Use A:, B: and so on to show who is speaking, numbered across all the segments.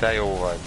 A: Te jó vagy.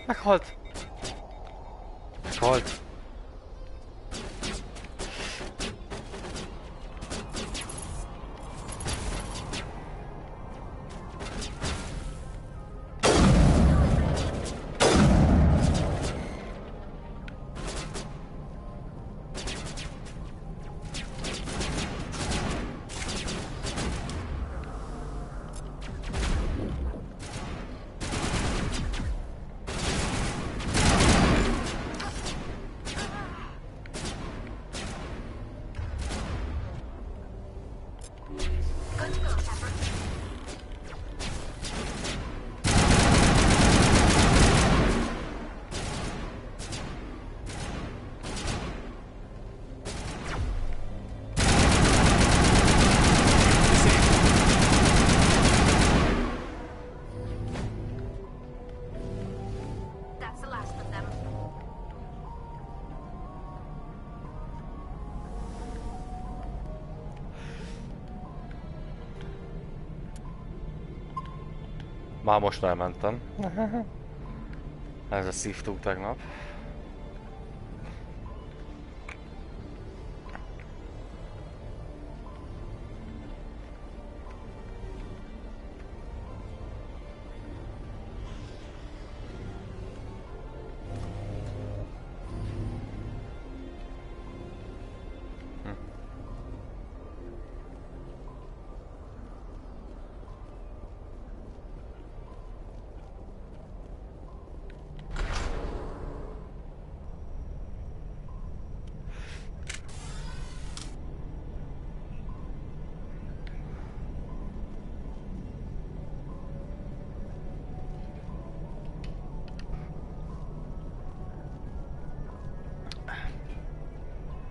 A: Meghalt! Meghalt! Már most elmentem. Ezzel szívtunk tegnap.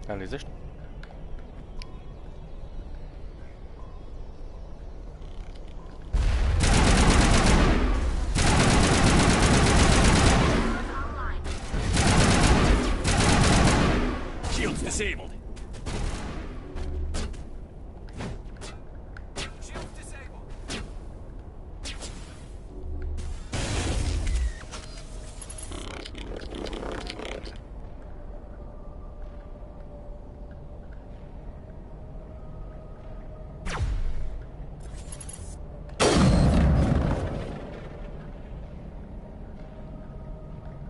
A: Elnézést.
B: Shield's disabled.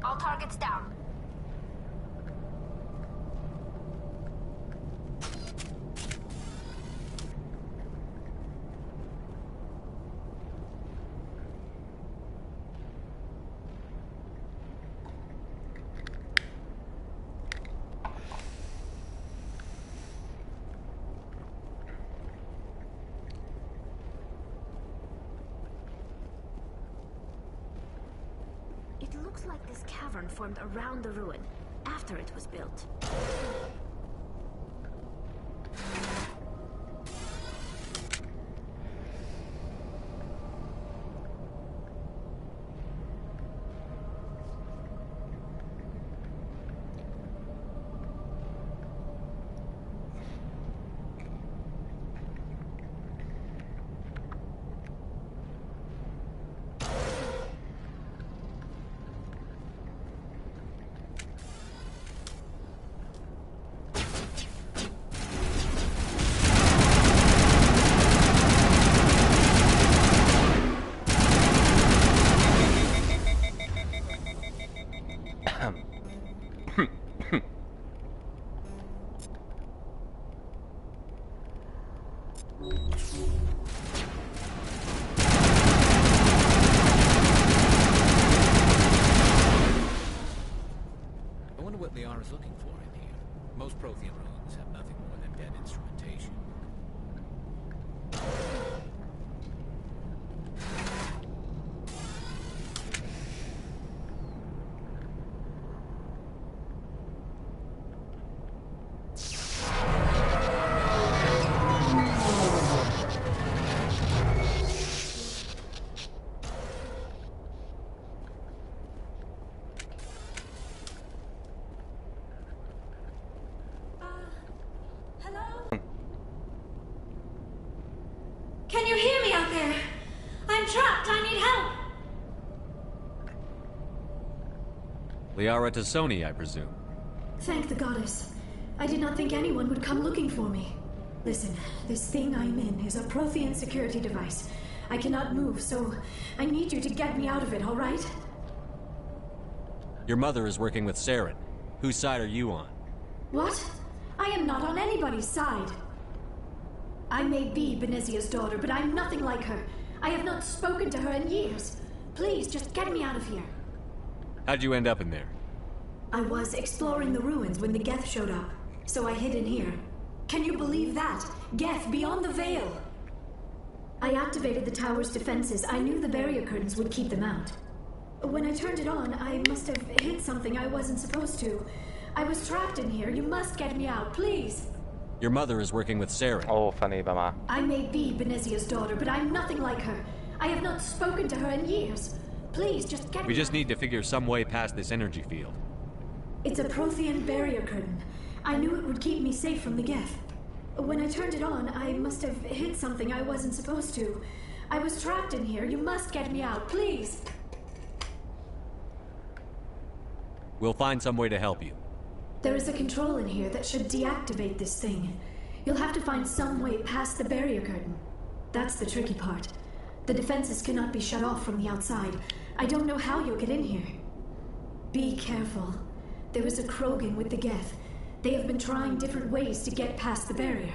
C: All targets down. It looks like this cavern formed around the ruin, after it was built.
B: I wonder what Liara's looking for in here. Most Prothean ruins have nothing more than dead instrumentation.
C: Hello? Can you hear me out there? I'm trapped. I need help.
D: Liara Tassoni, I presume.
E: Thank the goddess. I did not think anyone would come looking for me. Listen, this thing I'm in is a Prothean security device. I cannot move, so I need you to get me out of it, all right?
D: Your mother is working with Saren. Whose side are you on?
E: What? I am not on anybody's side. I may be Benezia's daughter, but I'm nothing like her. I have not spoken to her in years. Please, just get me out of here.
D: How'd you end up in there?
E: I was exploring the ruins when the Geth showed up, so I hid in here. Can you believe that? Geth, beyond the veil! I activated the tower's defenses. I knew the barrier curtains would keep them out. When I turned it on, I must have hit something I wasn't supposed to. I was trapped in here. You must get me out, please!
D: Your mother is working with Saren.
A: Ó, fenébe már.
E: I may be Benezia's daughter, but I'm nothing like her. I have not spoken to her in years. Please, just get me
D: We just
E: out.
D: need to figure some way past this energy field.
E: It's a Prothean barrier curtain. I knew it would keep me safe from the Geth. When I turned it on, I must have hit something I wasn't supposed to. I was trapped in here. You must get me out, please!
D: We'll find some way to help you.
E: There is a control in here that should deactivate this thing. You'll have to find some way past the barrier curtain. That's the tricky part. The defenses cannot be shut off from the outside. I don't know how you'll get in here. Be careful. There is a Krogan with the Geth. They have been trying different ways to get past the barrier.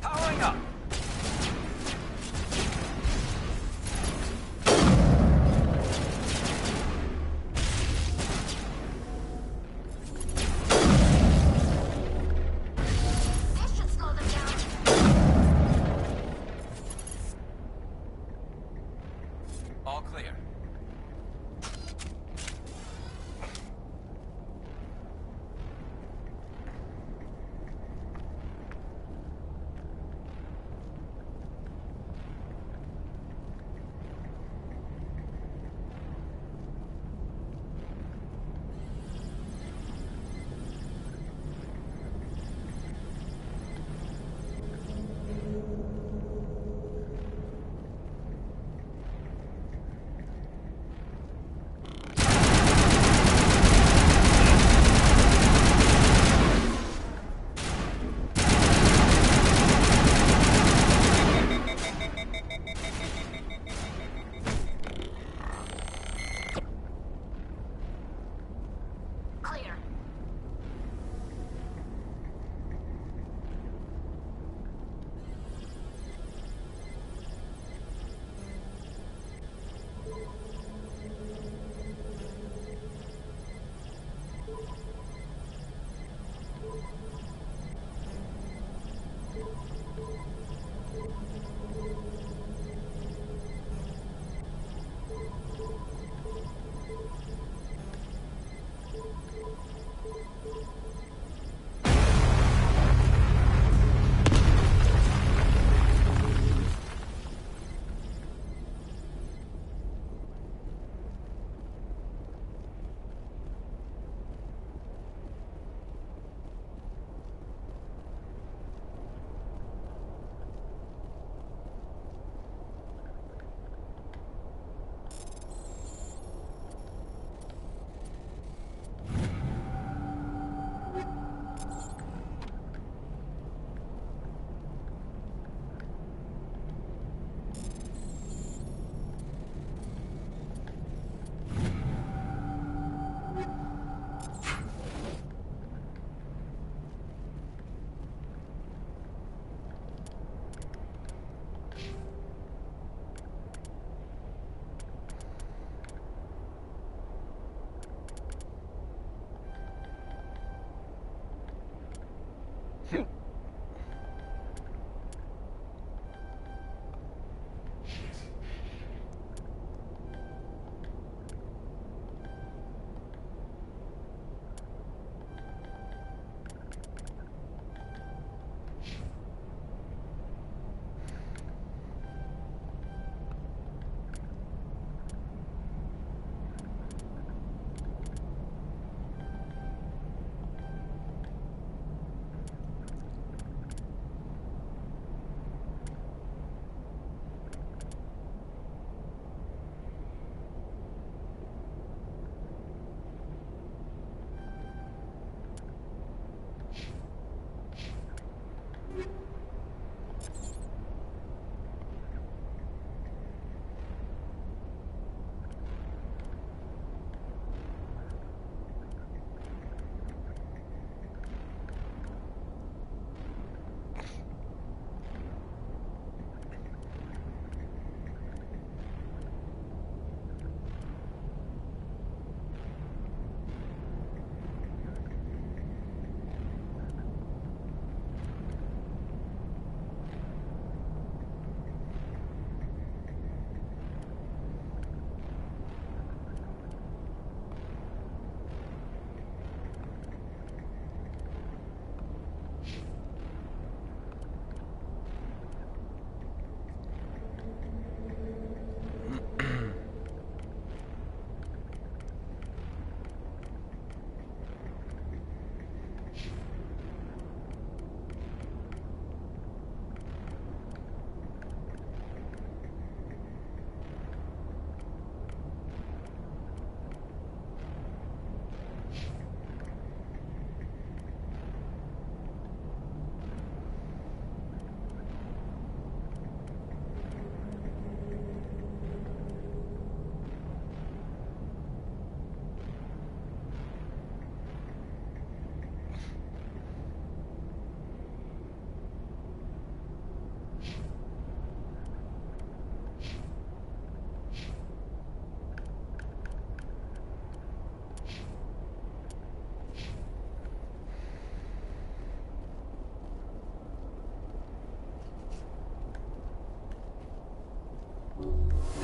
B: Powering up!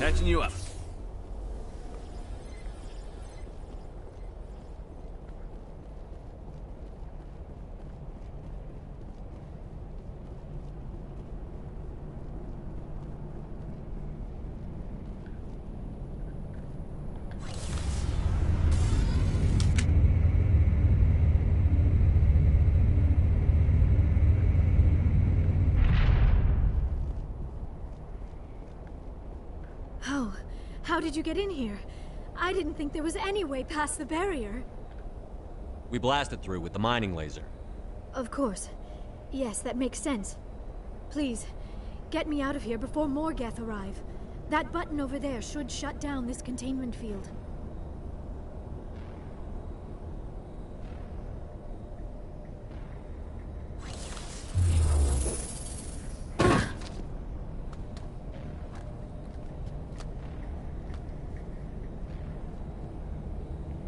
F: Patching you up.
E: How did you get in here? I didn't think there was any way past the barrier.
D: We blasted through with the mining laser.
E: Of course. Yes, that makes sense. Please, get me out of here before more Geth arrive. That button over there should shut down this containment field.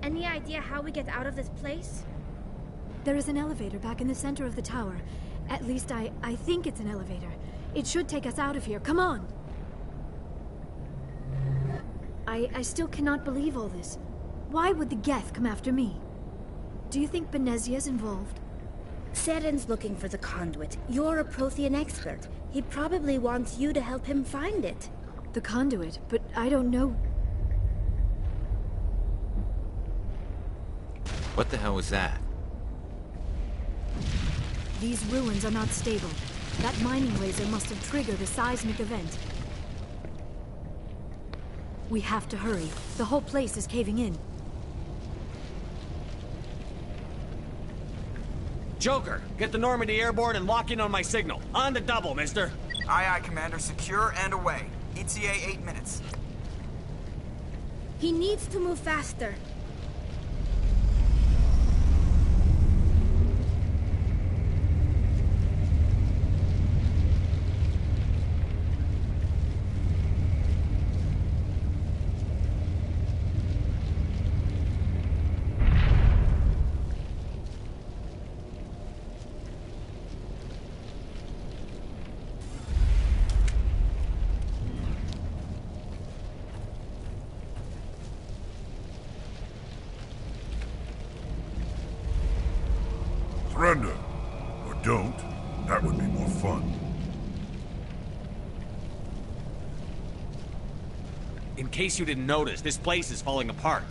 C: Any idea how we get out of this place?
E: There is an elevator back in the center of the tower. At least I think it's an elevator. It should take us out of here. Come on! I still cannot believe all this. Why would the Geth come after me? Do you think Benezia's involved?
C: Seren's looking for the conduit. You're a Prothean expert. He probably wants you to help him find it.
E: The conduit? But I don't know...
F: What the hell was that?
E: These ruins are not stable. That mining laser must have triggered a seismic event. We have to hurry. The whole place is caving in.
D: Joker, get the Normandy airborne and lock in on my signal. On the double, mister.
G: Aye, aye, Commander. Secure and away. ETA 8 minutes.
C: He needs to move faster.
H: Surrender. Or don't. That would be more fun.
D: In case you didn't notice, this place is falling apart.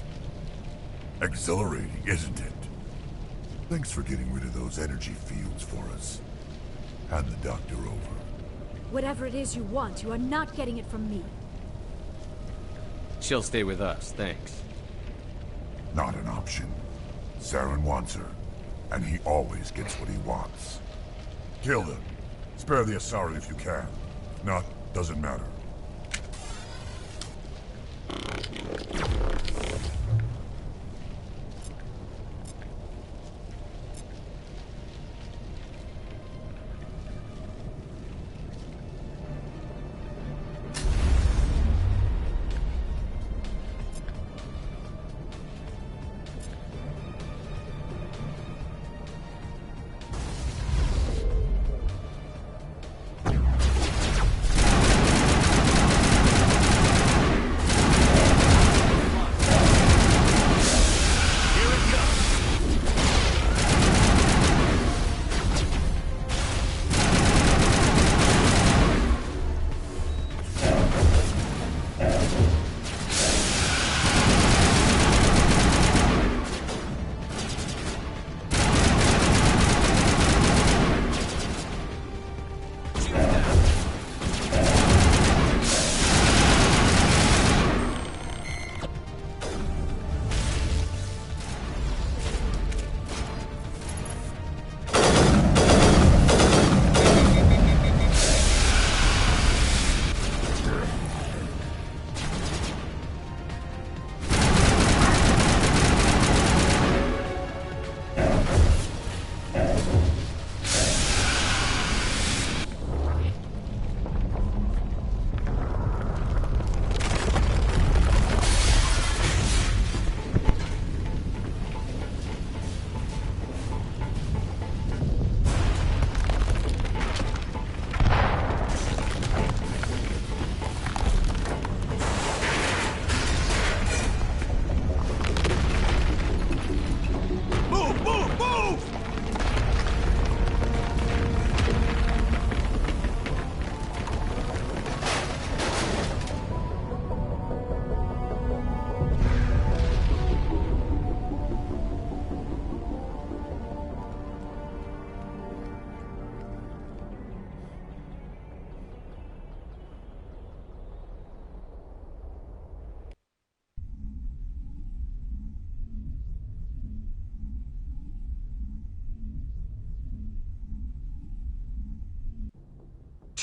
H: Exhilarating, isn't it? Thanks for getting rid of those energy fields for us. Hand the doctor over.
E: Whatever it is you want, you are not getting it from me.
D: She'll stay with us, thanks.
H: Not an option. Saren wants her, and he always gets what he wants. Kill them. Spare the Asari if you can. If not, doesn't matter.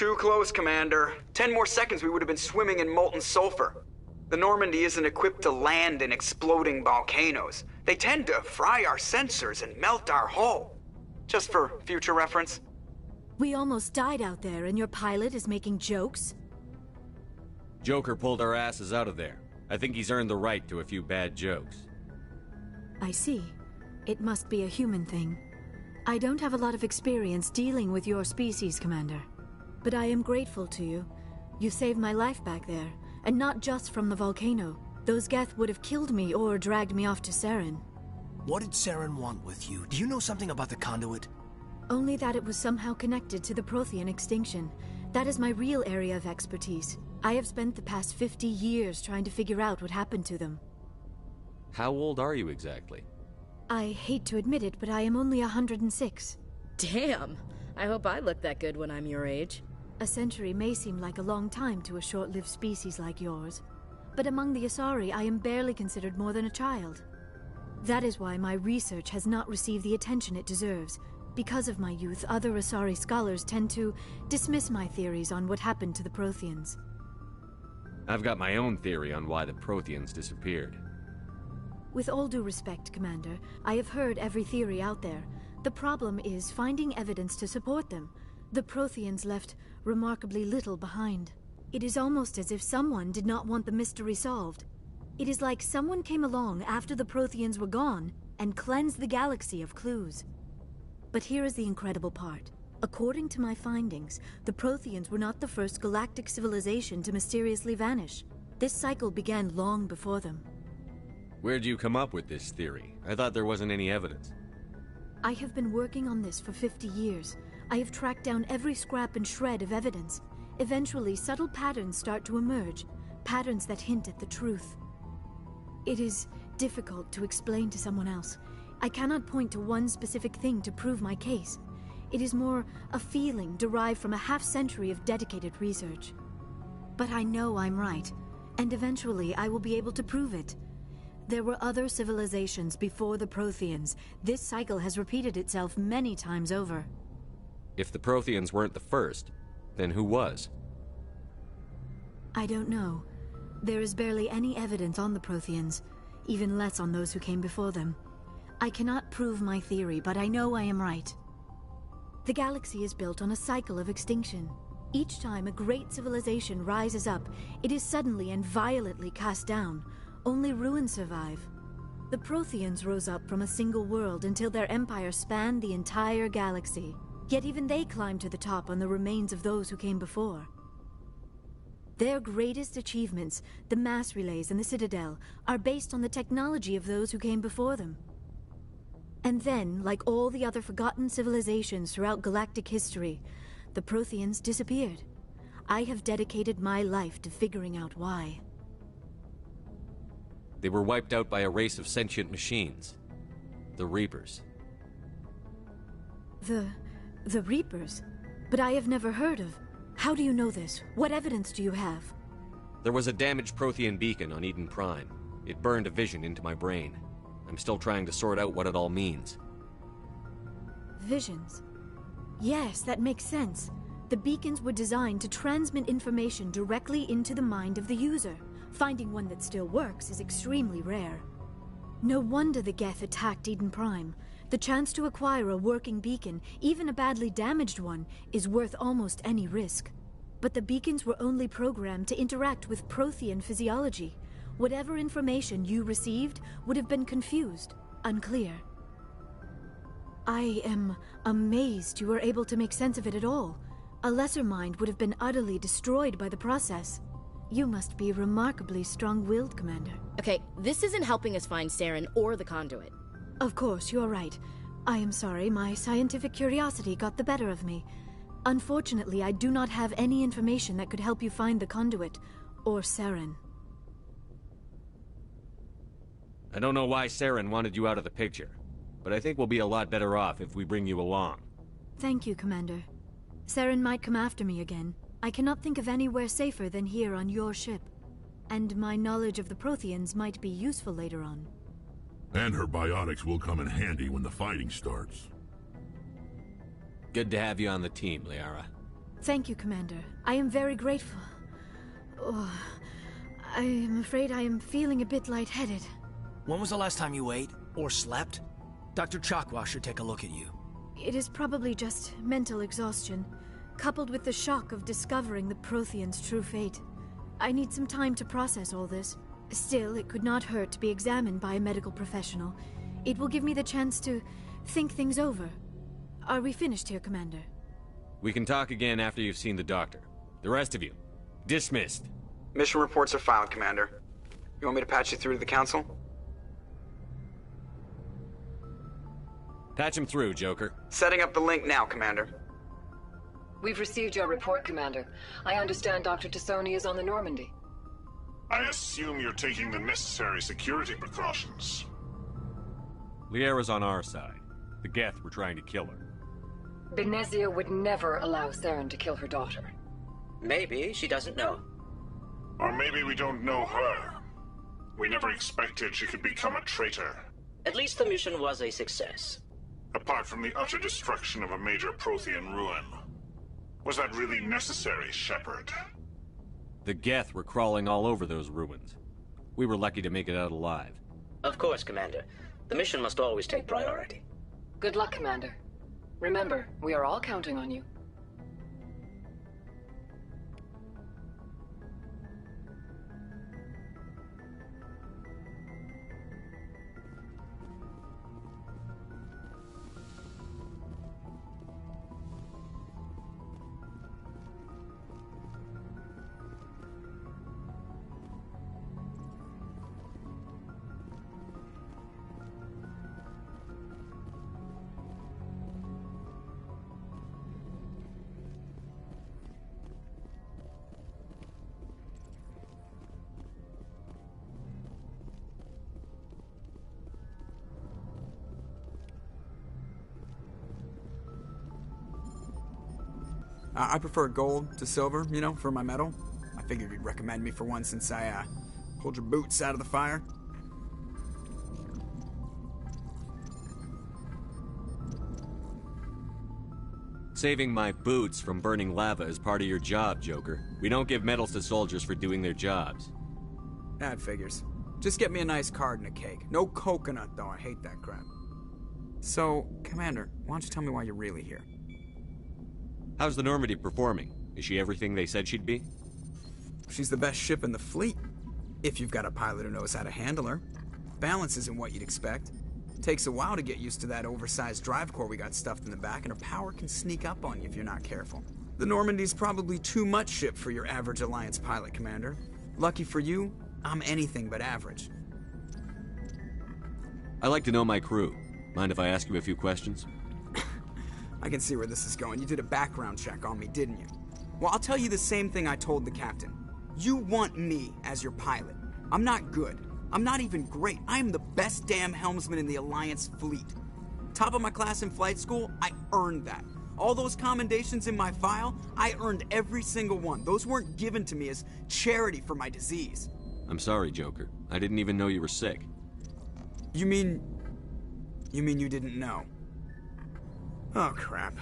G: Too close, Commander. 10 more seconds we would have been swimming in molten sulfur. The Normandy isn't equipped to land in exploding volcanoes. They tend to fry our sensors and melt our hull. Just for future reference.
E: We almost died out there, and your pilot is making jokes?
D: Joker pulled our asses out of there. I think he's earned the right to a few bad jokes.
E: I see. It must be a human thing. I don't have a lot of experience dealing with your species, Commander. But I am grateful to you. You saved my life back there, and not just from the volcano. Those Geth would have killed me or dragged me off to Saren.
I: What did Saren want with you? Do you know something about the conduit?
E: Only that it was somehow connected to the Prothean extinction. That is my real area of expertise. I have spent the past 50 years trying to figure out what happened to them.
D: How old are you exactly?
E: I hate to admit it, but I am only 106.
J: Damn! I hope I look that good when I'm your age.
E: A century may seem like a long time to a short-lived species like yours. But among the Asari, I am barely considered more than a child. That is why my research has not received the attention it deserves. Because of my youth, other Asari scholars tend to dismiss my theories on what happened to the Protheans.
D: I've got my own theory on why the Protheans disappeared.
E: With all due respect, Commander, I have heard every theory out there. The problem is finding evidence to support them. The Protheans left remarkably little behind. It is almost as if someone did not want the mystery solved. It is like someone came along after the Protheans were gone and cleansed the galaxy of clues. But here is the incredible part. According to my findings, the Protheans were not the first galactic civilization to mysteriously vanish. This cycle began long before them.
D: Where'd you come up with this theory? I thought there wasn't any evidence.
E: I have been working on this for 50 years. I have tracked down every scrap and shred of evidence. Eventually, subtle patterns start to emerge, patterns that hint at the truth. It is difficult to explain to someone else. I cannot point to one specific thing to prove my case. It is more a feeling derived from a half-century of dedicated research. But I know I'm right, and eventually I will be able to prove it. There were other civilizations before the Protheans. This cycle has repeated itself many times over.
D: If the Protheans weren't the first, then who was?
E: I don't know. There is barely any evidence on the Protheans, even less on those who came before them. I cannot prove my theory, but I know I am right. The galaxy is built on a cycle of extinction. Each time a great civilization rises up, it is suddenly and violently cast down. Only ruins survive. The Protheans rose up from a single world until their empire spanned the entire galaxy. Yet even they climbed to the top on the remains of those who came before. Their greatest achievements, the mass relays and the Citadel, are based on the technology of those who came before them. And then, like all the other forgotten civilizations throughout galactic history, the Protheans disappeared. I have dedicated my life to figuring out why.
D: They were wiped out by a race of sentient machines. The Reapers.
E: The Reapers? But I have never heard of. How do you know this? What evidence do you have?
D: There was a damaged Prothean beacon on Eden Prime. It burned a vision into my brain. I'm still trying to sort out what it all means.
E: Visions? Yes, that makes sense. The beacons were designed to transmit information directly into the mind of the user. Finding one that still works is extremely rare. No wonder the Geth attacked Eden Prime. The chance to acquire a working beacon, even a badly damaged one, is worth almost any risk. But the beacons were only programmed to interact with Prothean physiology. Whatever information you received would have been confused, unclear. I am amazed you were able to make sense of it at all. A lesser mind would have been utterly destroyed by the process. You must be remarkably strong-willed, Commander.
J: Okay, this isn't helping us find Saren or the conduit.
E: Of course, you're right. I am sorry, my scientific curiosity got the better of me. Unfortunately, I do not have any information that could help you find the conduit, or Saren.
D: I don't know why Saren wanted you out of the picture, but I think we'll be a lot better off if we bring you along.
E: Thank you, Commander. Saren might come after me again. I cannot think of anywhere safer than here on your ship. And my knowledge of the Protheans might be useful later on.
H: And her biotics will come in handy when the fighting starts.
D: Good to have you on the team, Liara.
E: Thank you, Commander. I am very grateful. Oh, I am afraid I am feeling a bit lightheaded.
I: When was the last time you ate? Or slept? Dr. Chakwa should take a look at you.
E: It is probably just mental exhaustion, coupled with the shock of discovering the Protheans' true fate. I need some time to process all this. Still, it could not hurt to be examined by a medical professional. It will give me the chance to think things over. Are we finished here, Commander?
D: We can talk again after you've seen the doctor. The rest of you, dismissed.
G: Mission reports are filed, Commander. You want me to patch you through to the Council?
D: Patch him through, Joker.
G: Setting up the link now, Commander.
K: We've received your report, Commander. I understand Dr. Tassoni is on the Normandy.
L: I assume you're taking the necessary security precautions.
D: Liara's on our side. The Geth were trying to kill her.
K: Benezia would never allow Saren to kill her daughter.
M: Maybe she doesn't know.
L: Or maybe we don't know her. We never expected she could become a traitor.
M: At least the mission was a success.
L: Apart from the utter destruction of a major Prothean ruin. Was that really necessary, Shepard?
D: The Geth were crawling all over those ruins. We were lucky to make it out alive.
M: Of course, Commander. The mission must always take priority.
K: Good luck, Commander. Remember, we are all counting on you.
N: I prefer gold to silver, you know, for my medal. I figured you'd recommend me for one since I, pulled your boots out of the fire.
D: Saving my boots from burning lava is part of your job, Joker. We don't give medals to soldiers for doing their jobs.
N: That figures. Just get me a nice card and a cake. No coconut, though. I hate that crap. So, Commander, why don't you tell me why you're really here?
D: How's the Normandy performing? Is she everything they said she'd be?
N: She's the best ship in the fleet. If you've got a pilot who knows how to handle her. Balance isn't what you'd expect. Takes a while to get used to that oversized drive core we got stuffed in the back, and her power can sneak up on you if you're not careful. The Normandy's probably too much ship for your average Alliance pilot, Commander. Lucky for you, I'm anything but average.
D: I like to know my crew. Mind if I ask you a few questions?
N: I can see where this is going. You did a background check on me, didn't you? Well, I'll tell you the same thing I told the captain. You want me as your pilot. I'm not good. I'm not even great. I am the best damn helmsman in the Alliance fleet. Top of my class in flight school, I earned that. All those commendations in my file, I earned every single one. Those weren't given to me as charity for my disease.
D: I'm sorry, Joker. I didn't even know you were sick.
N: You mean you didn't know? Oh, crap.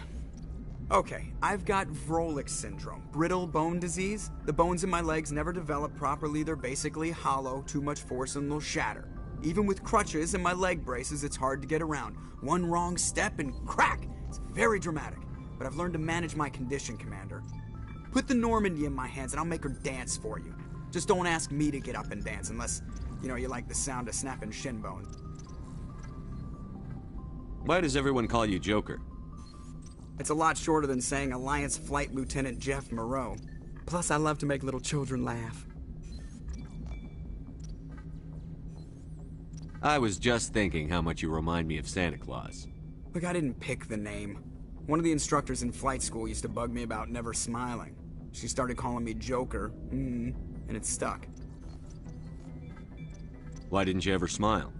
N: Okay, I've got Vrolik syndrome, brittle bone disease. The bones in my legs never develop properly. They're basically hollow, too much force and they'll shatter. Even with crutches and my leg braces, it's hard to get around. One wrong step and crack! It's very dramatic. But I've learned to manage my condition, Commander. Put the Normandy in my hands and I'll make her dance for you. Just don't ask me to get up and dance unless, you like the sound of snapping shin bones.
D: Why does everyone call you Joker?
N: It's a lot shorter than saying Alliance Flight Lieutenant Jeff Moreau. Plus, I love to make little children laugh.
D: I was just thinking how much you remind me of Santa Claus.
N: Look, I didn't pick the name. One of the instructors in flight school used to bug me about never smiling. She started calling me Joker, and it stuck.
D: Why didn't you ever smile?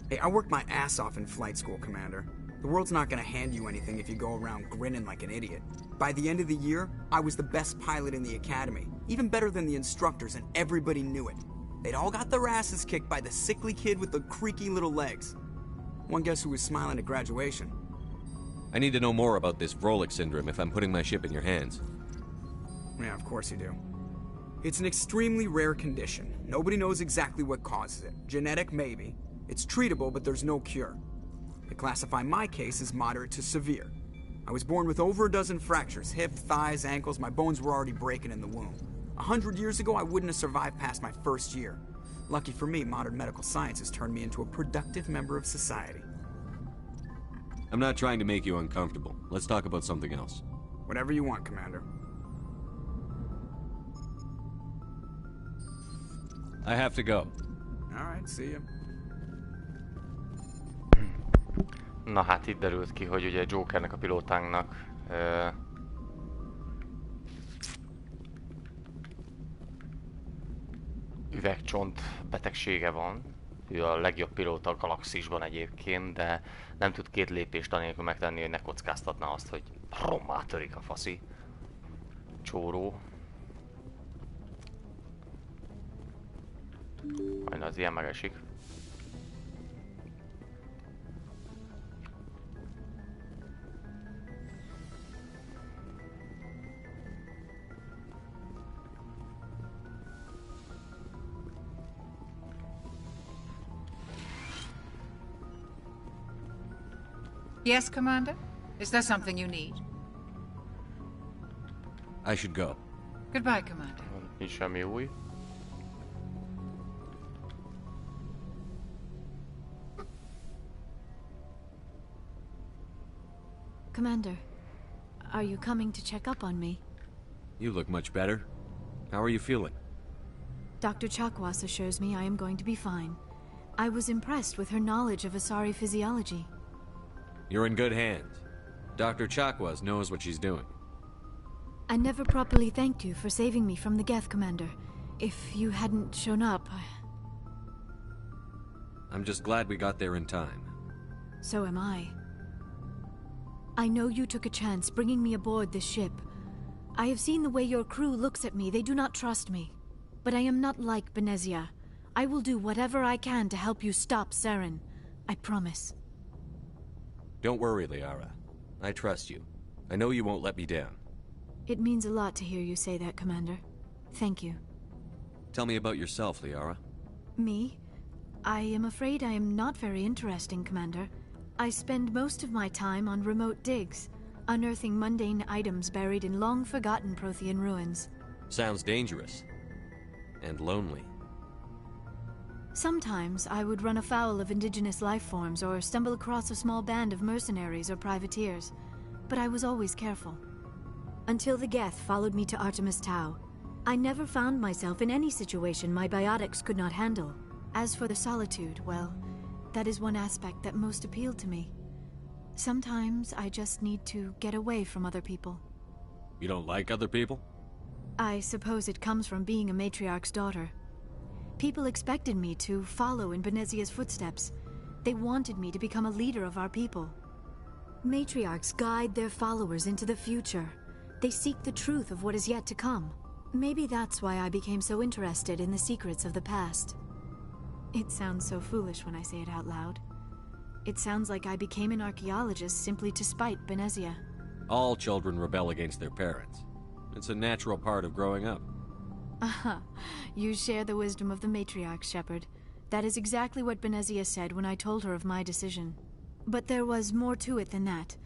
N: Hey, I worked my ass off in flight school, Commander. The world's not gonna hand you anything if you go around grinning like an idiot. By the end of the year, I was the best pilot in the academy, even better than the instructors, and everybody knew it. They'd all got their asses kicked by the sickly kid with the creaky little legs. One guess who was smiling at graduation?
D: I need to know more about this Vrolik syndrome if I'm putting my ship in your hands.
N: Yeah, of course you do. It's an extremely rare condition. Nobody knows exactly what causes it. Genetic, maybe. It's treatable, but there's no cure. They classify my case as moderate to severe. I was born with over a dozen fractures, hip, thighs, ankles. My bones were already breaking in the womb. 100 years ago, I wouldn't have survived past my first year. Lucky for me, modern medical science has turned me into a productive member of society.
D: I'm not trying to make you uncomfortable. Let's talk about something else.
N: Whatever you want, Commander.
D: I have to go.
N: All right, see ya.
A: Na hát itt derült ki, hogy ugye Jokernek a pilótánknak üvegcsont betegsége van. Ő a legjobb pilóta a galaxisban egyébként, de nem tud két lépést anélkül megtenni, hogy ne kockáztatná azt, hogy rommá törik a faszi csóró. Majd az ilyen megesik.
O: Yes, Commander? Is there something you need?
D: I should go.
O: Goodbye, Commander.
A: Nincs semmi új.
P: Commander, are you coming to check up on me?
D: You look much better. How are you feeling?
P: Dr. Chakwas assures me I am going to be fine. I was impressed with her knowledge of Asari physiology.
D: You're in good hands. Dr. Chakwas knows what she's doing.
P: I never properly thanked you for saving me from the Geth, Commander. If you hadn't shown up,
D: I'm just glad we got there in time.
P: So am I. I know you took a chance bringing me aboard this ship, I have seen the way your crew looks at me. They do not trust me. But I am not like Benezia. I will do whatever I can to help you stop Saren. I promise.
D: Don't worry, Liara. I trust you. I know you won't let me down.
P: It means a lot to hear you say that, Commander. Thank you.
D: Tell me about yourself, Liara.
P: Me? I am afraid I am not very interesting, Commander. I spend most of my time on remote digs, unearthing mundane items buried in long-forgotten Prothean ruins.
D: Sounds dangerous. And lonely.
P: Sometimes I would run afoul of indigenous life forms or stumble across a small band of mercenaries or privateers, but I was always careful. Until the Geth followed me to Artemis Tau, I never found myself in any situation my biotics could not handle. As for the solitude, well, that is one aspect that most appealed to me. Sometimes I just need to get away from other people.
D: You don't like other people?
P: I suppose it comes from being a matriarch's daughter. People expected me to follow in Benezia's footsteps. They wanted me to become a leader of our people. Matriarchs guide their followers into the future. They seek the truth of what is yet to come. Maybe that's why I became so interested in the secrets of the past. It sounds so foolish when I say it out loud. It sounds like I became an archaeologist simply to spite Benezia.
D: All children rebel against their parents. It's a natural part of growing up.
P: Aha, you share the wisdom of the matriarch, Shepard. That is exactly what Benezia said when I told her of my decision. But there was more to it than that.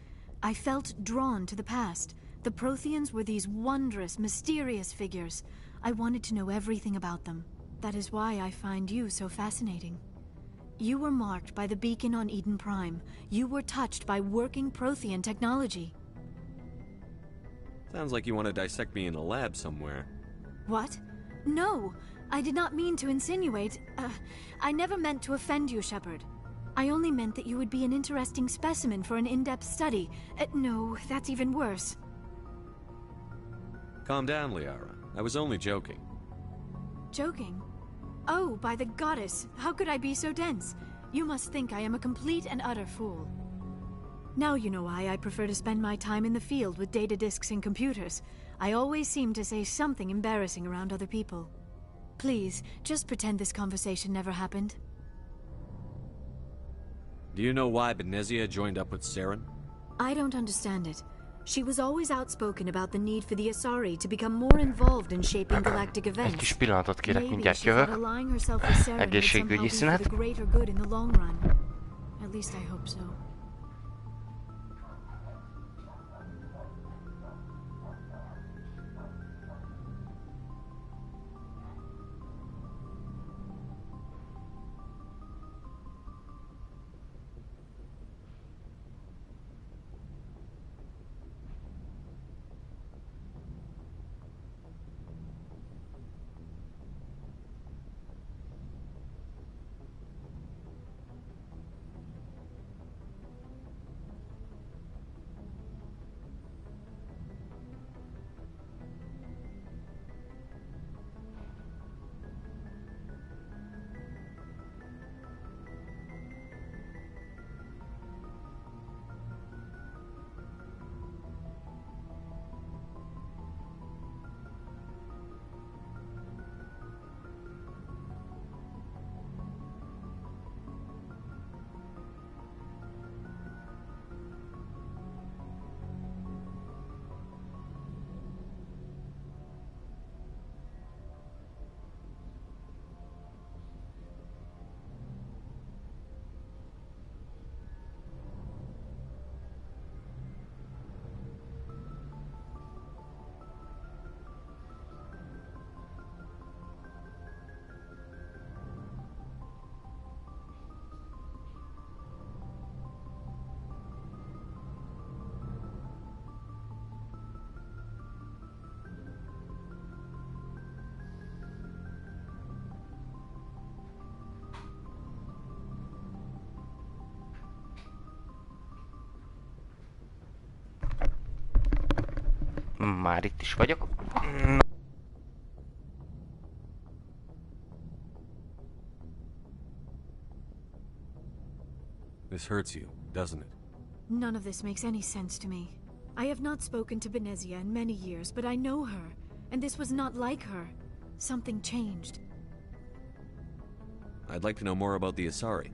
P: I felt drawn to the past. The Protheans were these wondrous, mysterious figures. I wanted to know everything about them. That is why I find you so fascinating. You were marked by the beacon on Eden Prime. You were touched by working Prothean technology.
D: Sounds like you want to dissect me in a lab somewhere.
P: What? No, I did not mean to insinuate. I never meant to offend you, Shepard. I only meant that you would be an interesting specimen for an in-depth study. No, that's even worse.
D: Calm down, Liara. I was only joking.
P: Joking? Oh, by the goddess, how could I be so dense? You must think I am a complete and utter fool. Now you know why I prefer to spend my time in the field with data disks and computers. I always seem to say something embarrassing around other people. Please, just pretend this conversation never happened.
D: Do you know why Benezia joined up with Saren?
P: I don't understand it. She was always outspoken about the need for the Asari to become more involved in shaping galactic events.
A: Egy kis pillanatot kérek,
P: Maybe
A: mindjárt
P: she thought
A: jövök.
P: allying herself with Saren would somehow
A: Egészségügyi
P: be for
A: szünet.
P: the greater good in the long run. At least I hope so.
A: Már itt is vagyok.
D: This hurts you, doesn't it?
P: None of this makes any sense to me. I have not spoken to Benezia in many years, but I know her, and this was not like her. Something changed.
D: I'd like to know more about the Asari.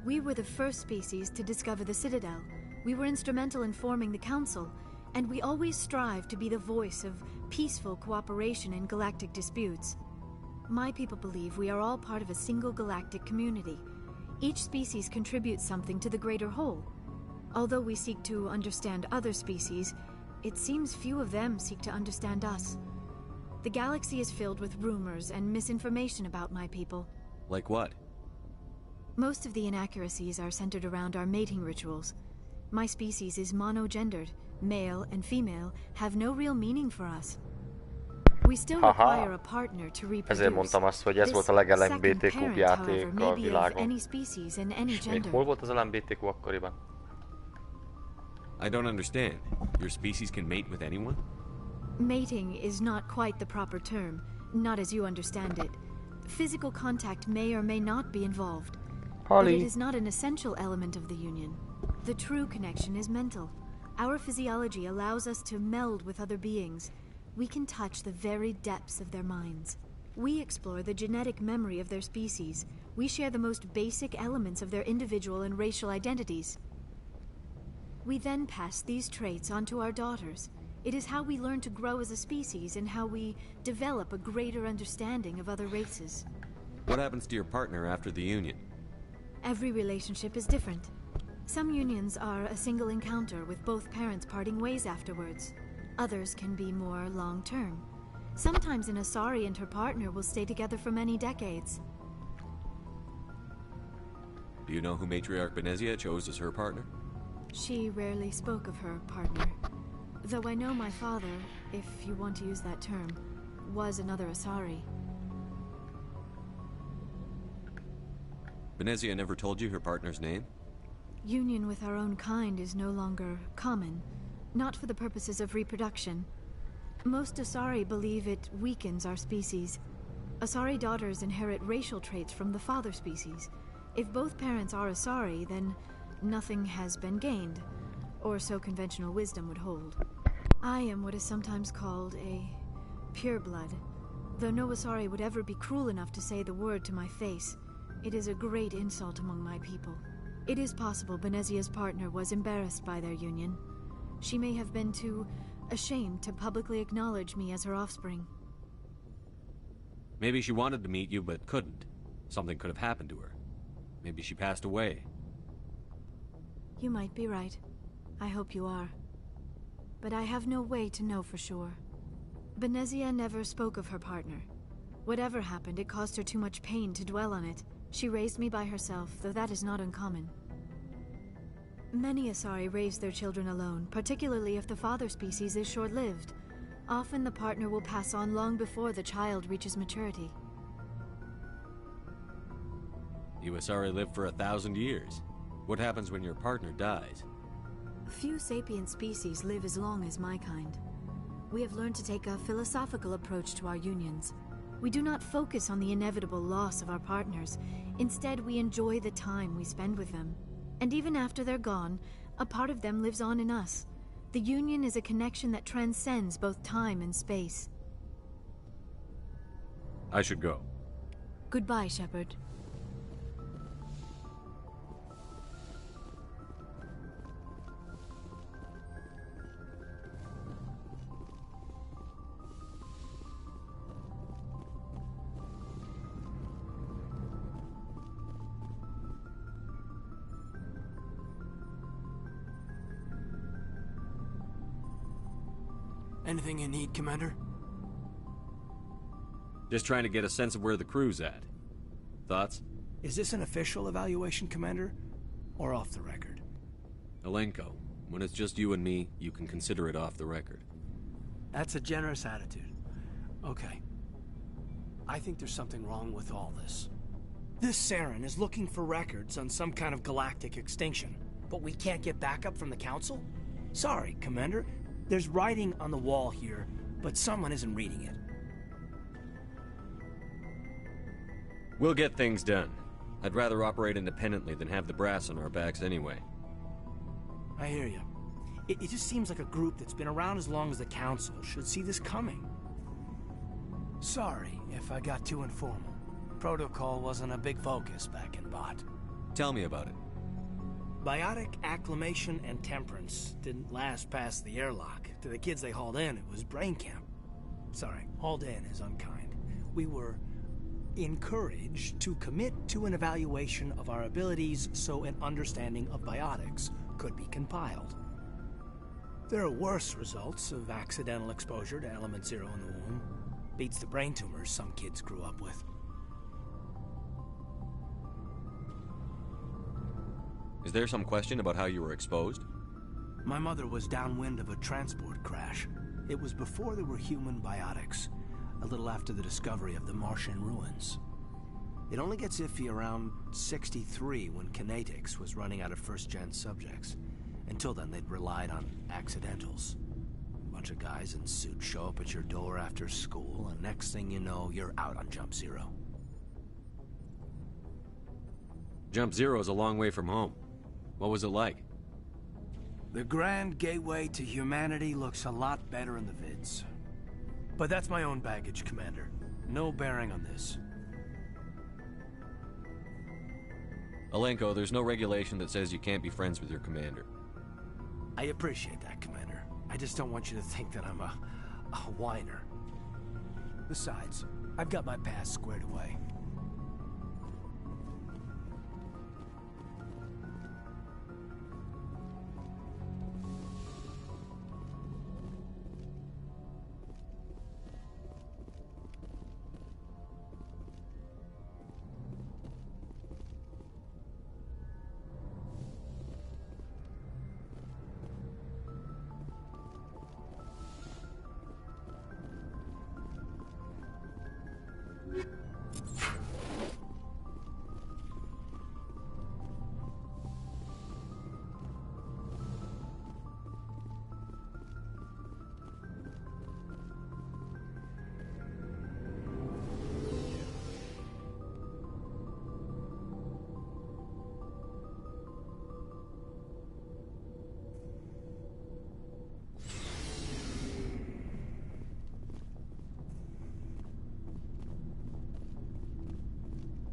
P: We were the first species to discover the Citadel. We were instrumental in forming the Council, and we always strive to be the voice of peaceful cooperation in galactic disputes. My people believe we are all part of a single galactic community. Each species contributes something to the greater whole. Although we seek to understand other species, it seems few of them seek to understand us. The galaxy is filled with rumors and misinformation about my people.
D: Like what?
P: Most of the inaccuracies are centered around our mating rituals. My species is monogendered. Male and female have no real meaning for us. We still require a partner to reproduce.
A: Ezért mondtam azt, hogy ez volt a leg-LMBTQ-bb játék a világon. És még hol volt az LMBTQ akkoriban?
D: I don't understand. Your species can mate with anyone?
P: Mating is not quite the proper term, not as you understand it. Physical contact may or may not be involved, but it is not an essential element of the union. The true connection is mental. Our physiology allows us to meld with other beings. We can touch the very depths of their minds. We explore the genetic memory of their species. We share the most basic elements of their individual and racial identities. We then pass these traits on to our daughters. It is how we learn to grow as a species and how we develop a greater understanding of other races.
D: What happens to your partner after the union?
P: Every relationship is different. Some unions are a single encounter with both parents parting ways afterwards. Others can be more long-term. Sometimes an Asari and her partner will stay together for many decades.
D: Do you know who Matriarch Benezia chose as her partner?
P: She rarely spoke of her partner. Though I know my father, if you want to use that term, was another Asari.
D: Benezia never told you her partner's name?
P: Union with our own kind is no longer common, not for the purposes of reproduction. Most Asari believe it weakens our species. Asari daughters inherit racial traits from the father species. If both parents are Asari, then nothing has been gained, or so conventional wisdom would hold. I am what is sometimes called a pureblood. Though no Asari would ever be cruel enough to say the word to my face, it is a great insult among my people. It is possible Benezia's partner was embarrassed by their union. She may have been too ashamed to publicly acknowledge me as her offspring.
D: Maybe she wanted to meet you but couldn't. Something could have happened to her. Maybe she passed away.
P: You might be right. I hope you are. But I have no way to know for sure. Benezia never spoke of her partner. Whatever happened, it caused her too much pain to dwell on it. She raised me by herself, though that is not uncommon. Many Asari raise their children alone, particularly if the father species is short-lived. Often the partner will pass on long before the child reaches maturity.
D: You Asari live for 1,000 years. What happens when your partner dies?
P: Few sapient species live as long as my kind. We have learned to take a philosophical approach to our unions. We do not focus on the inevitable loss of our partners. Instead, we enjoy the time we spend with them. And even after they're gone, a part of them lives on in us. The union is a connection that transcends both time and space.
D: I should go.
P: Goodbye, Shepard.
I: Anything you need, Commander?
D: Just trying to get a sense of where the crew's at. Thoughts?
I: Is this an official evaluation, Commander? Or off the record?
D: Alenko, when it's just you and me, you can consider it off the record.
I: That's a generous attitude. Okay. I think there's something wrong with all this. This Saren is looking for records on some kind of galactic extinction, but we can't get backup from the Council? Sorry, Commander. There's writing on the wall here, but someone isn't reading it.
D: We'll get things done. I'd rather operate independently than have the brass on our backs anyway.
I: I hear you. It just seems like a group that's been around as long as the Council should see this coming. Sorry if I got too informal. Protocol wasn't a big focus back in Bot.
D: Tell me about it.
I: Biotic acclimation and temperance didn't last past the airlock. To the kids they hauled in, it was brain camp. Sorry, hauled in is unkind. We were encouraged to commit to an evaluation of our abilities so an understanding of biotics could be compiled. There are worse results of accidental exposure to element 0 in the womb. Beats the brain tumors some kids grew up with.
D: Is there some question about how you were exposed?
I: My mother was downwind of a transport crash. It was before there were human biotics, a little after the discovery of the Martian ruins. It only gets iffy around 63 when Kinetics was running out of first-gen subjects. Until then, they'd relied on accidentals. A bunch of guys in suits show up at your door after school, and next thing you know, you're out on Jump Zero.
D: Jump Zero is a long way from home. What was it like?
I: The grand gateway to humanity looks a lot better in the vids. But that's my own baggage, Commander. No bearing on this.
D: Alenko, there's no regulation that says you can't be friends with your commander.
I: I appreciate that, Commander. I just don't want you to think that I'm a whiner. Besides, I've got my past squared away.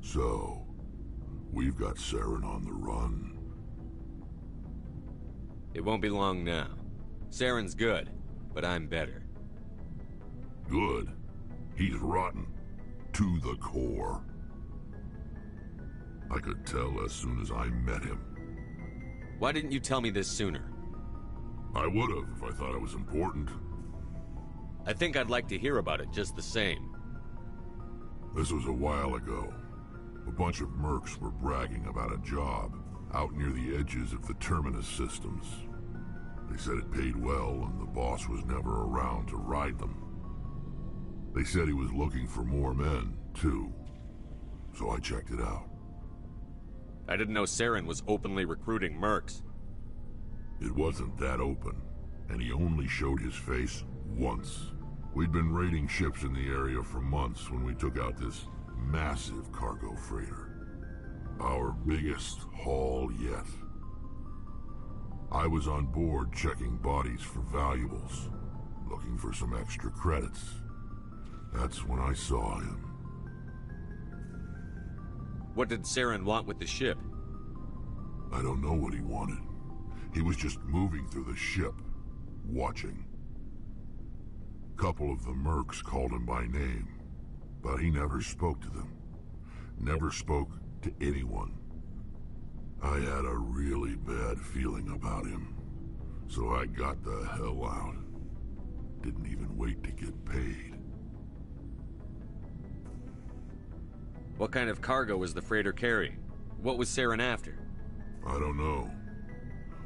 H: So, we've got Saren on the run.
D: It won't be long now. Saren's good, but I'm better.
H: Good? He's rotten. To the core. I could tell as soon as I met him.
D: Why didn't you tell me this sooner?
H: I would've if I thought it was important.
D: I think I'd like to hear about it just the same.
H: This was a while ago. A bunch of mercs were bragging about a job out near the edges of the Terminus systems. They said it paid well and the boss was never around to ride them. They said he was looking for more men, too. So I checked it out.
D: I didn't know Saren was openly recruiting mercs.
H: It wasn't that open, and he only showed his face once. We'd been raiding ships in the area for months when we took out this massive cargo freighter. Our biggest haul yet. I was on board checking bodies for valuables, looking for some extra credits. That's when I saw him.
D: What did Saren want with the ship?
H: I don't know what he wanted. He was just moving through the ship, watching. Couple of the mercs called him by name, but he never spoke to them. Never spoke to anyone. I had a really bad feeling about him, so I got the hell out. Didn't even wait to get paid.
D: What kind of cargo was the freighter carrying? What was Saren after?
H: I don't know.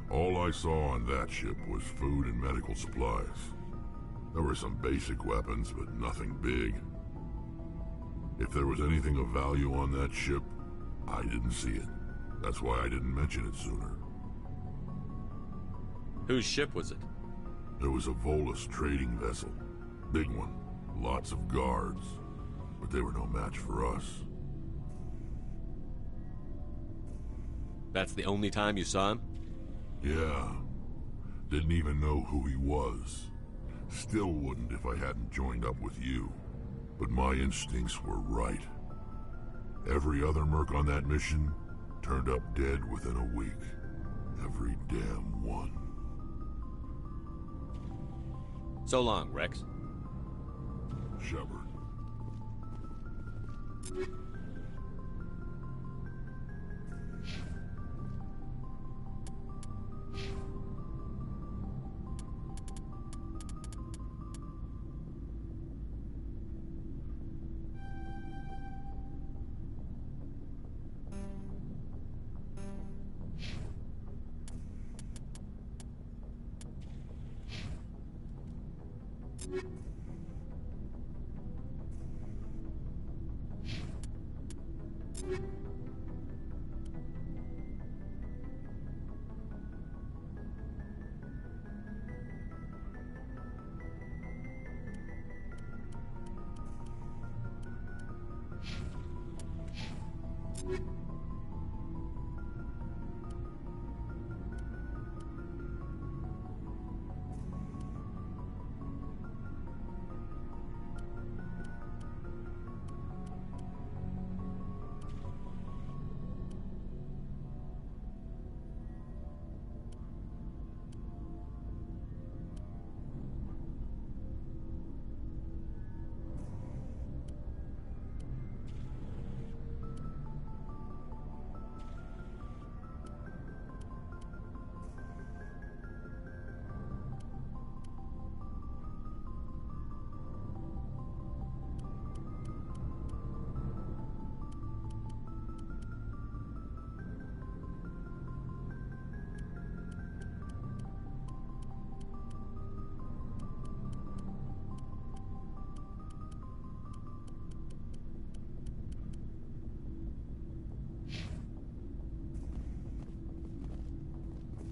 H: All I saw on that ship was food and medical supplies. There were some basic weapons, but nothing big. If there was anything of value on that ship, I didn't see it. That's why I didn't mention it sooner.
D: Whose ship was it?
H: There was a Volus trading vessel. Big one. Lots of guards. But they were no match for us.
D: That's the only time you saw him?
H: Yeah. Didn't even know who he was. Still wouldn't if I hadn't joined up with you. But my instincts were right. Every other merc on that mission turned up dead within a week. Every damn one.
D: So long, Rex.
H: Shepard.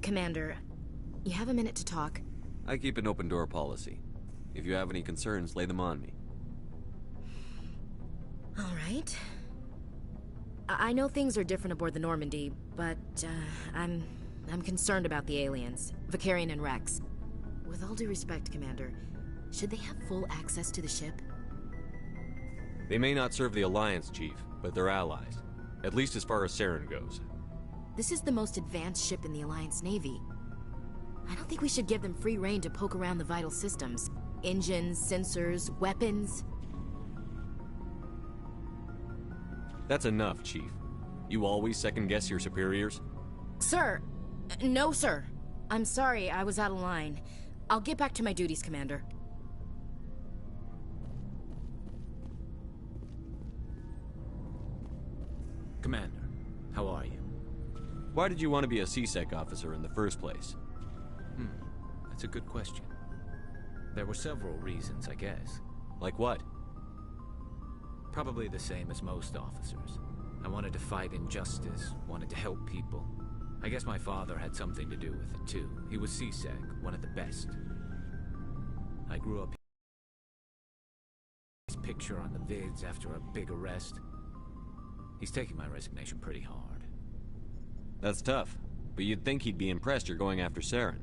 J: Commander, you have a minute to talk?
D: I keep an open door policy. If you have any concerns, lay them on me.
J: All right. I know things are different aboard the Normandy, but I'm concerned about the aliens, Vicarian and Rex. With all due respect, Commander, should they have full access to the ship?
D: They may not serve the Alliance, Chief, but they're allies. At least as far as Saren goes.
J: This is the most advanced ship in the Alliance Navy. I don't think we should give them free rein to poke around the vital systems. Engines, sensors, weapons.
D: That's enough, Chief. You always second-guess your superiors?
J: Sir! No, sir. I'm sorry, I was out of line. I'll get back to my duties, Commander.
B: Commander, how are you?
D: Why did you want to be a CSEC officer in the first place?
B: That's a good question. There were several reasons, I guess.
D: Like what?
B: Probably the same as most officers. I wanted to fight injustice, wanted to help people. I guess my father had something to do with it too. He was CSEC, one of the best. I grew up his picture on the vids after a big arrest. He's taking my resignation pretty hard.
D: That's tough, but you'd think he'd be impressed you're going after Saren.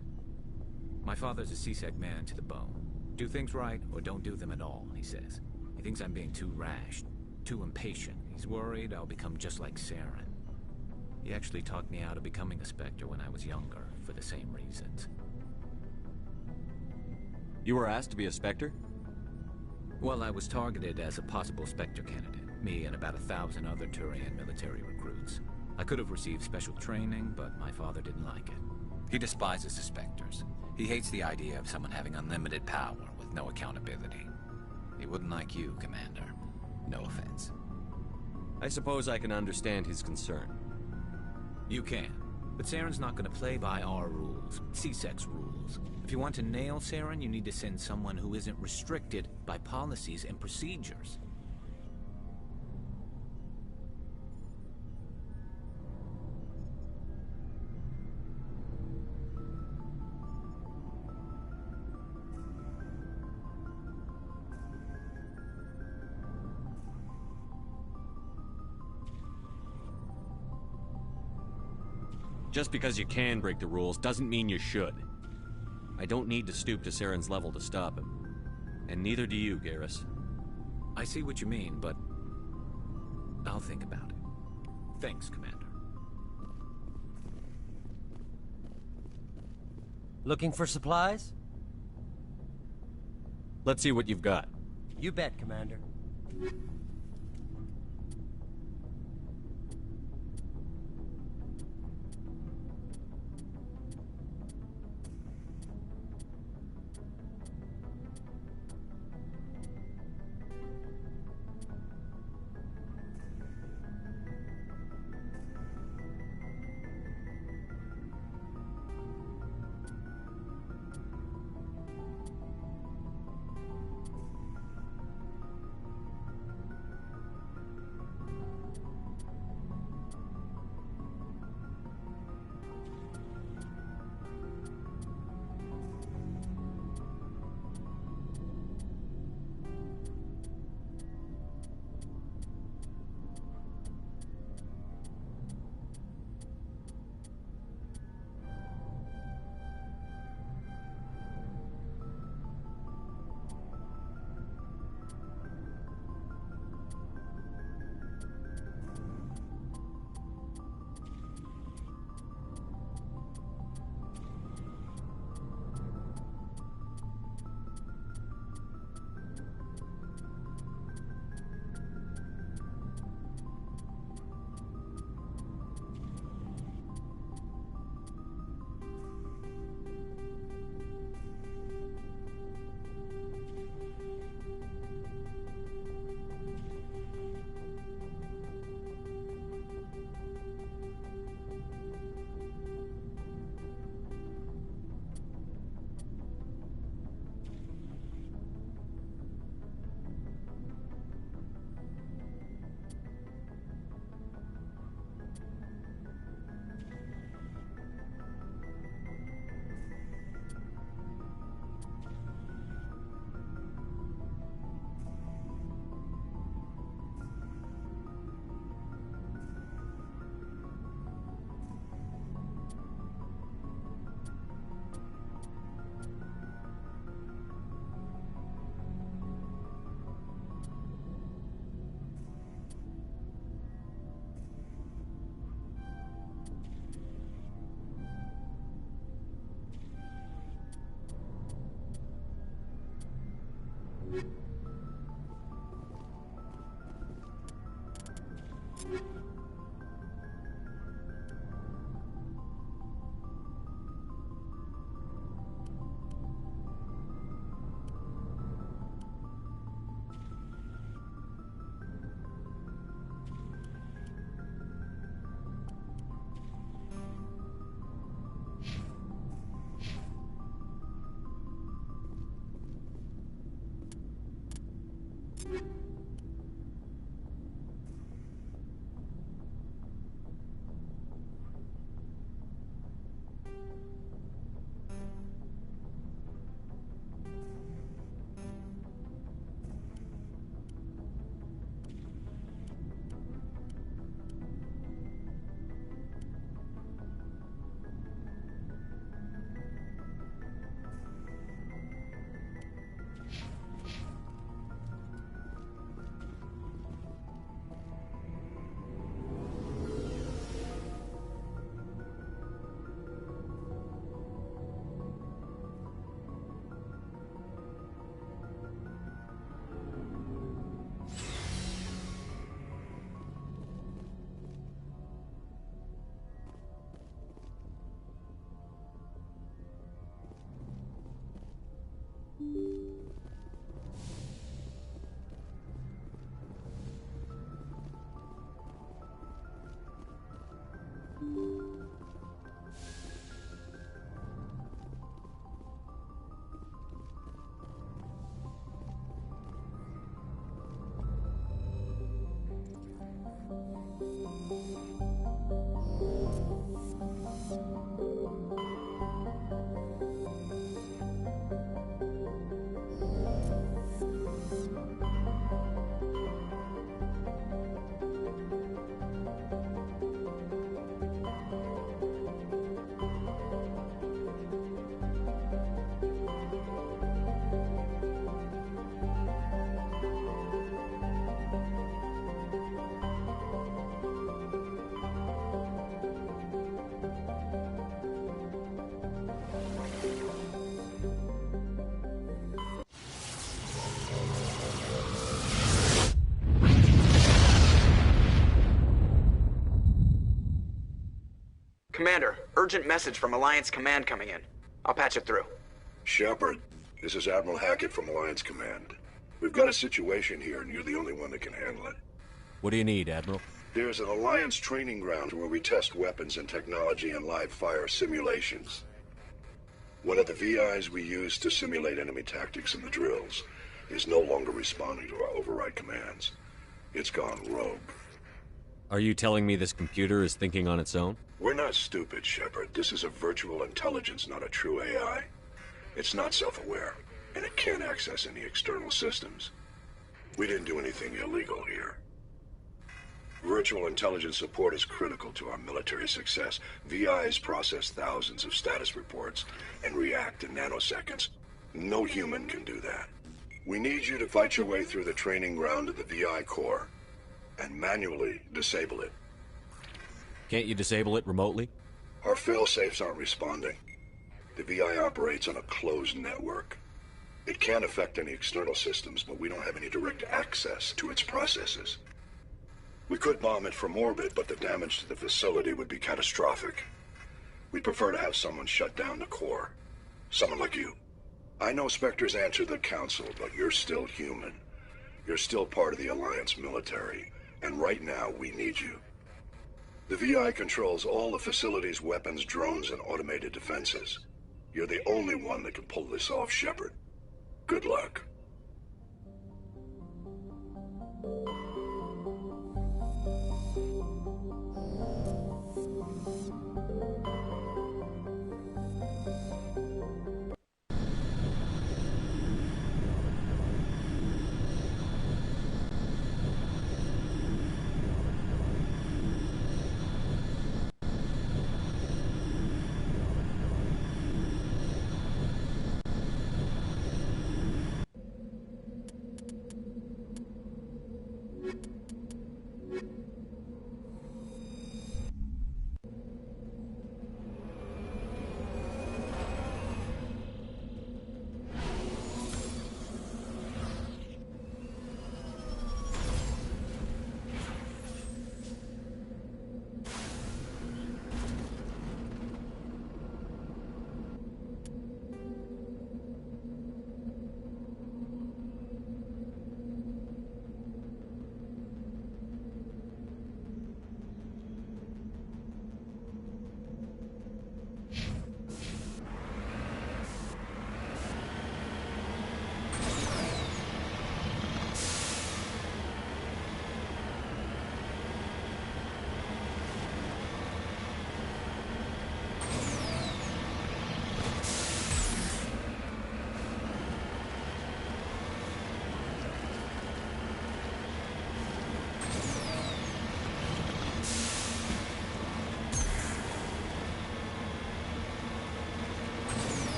B: My father's a CSEC man to the bone. Do things right, or don't do them at all, he says. He thinks I'm being too rash, too impatient. He's worried I'll become just like Saren. He actually talked me out of becoming a Spectre when I was younger, for the same reasons.
D: You were asked to be a Spectre?
B: Well, I was targeted as a possible Spectre candidate. Me and about 1,000 other Turian military recruits. I could have received special training, but my father didn't like it.
F: He despises the Spectres. He hates the idea of someone having unlimited power with no accountability. He wouldn't like you, Commander. No offense.
D: I suppose I can understand his concern.
B: You can. But Saren's not going to play by our rules, CSEC's rules. If you want to nail Saren, you need to send someone who isn't restricted by policies and procedures.
D: Just because you can break the rules doesn't mean you should. I don't need to stoop to Saren's level to stop him. And neither do you, Garrus.
B: I see what you mean, but I'll think about it. Thanks, Commander.
Q: Looking for supplies?
D: Let's see what you've got.
Q: You bet, Commander.
G: Urgent message from Alliance Command coming in. I'll patch it through.
R: Shepard, this is Admiral Hackett from Alliance Command. We've got a situation here, and you're the only one that can handle it.
D: What do you need, Admiral?
R: There's an Alliance training ground where we test weapons and technology in live fire simulations. One of the VIs we use to simulate enemy tactics in the drills is no longer responding to our override commands. It's gone rogue.
D: Are you telling me this computer is thinking on its own?
R: We're not stupid, Shepard. This is a virtual intelligence, not a true AI. It's not self-aware, and it can't access any external systems. We didn't do anything illegal here. Virtual intelligence support is critical to our military success. VIs process thousands of status reports and react in nanoseconds. No human can do that. We need you to fight your way through the training ground of the VI core and manually disable it.
D: Can't you disable it remotely?
R: Our fail-safes aren't responding. The VI operates on a closed network. It can affect any external systems, but we don't have any direct access to its processes. We could bomb it from orbit, but the damage to the facility would be catastrophic. We'd prefer to have someone shut down the core. Someone like you. I know Spectres answer the Council, but you're still human. You're still part of the Alliance military, and right now we need you. The VI controls all the facility's weapons, drones, and automated defenses. You're the only one that can pull this off, Shepard. Good luck.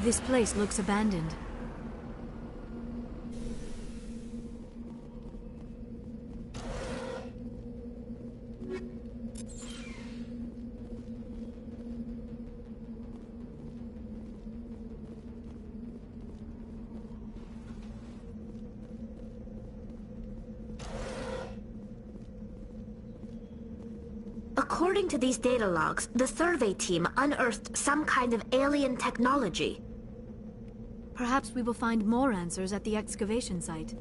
P: This place looks abandoned.
C: According to these data logs, the survey team unearthed some kind of alien technology.
P: Perhaps we will find more answers at the excavation site.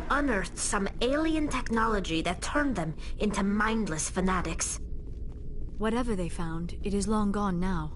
C: Unearthed some alien technology that turned them into mindless fanatics.
P: Whatever they found, it is long gone now.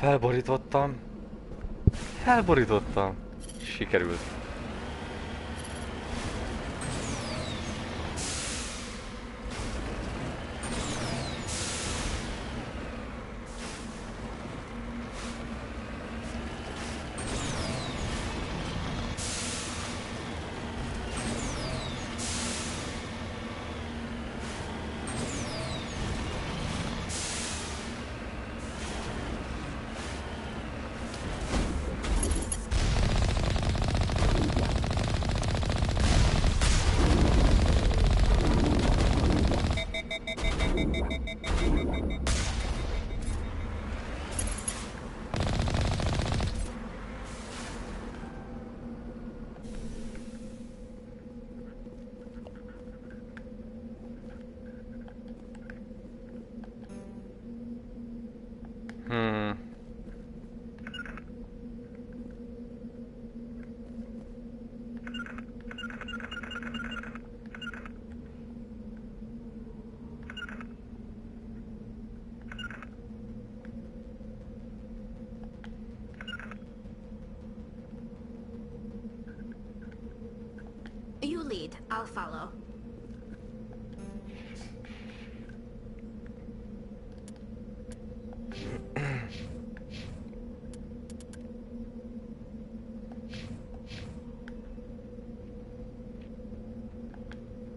A: Felborítottam. Felborítottam. Sikerült.
C: You lead, I'll follow.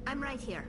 C: I'm right here.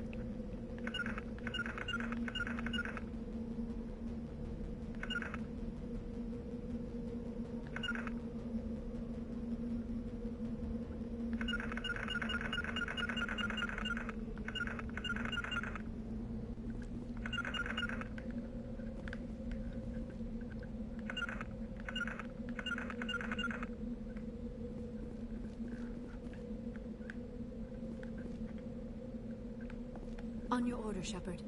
P: On your order, Shepard.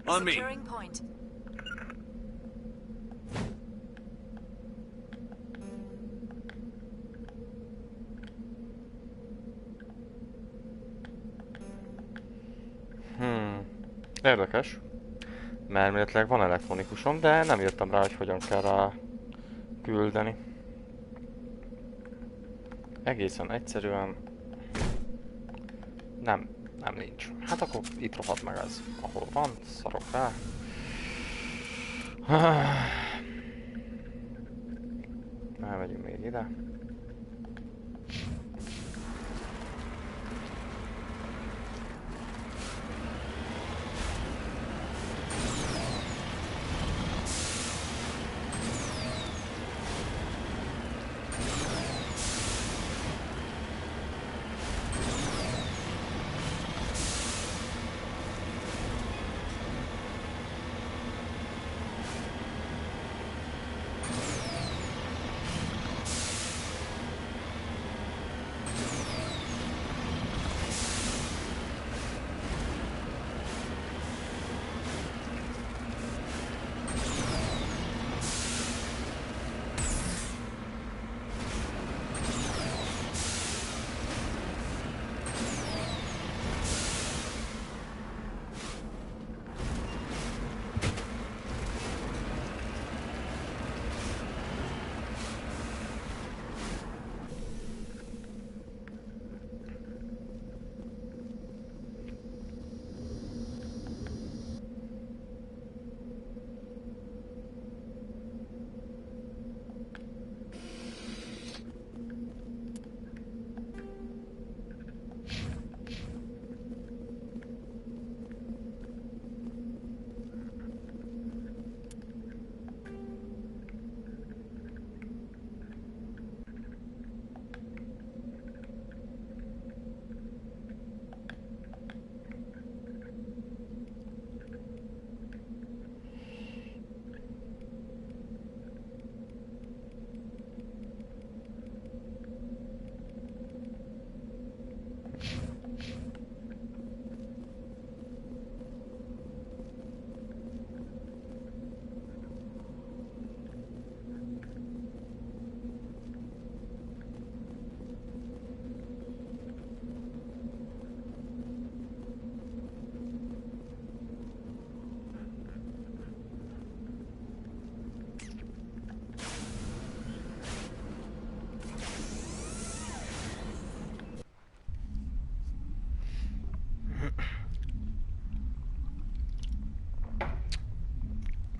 D: On me.
P: Securing point.
A: Érdekes. Mert elméletileg van elektronikusom, de nem írtam rá, hogy hogyan kell rá küldeni. Egészen egyszerűen... Nem nincs. Hát akkor itt rohadt meg ez. Ahol van, szarok rá. Elmegyünk még ide.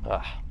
A: Ah.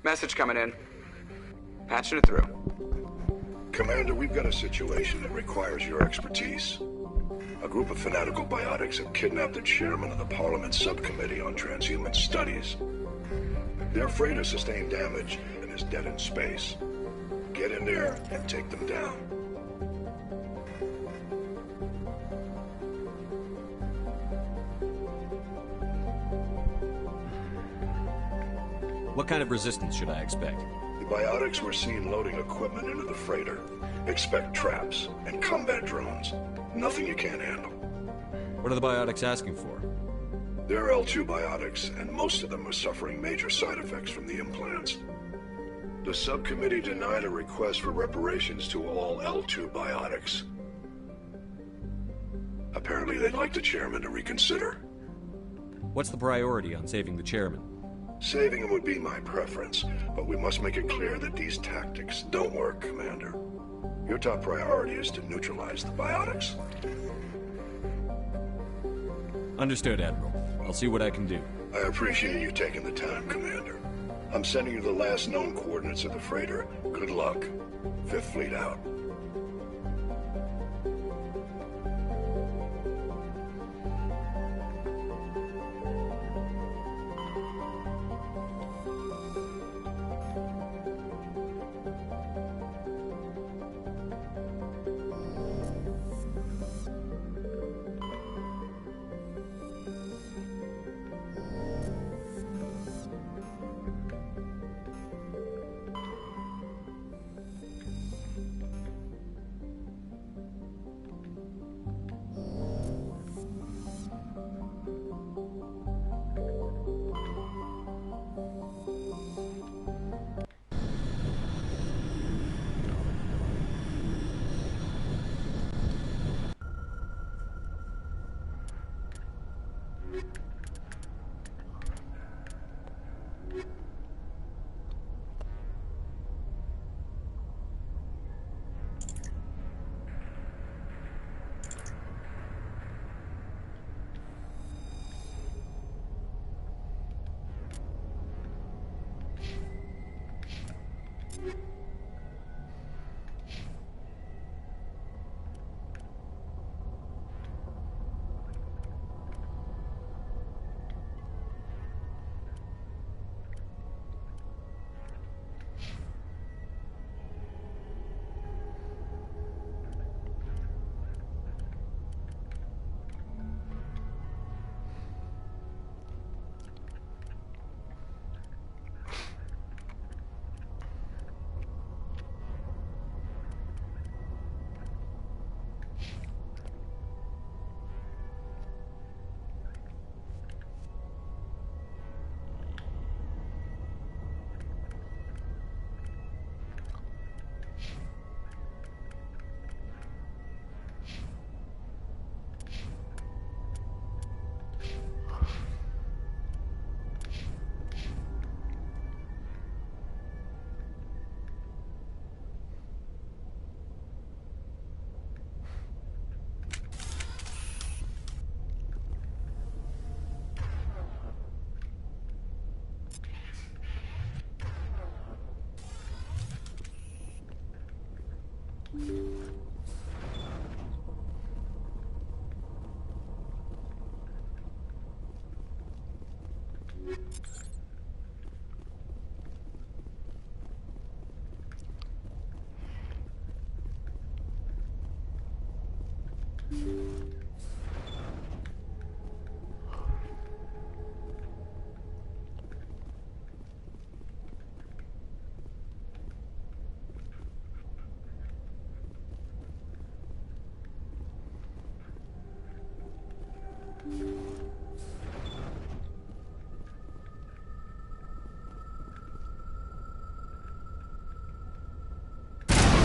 G: Message coming in. Patching it through.
R: Commander, we've got a situation that requires your expertise. A group of fanatical biotics have kidnapped the chairman of the Parliament Subcommittee on Transhuman Studies. Their freighter sustained damage and is dead in space. Get in there and take them down.
D: What kind of resistance should I expect?
R: The biotics were seen loading equipment into the freighter. Expect traps and combat drones. Nothing you can't handle.
D: What are the biotics asking for?
R: They're L2 biotics, and most of them are suffering major side effects from the implants. The subcommittee denied a request for reparations to all L2 biotics. Apparently they'd like the chairman to reconsider.
D: What's the priority on saving the chairman?
R: Saving him would be my preference, but we must make it clear that these tactics don't work, Commander. Your top priority is to neutralize the biotics.
D: Understood, Admiral. I'll see what I can do.
R: I appreciate you taking the time, Commander. I'm sending you the last known coordinates of the freighter. Good luck. 5th Fleet out.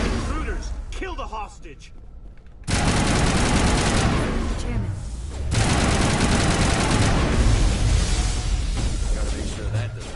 I: Intruders! Kill the hostage!
P: Chairman.
D: Gotta make sure that doesn't.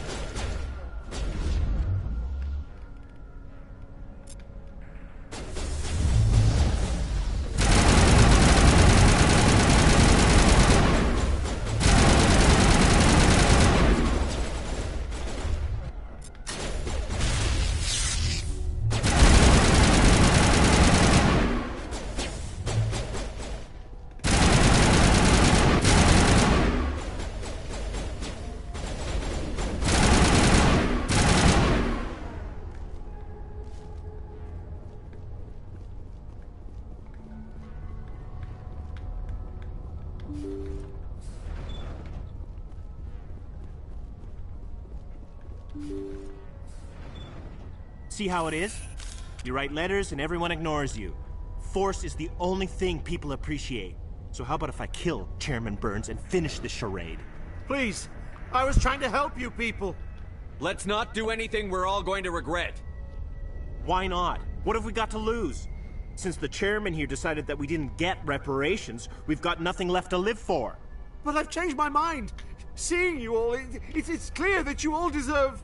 S: See how it is? You write letters and everyone ignores you. Force is the only thing people appreciate. So how about if I kill Chairman Burns and finish this charade?
I: Please, I was trying to help you people.
D: Let's not do anything we're all going to regret.
S: Why not? What have we got to lose? Since the chairman here decided that we didn't get reparations, we've got nothing left to live for.
I: But I've changed my mind. Seeing you all, it's clear that you all deserve...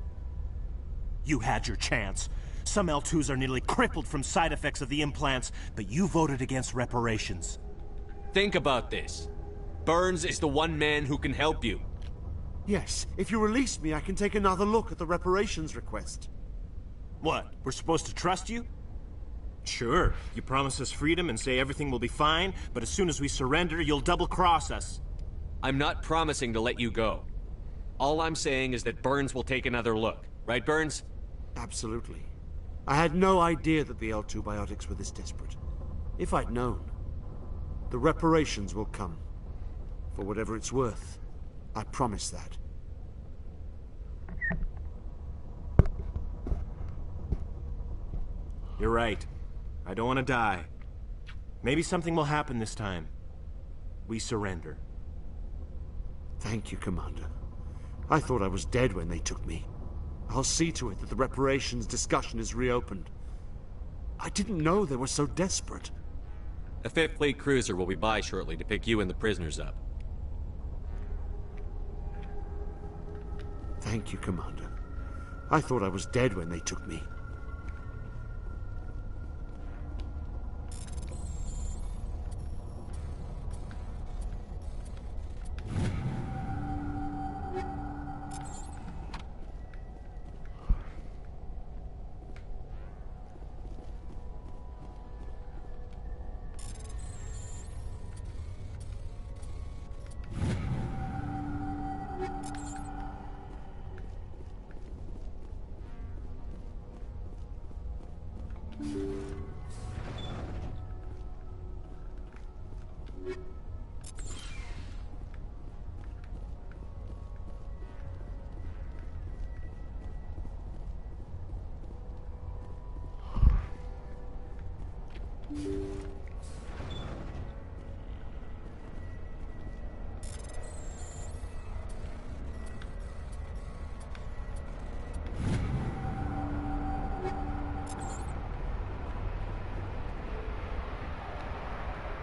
S: You had your chance. Some L2s are nearly crippled from side effects of the implants, but you voted against reparations.
D: Think about this. Burns is the one man who can help you.
I: Yes, if you release me, I can take another look at the reparations request.
S: What, we're supposed to trust you? Sure, you promise us freedom and say everything will be fine, but as soon as we surrender, you'll double-cross us.
D: I'm not promising to let you go. All I'm saying is that Burns will take another look. Right, Burns?
I: Absolutely. I had no idea that the L2 biotics were this desperate. If I'd known, the reparations will come. For whatever it's worth. I promise that.
S: You're right. I don't want to die. Maybe something will happen this time. We surrender.
I: Thank you, Commander. I thought I was dead when they took me. I'll see to it that the reparations discussion is reopened. I didn't know they were so desperate.
D: A 5th Fleet cruiser will be by shortly to pick you and the prisoners up.
I: Thank you, Commander. I thought I was dead when they took me.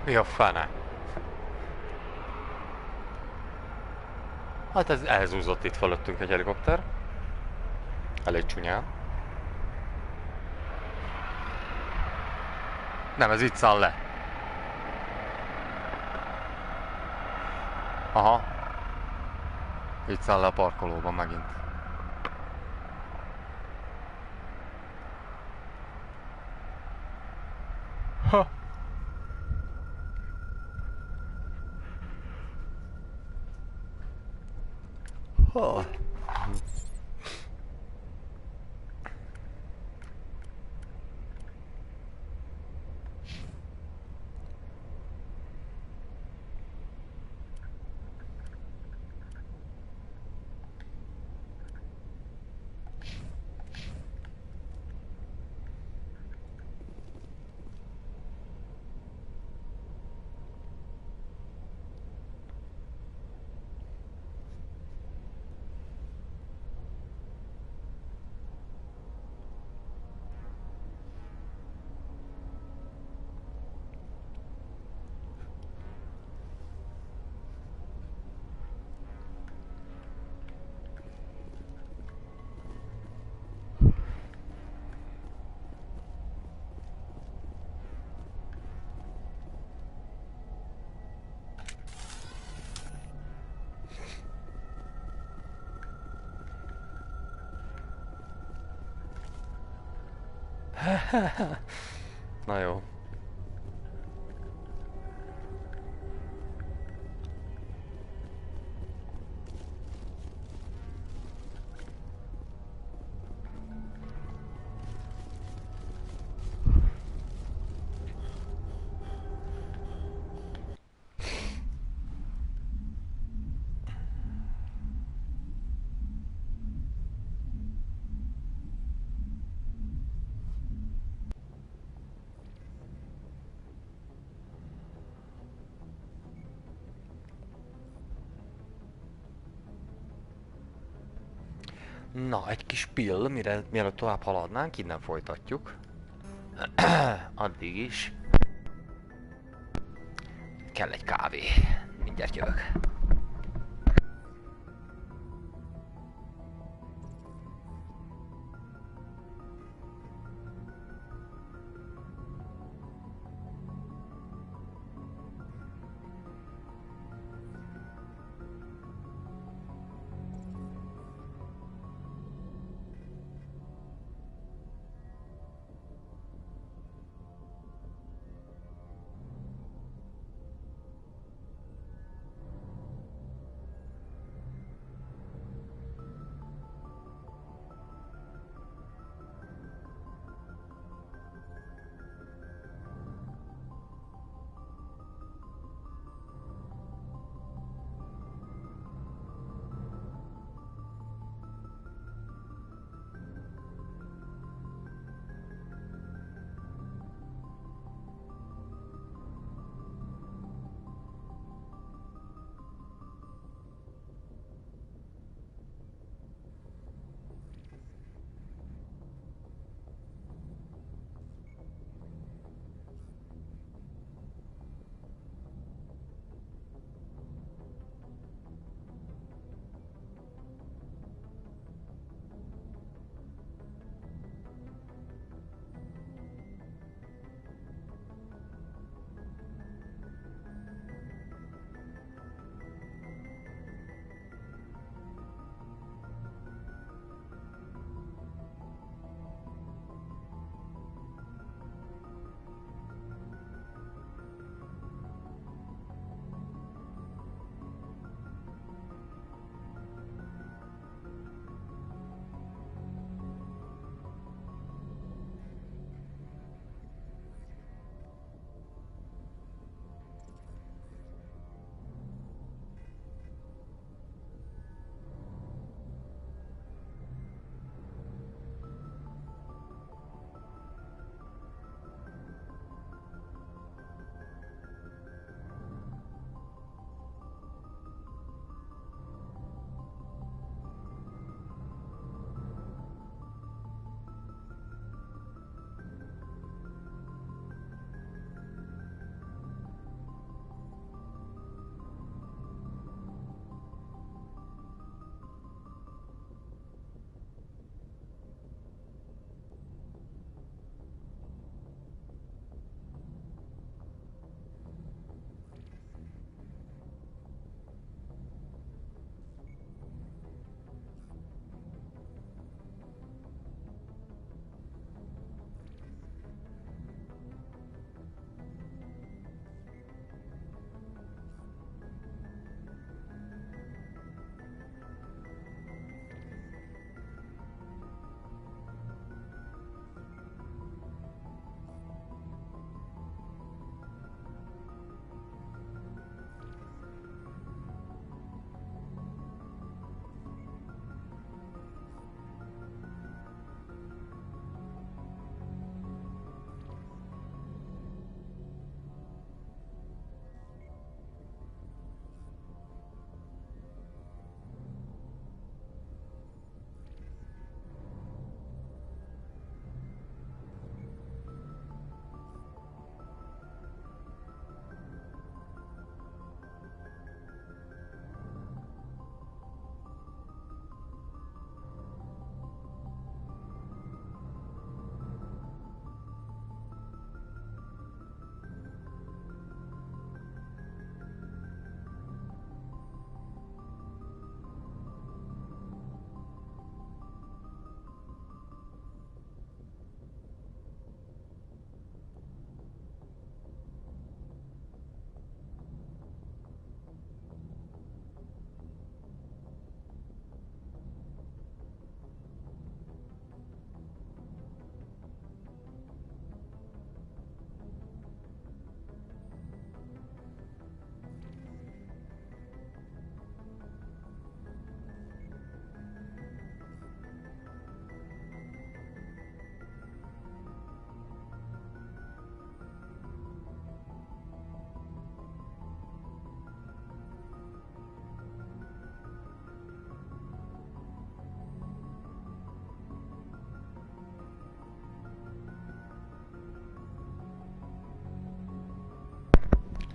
A: Mi a fene? Hát ez elzúzott itt fölöttünk egy helikopter. Elég csúnyán. Nem, ez itt száll le. Aha. Itt száll le a parkolóban megint. Ha. Oh. Na jó. Na, egy kis pill, mielőtt tovább haladnánk, innen folytatjuk. Addig is. Kell egy kávé. Mindjárt jövök.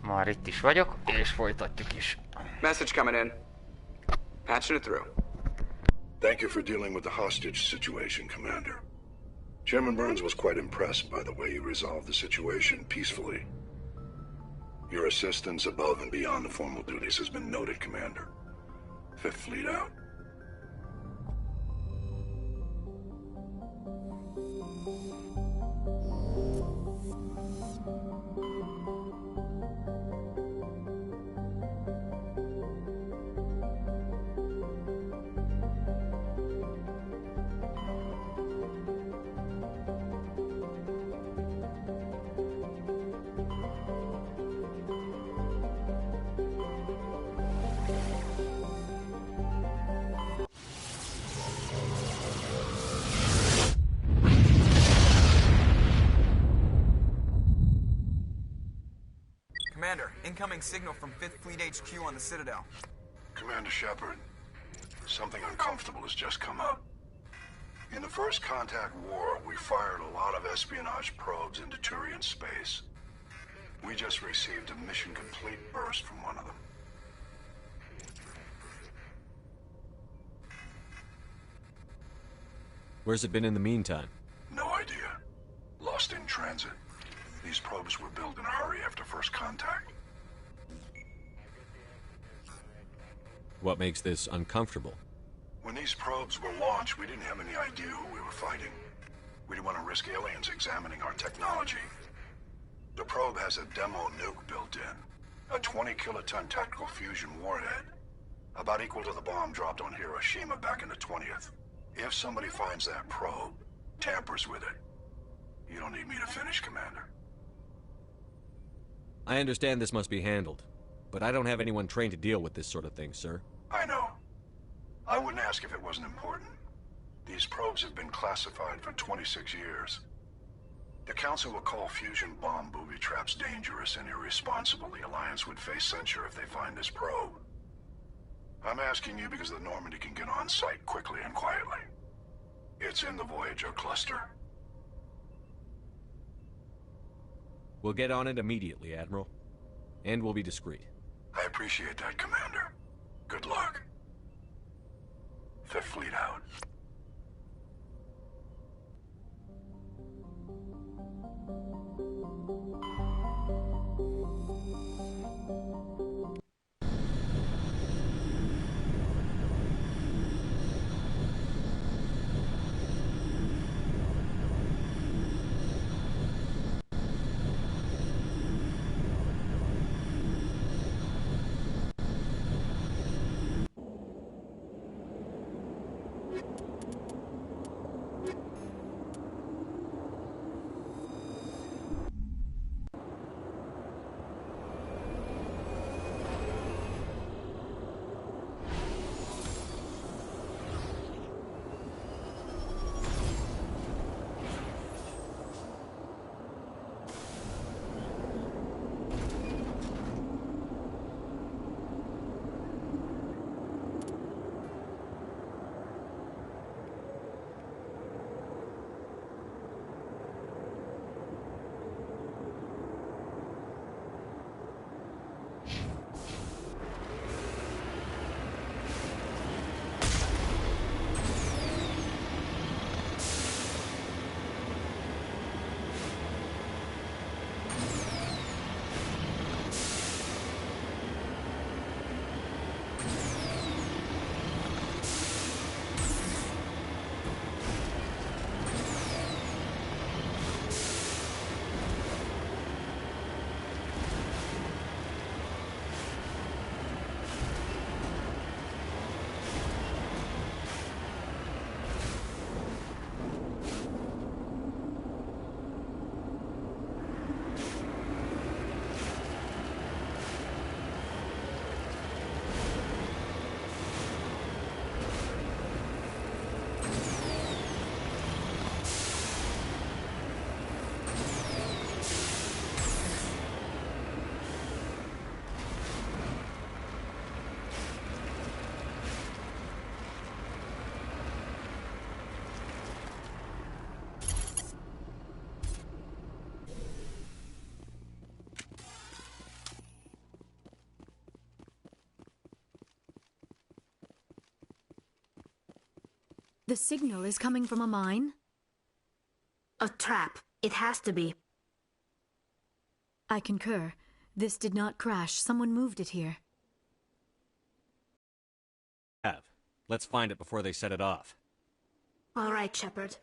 A: Már itt is vagyok, és folytatjuk is.
G: Message coming in. Patching it through.
R: Thank you for dealing with the hostage situation, Commander. Chairman Burns was quite impressed by the way you resolved the situation peacefully. Your assistance above and beyond the formal duties has been noted, Commander. Fifth Fleet out.
N: Commander, incoming signal from 5th Fleet HQ on the Citadel.
R: Commander Shepard, something uncomfortable has just come up. In the First Contact War, we fired a lot of espionage probes into Turian space. We just received a mission complete burst from one of them.
D: Where's it been in the meantime?
R: No idea. Lost in transit. These probes were built in a hurry after First Contact.
D: What makes this uncomfortable?
R: When these probes were launched, we didn't have any idea who we were fighting. We didn't want to risk aliens examining our technology. The probe has a demo nuke built in. A 20-kiloton tactical fusion warhead. About equal to the bomb dropped on Hiroshima back in the 20th. If somebody finds that probe, tampers with it, you don't need me to finish, Commander.
D: I understand this must be handled, but I don't have anyone trained to deal with this sort of thing, sir.
R: I know. I wouldn't ask if it wasn't important. These probes have been classified for 26 years. The Council will call fusion bomb booby traps dangerous and irresponsible. The Alliance would face censure if they find this probe. I'm asking you because the Normandy can get on site quickly and quietly. It's in the Voyager cluster.
D: We'll get on it immediately, Admiral. And we'll be discreet.
R: I appreciate that, Commander. Good luck. Fifth Fleet out.
P: The signal is coming from a mine?
C: A trap. It has to be.
P: I concur. This did not crash. Someone moved it here.
D: Let's find it before they set it off.
C: All right, Shepard.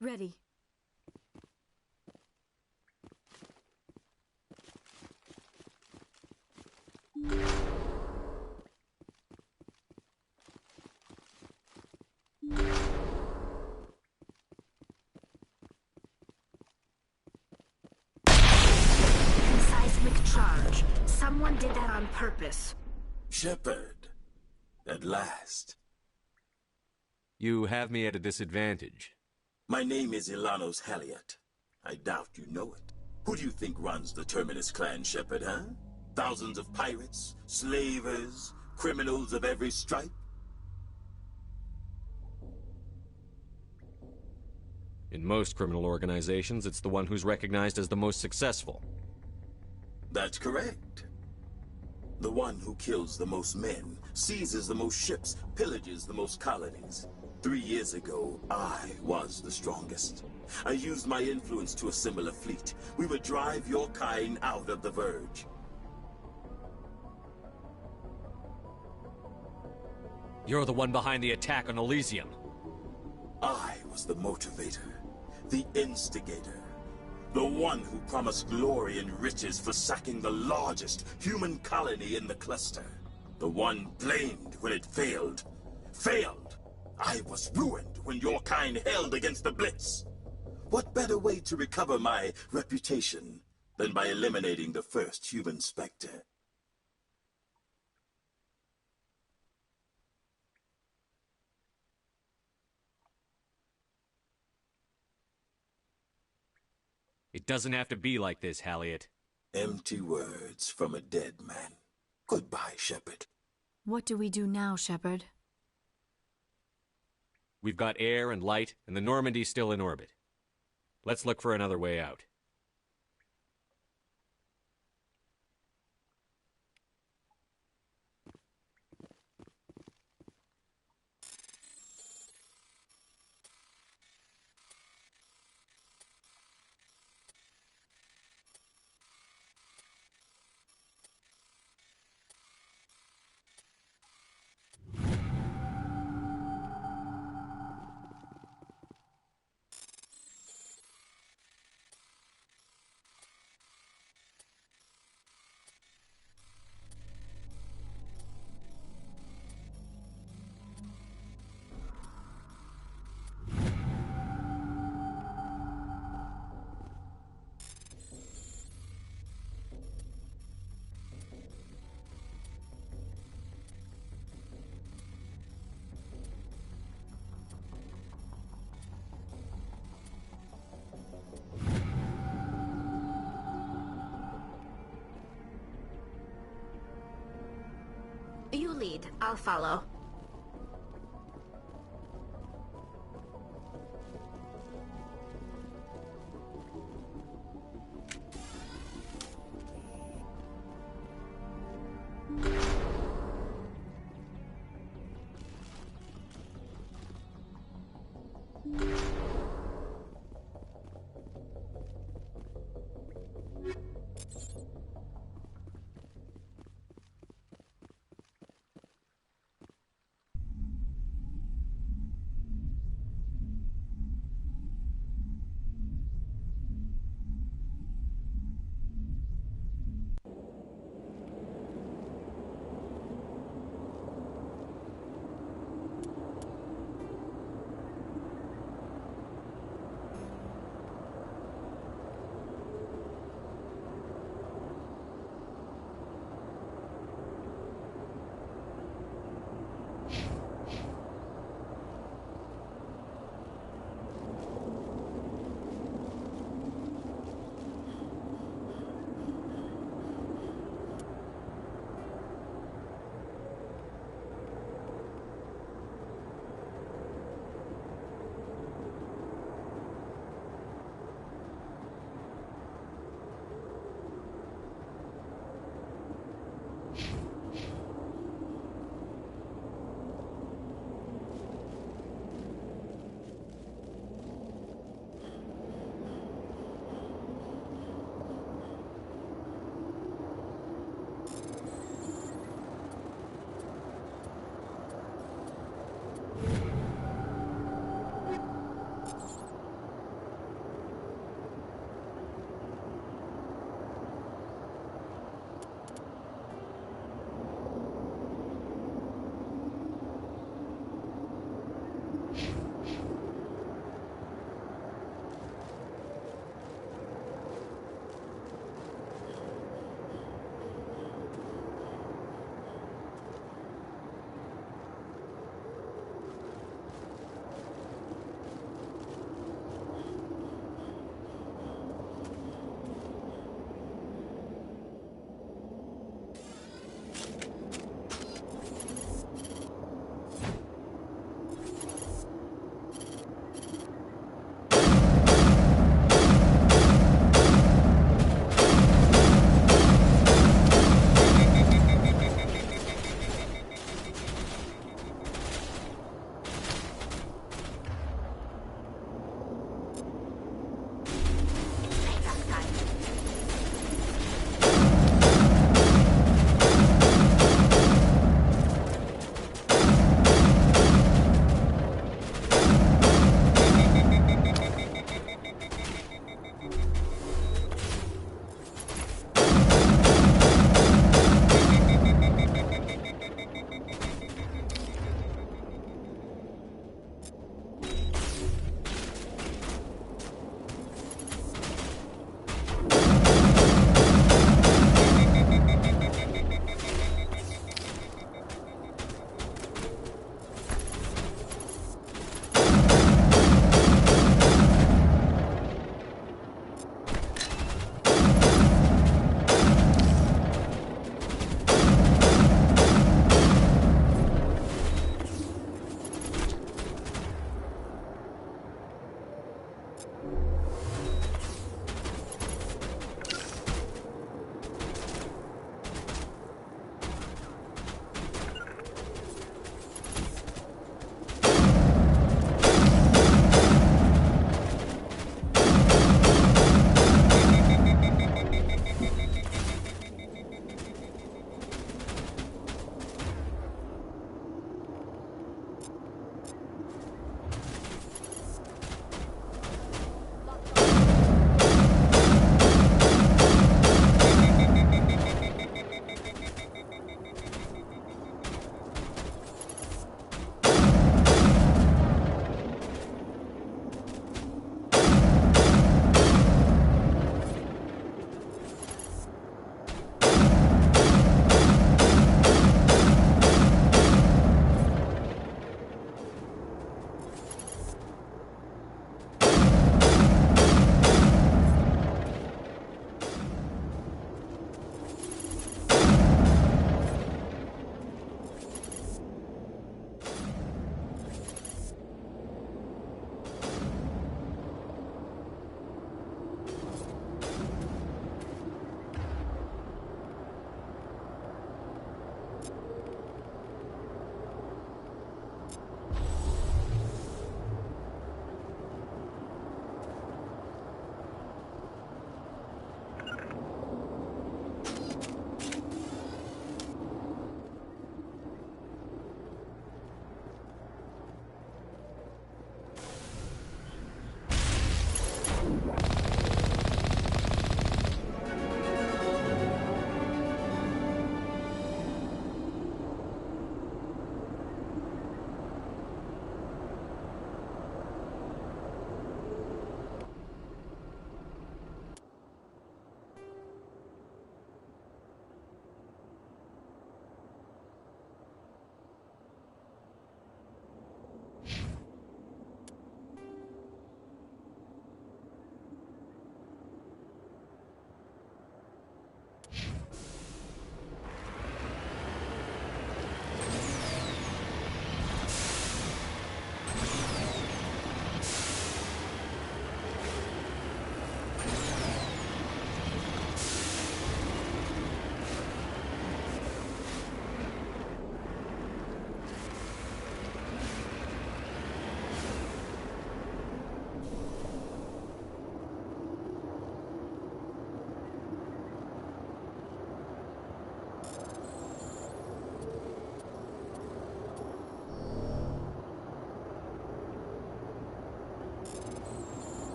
P: Ready.
C: Seismic charge. Someone did that on purpose.
T: Shepard. At last.
D: You have me at a disadvantage.
T: My name is Ilanos Haliat. I doubt you know it. Who do you think runs the Terminus clan, Shepard, huh? Thousands of pirates, slavers, criminals of every stripe?
D: In most criminal organizations, it's the one who's recognized as the most successful.
T: That's correct. The one who kills the most men, seizes the most ships, pillages the most colonies. 3 years ago, I was the strongest. I used my influence to assemble a fleet. We would drive your kind out of the Verge.
D: You're the one behind the attack on Elysium.
T: I was the motivator, the instigator, the one who promised glory and riches for sacking the largest human colony in the cluster. The one blamed when it failed. Failed! I was ruined when your kind held against the Blitz. What better way to recover my reputation than by eliminating the first human Spectre?
D: It doesn't have to be like this, Haliat.
T: Empty words from a dead man. Goodbye, Shepard.
P: What do we do now, Shepard?
D: We've got air and light, and the Normandy's still in orbit. Let's look for another way out.
C: lead. I'll follow.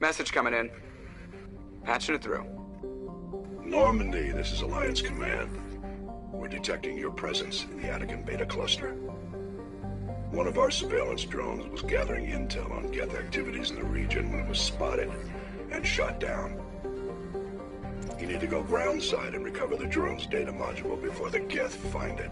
G: Message coming in. Patching it through.
R: Normandy, this is Alliance Command. We're detecting your presence in the Attican Beta Cluster. One of our surveillance drones was gathering intel on Geth activities in the region when it was spotted and shot down. You need to go groundside and recover the drone's data module before the Geth find it.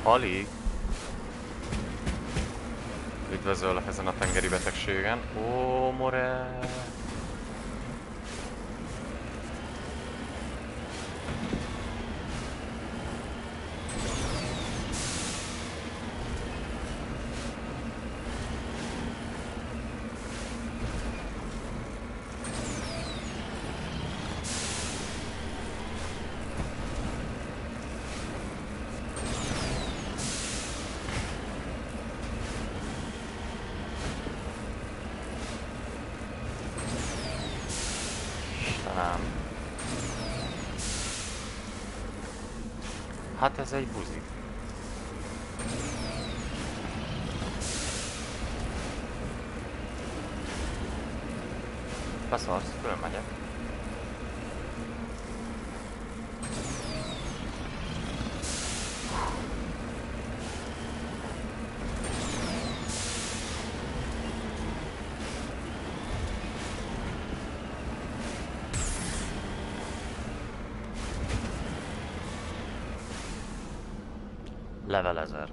A: Hali! Üdvözöllek ezen a tengeri betegségen. Ó, more! Hát ez egy buzi. Beszarsz, fölmegyek. Level 1000.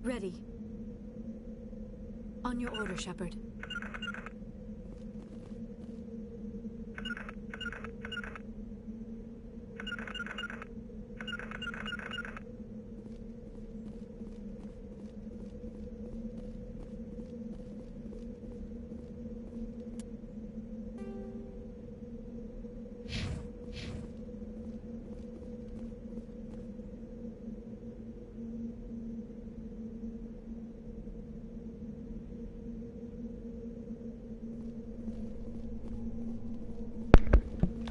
P: Ready. On your order, Shepard.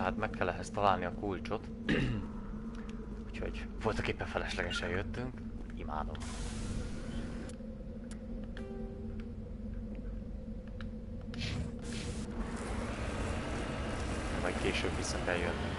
A: tehát meg kell ehhez találni a kulcsot. Úgyhogy voltak éppen feleslegesen jöttünk. Imádom. Majd később vissza kell jönni.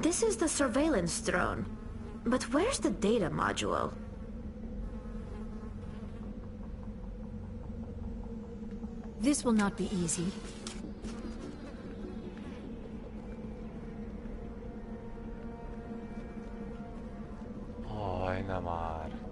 U: This is the surveillance drone. But where's the data module?
P: This will not be easy.
A: Aj, nem már.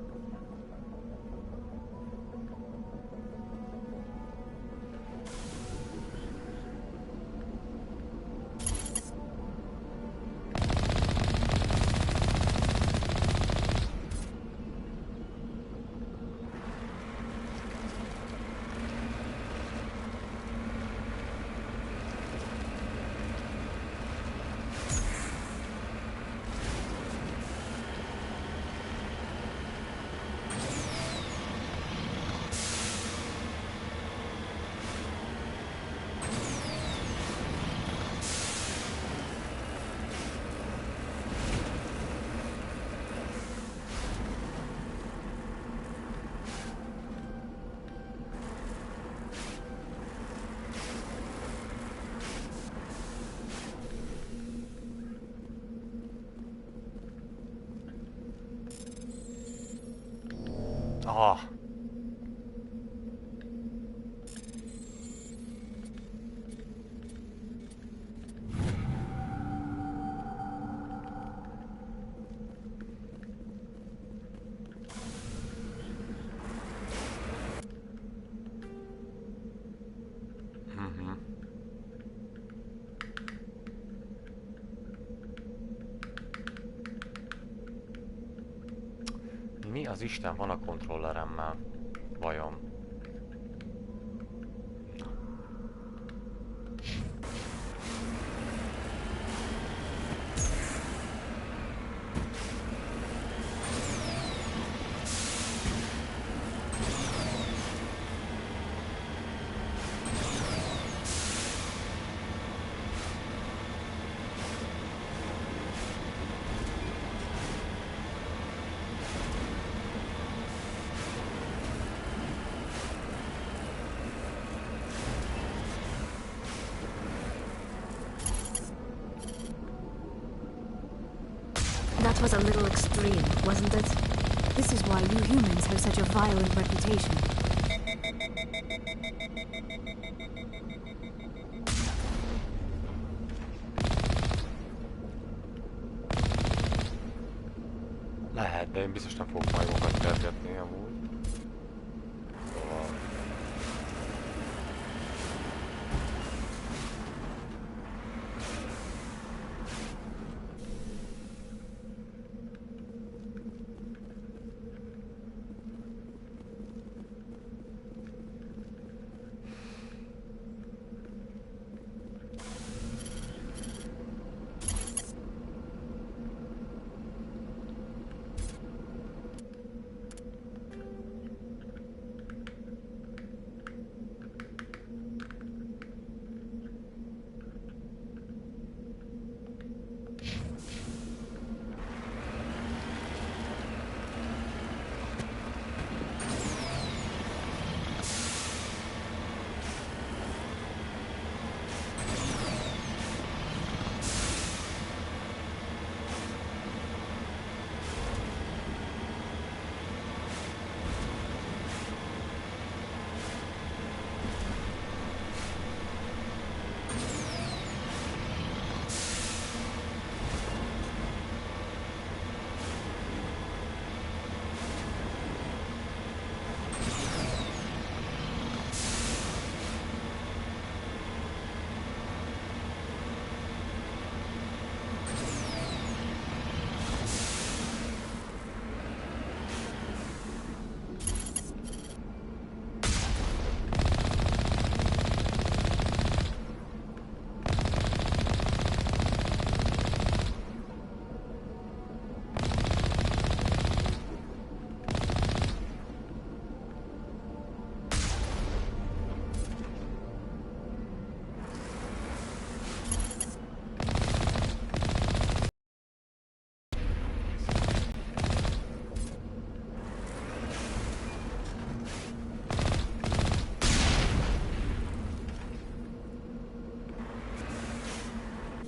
A: Ah. Mi az Isten van a kontrolleremmel? Vajon?
P: That was a little extreme, wasn't it? This is why you humans have such a violent reputation.
A: Lehet, de én biztos nem fogok majmokat kergetni amúgy.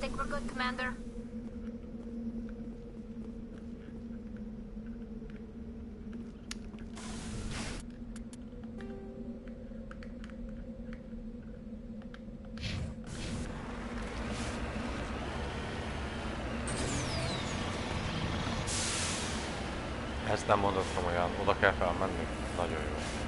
U: Think we're good, Commander?
A: Ezt nem mondok komolyan, oda kell felmenni? Nagyon jó.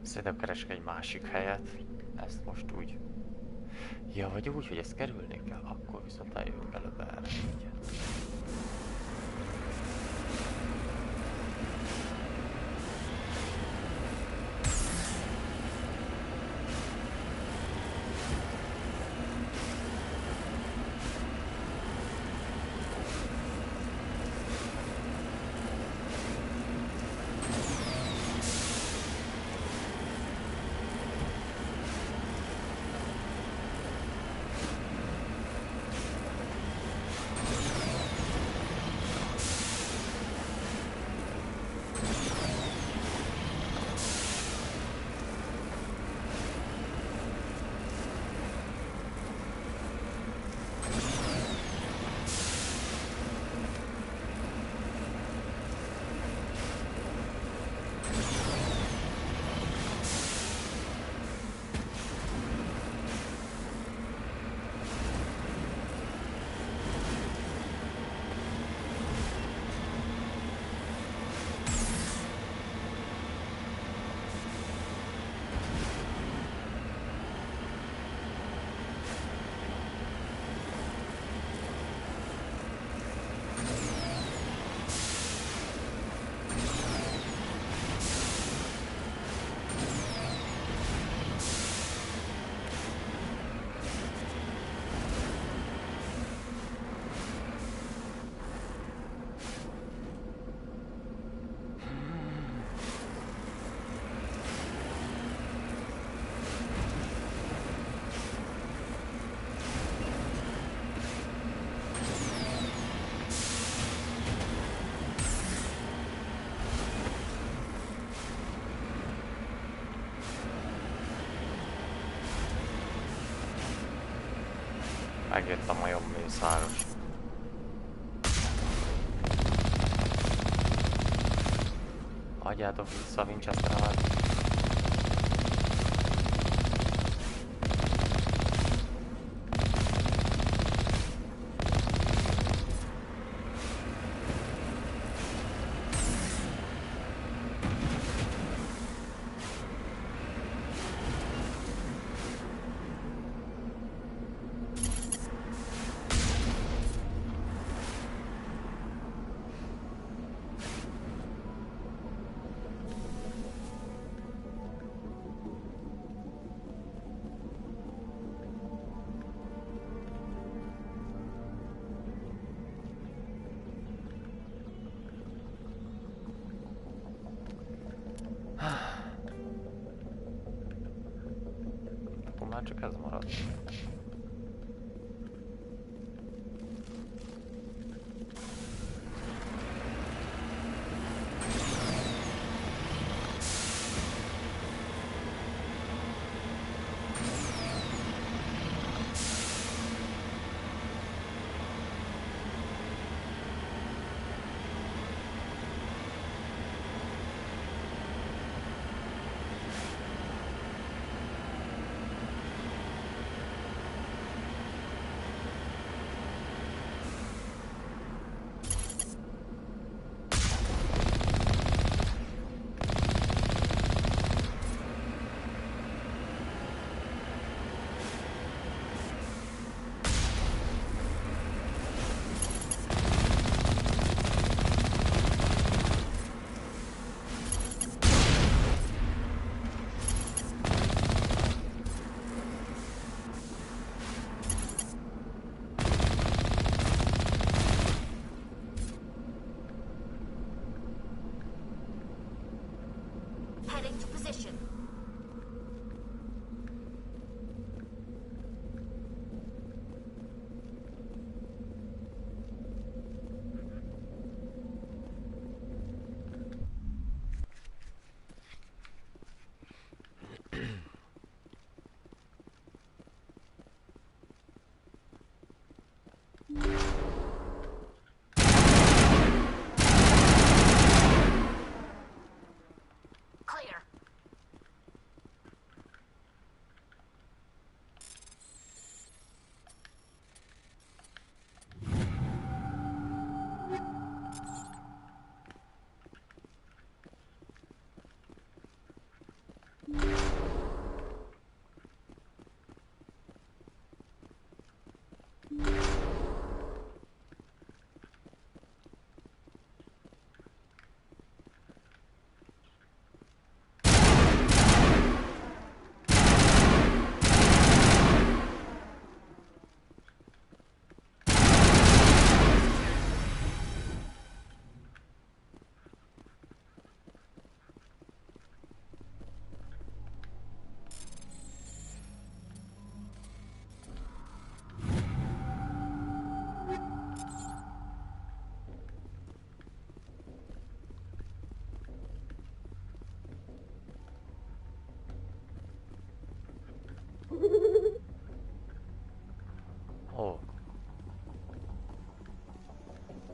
A: Szerintem keresek egy másik helyet. Ezt most úgy... Ja, vagy úgy, hogy ezt kerülni kell, akkor viszont eljövünk előbb erre. Megjött a majom mészáros. Adjátok vissza a Winchesteremet. Akkor már csak ez marad.
U: Heading to position. Clear.
A: Ó.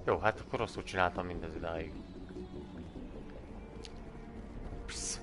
A: Jó, hát akkor rosszul csináltam mindez idáig. Psz.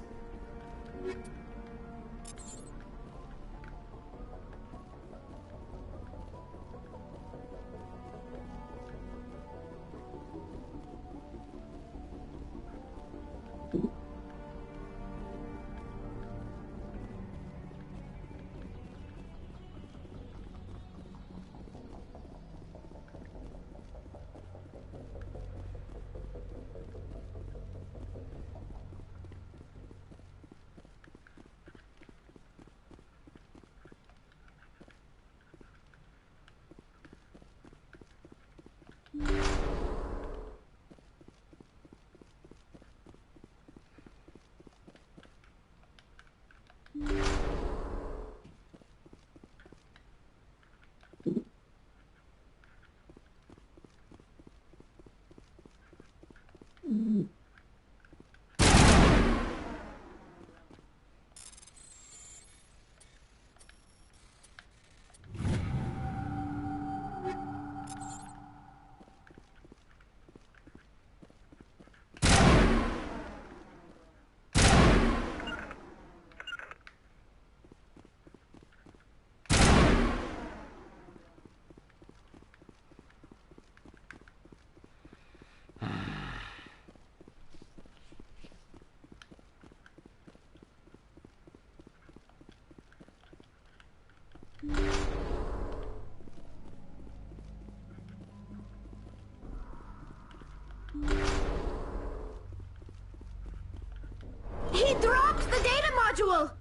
C: module!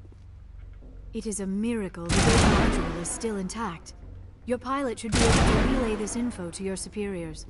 P: It is a miracle the data module is still intact. Your pilot should be able to relay this info to your superiors.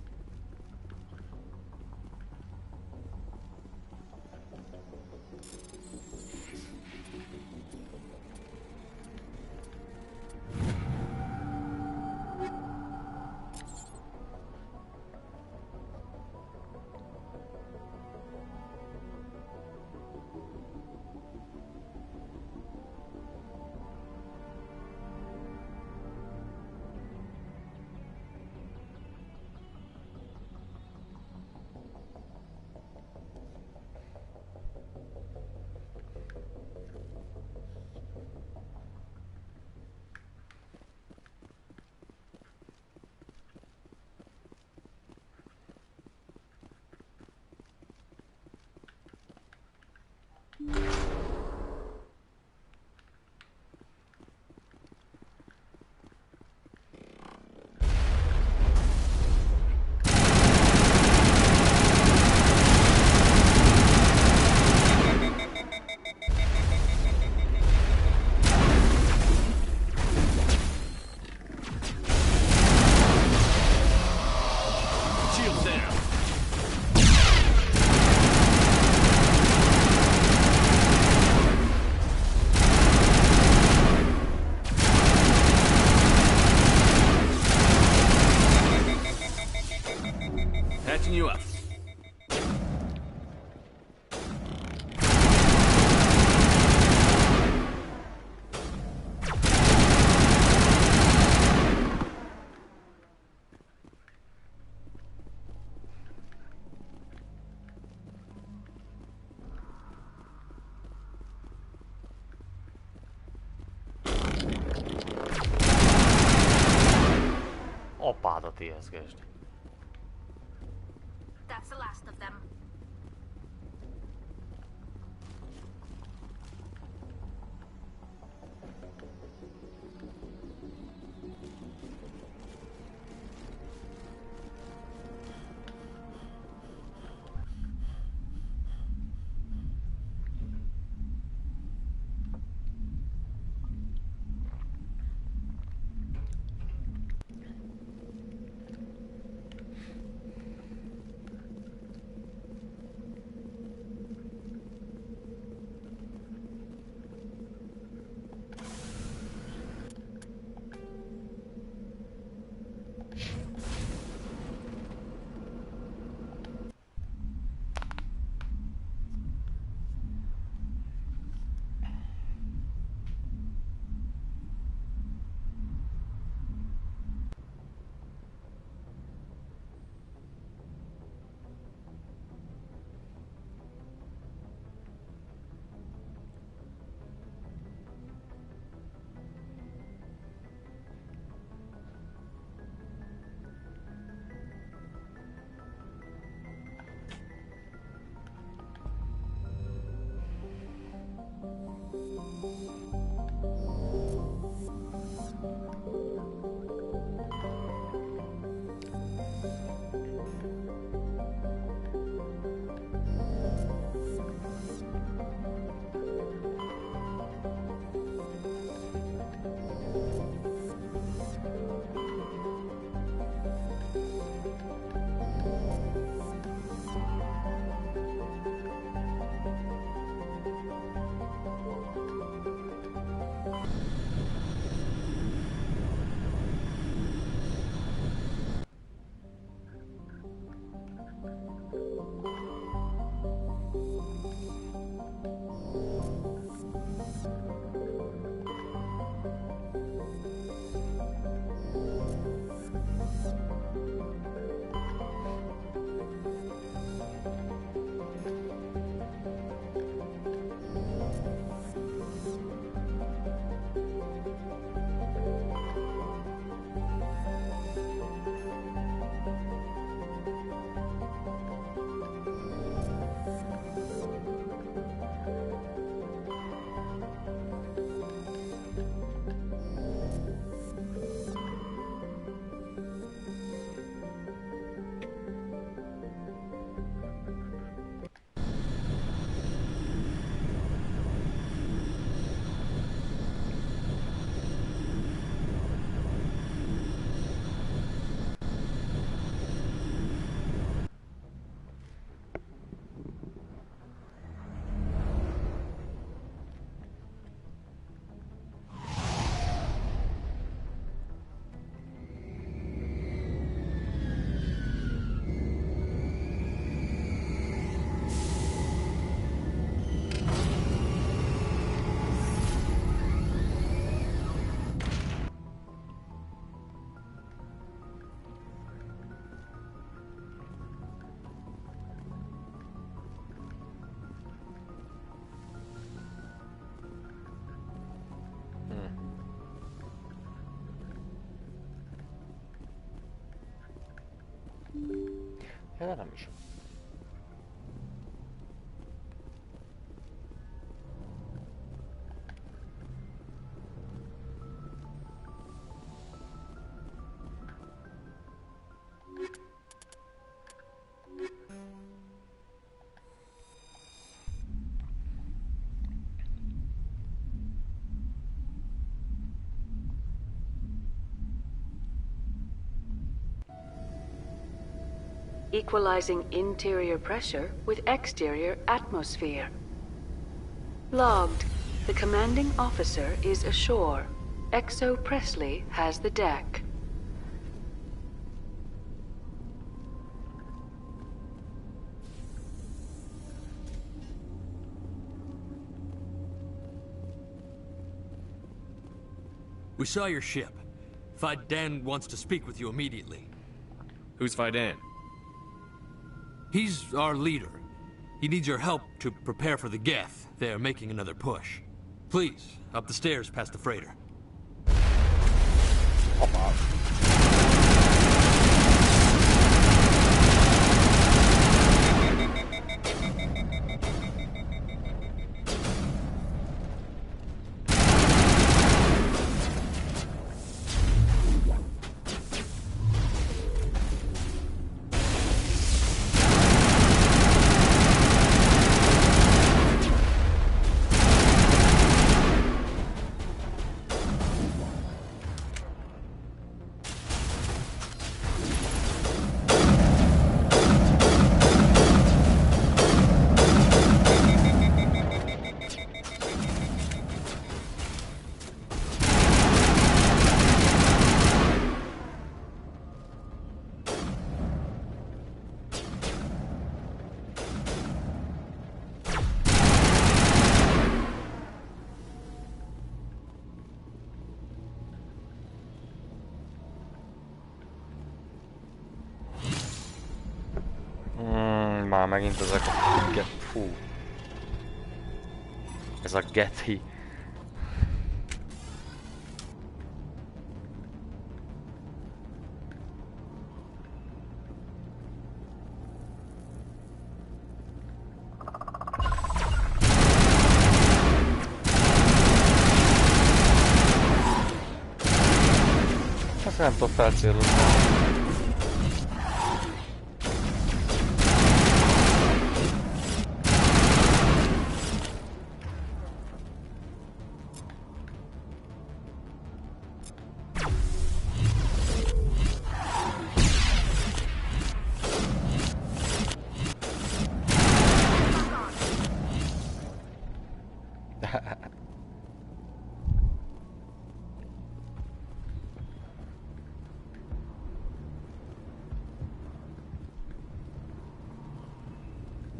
A: Apádat éhezgesd.
C: That's the last of them.
A: De nem is.
E: Equalizing interior pressure with exterior atmosphere. Logged. The commanding officer is ashore. Exo Presley has the deck.
V: We saw your ship. Faidan wants to speak with you immediately.
D: Who's Faidan?
V: He's our leader. He needs your help to prepare for the Geth. They're making another push. Please, up the stairs past the freighter.
A: Már megint ezek a fú. Ez a geti. Azt nem tudok felcélozni.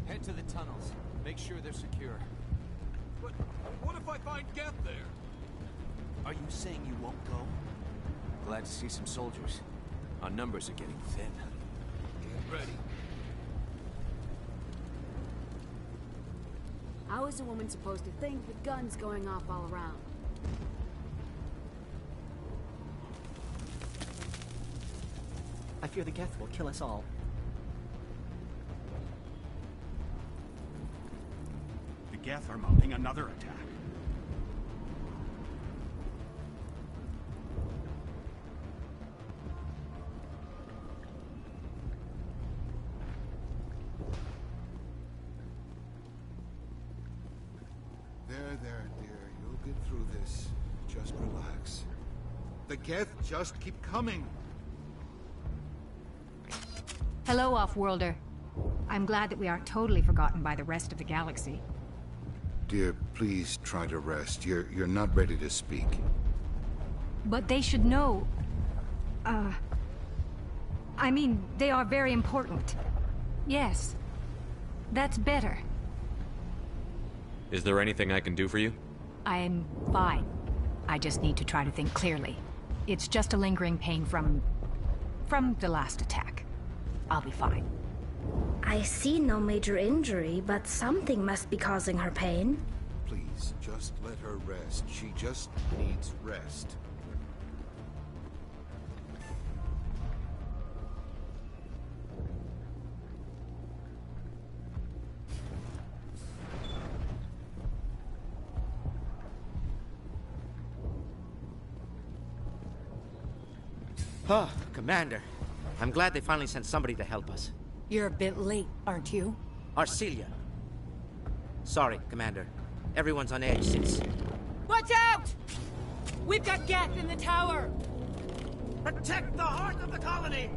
V: Head to the tunnels. Make sure they're secure. But what if I find Geth there?
B: Are you saying you won't go? Glad to see some soldiers. Our numbers are getting thin.
V: Get ready.
W: How is a woman supposed to think with guns going off all around?
Q: I fear the Geth will kill us all.
X: The Geth are mounting another attack.
Y: There, dear. You'll get through this. Just relax. The Geth just keep coming.
Z: Hello, Off-Worlder. I'm glad that we aren't totally forgotten by the rest of the galaxy.
Y: Dear, please try to rest. You're not ready to speak.
Z: But they should know... I mean, they are very important. Yes. That's better.
D: Is there anything I can do for you?
Z: I'm fine. I just need to try to think clearly. It's just a lingering pain from the last attack. I'll be fine.
C: I see no major injury, but something must be causing her pain.
Y: Please, just let her rest. She just needs rest.
H: Oh, Commander. I'm glad they finally sent somebody to help us.
Z: You're a bit late, aren't you?
H: Arcelia. Sorry, Commander. Everyone's on edge since...
J: Watch out! We've got Geth in the tower!
H: Protect the heart of the colony!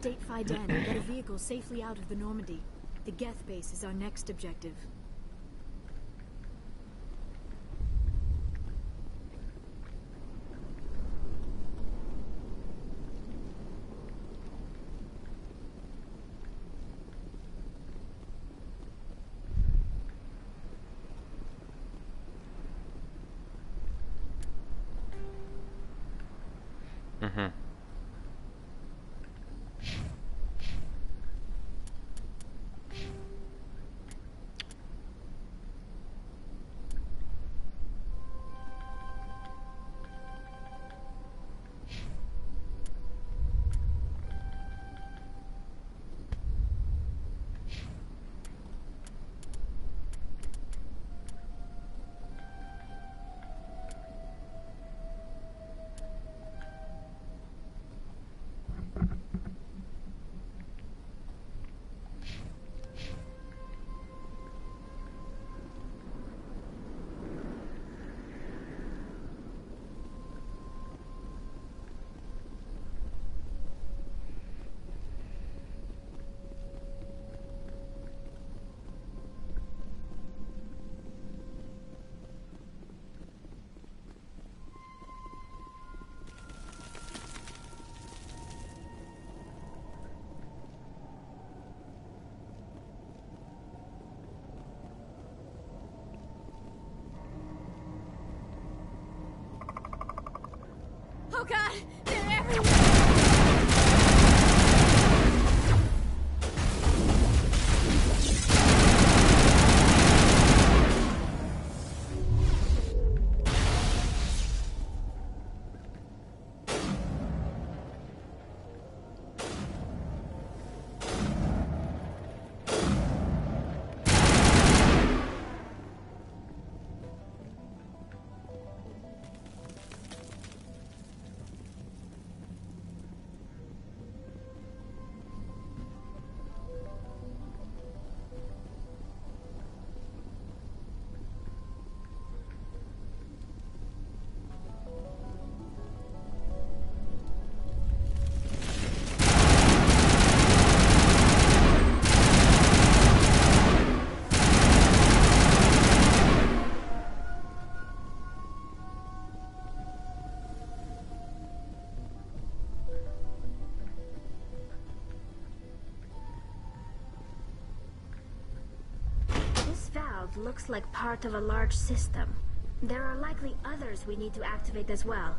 P: Update Fiden and get a vehicle safely out of the Normandy. The Geth base is our next objective.
C: valve looks like part of a large system. There are likely others we need to activate as well.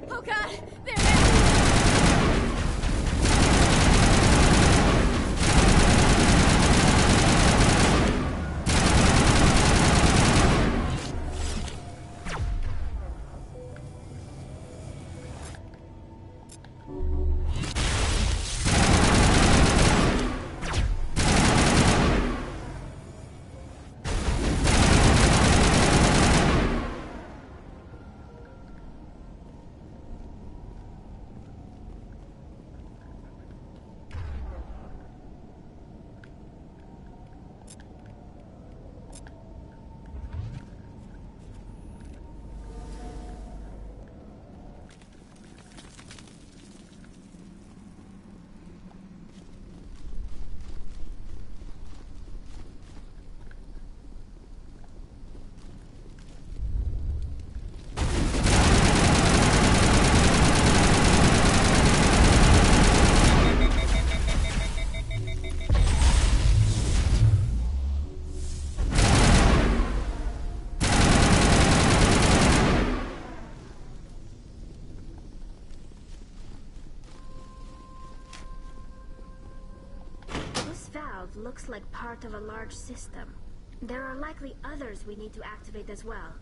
J: Oh god! There!
C: Looks like part of a large system. There are likely others we need to activate as well.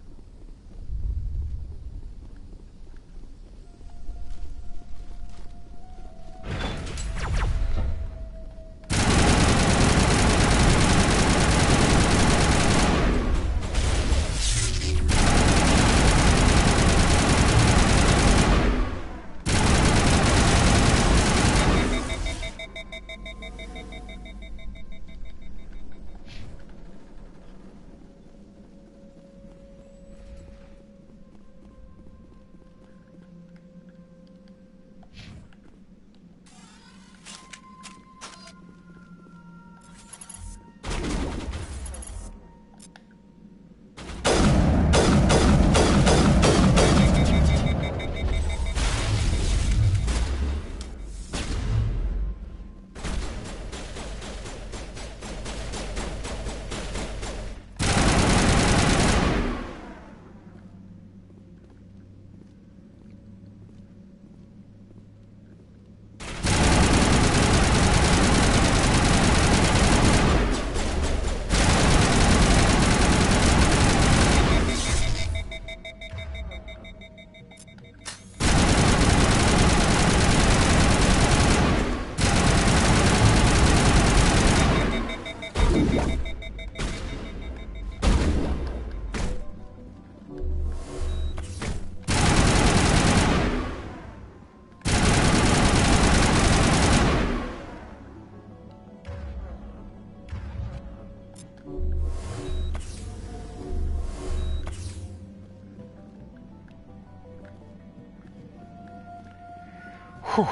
A: Hú.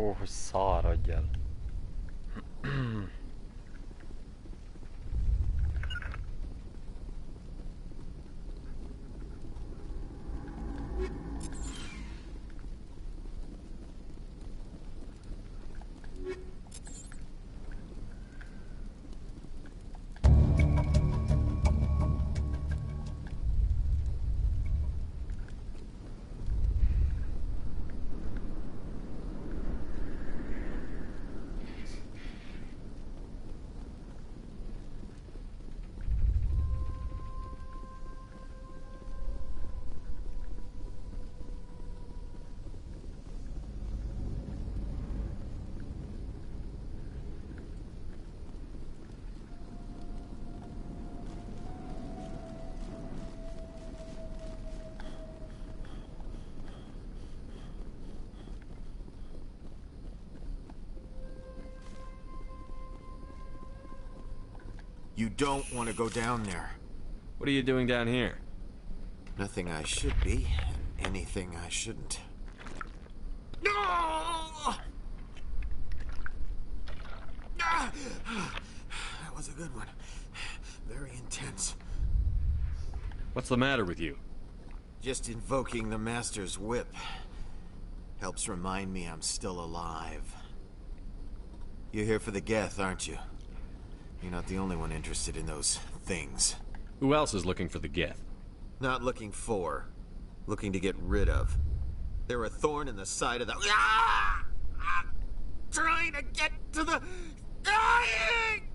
A: Ó, hogy száradj el.
F: You don't want to go down there.
D: What are you doing down here?
F: Nothing I should be, and anything I shouldn't. No! That was a good one. Very intense.
D: What's the matter with you?
F: Just invoking the Master's whip helps remind me I'm still alive. You're here for the Geth, aren't you? You're not the only one interested in those things.
D: Who else is looking for the Geth?
F: Not looking for. Looking to get rid of. They're a thorn in the side of the... Ah! I'm trying to get to the... Dying!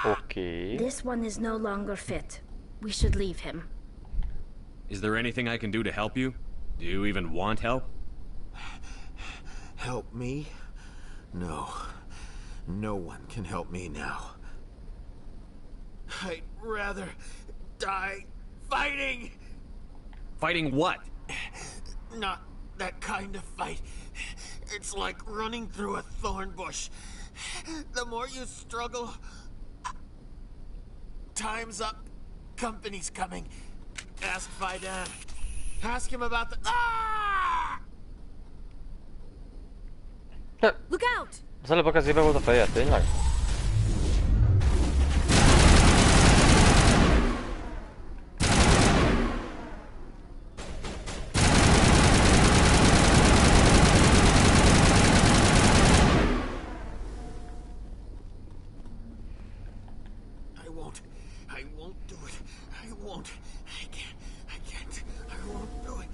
A: Okay.
C: This one is no longer fit. We should leave him.
D: Is there anything I can do to help you? Do you even want help?
F: Help me? No. No one can help me now. I'd rather die fighting!
D: Fighting what?
F: Not that kind of fight. It's like running through a thorn bush. The more you struggle... Time's up. Company's coming. Ask Faidan. Ask him about the... Ah!
C: Look out!
A: Az előbb a kezében volt a feje, tényleg?
F: I won't do it. I won't. I can't. I won't do it.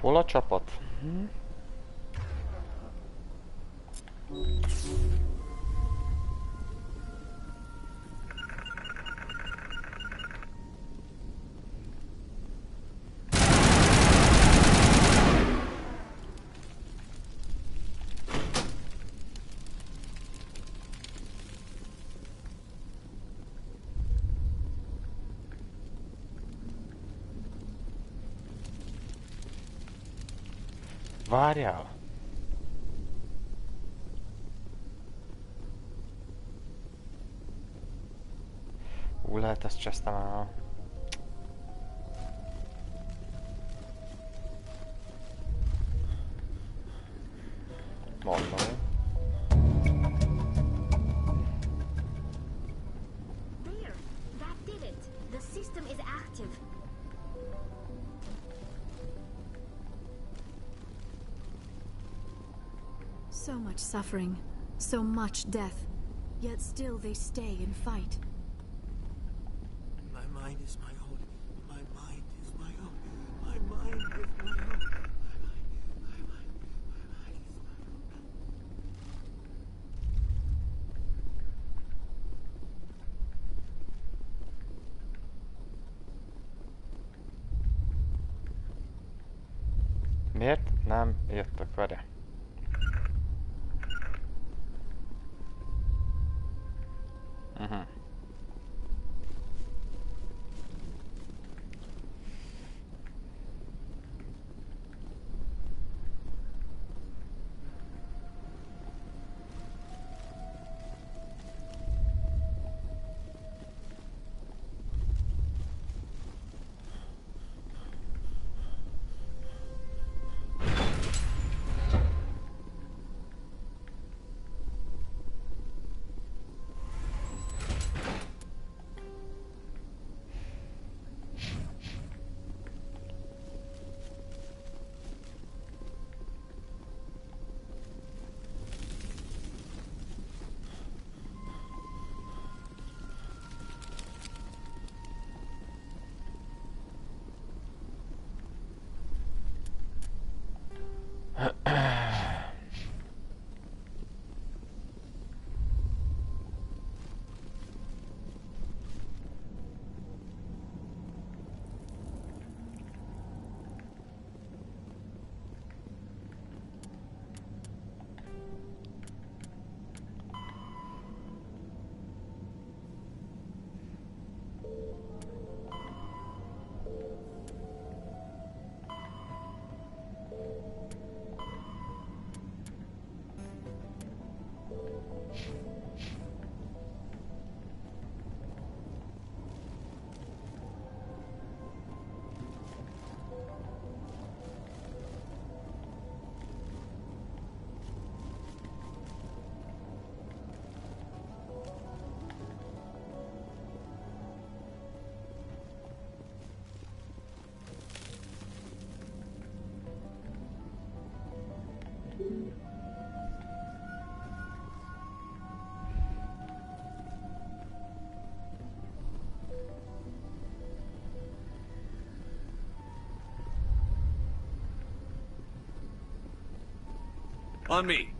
A: Hol a csapat? Várjál! Lehet ezt csesztem el. Mondom.
C: There! That did it! The system is active.
P: So much suffering, so much death, yet still they stay and fight.
F: My mind is my own. My mind is my own. My mind is my own. My mind is my own.
I: Miért nem jöttök vele?
D: On me.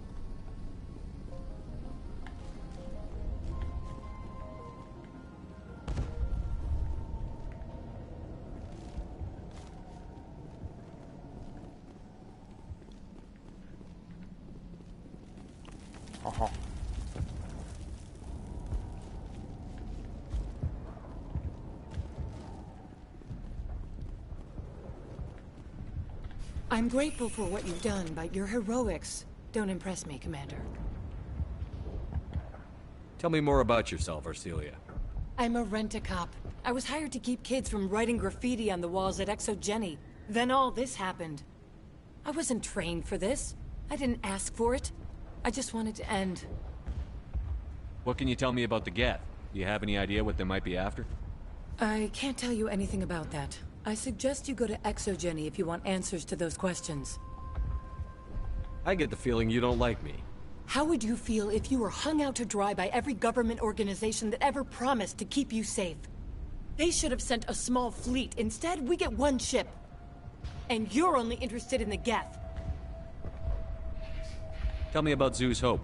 I: Aha.
K: I'm grateful for what you've done, but your heroics don't impress me, Commander.
D: Tell me more about yourself, Arcelia.
K: I'm a rent-a-cop. I was hired to keep kids from writing graffiti on the walls at Exogeny. Then all this happened. I wasn't trained for this. I didn't ask for it. I just wanted to end.
D: What can you tell me about the Geth? Do you have any idea what they might be after?
K: I can't tell you anything about that. I suggest you go to Exogeny if you want answers to those questions.
D: I get the feeling you don't like me.
K: How would you feel if you were hung out to dry by every government organization that ever promised to keep you safe? They should have sent a small fleet. Instead, we get one ship. And you're only interested in the Geth.
D: Tell me about Zhu's Hope.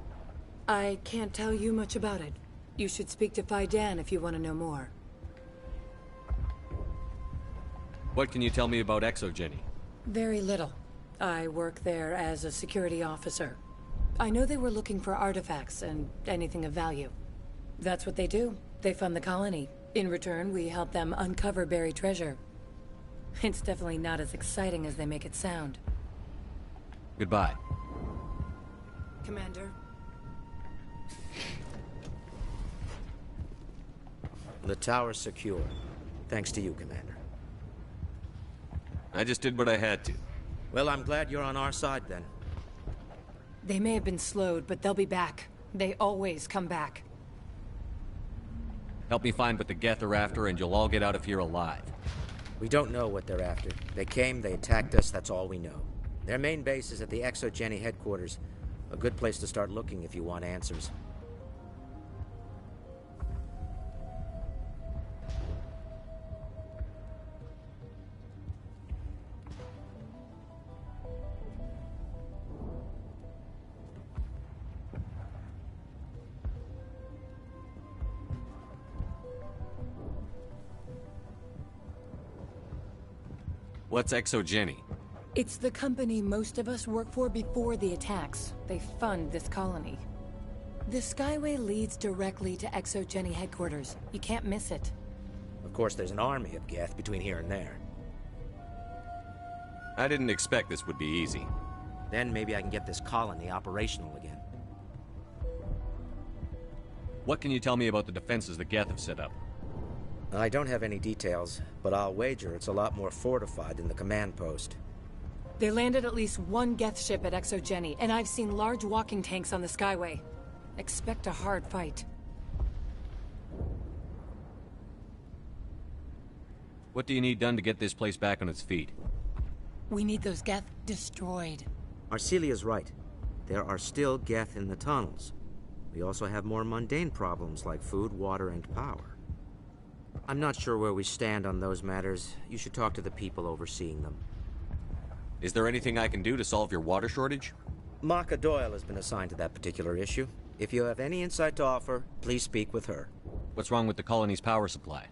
K: I can't tell you much about it. You should speak to Phi Dan if you want to know more.
D: What can you tell me about Exogeny?
K: Very little. I work there as a security officer. I know they were looking for artifacts and anything of value. That's what they do. They fund the colony. In return, we help them uncover buried treasure. It's definitely not as exciting as they make it sound.
D: Goodbye.
K: Commander.
H: The tower's secure. Thanks to you, Commander.
D: I just did what I had to.
H: Well, I'm glad you're on our side, then.
K: They may have been slowed, but they'll be back. They always come back.
D: Help me find what the Geth are after, and you'll all get out of here alive.
H: We don't know what they're after. They came, they attacked us, that's all we know. Their main base is at the Exogeny headquarters. A good place to start looking if you want answers.
D: What's Exogeny?
K: It's the company most of us work for before the attacks. They fund this colony. The Skyway leads directly to ExoGeni headquarters. You can't miss it.
H: Of course, there's an army of Geth between here and there.
D: I didn't expect this would be easy.
H: Then maybe I can get this colony operational again.
D: What can you tell me about the defenses the Geth have set up?
H: I don't have any details, but I'll wager it's a lot more fortified than the command post.
K: They landed at least one Geth ship at ExoGeni, and I've seen large walking tanks on the Skyway. Expect a hard fight.
D: What do you need done to get this place back on its feet?
K: We need those Geth destroyed.
H: Arcelia's right. There are still Geth in the tunnels. We also have more mundane problems like food, water, and power. I'm not sure where we stand on those matters. You should talk to the people overseeing them.
D: Is there anything I can do to solve your water shortage?
H: Maka Doyle has been assigned to that particular issue. If you have any insight to offer, please speak with her.
D: What's wrong with the colony's power supply?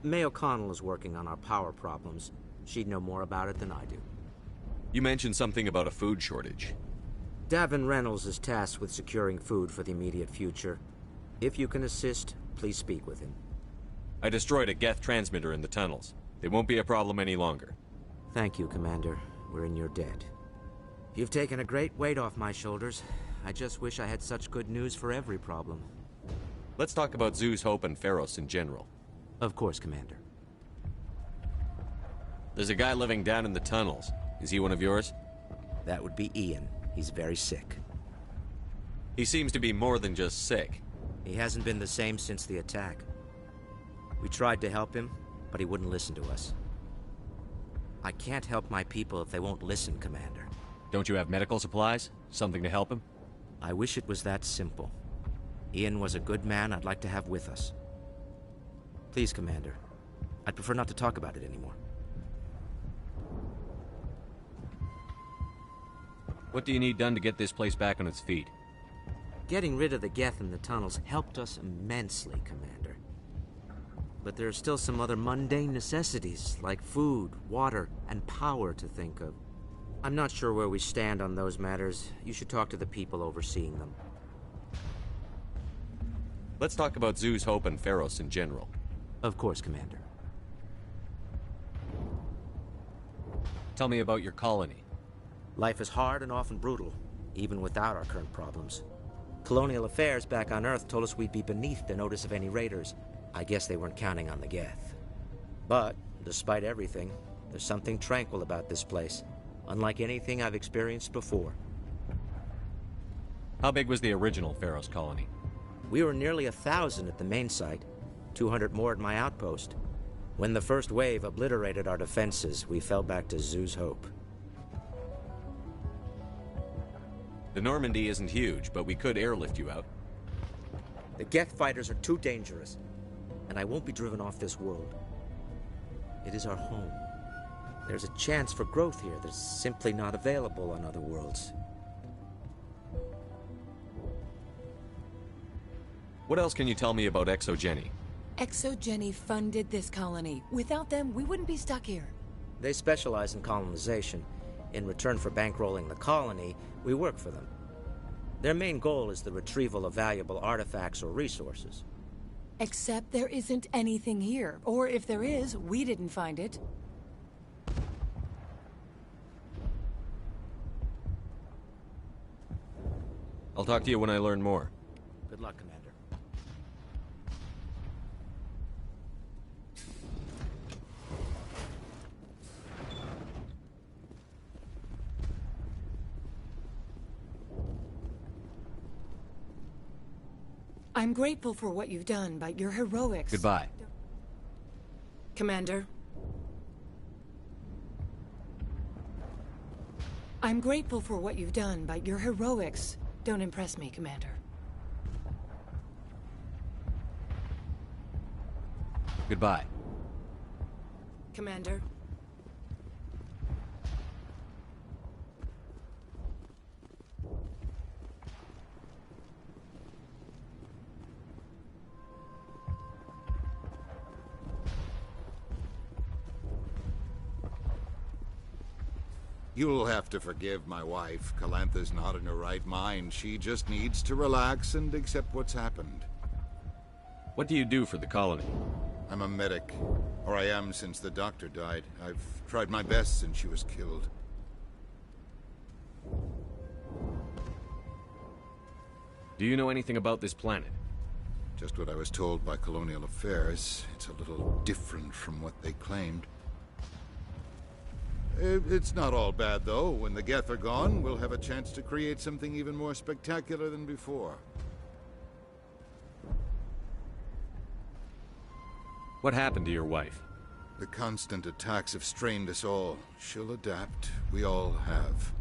H: May O'Connell is working on our power problems. She'd know more about it than I do.
D: You mentioned something about a food shortage.
H: Davin Reynolds is tasked with securing food for the immediate future. If you can assist, please speak with him.
D: I destroyed a Geth transmitter in the tunnels. It won't be a problem any longer.
H: Thank you, Commander. We're in your debt. You've taken a great weight off my shoulders. I just wish I had such good news for every problem.
D: Let's talk about Zeus, Hope, and Pharos in general.
H: Of course, Commander.
D: There's a guy living down in the tunnels. Is he one of yours?
H: That would be Ian. He's very sick.
D: He seems to be more than just sick.
H: He hasn't been the same since the attack. We tried to help him, but he wouldn't listen to us. I can't help my people if they won't listen, Commander.
D: Don't you have medical supplies? Something to help him?
H: I wish it was that simple. Ian was a good man I'd like to have with us. Please, Commander. I'd prefer not to talk about it anymore.
D: What do you need done to get this place back on its feet?
H: Getting rid of the Geth in the tunnels helped us immensely, Commander. But there are still some other mundane necessities, like food, water, and power to think of. I'm not sure where we stand on those matters. You should talk to the people overseeing them.
D: Let's talk about Zeus, Hope, and Pharos in general.
H: Of course, Commander.
D: Tell me about your colony.
H: Life is hard and often brutal, even without our current problems. Colonial affairs back on Earth told us we'd be beneath the notice of any raiders. I guess they weren't counting on the Geth. But, despite everything, there's something tranquil about this place, unlike anything I've experienced before.
D: How big was the original Pharos colony?
H: We were nearly 1,000 at the main site, 200 more at my outpost. When the first wave obliterated our defenses, we fell back to Zeus' Hope.
D: The Normandy isn't huge, but we could airlift you out.
H: The Geth fighters are too dangerous, and I won't be driven off this world. It is our home. There's a chance for growth here that's simply not available on other worlds.
D: What else can you tell me about ExoGeni?
K: ExoGeni funded this colony. Without them, we wouldn't be stuck here.
H: They specialize in colonization. In return for bankrolling the colony, we work for them. Their main goal is the retrieval of valuable artifacts or resources.
K: Except there isn't anything here. Or if there is, we didn't find it.
D: I'll talk to you when I learn more.
H: Good luck, Commander.
K: I'm grateful for what you've done, but your heroics...
D: Goodbye.
K: Commander. I'm grateful for what you've done, but your heroics don't impress me, Commander.
D: Goodbye.
K: Commander.
Y: You'll have to forgive my wife. Calantha's not in her right mind. She just needs to relax and accept what's happened.
D: What do you do for the colony?
Y: I'm a medic. Or I am since the doctor died. I've tried my best since she was killed.
D: Do you know anything about this planet?
Y: Just what I was told by Colonial Affairs. It's a little different from what they claimed. It's not all bad, though. When the Geth are gone, we'll have a chance to create something even more spectacular than before.
D: What happened to your wife?
Y: The constant attacks have strained us all. She'll adapt. We all have.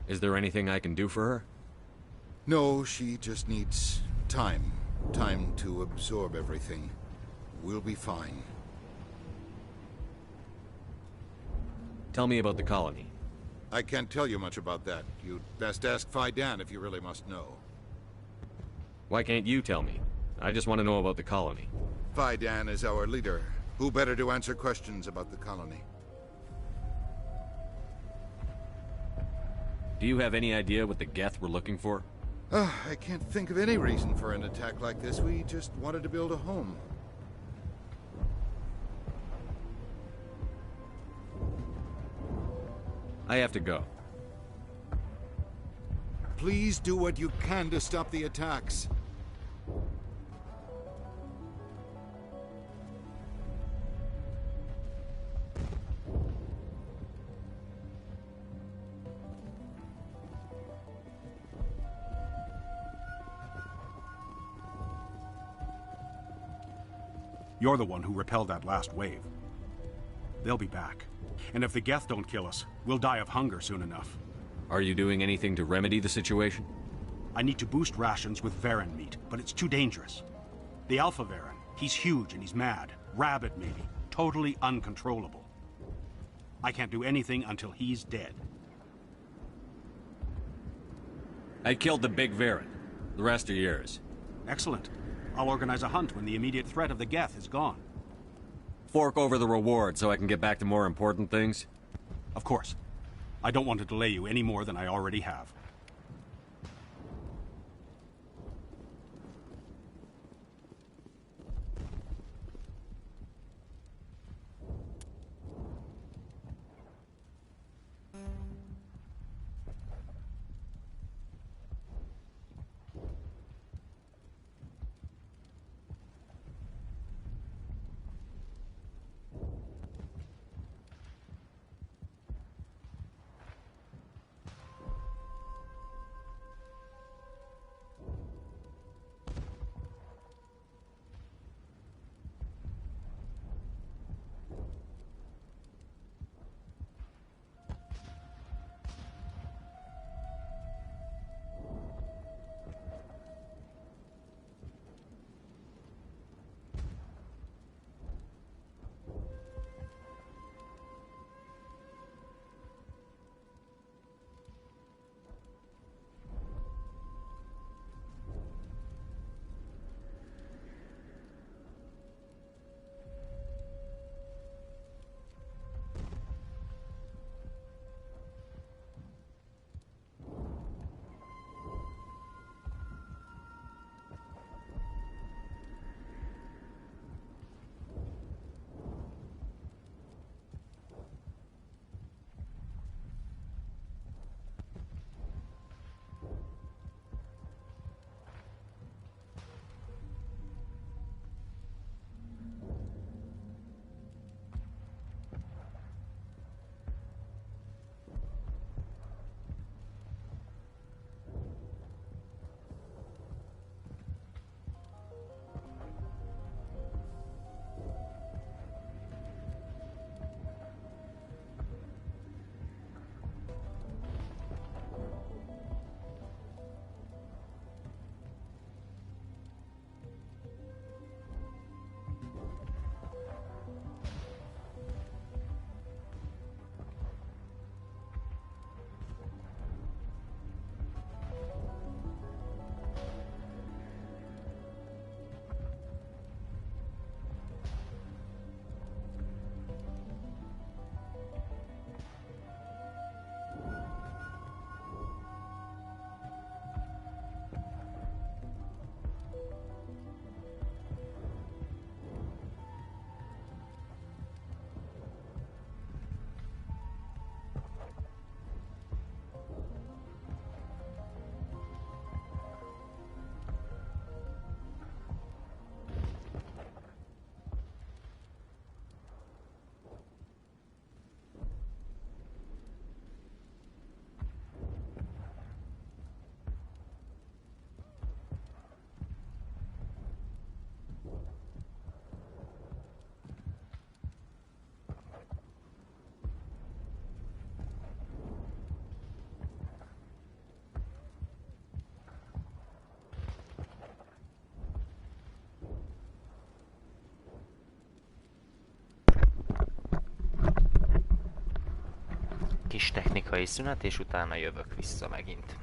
D: Is there anything I can do for her?
Y: No, she just needs time. Time to absorb everything. We'll be fine.
D: Tell me about the colony.
Y: I can't tell you much about that. You'd best ask Faidan if you really must know.
D: Why can't you tell me? I just want to know about the colony.
Y: Faidan is our leader. Who better to answer questions about the colony?
D: Do you have any idea what the Geth were looking for?
Y: I can't think of any reason for an attack like this. We just wanted to build a home.
D: I have to go.
Y: Please do what you can to stop the attacks.
X: You're the one who repelled that last wave. They'll be back. And if the Geth don't kill us, we'll die of hunger soon enough.
D: Are you doing anything to remedy the situation?
X: I need to boost rations with Varen meat, but it's too dangerous. The Alpha Varen, he's huge and he's mad. Rabid, maybe. Totally uncontrollable. I can't do anything until he's dead.
D: I killed the big Varen. The rest are yours.
X: Excellent. I'll organize a hunt when the immediate threat of the Geth is gone.
D: Fork over the reward so I can get back to more important things?
X: Of course. I don't want to delay you any more than I already have.
A: kis technikai szünet, és utána jövök vissza megint.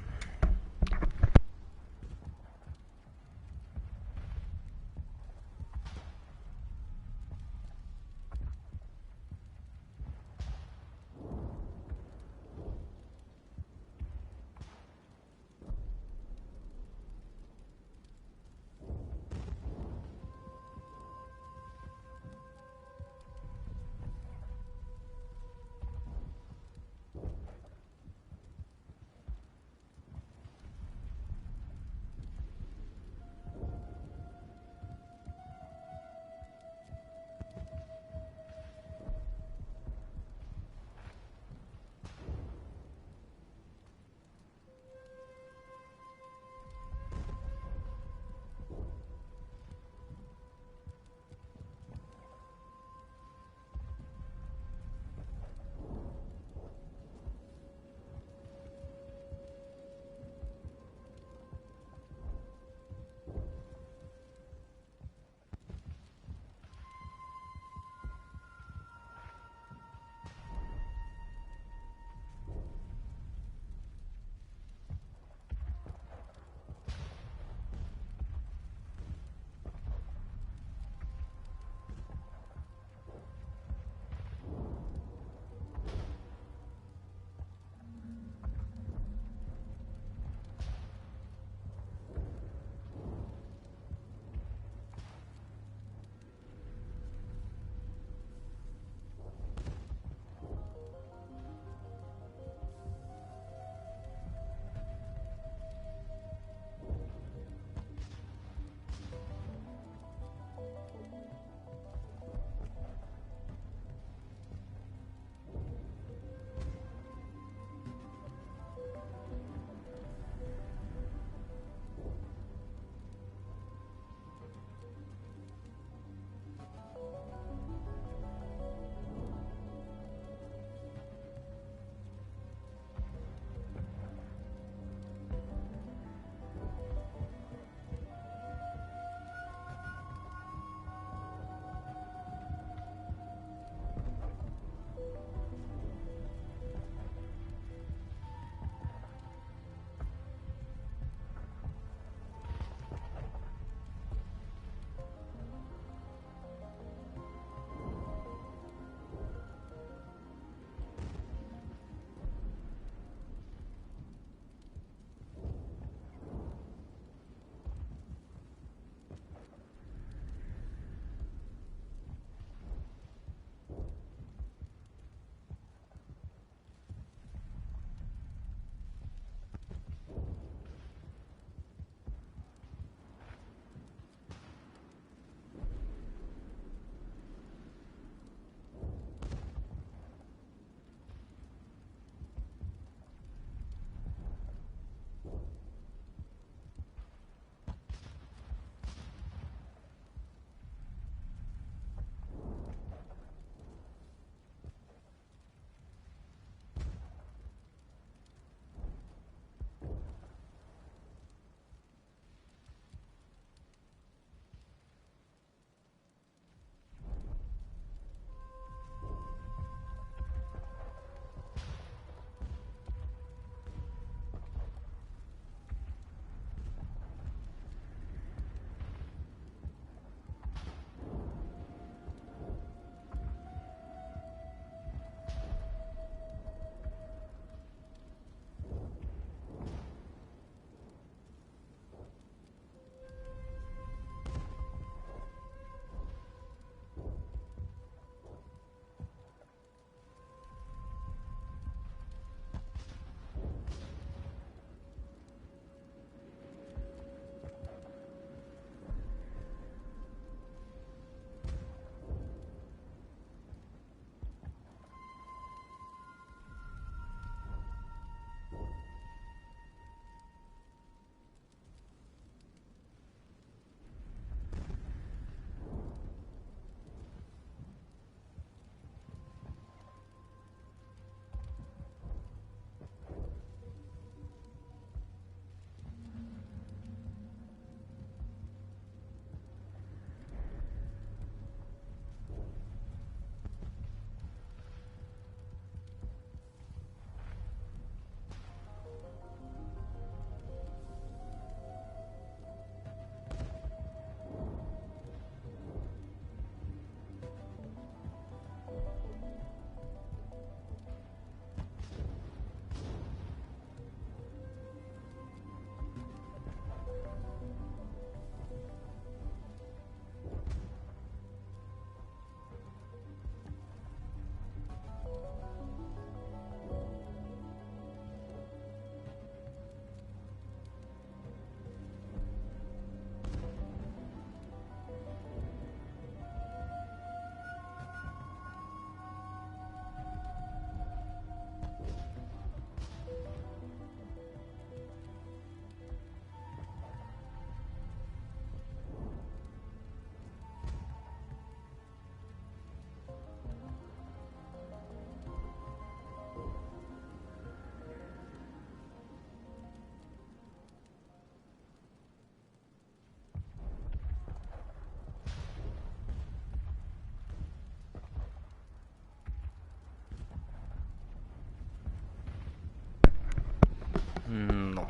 A: No.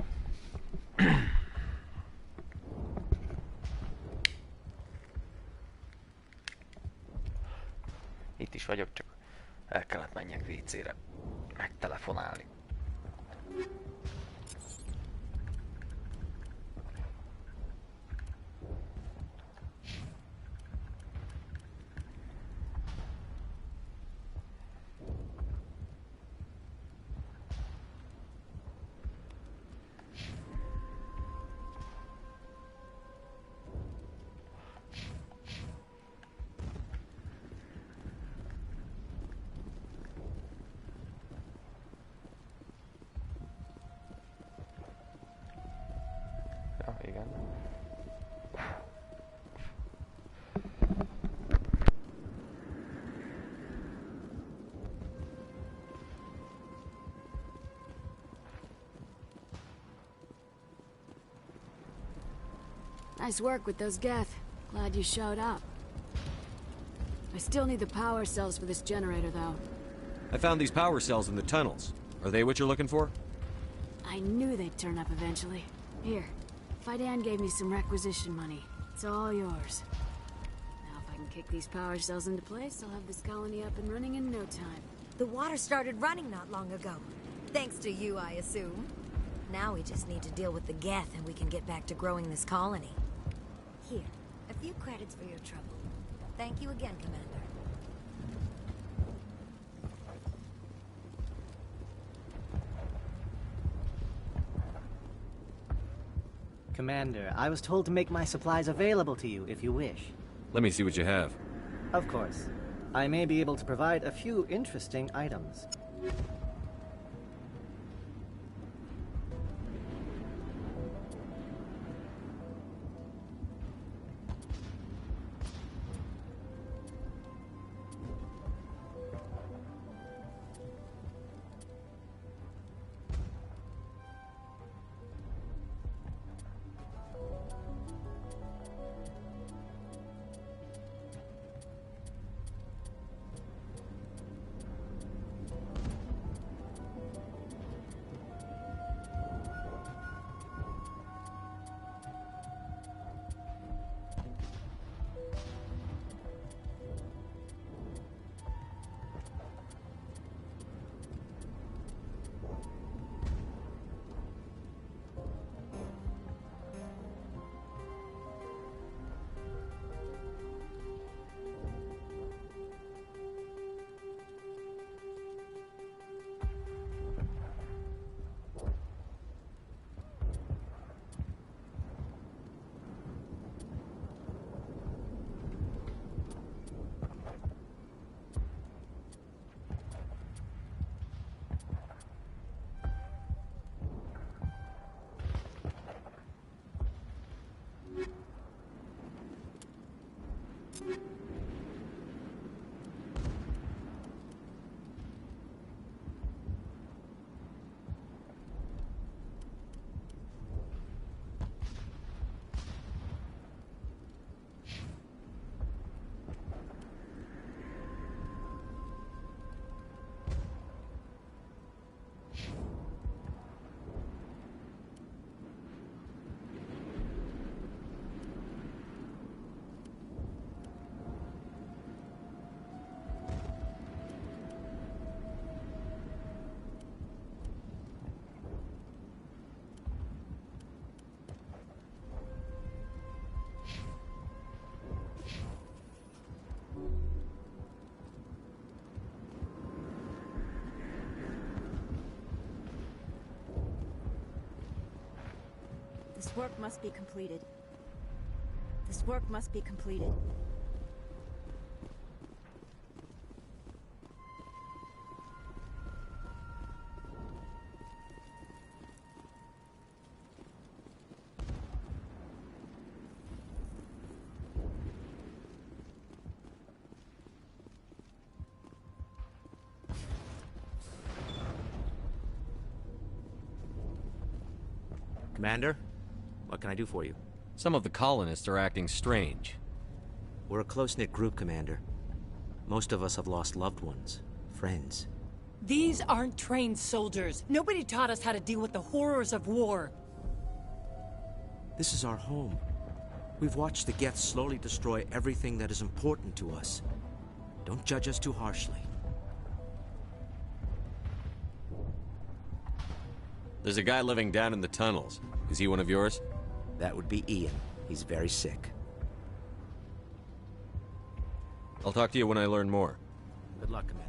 A: Itt is vagyok, csak el kellett menjek WC-re megtelefonálni. Igen.
W: Nice work with those Geth. Glad you showed up. I still need the power cells for this generator, though.
D: I found these power cells in the tunnels. Are they what you're looking for?
W: I knew they'd turn up eventually. Here, Fidan gave me some requisition money. It's all yours. Now if I can kick these power cells into place, I'll have this colony up and running in no time.
L: The water started running not long ago. Thanks to you, I assume. Now we just need to deal with the Geth and we can get back to growing this colony. Here, a few credits for your trouble. Thank you again, Commander.
Q: Commander, I was told to make my supplies available to you if you wish.
D: Let me see what you have.
Q: Of course. I may be able to provide a few interesting items.
U: This work must be completed. This work must be completed.
H: Commander, what can I do for you?
D: Some of the colonists are acting strange.
H: We're a close-knit group, Commander. Most of us have lost loved ones, friends.
K: These aren't trained soldiers. Nobody taught us how to deal with the horrors of war.
H: This is our home. We've watched the Geth slowly destroy everything that is important to us. Don't judge us too harshly.
D: There's a guy living down in the tunnels. Is he one of yours?
H: That would be Ian. He's very sick.
D: I'll talk to you when I learn more.
H: Good luck, Commander.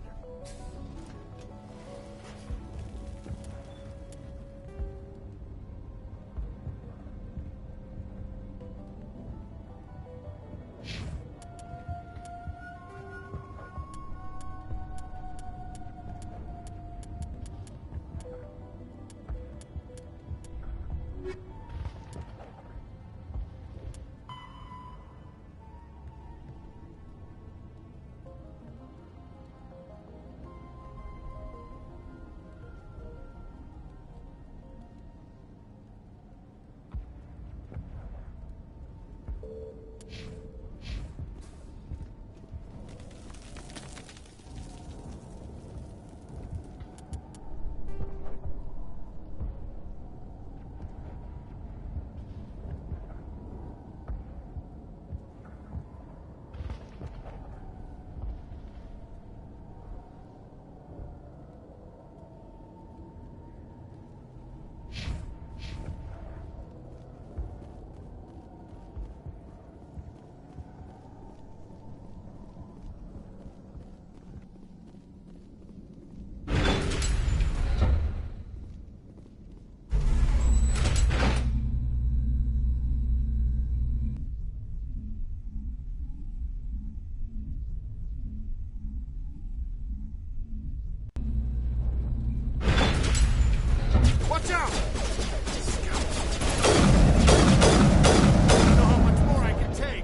Y: Watch out! I don't know how much more I can take.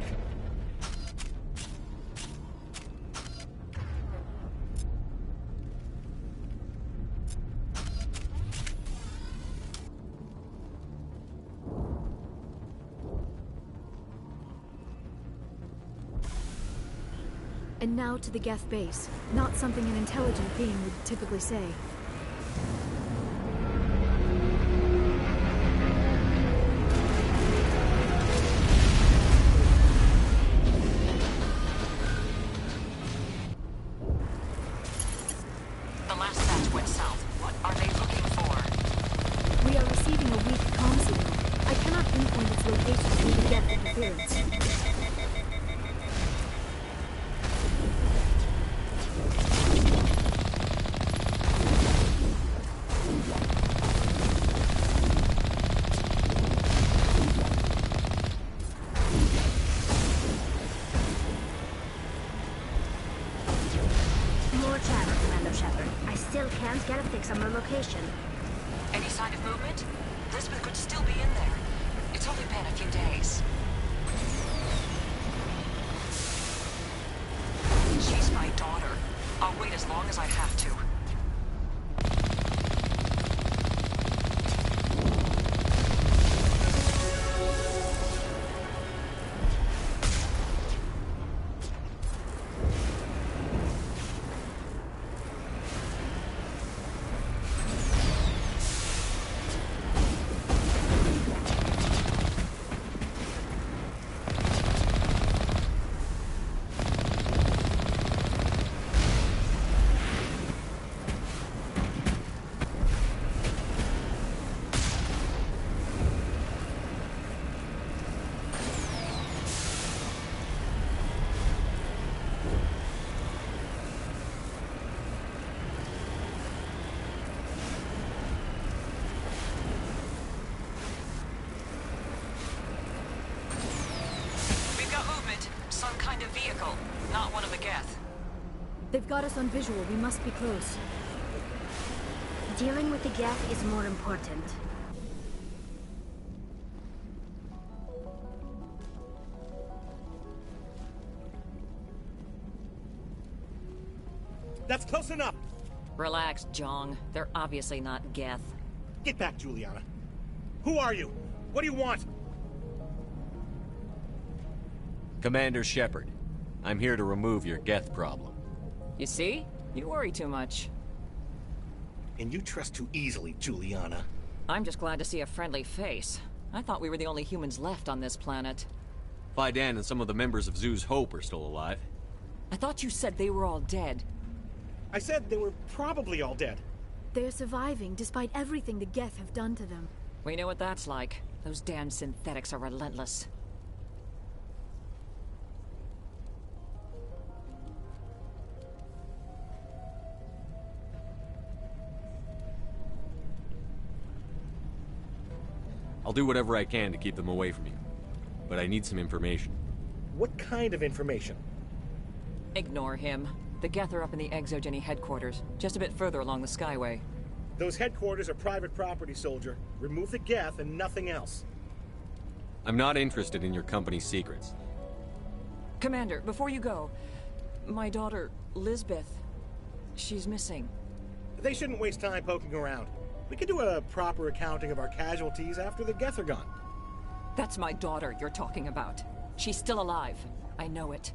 P: And now to the Geth base. Not something an intelligent being would typically say.
G: The last batch went south. What are they looking for?
P: We are receiving a weak comm signal. I cannot pinpoint its location due to Geth interference.
U: More chatter, Commander Shepard. I still can't get a fix on the location.
G: Any sign of movement? Brisbane could still be in there. It's only been a few days. She's my daughter. I'll wait as long as I have to. Some kind of vehicle, not one of the Geth.
P: They've got us on visual. We must be close.
U: Dealing with the Geth is more important.
M: That's close enough!
G: Relax, Jong. They're obviously not Geth.
M: Get back, Juliana. Who are you? What do you want?
D: Commander Shepard, I'm here to remove your Geth problem.
G: You see? You worry too much.
M: And you trust too easily, Juliana.
G: I'm just glad to see a friendly face. I thought we were the only humans left on this planet.
D: Fidan and some of the members of Zoo's Hope are still alive.
G: I thought you said they were all dead.
M: I said they were probably all dead.
P: They're surviving despite everything the Geth have done to them.
G: We know what that's like. Those damn synthetics are relentless.
D: I'll do whatever I can to keep them away from you. But I need some information.
M: What kind of information?
G: Ignore him. The Geth are up in the Exogeny headquarters, just a bit further along the Skyway.
M: Those headquarters are private property, soldier. Remove the Geth and nothing else.
D: I'm not interested in your company's secrets.
G: Commander, before you go, my daughter, Lisbeth, she's missing.
M: They shouldn't waste time poking around. We could do a proper accounting of our casualties after the Geth are gone.
G: That's my daughter you're talking about. She's still alive. I know it.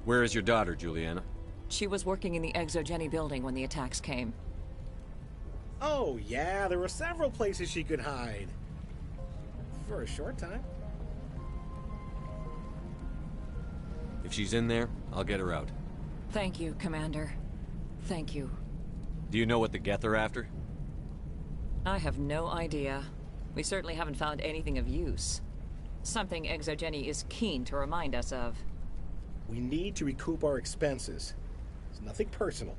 D: Where is your daughter, Juliana?
G: She was working in the Exogeny building when the attacks came.
M: Oh, yeah, there were several places she could hide. For a short time.
D: If she's in there, I'll get her out.
G: Thank you, Commander. Thank you.
D: Do you know what the Geth are after?
G: I have no idea. We certainly haven't found anything of use. Something Exogeny is keen to remind us of.
M: We need to recoup our expenses. It's nothing personal.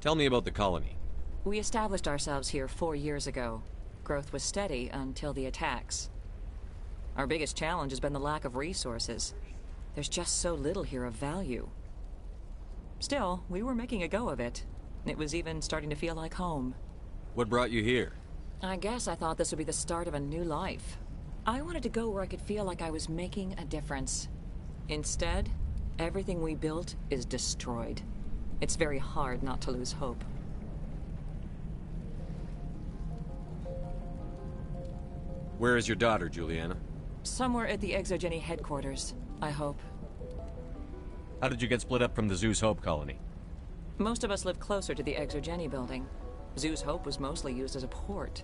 D: Tell me about the colony.
G: We established ourselves here 4 years ago. Growth was steady until the attacks. Our biggest challenge has been the lack of resources. There's just so little here of value. Still, we were making a go of it. It was even starting to feel like home.
D: What brought you here?
G: I guess I thought this would be the start of a new life. I wanted to go where I could feel like I was making a difference. Instead, everything we built is destroyed. It's very hard not to lose hope.
D: Where is your daughter, Juliana?
G: Somewhere at the Exogeny headquarters, I hope.
D: How did you get split up from the Zeus Hope colony?
G: Most of us live closer to the Exogeny building. Zeus Hope was mostly used as a port.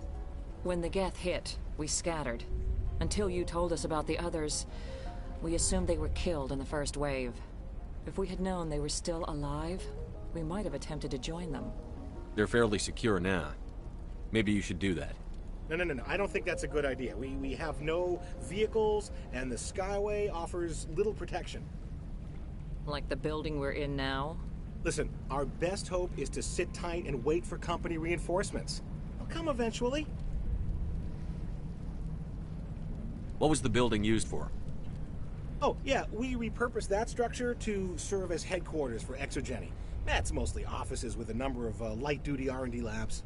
G: When the Geth hit, we scattered. Until you told us about the others, we assumed they were killed in the first wave. If we had known they were still alive, we might have attempted to join them.
D: They're fairly secure now. Maybe you should do that.
M: No. I don't think that's a good idea. We have no vehicles, and the Skyway offers little protection.
G: Like the building we're in now?
M: Listen, our best hope is to sit tight and wait for company reinforcements. They'll come eventually.
D: What was the building used for?
M: Oh, yeah, we repurposed that structure to serve as headquarters for Exogeny. That's mostly offices with a number of light-duty R&D labs.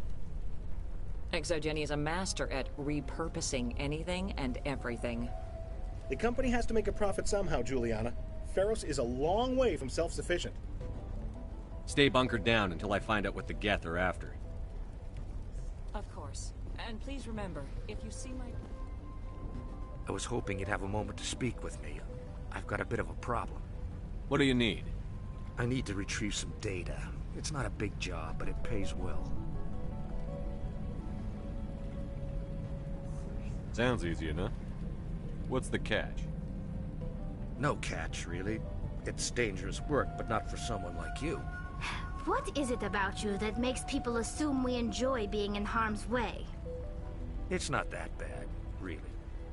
G: Exogeny is a master at repurposing anything and everything.
M: The company has to make a profit somehow, Juliana. Feros is a long way from self-sufficient.
D: Stay bunkered down until I find out what the Geth are after.
G: Of course. And please remember, if you see my...
E: I was hoping you'd have a moment to speak with me. I've got a bit of a problem.
D: What do you need?
E: I need to retrieve some data. It's not a big job, but it pays well.
D: Sounds easy enough. What's the catch?
E: No catch, really. It's dangerous work, but not for someone like you.
U: What is it about you that makes people assume we enjoy being in harm's way?
E: It's not that bad, really.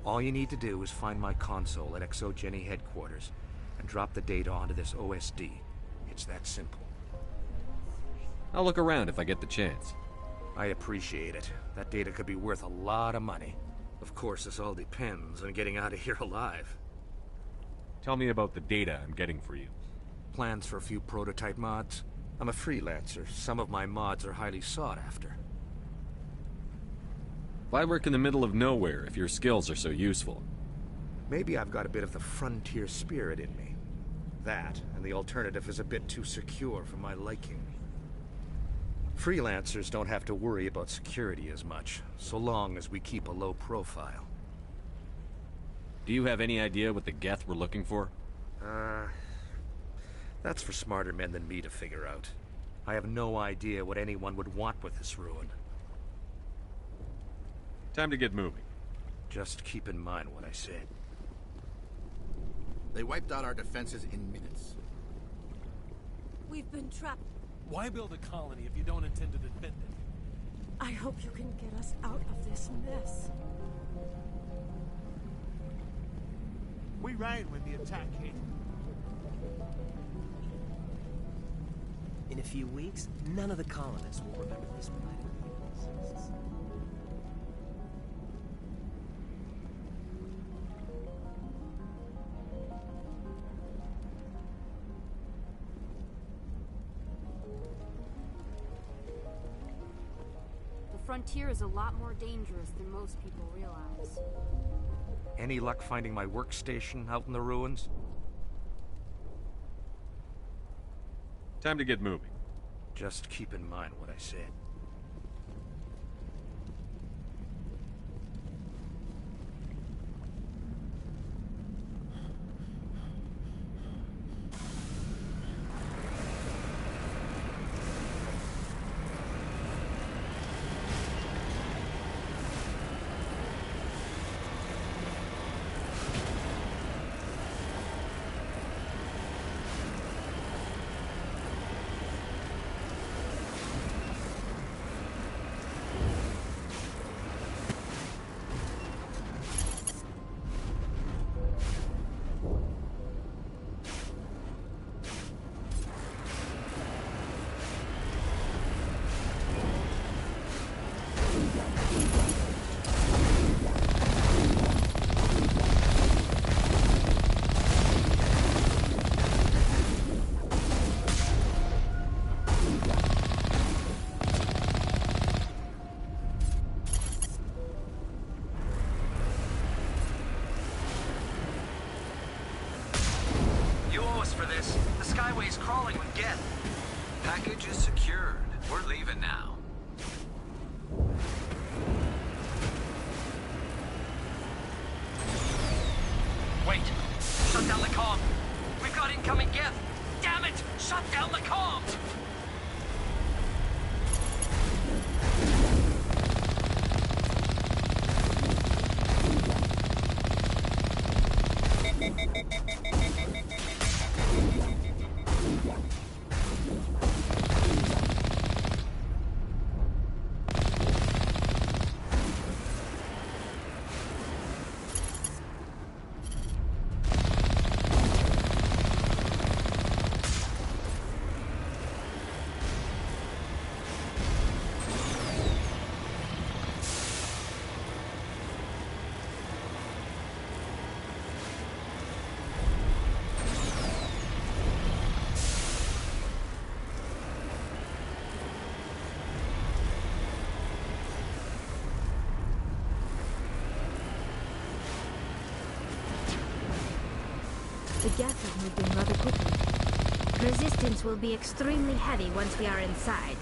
E: All you need to do is find my console at Exogeny headquarters and drop the data onto this OSD. It's that simple.
D: I'll look around if I get the chance.
E: I appreciate it. That data could be worth a lot of money. Of course, this all depends on getting out of here alive.
D: Tell me about the data I'm getting for you.
E: Plans for a few prototype mods? I'm a freelancer. Some of my mods are highly sought after.
D: Why work in the middle of nowhere if your skills are so useful?
E: Maybe I've got a bit of the frontier spirit in me. That, and the alternative is a bit too secure for my liking. Freelancers don't have to worry about security as much, so long as we keep a low profile.
D: Do you have any idea what the Geth were looking for?
E: That's for smarter men than me to figure out. I have no idea what anyone would want with this ruin.
D: Time to get moving.
E: Just keep in mind what I said.
B: They wiped out our defenses in minutes.
J: We've been trapped.
V: Why build a colony if you don't intend to defend it?
J: I hope you can get us out of this mess.
N: We ran when the attack hit.
O: In a few weeks, none of the colonists will remember this planet exists.
W: The frontier is a lot more dangerous than most people realize.
E: Any luck finding my workstation out in the ruins?
D: Time to get moving.
E: Just keep in mind what I said.
R: Package is secured. We're leaving now.
J: Wait! Shut down the comm! We've got incoming Geth! Damn it! Shut down the comm!
C: The Geth have moved in rather quickly. Resistance will be extremely heavy once we are inside.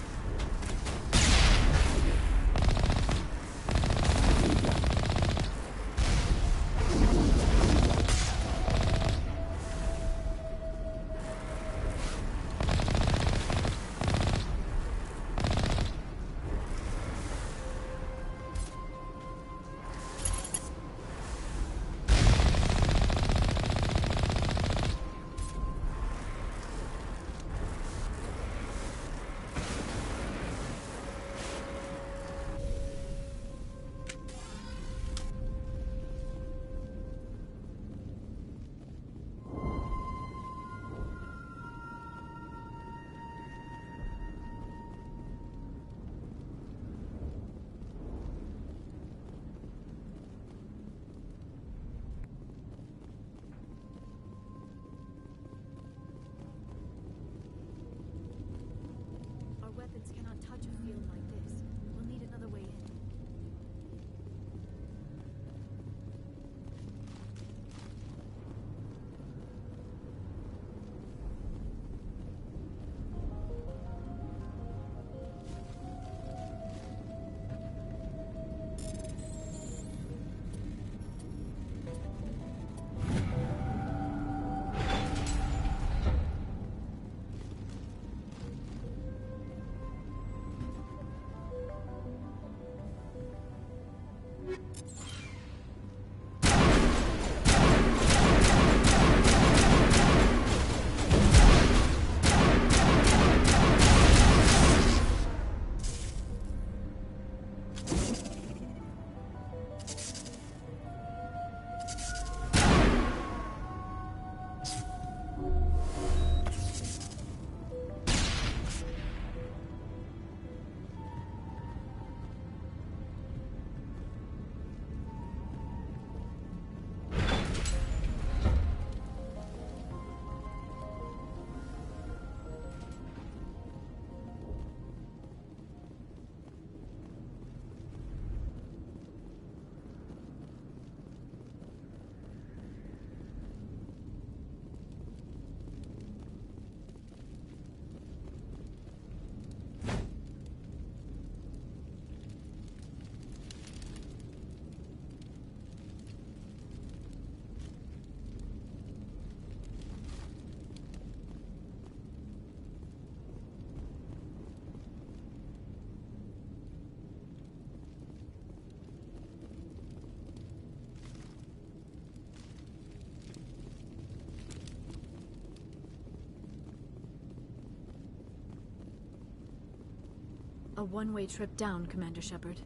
P: A one-way trip down, Commander Shepard.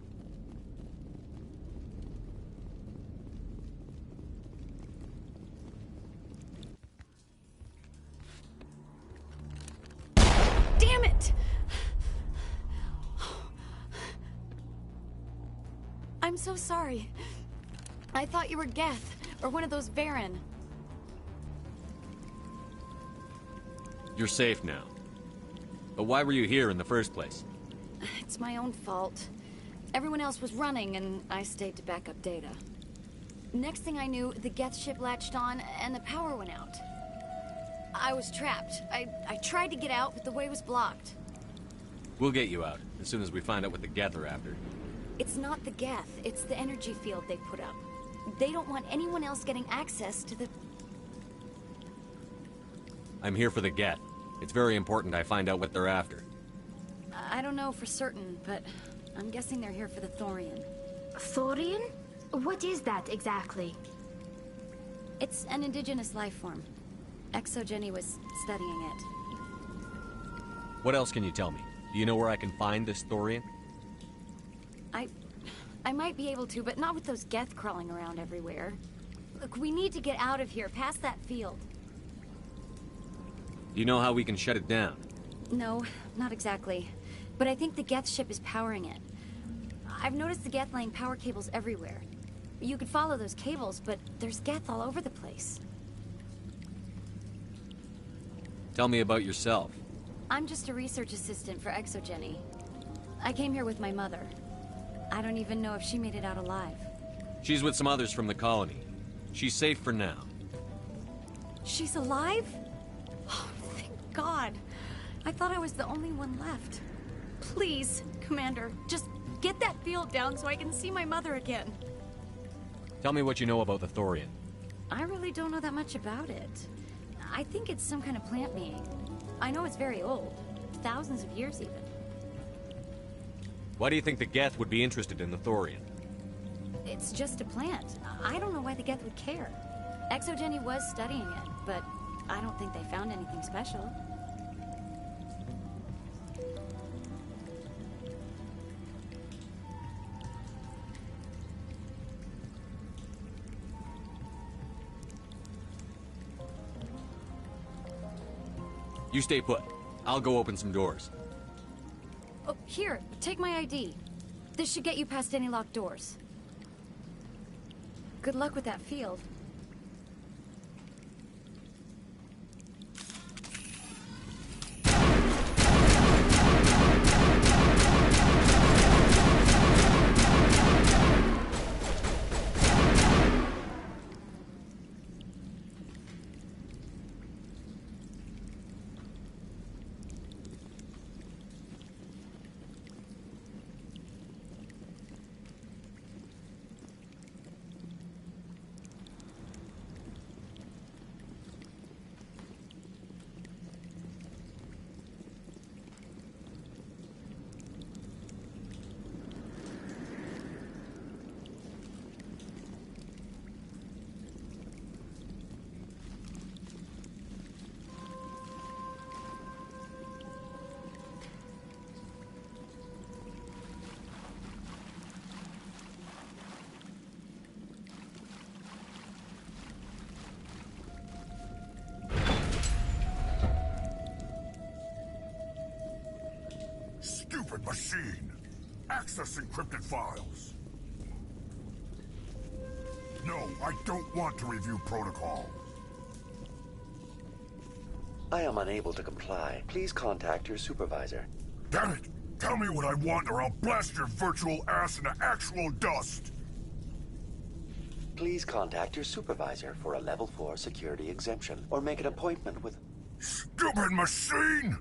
W: Damn it! I'm so sorry. I thought you were Geth, or one of those Varen.
D: You're safe now. But why were you here in the first place?
W: It's my own fault. Everyone else was running, and I stayed to back up data. Next thing I knew, the Geth ship latched on, and the power went out. I was trapped. I tried to get out, but the way was blocked.
D: We'll get you out, as soon as we find out what the Geth are after.
W: It's not the Geth, it's the energy field they put up. They don't want anyone else getting access to the...
D: I'm here for the Geth. It's very important I find out what they're after.
W: I don't know for certain, but I'm guessing they're here for the Thorian.
U: Thorian? What is that exactly?
W: It's an indigenous life form. Exogeny was studying it.
D: What else can you tell me? Do you know where I can find this Thorian?
W: I might be able to, but not with those Geth crawling around everywhere. Look, we need to get out of here, past that field.
D: Do you know how we can shut it down?
W: No, not exactly. But I think the Geth ship is powering it. I've noticed the Geth laying power cables everywhere. You could follow those cables, but there's Geth all over the place.
D: Tell me about yourself.
W: I'm just a research assistant for Exogeny. I came here with my mother. I don't even know if she made it out alive.
D: She's with some others from the colony. She's safe for now.
W: She's alive? Oh, thank God. I thought I was the only one left. Please, Commander, just get that field down so I can see my mother again.
D: Tell me what you know about the Thorian.
W: I really don't know that much about it. I think it's some kind of plant being. I know it's very old. Thousands of years, even.
D: Why do you think the Geth would be interested in the Thorian?
W: It's just a plant. I don't know why the Geth would care. Exogeny was studying it, but I don't think they found anything special.
D: You stay put. I'll go open some doors.
W: Oh, here, take my ID. This should get you past any locked doors. Good luck with that field.
F: Stupid machine! Access encrypted files! No, I don't want to review protocol.
I: I am unable to comply. Please contact your supervisor.
F: Damn it! Tell me what I want or I'll blast your virtual ass into actual dust!
I: Please contact your supervisor for a level 4 security exemption, or make an appointment with...
F: Stupid machine!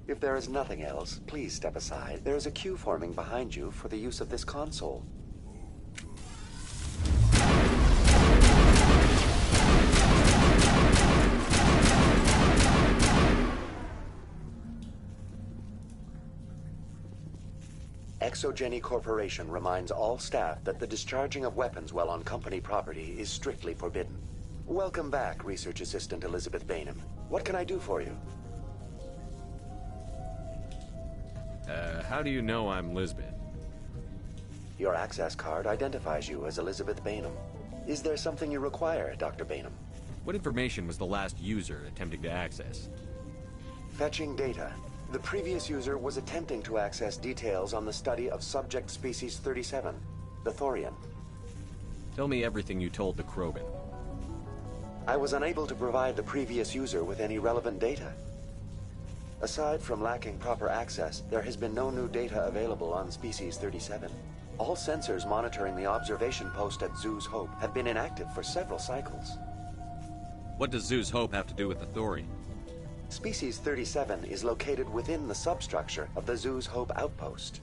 I: If there is nothing else, please step aside. There is a queue forming behind you for the use of this console. Exogeny Corporation reminds all staff that the discharging of weapons while on company property is strictly forbidden. Welcome back, Research Assistant Elizabeth Bainham. What can I do for you?
D: How do you know I'm Lisbeth?
I: Your access card identifies you as Elizabeth Bainham. Is there something you require, Dr. Bainham?
D: What information was the last user attempting to access?
I: Fetching data. The previous user was attempting to access details on the study of subject species 37, the Thorian.
D: Tell me everything you told the Krogan.
I: I was unable to provide the previous user with any relevant data. Aside from lacking proper access, there has been no new data available on species 37. All sensors monitoring the observation post at Zoo's Hope have been inactive for several cycles.
D: What does Zoo's Hope have to do with the Thorian?
I: Species 37 is located within the substructure of the Zoo's Hope outpost.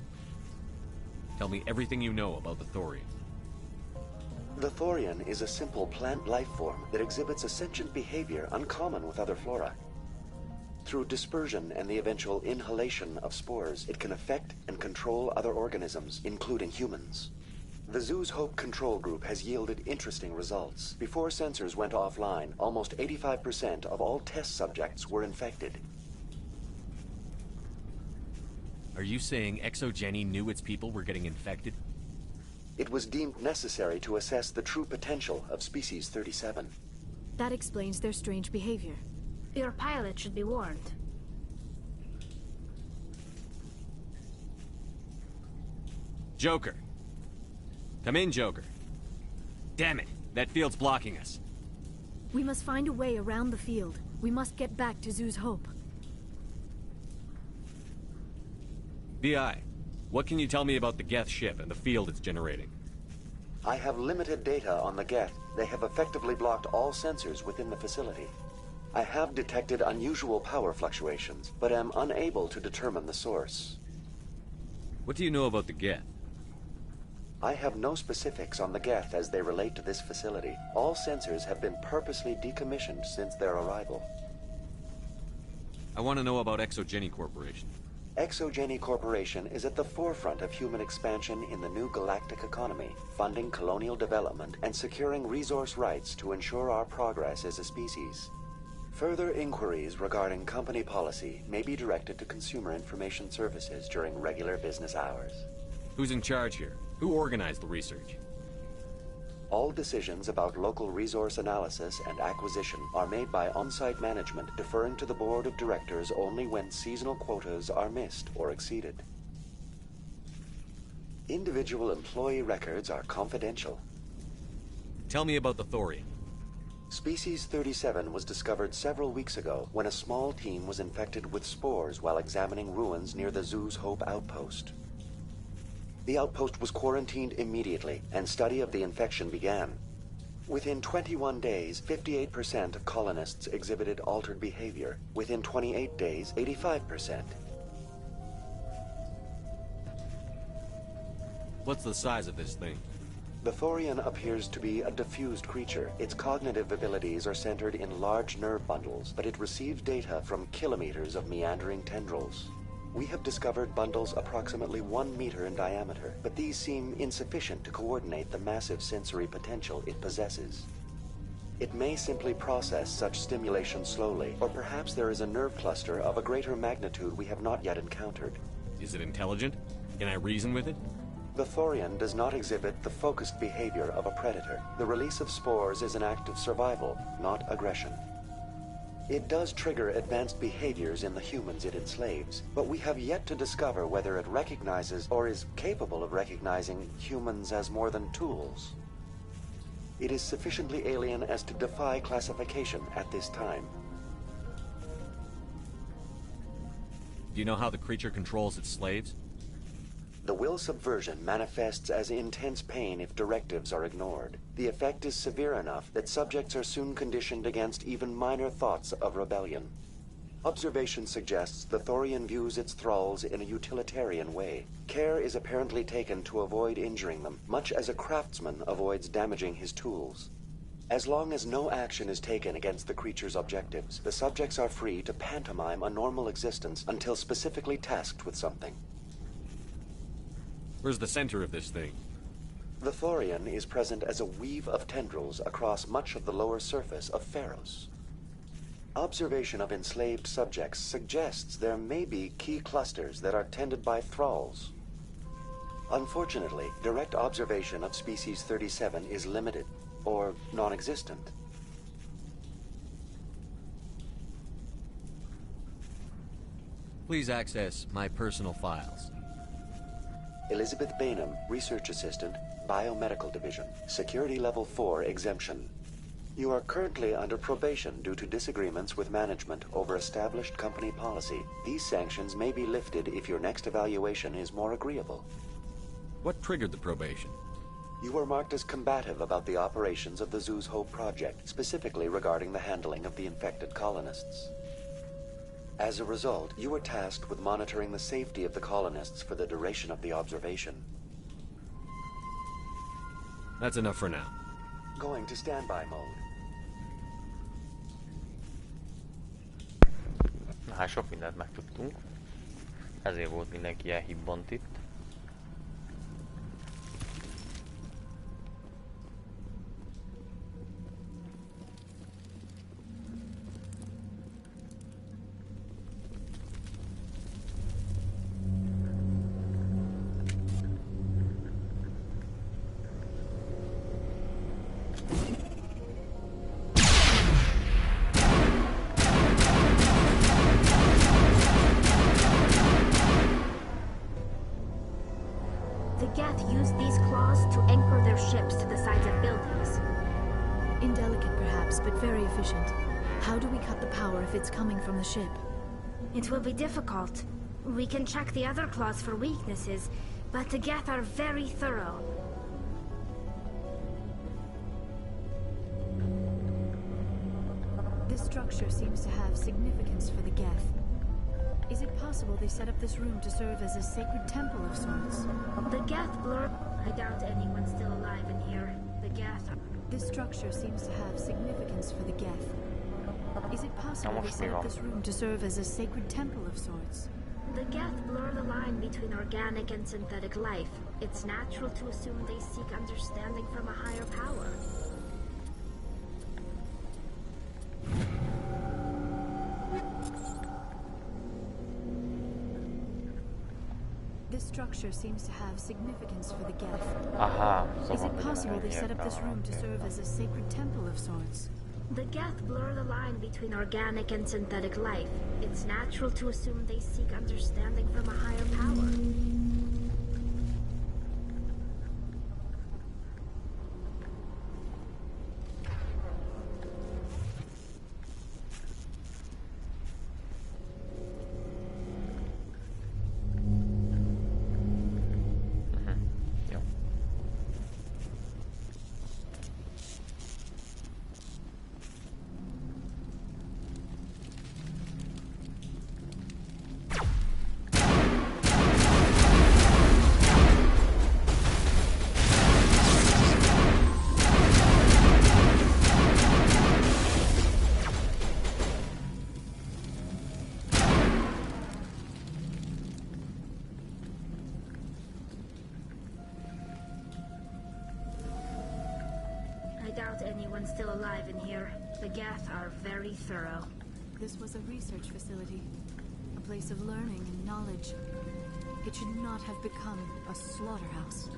D: Tell me everything you know about the Thorian.
I: The Thorian is a simple plant life form that exhibits a sentient behavior uncommon with other flora. Through dispersion and the eventual inhalation of spores, it can affect and control other organisms, including humans. The Zoo's Hope control group has yielded interesting results. Before sensors went offline, almost 85% of all test subjects were infected.
D: Are you saying ExoGeni knew its people were getting infected?
I: It was deemed necessary to assess the true potential of species 37.
P: That explains their strange behavior.
U: Your pilot should be warned.
D: Joker. Come in, Joker. Damn it, that field's blocking us.
P: We must find a way around the field. We must get back to Zoo's Hope.
D: BI, what can you tell me about the Geth ship and the field it's generating?
I: I have limited data on the Geth. They have effectively blocked all sensors within the facility. I have detected unusual power fluctuations, but am unable to determine the source.
D: What do you know about the Geth?
I: I have no specifics on the Geth as they relate to this facility. All sensors have been purposely decommissioned since their arrival.
D: I want to know about ExoGeni Corporation.
I: ExoGeni Corporation is at the forefront of human expansion in the new galactic economy, funding colonial development and securing resource rights to ensure our progress as a species. Further inquiries regarding company policy may be directed to Consumer Information Services during regular business hours.
D: Who's in charge here? Who organized the research?
I: All decisions about local resource analysis and acquisition are made by on-site management, deferring to the board of directors only when seasonal quotas are missed or exceeded. Individual employee records are confidential.
D: Tell me about the Thorian.
I: Species 37 was discovered several weeks ago when a small team was infected with spores while examining ruins near the Zoo's Hope outpost. The outpost was quarantined immediately, and study of the infection began. Within 21 days, 58% of colonists exhibited altered behavior. Within 28 days, 85%.
D: What's the size of this thing?
I: The Thorian appears to be a diffused creature. Its cognitive abilities are centered in large nerve bundles, but it receives data from kilometers of meandering tendrils. We have discovered bundles approximately 1 meter in diameter, but these seem insufficient to coordinate the massive sensory potential it possesses. It may simply process such stimulation slowly, or perhaps there is a nerve cluster of a greater magnitude we have not yet encountered.
D: Is it intelligent? Can I reason with it?
I: The Thorian does not exhibit the focused behavior of a predator. The release of spores is an act of survival, not aggression. It does trigger advanced behaviors in the humans it enslaves, but we have yet to discover whether it recognizes or is capable of recognizing humans as more than tools. It is sufficiently alien as to defy classification at this time.
D: Do you know how the creature controls its slaves?
I: The will subversion manifests as intense pain if directives are ignored. The effect is severe enough that subjects are soon conditioned against even minor thoughts of rebellion. Observation suggests the Thorian views its thralls in a utilitarian way. Care is apparently taken to avoid injuring them, much as a craftsman avoids damaging his tools. As long as no action is taken against the creature's objectives, the subjects are free to pantomime a normal existence until specifically tasked with something.
D: Where's the center of this thing?
I: The Thorian is present as a weave of tendrils across much of the lower surface of Pharos. Observation of enslaved subjects suggests there may be key clusters that are tended by thralls. Unfortunately, direct observation of species 37 is limited, or non-existent.
D: Please access my personal files.
I: Elizabeth Bainham, Research Assistant, Biomedical Division, Security Level 4 exemption. You are currently under probation due to disagreements with management over established company policy. These sanctions may be lifted if your next evaluation is more agreeable.
D: What triggered the probation?
I: You were marked as combative about the operations of the Zeus Hope project, specifically regarding the handling of the infected colonists. As a result, you were tasked with monitoring the safety of the colonists for the duration of the observation.
D: That's enough for now.
I: Going to standby mode.
A: Na hát sok mindent megtudtunk. Ezért volt mindenki elhibbant itt.
P: If it's coming from the ship.
U: It will be difficult. We can check the other claws for weaknesses, but the Geth are very thorough.
P: This structure seems to have significance for the Geth. Is it possible they set up this room to serve as a sacred temple of sorts?
U: The Geth blur... I doubt anyone's still alive in here. The Geth...
P: This structure seems to have significance for the Geth. Is it possible they set up this room to serve as a sacred temple of sorts?
U: The Geth blur the line between organic and synthetic life. It's natural to assume they seek understanding from a higher power.
P: This structure seems to have significance for the Geth.
A: Aha,
P: is it possible they set up this room to serve as a sacred temple of sorts?
U: The Geth blur the line between organic and synthetic life. It's natural to assume they seek understanding from a higher power. Still alive in here. The Geth are very thorough.
P: This was a research facility, a place of learning and knowledge. It should not have become a slaughterhouse.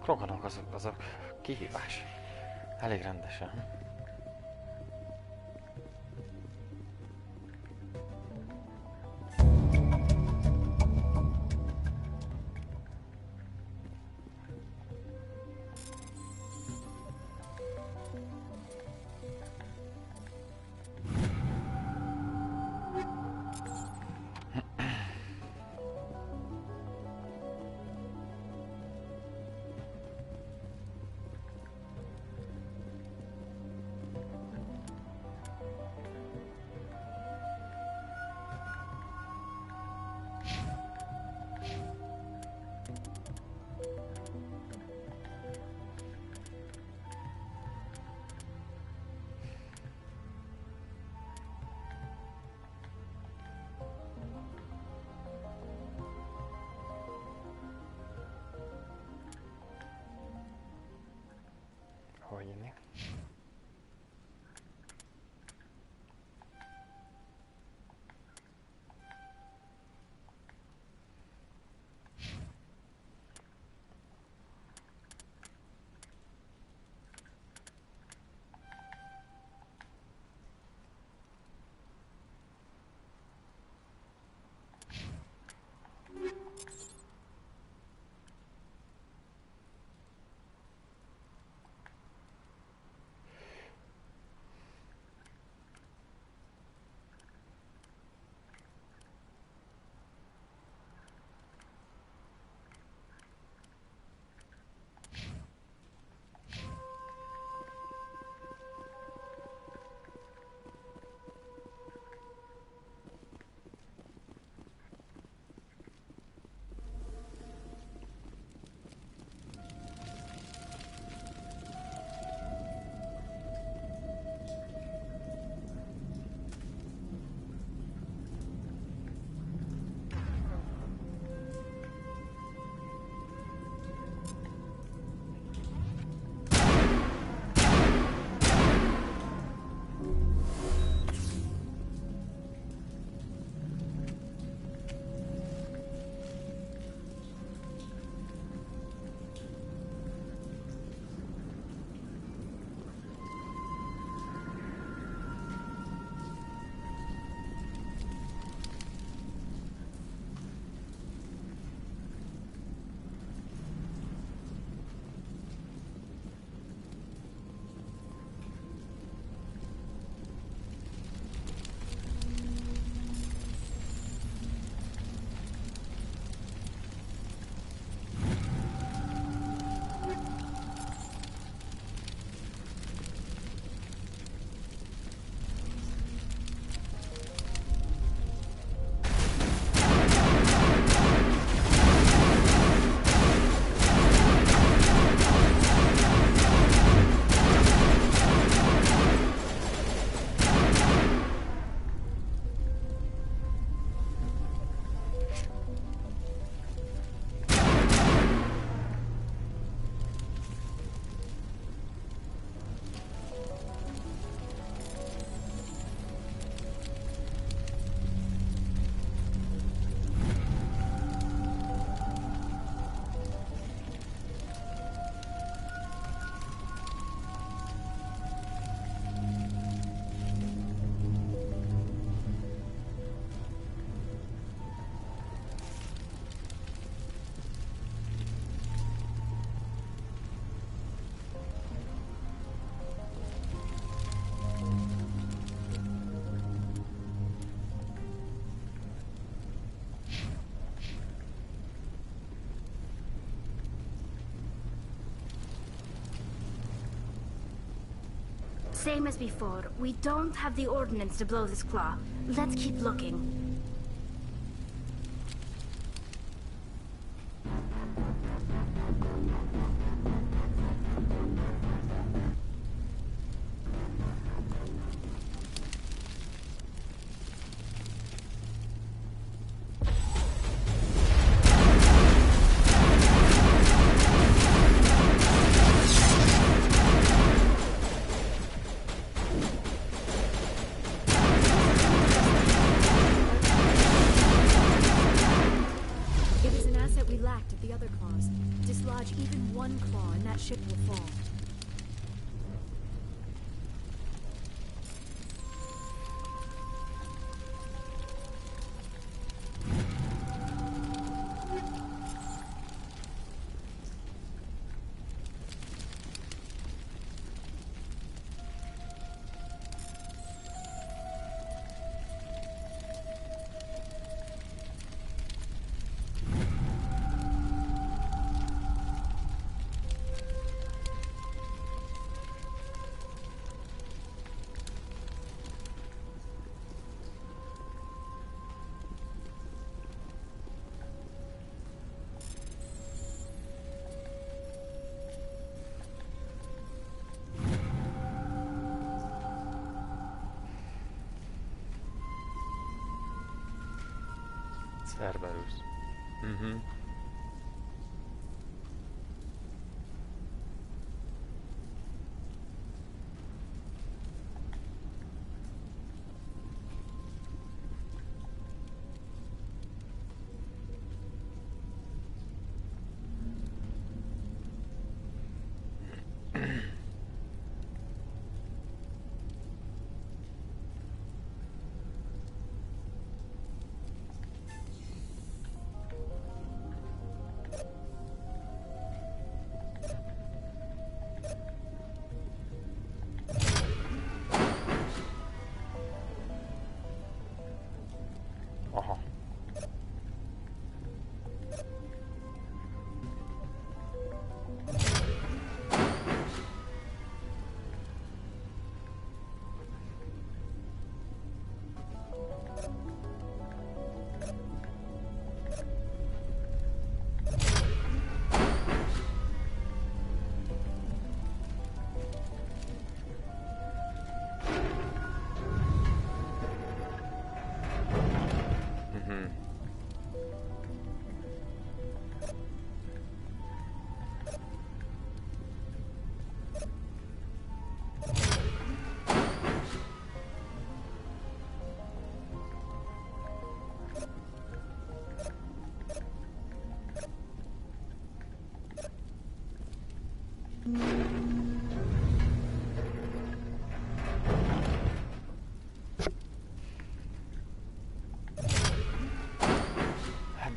A: Kroganok azok kihívás. Elég rendesen.
U: Same as before. We don't have the ordnance to blow this claw. Let's keep looking.
P: Ship will fall.
A: Cerberus.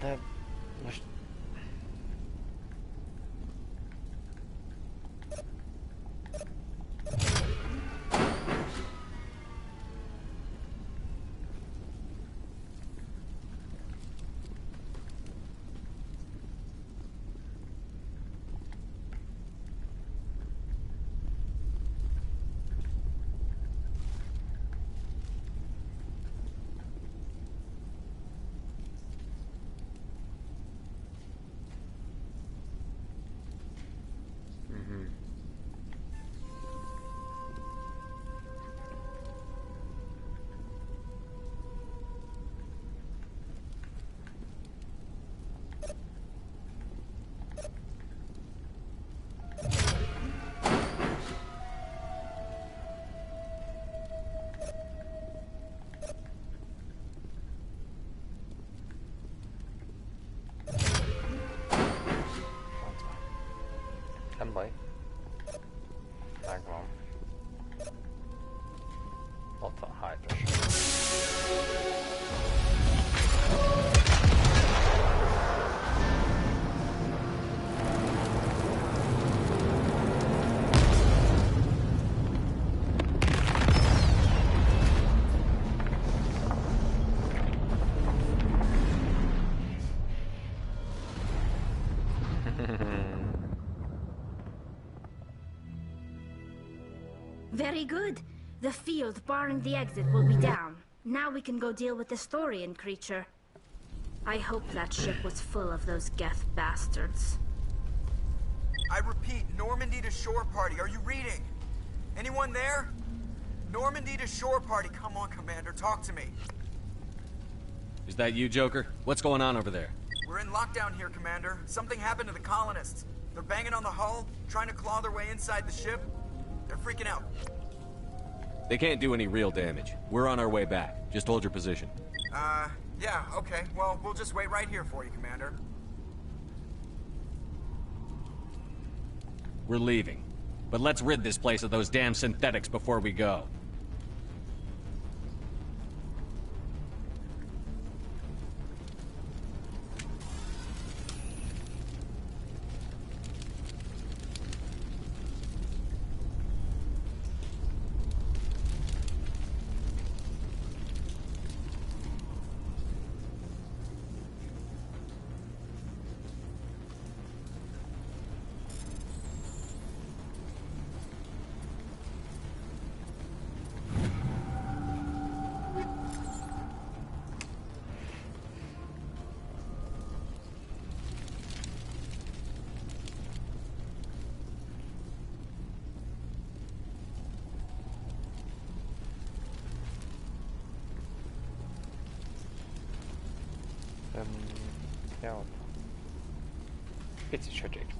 A: De most...
U: Very good. The field barring the exit will be down. Now we can go deal with the Storian creature. I hope that ship was full of those Geth bastards.
L: I repeat, Normandy to shore party. Are you reading? Anyone there? Normandy to shore party. Come on, Commander, talk to me.
D: Is that you, Joker? What's going on over there?
L: We're in lockdown here, Commander. Something happened to the colonists. They're banging on the hull, trying to claw their way inside the ship. They're freaking out.
D: They can't do any real damage. We're on our way back. Just hold your position.
L: Yeah, okay. Well, we'll just wait right here for you, Commander.
D: We're leaving. But let's rid this place of those damn synthetics before we go.
A: Jó. Pici sötét.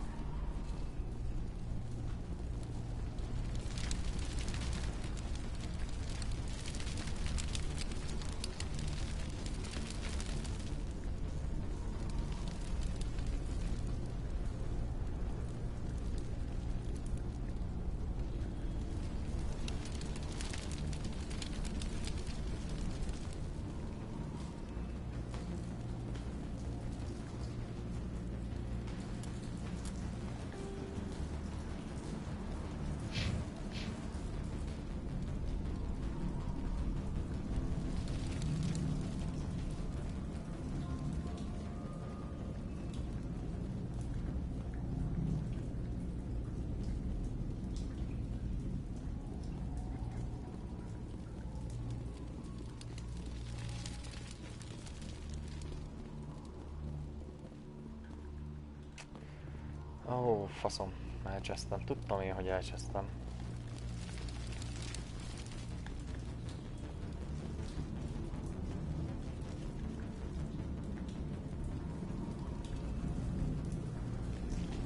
A: Ó, faszom, elcsesztem. Tudtam én, hogy elcsesztem.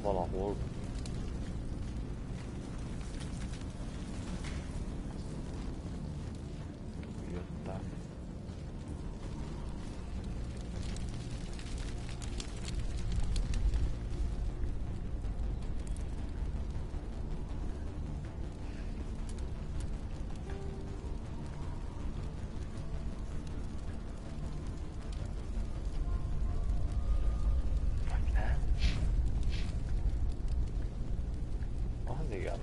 A: Valahol. Jöttem. Igen.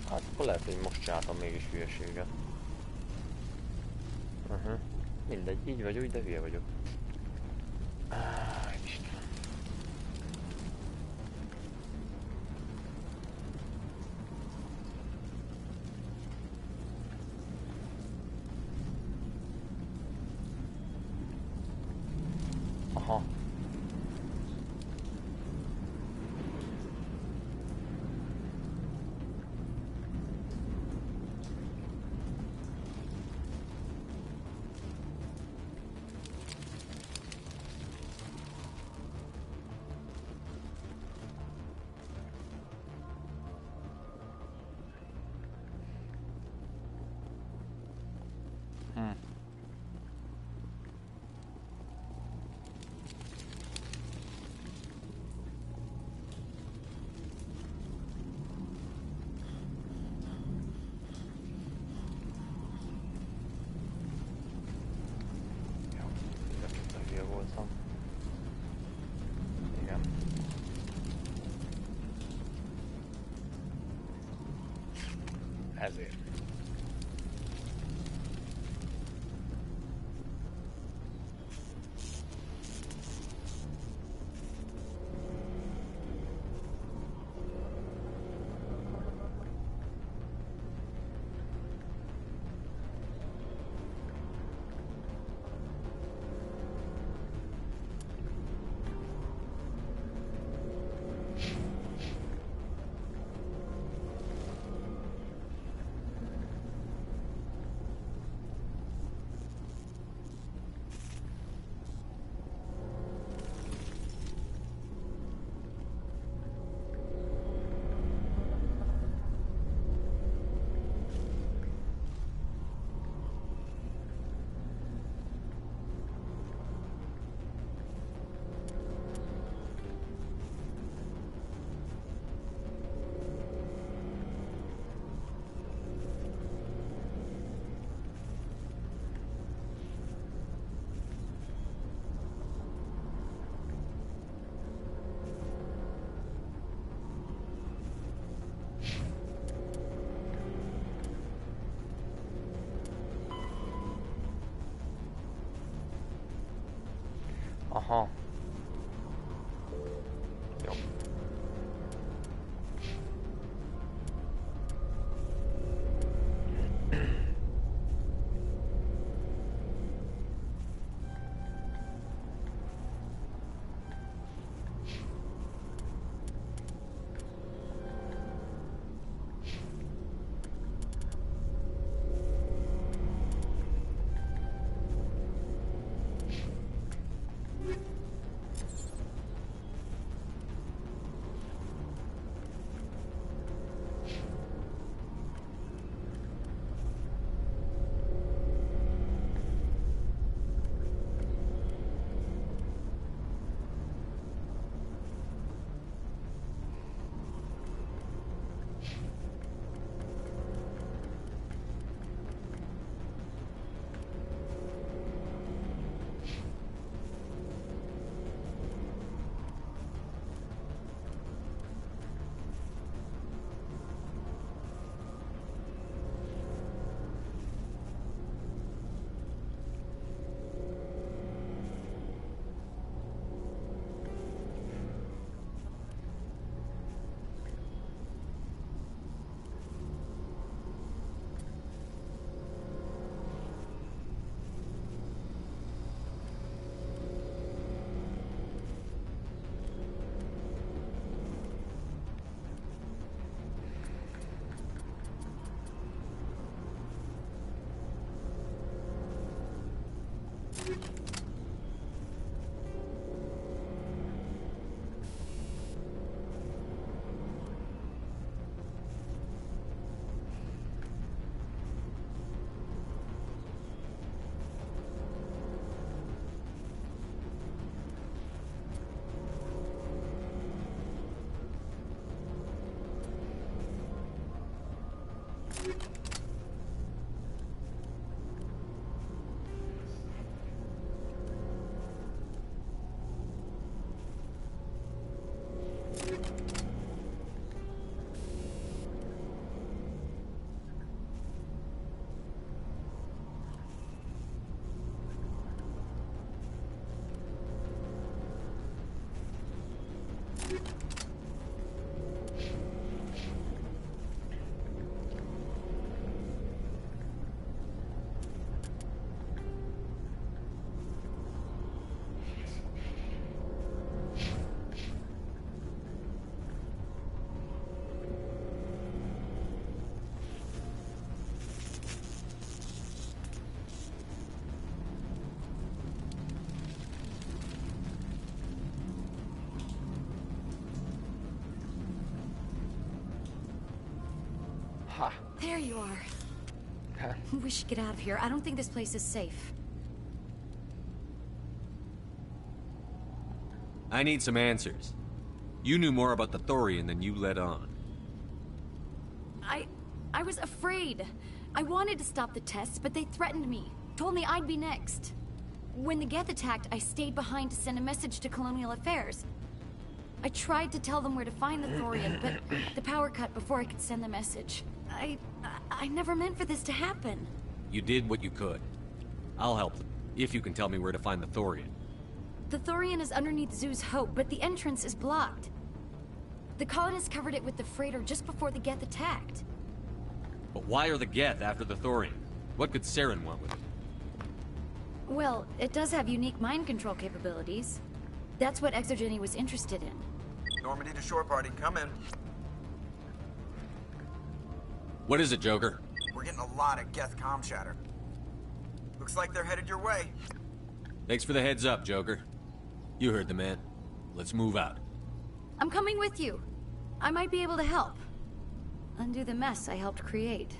A: Hát akkor lehet, hogy most csináltam mégis hülyeséget. Mindegy, így vagy úgy, de hülye vagyok. Istenem. Aha. Voltam. Igen. Ezért. Aha. Jó.
K: There you are. We should get out of here. I don't think this place is safe.
D: I need some answers. You knew more about the Thorian than you let on.
K: I was afraid. I wanted to stop the tests, but they threatened me. Told me I'd be next. When the Geth attacked, I stayed behind to send a message to Colonial Affairs. I tried to tell them where to find the Thorian, but the power cut before I could send the message. I never meant for this to happen.
D: You did what you could. I'll help them, if you can tell me where to find the Thorian.
K: The Thorian is underneath Zoo's Hope, but the entrance is blocked. The colonists covered it with the freighter just before the Geth attacked.
D: But why are the Geth after the Thorian? What could Saren want with it?
K: Well, it does have unique mind control capabilities. That's what Exogeny was interested in.
L: Normandy to shore party, come in.
D: What is it, Joker?
L: We're getting a lot of Geth comm chatter. Looks like they're headed your way.
D: Thanks for the heads up, Joker. You heard the man. Let's move out.
K: I'm coming with you. I might be able to help. Undo the mess I helped create.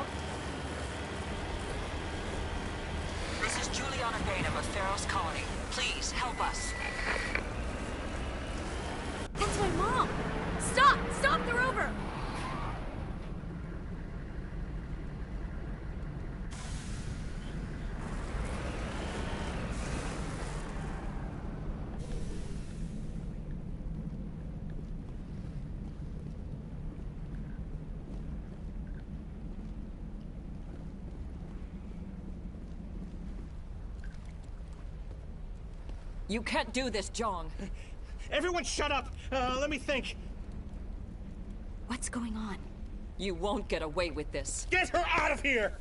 G: out? This is Juliana Bainham of Pharaoh's Colony. Please, help us.
K: That's my mom! Stop! Stop the rover!
G: You can't do this, Jong.
M: Everyone shut up! Let me think.
K: What's going on?
G: You won't get away with this.
M: Get her out of here!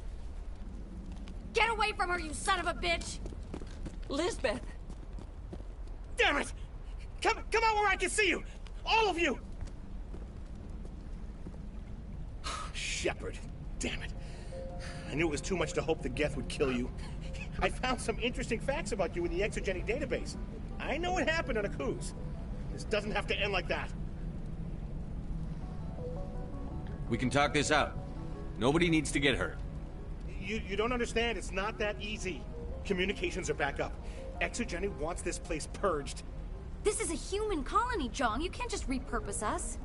K: Get away from her, you son of a bitch!
G: Lisbeth!
M: Damn it! Come out where I can see you! All of you! Shepard, damn it. I knew it was too much to hope the Geth would kill you. I found some interesting facts about you in the Exogeny database. I know what happened on Aku's. This doesn't have to end like that.
D: We can talk this out. Nobody needs to get hurt.
M: You don't understand. It's not that easy. Communications are back up. Exogeny wants this place purged.
K: This is a human colony, Jong. You can't just repurpose us.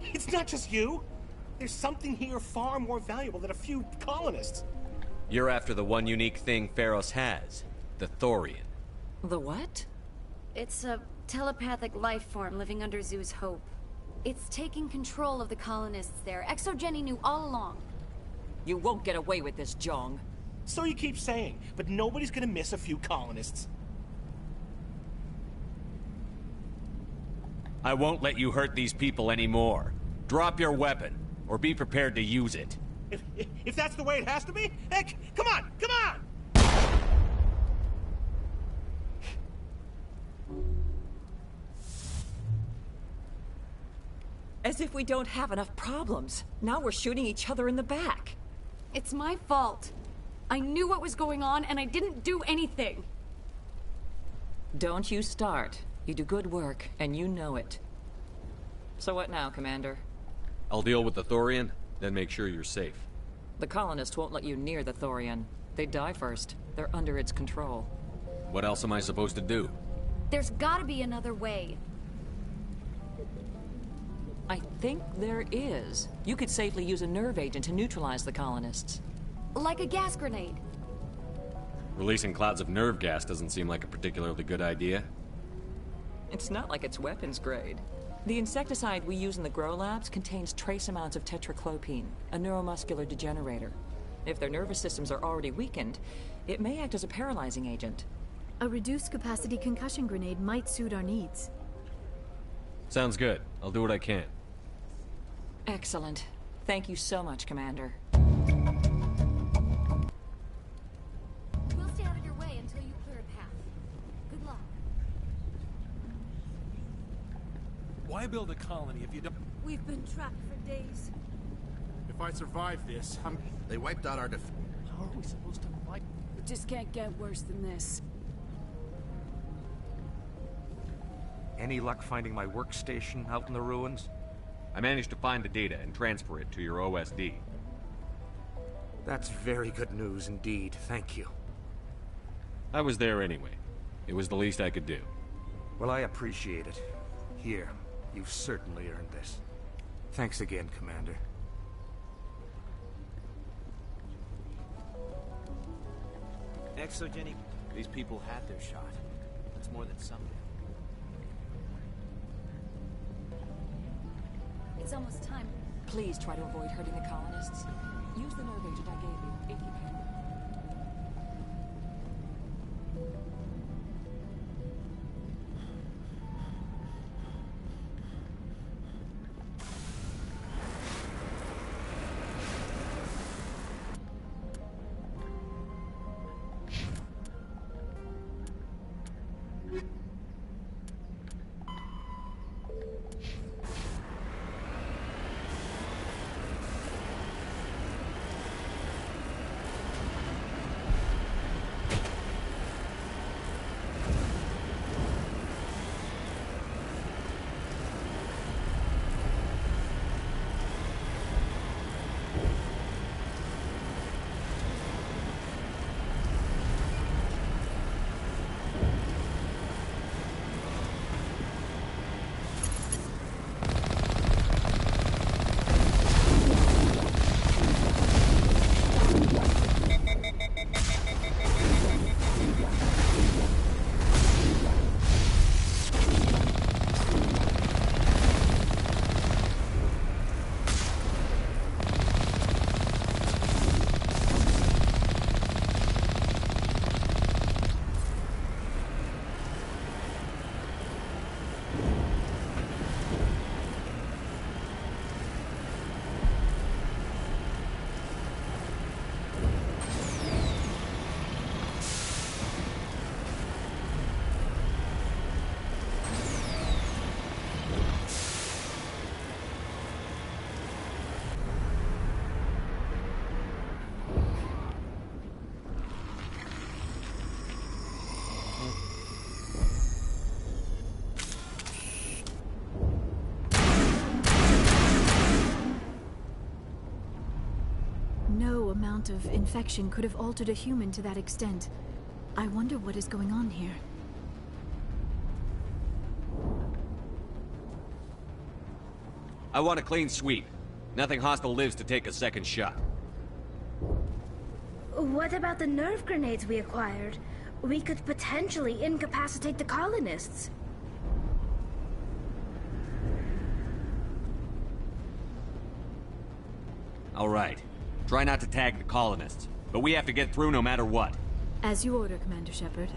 M: It's not just you. There's something here far more valuable than a few colonists.
D: You're after the one unique thing Pharos has. The Thorian.
G: The what?
K: It's a telepathic life form living under Zeus' Hope. It's taking control of the colonists there. Exogeny knew all along.
G: You won't get away with this, Jong.
M: So you keep saying, but nobody's gonna miss a few colonists.
D: I won't let you hurt these people anymore. Drop your weapon, or be prepared to use it.
M: If that's the way it has to be, heck, come on, come on!
G: As if we don't have enough problems. Now we're shooting each other in the back.
K: It's my fault. I knew what was going on, and I didn't do anything.
G: Don't you start. You do good work, and you know it. So what now, Commander?
D: I'll deal with the Thorian, then make sure you're safe.
G: The colonists won't let you near the Thorian. They die first. They're under its control.
D: What else am I supposed to do?
K: There's gotta be another way.
G: I think there is. You could safely use a nerve agent to neutralize the colonists.
K: Like a gas grenade.
D: Releasing clouds of nerve gas doesn't seem like a particularly good idea.
G: It's not like it's weapons grade. The insecticide we use in the grow labs contains trace amounts of tetraclopine, a neuromuscular degenerator. If their nervous systems are already weakened, it may act as a paralyzing agent.
P: A reduced capacity concussion grenade might suit our needs.
D: Sounds good. I'll do what I can.
G: Excellent. Thank you so much, Commander.
K: We'll stay out of your way until you clear a path. Good luck.
N: Why build a colony if you don't...
W: We've been trapped for days.
B: If I survive this, They wiped out our
N: How are we supposed to fight?
W: It just can't get worse than this.
E: Any luck finding my workstation out in the ruins?
D: I managed to find the data and transfer it to your OSD.
E: That's very good news indeed. Thank you.
D: I was there anyway. It was the least I could do.
E: Well, I appreciate it. Here, you've certainly earned this. Thanks again, Commander.
O: Exogeny. These people had their shot. That's more than something.
K: It's almost time.
G: Please try to avoid hurting the colonists. Use the nerve agent I gave you, if you can.
P: no amount of infection could have altered a human to that extent. I wonder what is going on here.
D: I want a clean sweep. Nothing hostile lives to take a second shot.
U: What about the nerve grenades we acquired? We could potentially incapacitate the colonists.
D: All right. Try not to tag the colonists, but we have to get through no matter what.
P: As you order, Commander Shepard.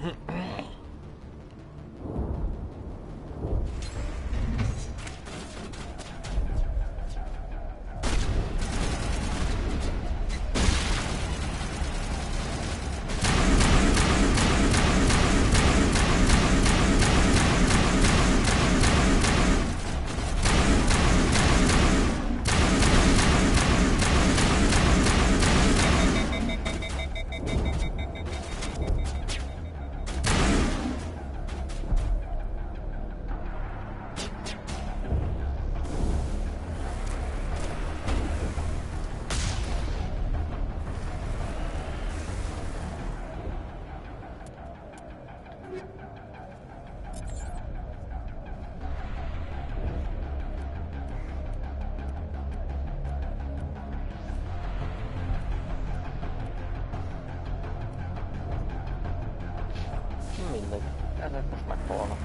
A: Mindegy, ezek most meghalnak.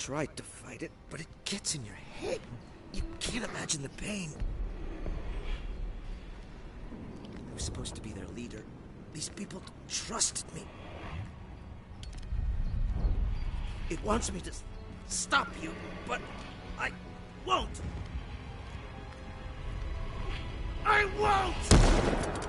O: tried to fight it, but it gets in your head. You can't imagine the pain. I was supposed to be their leader. These people trusted me. It wants me to stop you, but I won't. I won't!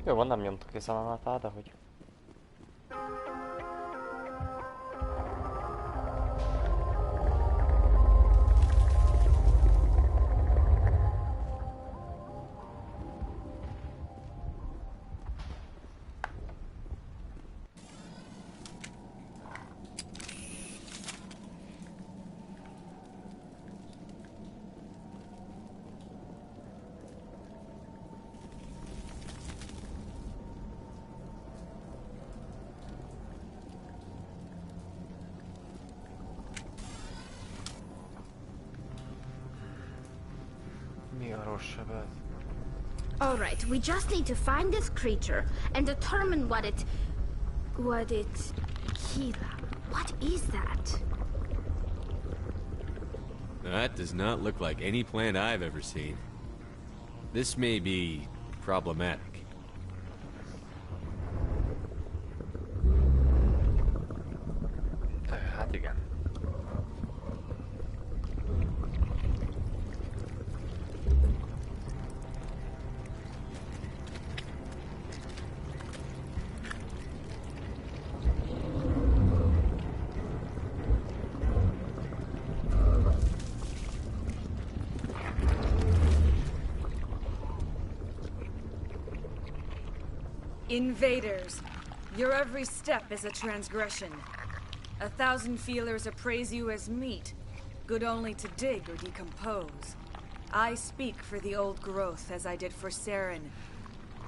A: Jó van, nem nyomtuk ki szememet rá, de hogy...
U: All right, we just need to find this creature and determine what it... Kila. What is that?
D: That does not look like any plant I've ever seen. This may be problematic.
A: Hát igen.
H: Invaders, your every step is a transgression. 1,000 feelers appraise you as meat, good only to dig or decompose. I speak for the old growth as I did for Saren.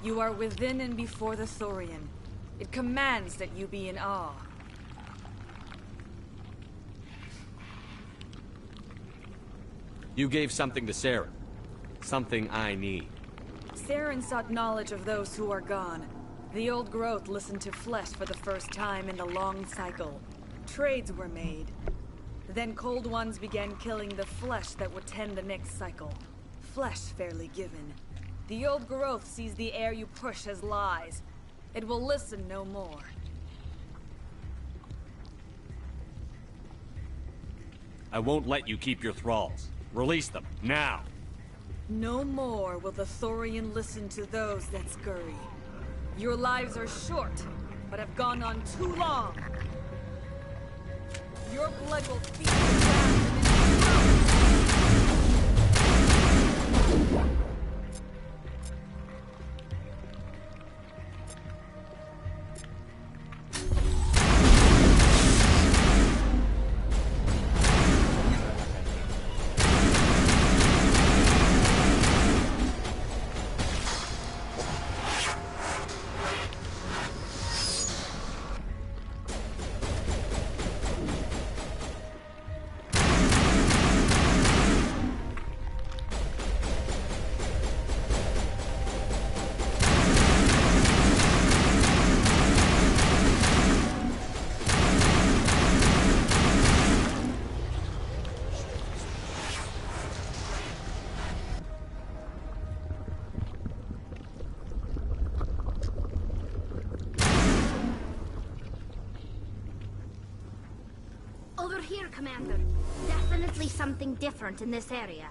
H: You are within and before the Thorian. It commands that you be in awe.
D: You gave something to Saren. Something I need.
H: Saren sought knowledge of those who are gone. The old growth listened to flesh for the first time in the long cycle. Trades were made. Then cold ones began killing the flesh that would tend the next cycle. Flesh fairly given. The old growth sees the air you push as lies. It will listen no more.
D: I won't let you keep your thralls. Release them, now!
H: No more will the Thorian listen to those that scurry. Your lives are short, but have gone on too long. Your blood will feed the ground.
U: Over here, Commander. Definitely something different in this area.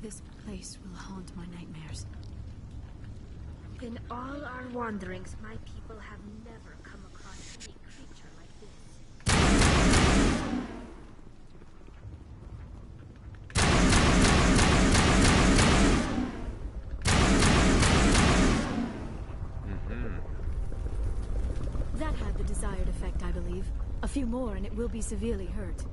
P: This place will haunt my nightmares.
U: In all our wanderings, my people have never come across any creature like this.
P: That had the desired effect, I believe. A few more and it will be severely hurt.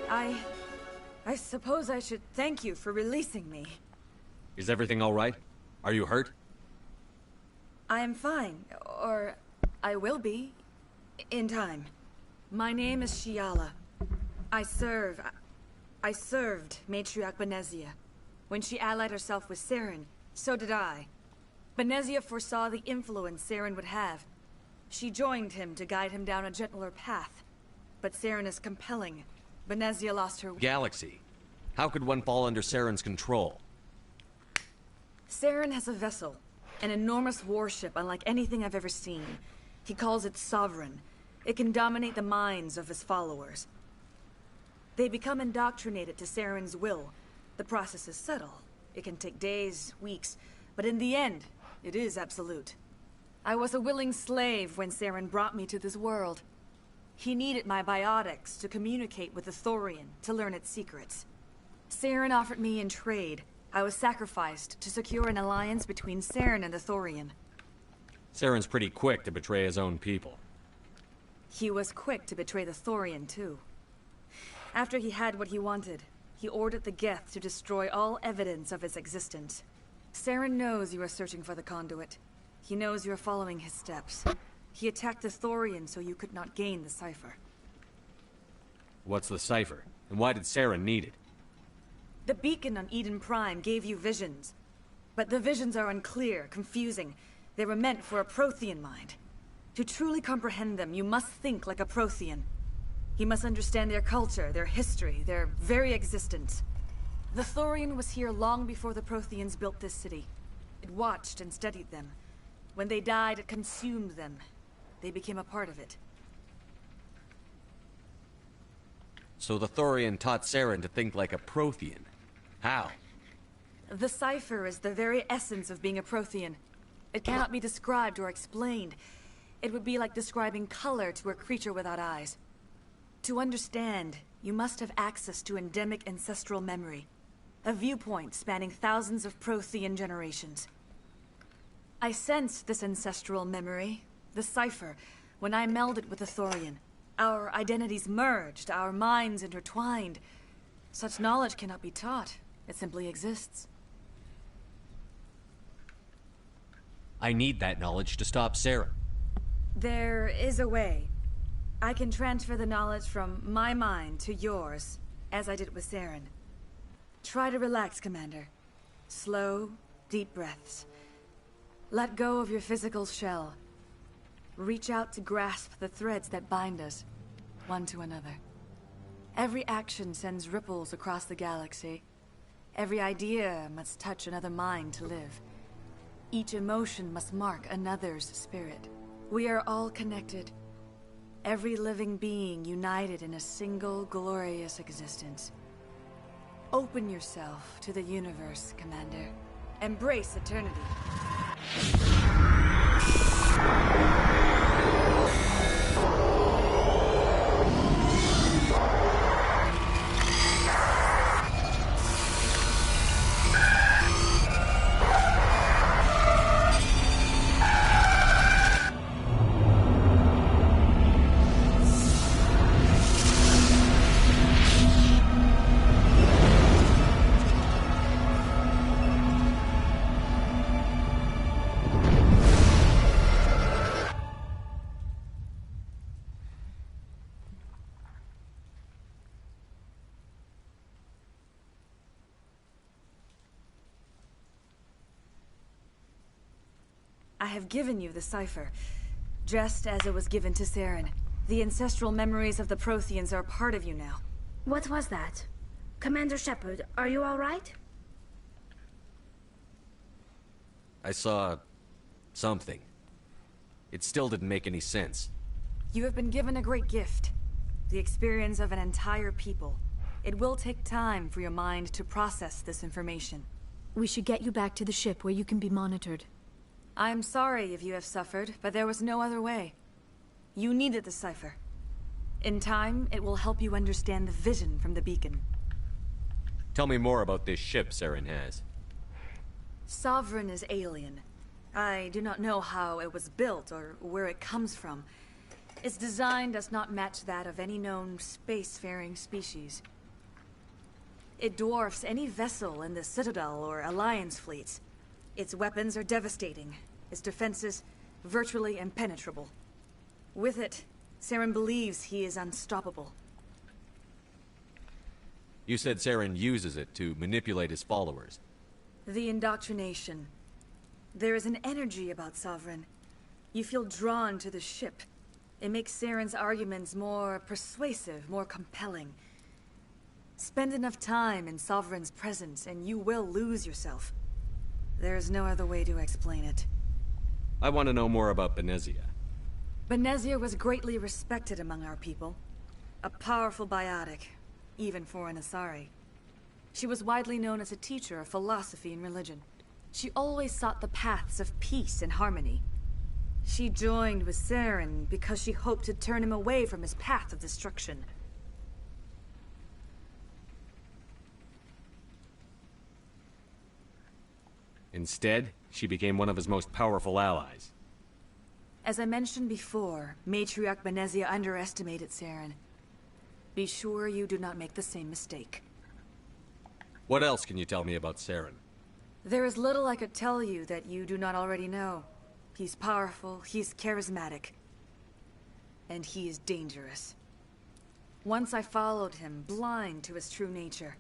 H: I suppose I should thank you for releasing me.
D: Is everything all right? Are you hurt?
H: I am fine, or I will be, in time. My name is Shiala. I served Matriarch Benezia. When she allied herself with Saren, so did I. Benezia foresaw the influence Saren would have. She joined him to guide him down a gentler path. But Saren is compelling. Benezia lost her...
D: Galaxy. How could one fall under Saren's control?
H: Saren has a vessel. An enormous warship unlike anything I've ever seen. He calls it Sovereign. It can dominate the minds of his followers. They become indoctrinated to Saren's will. The process is subtle. It can take days, weeks, but in the end, it is absolute. I was a willing slave when Saren brought me to this world. He needed my biotics to communicate with the Thorian, to learn its secrets. Saren offered me in trade. I was sacrificed to secure an alliance between Saren and the Thorian.
D: Saren's pretty quick to betray his own people.
H: He was quick to betray the Thorian, too. After he had what he wanted, he ordered the Geth to destroy all evidence of its existence. Saren knows you are searching for the conduit. He knows you are following his steps. He attacked the Thorian so you could not gain the cipher.
D: What's the cipher? And why did Saren need it?
H: The beacon on Eden Prime gave you visions. But the visions are unclear, confusing. They were meant for a Prothean mind. To truly comprehend them, you must think like a Prothean. You must understand their culture, their history, their very existence. The Thorian was here long before the Protheans built this city. It watched and studied them. When they died, it consumed them. They became a part of it.
D: So the Thorian taught Saren to think like a Prothean. How?
H: The cipher is the very essence of being a Prothean. It cannot be described or explained. It would be like describing color to a creature without eyes. To understand, you must have access to endemic ancestral memory. A viewpoint spanning thousands of Prothean generations. I sensed this ancestral memory, the cipher, when I melded with the Thorian. Our identities merged, our minds intertwined. Such knowledge cannot be taught. It simply exists.
D: I need that knowledge to stop Saren.
H: There is a way. I can transfer the knowledge from my mind to yours, as I did with Saren. Try to relax, Commander. Slow, deep breaths. Let go of your physical shell. Reach out to grasp the threads that bind us, one to another. Every action sends ripples across the galaxy. Every idea must touch another mind to live. Each emotion must mark another's spirit. We are all connected. Every living being united in a single glorious existence. Open yourself to the universe, Commander. Embrace eternity. I have given you the cipher, just as it was given to Saren. The ancestral memories of the Protheans are part of you now.
U: What was that? Commander Shepard, are you all right?
D: I saw... something. It still didn't make any sense.
H: You have been given a great gift. The experience of an entire people. It will take time for your mind to process this information.
P: We should get you back to the ship where you can be monitored.
H: I am sorry if you have suffered, but there was no other way. You needed the cipher. In time, it will help you understand the vision from the beacon.
D: Tell me more about this ship Saren has.
H: Sovereign is alien. I do not know how it was built or where it comes from. Its design does not match that of any known spacefaring species. It dwarfs any vessel in the Citadel or Alliance fleets. Its weapons are devastating. Its defenses virtually impenetrable. With it, Saren believes he is unstoppable.
D: You said Saren uses it to manipulate his followers.
H: The indoctrination. There is an energy about Sovereign. You feel drawn to the ship. It makes Saren's arguments more persuasive, more compelling. Spend enough time in Sovereign's presence and you will lose yourself. There is no other way to explain it.
D: I want to know more about Benezia.
H: Benezia was greatly respected among our people. A powerful biotic, even for an Asari. She was widely known as a teacher of philosophy and religion. She always sought the paths of peace and harmony. She joined with Saren because she hoped to turn him away from his path of destruction.
D: Instead, she became one of his most powerful allies.
H: As I mentioned before, Matriarch Benezia underestimated Saren. Be sure you do not make the same mistake.
D: What else can you tell me about Saren?
H: There is little I could tell you that you do not already know. He's powerful, he's charismatic, and he is dangerous. Once I followed him, blind to his true nature.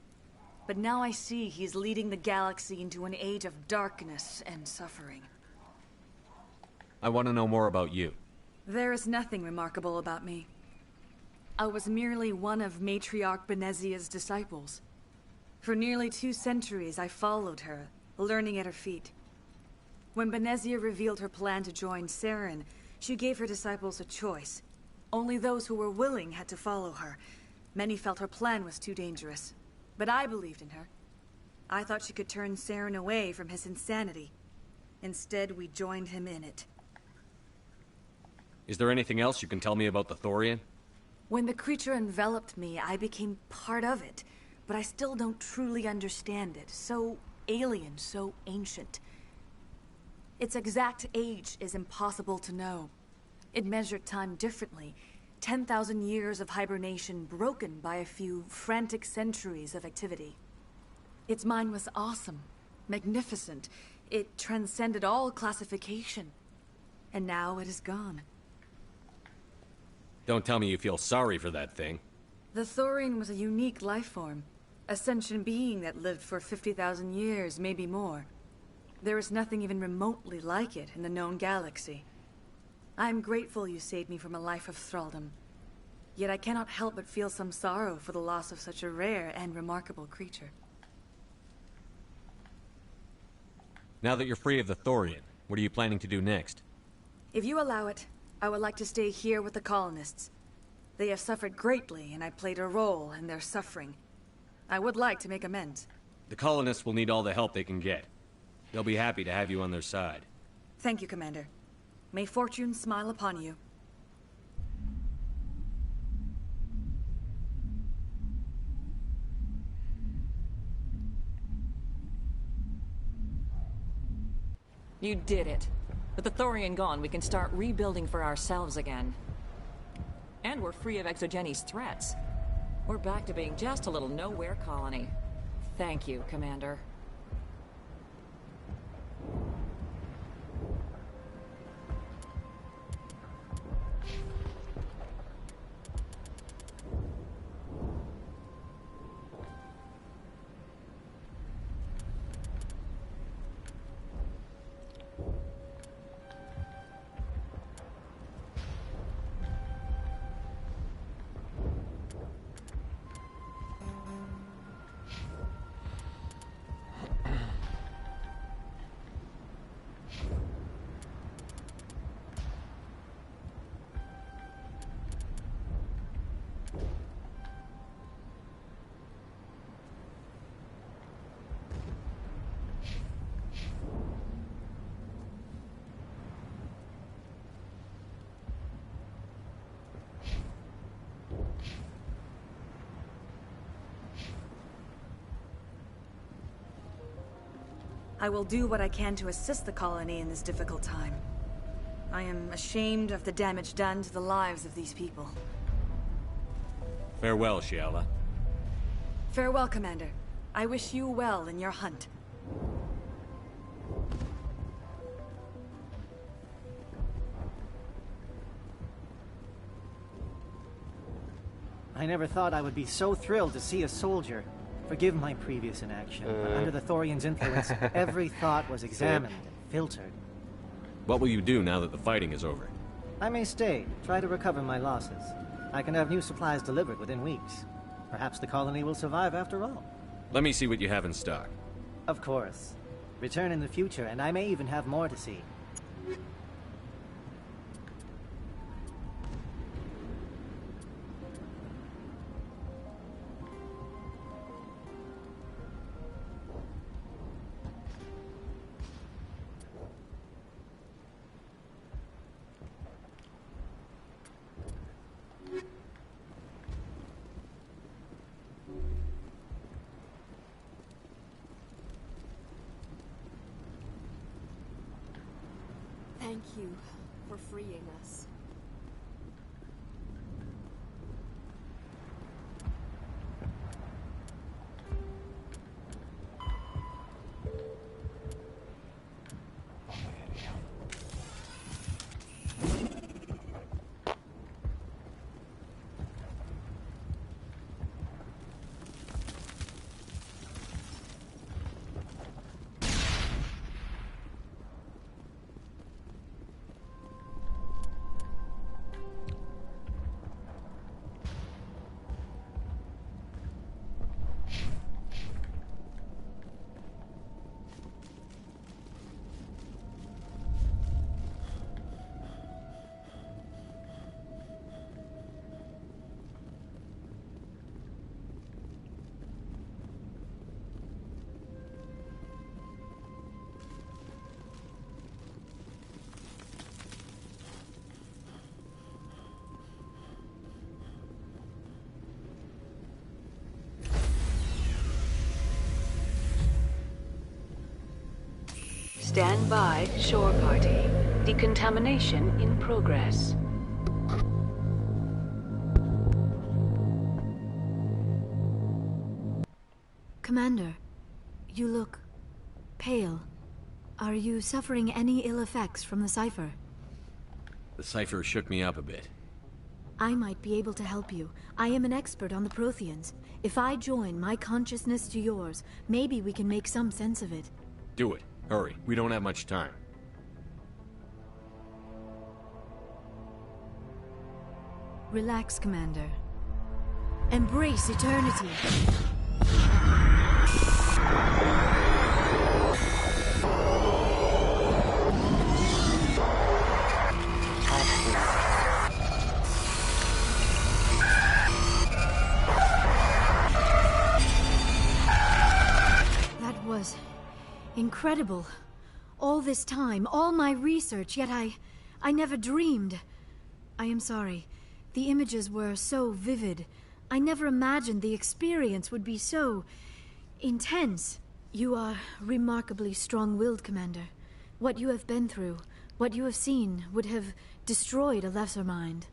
H: But now I see he's leading the galaxy into an age of darkness and suffering.
D: I want to know more about you.
H: There is nothing remarkable about me. I was merely one of Matriarch Benezia's disciples. For nearly 2 centuries I followed her, learning at her feet. When Benezia revealed her plan to join Saren, she gave her disciples a choice. Only those who were willing had to follow her. Many felt her plan was too dangerous. But I believed in her. I thought she could turn Saren away from his insanity. Instead, we joined him in it.
D: Is there anything else you can tell me about the Thorian?
H: When the creature enveloped me, I became part of it. But I still don't truly understand it. So alien, so ancient. Its exact age is impossible to know. It measured time differently. 10,000 years of hibernation broken by a few frantic centuries of activity. Its mind was awesome, magnificent. It transcended all classification. And now it is gone.
D: Don't tell me you feel sorry for that thing.
H: The Thorian was a unique life form. A sentient being that lived for 50,000 years, maybe more. There is nothing even remotely like it in the known galaxy. I am grateful you saved me from a life of thraldom. Yet I cannot help but feel some sorrow for the loss of such a rare and remarkable creature.
D: Now that you're free of the Thorian, what are you planning to do next?
H: If you allow it, I would like to stay here with the colonists. They have suffered greatly, and I played a role in their suffering. I would like to make amends.
D: The colonists will need all the help they can get. They'll be happy to have you on their side.
H: Thank you, Commander. May fortune smile upon you.
G: You did it. With the Thorian gone, we can start rebuilding for ourselves again. And we're free of Exogeni's threats. We're back to being just a little nowhere colony. Thank you, Commander.
H: I will do what I can to assist the colony in this difficult time. I am ashamed of the damage done to the lives of these people.
D: Farewell, Shiala.
H: Farewell, Commander. I wish you well in your hunt.
Q: I never thought I would be so thrilled to see a soldier. Forgive my previous inaction, but under the Thorian's influence, every thought was examined and filtered.
D: What will you do now that the fighting is over?
Q: I may stay, try to recover my losses. I can have new supplies delivered within weeks. Perhaps the colony will survive after all.
D: Let me see what you have in stock.
Q: Of course. Return in the future, and I may even have more to see.
W: Thank you for freeing us.
S: Stand by, shore party. Decontamination in progress.
P: Commander, you look pale. Are you suffering any ill effects from the cipher?
D: The cipher shook me up a bit.
P: I might be able to help you. I am an expert on the Protheans. If I join my consciousness to yours, maybe we can make some sense of it.
D: Do it. Hurry. We don't have much time.
P: Relax, Commander. Embrace eternity. That was incredible. All this time, all my research, yet I never dreamed. I am sorry. The images were so vivid. I never imagined the experience would be so intense. You are remarkably strong-willed, Commander. What you have been through, what you have seen, would have destroyed a lesser mind.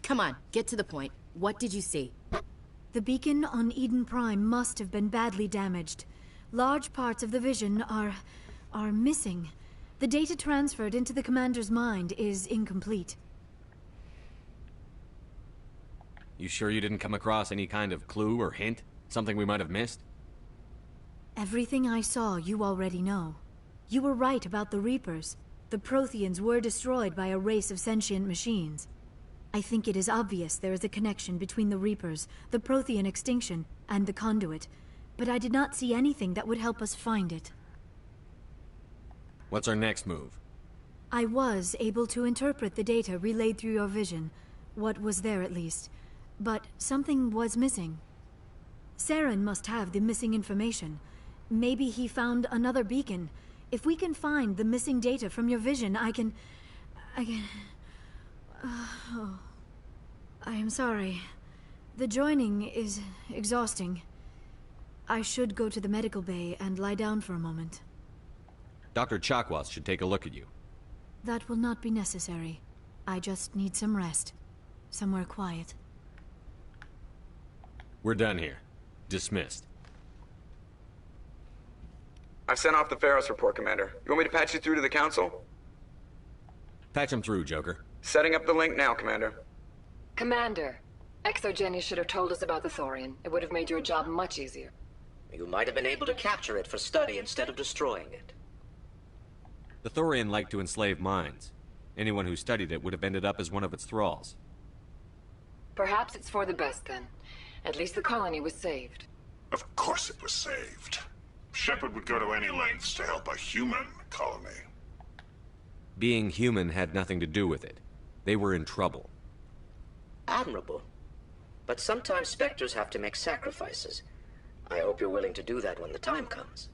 T: Come on, get to the point. What did you see?
P: The beacon on Eden Prime must have been badly damaged. Large parts of the vision are missing. The data transferred into the Commander's mind is incomplete.
D: You sure you didn't come across any kind of clue or hint? Something we might have missed?
P: Everything I saw, you already know. You were right about the Reapers. The Protheans were destroyed by a race of sentient machines. I think it is obvious there is a connection between the Reapers, the Prothean extinction, and the Conduit. But I did not see anything that would help us find it.
D: What's our next move?
P: I was able to interpret the data relayed through your vision. What was there, at least. But something was missing. Saren must have the missing information. Maybe he found another beacon. If we can find the missing data from your vision, I can... Oh. I am sorry. The joining is exhausting. I should go to the medical bay and lie down for a moment.
D: Dr. Chakwas should take a look at you.
P: That will not be necessary. I just need some rest. Somewhere quiet.
D: We're done here. Dismissed.
L: I've sent off the Pharos report, Commander. You want me to patch you through to the Council?
D: Patch him through, Joker.
L: Setting up the link now, Commander.
G: Commander, ExoGeni should have told us about the Thorian. It would have made your job much easier.
J: You might have been able to capture it for study instead of destroying it.
D: The Thorian liked to enslave minds. Anyone who studied it would have ended up as one of its thralls.
G: Perhaps it's for the best, then. At least the colony was saved.
F: Of course it was saved. Shepard would go to any lengths to help a human colony.
D: Being human had nothing to do with it. They were in trouble.
J: Admirable. But sometimes Spectres have to make sacrifices. I hope you're willing to do that when the time comes.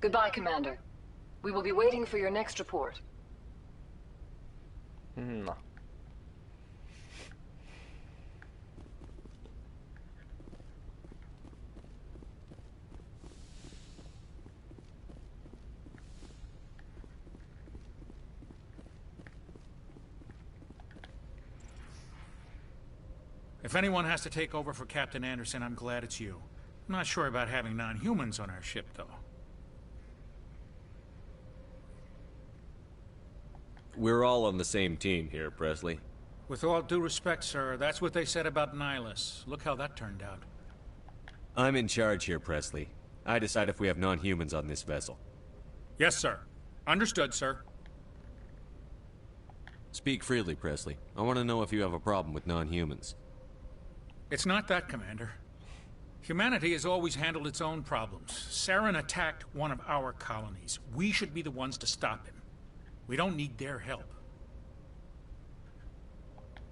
G: Goodbye, Commander. We will be waiting for your next report.
A: No.
N: If anyone has to take over for Captain Anderson, I'm glad it's you. I'm not sure about having non-humans on our ship, though.
D: We're all on the same team here, Presley.
N: With all due respect, sir, that's what they said about Nihilus. Look how that turned out.
D: I'm in charge here, Presley. I decide if we have non-humans on this vessel.
N: Yes, sir. Understood, sir.
D: Speak freely, Presley. I want to know if you have a problem with non-humans.
N: It's not that, Commander. Humanity has always handled its own problems. Saren attacked one of our colonies. We should be the ones to stop him. We don't need their help.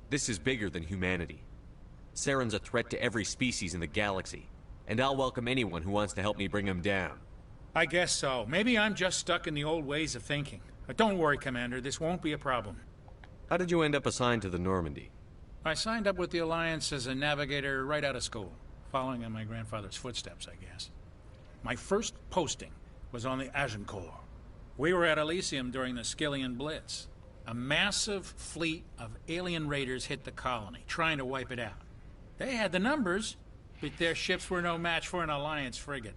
D: This is bigger than humanity. Saren's a threat to every species in the galaxy, and I'll welcome anyone who wants to help me bring him down.
N: I guess so. Maybe I'm just stuck in the old ways of thinking. But don't worry, Commander. This won't be a problem.
D: How did you end up assigned to the Normandy?
N: I signed up with the Alliance as a navigator right out of school, following in my grandfather's footsteps, I guess. My first posting was on the Agincourt. We were at Elysium during the Skillian Blitz. A massive fleet of alien raiders hit the colony, trying to wipe it out. They had the numbers, but their ships were no match for an Alliance frigate.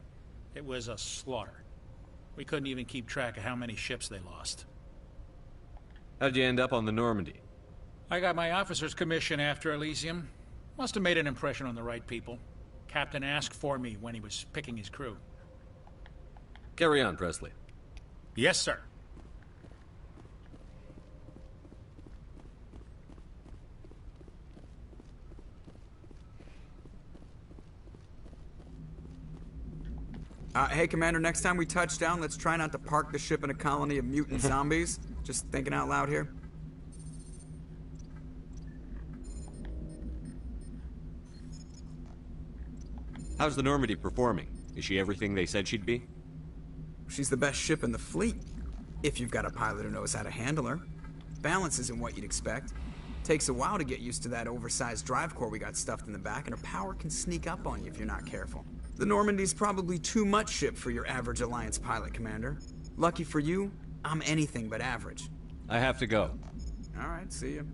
N: It was a slaughter. We couldn't even keep track of how many ships they lost.
D: How'd you end up on the Normandy?
N: I got my officer's commission after Elysium. Must have made an impression on the right people. Captain asked for me when he was picking his crew.
D: Carry on, Presley.
N: Yes, sir.
L: Hey, Commander, next time we touch down, let's try not to park the ship in a colony of mutant zombies. Just thinking out loud here.
D: How's the Normandy performing? Is she everything they said she'd be?
L: She's the best ship in the fleet, if you've got a pilot who knows how to handle her. Balance isn't what you'd expect. Takes a while to get used to that oversized drive core we got stuffed in the back, and her power can sneak up on you if you're not careful. The Normandy's probably too much ship for your average Alliance pilot, Commander. Lucky for you, I'm anything but average.
D: I have to go.
L: All right, see you.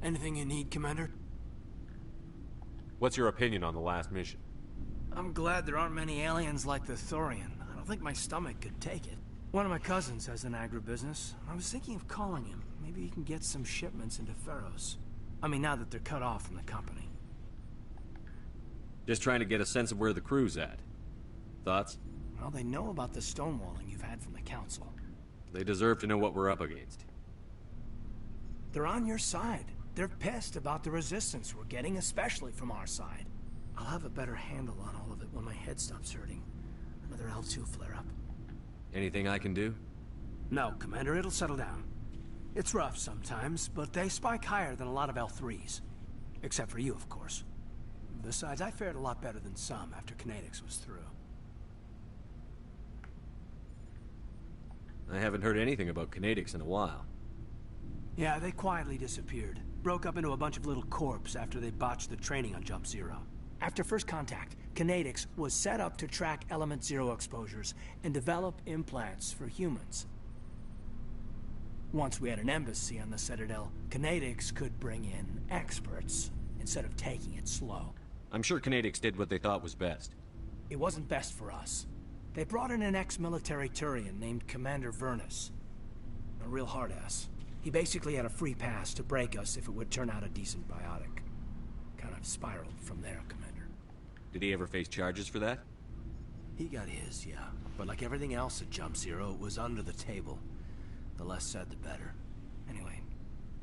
O: Anything you need, Commander?
D: What's your opinion on the last mission?
O: I'm glad there aren't many aliens like the Thorian. I don't think my stomach could take it. One of my cousins has an agribusiness. I was thinking of calling him. Maybe he can get some shipments into Pharos. I mean, now that they're cut off from the company.
D: Just trying to get a sense of where the crew's at. Thoughts?
O: Well, they know about the stonewalling you've had from the Council.
D: They deserve to know what we're up against.
O: They're on your side. They're pissed about the resistance we're getting, especially from our side. I'll have a better handle on all of it when my head stops hurting. Another L2 flare-up.
D: Anything I can do?
O: No, Commander, it'll settle down. It's rough sometimes, but they spike higher than a lot of L3s. Except for you, of course. Besides, I fared a lot better than some after Kinetics was through.
D: I haven't heard anything about Kinetics in a while.
O: Yeah, they quietly disappeared. Broke up into a bunch of little corps after they botched the training on Jump Zero. After first contact, Kinetics was set up to track Element Zero exposures and develop implants for humans. Once we had an embassy on the Citadel, Kinetics could bring in experts instead of taking it slow.
D: I'm sure Kinetics did what they thought was best.
O: It wasn't best for us. They brought in an ex-military Turian named Commander Vernus. A real hard-ass. He basically had a free pass to break us if it would turn out a decent biotic. Kind of spiraled from there, Commander.
D: Did he ever face charges for that?
O: He got his, yeah. But like everything else at Jump Zero, it was under the table. The less said, the better. Anyway,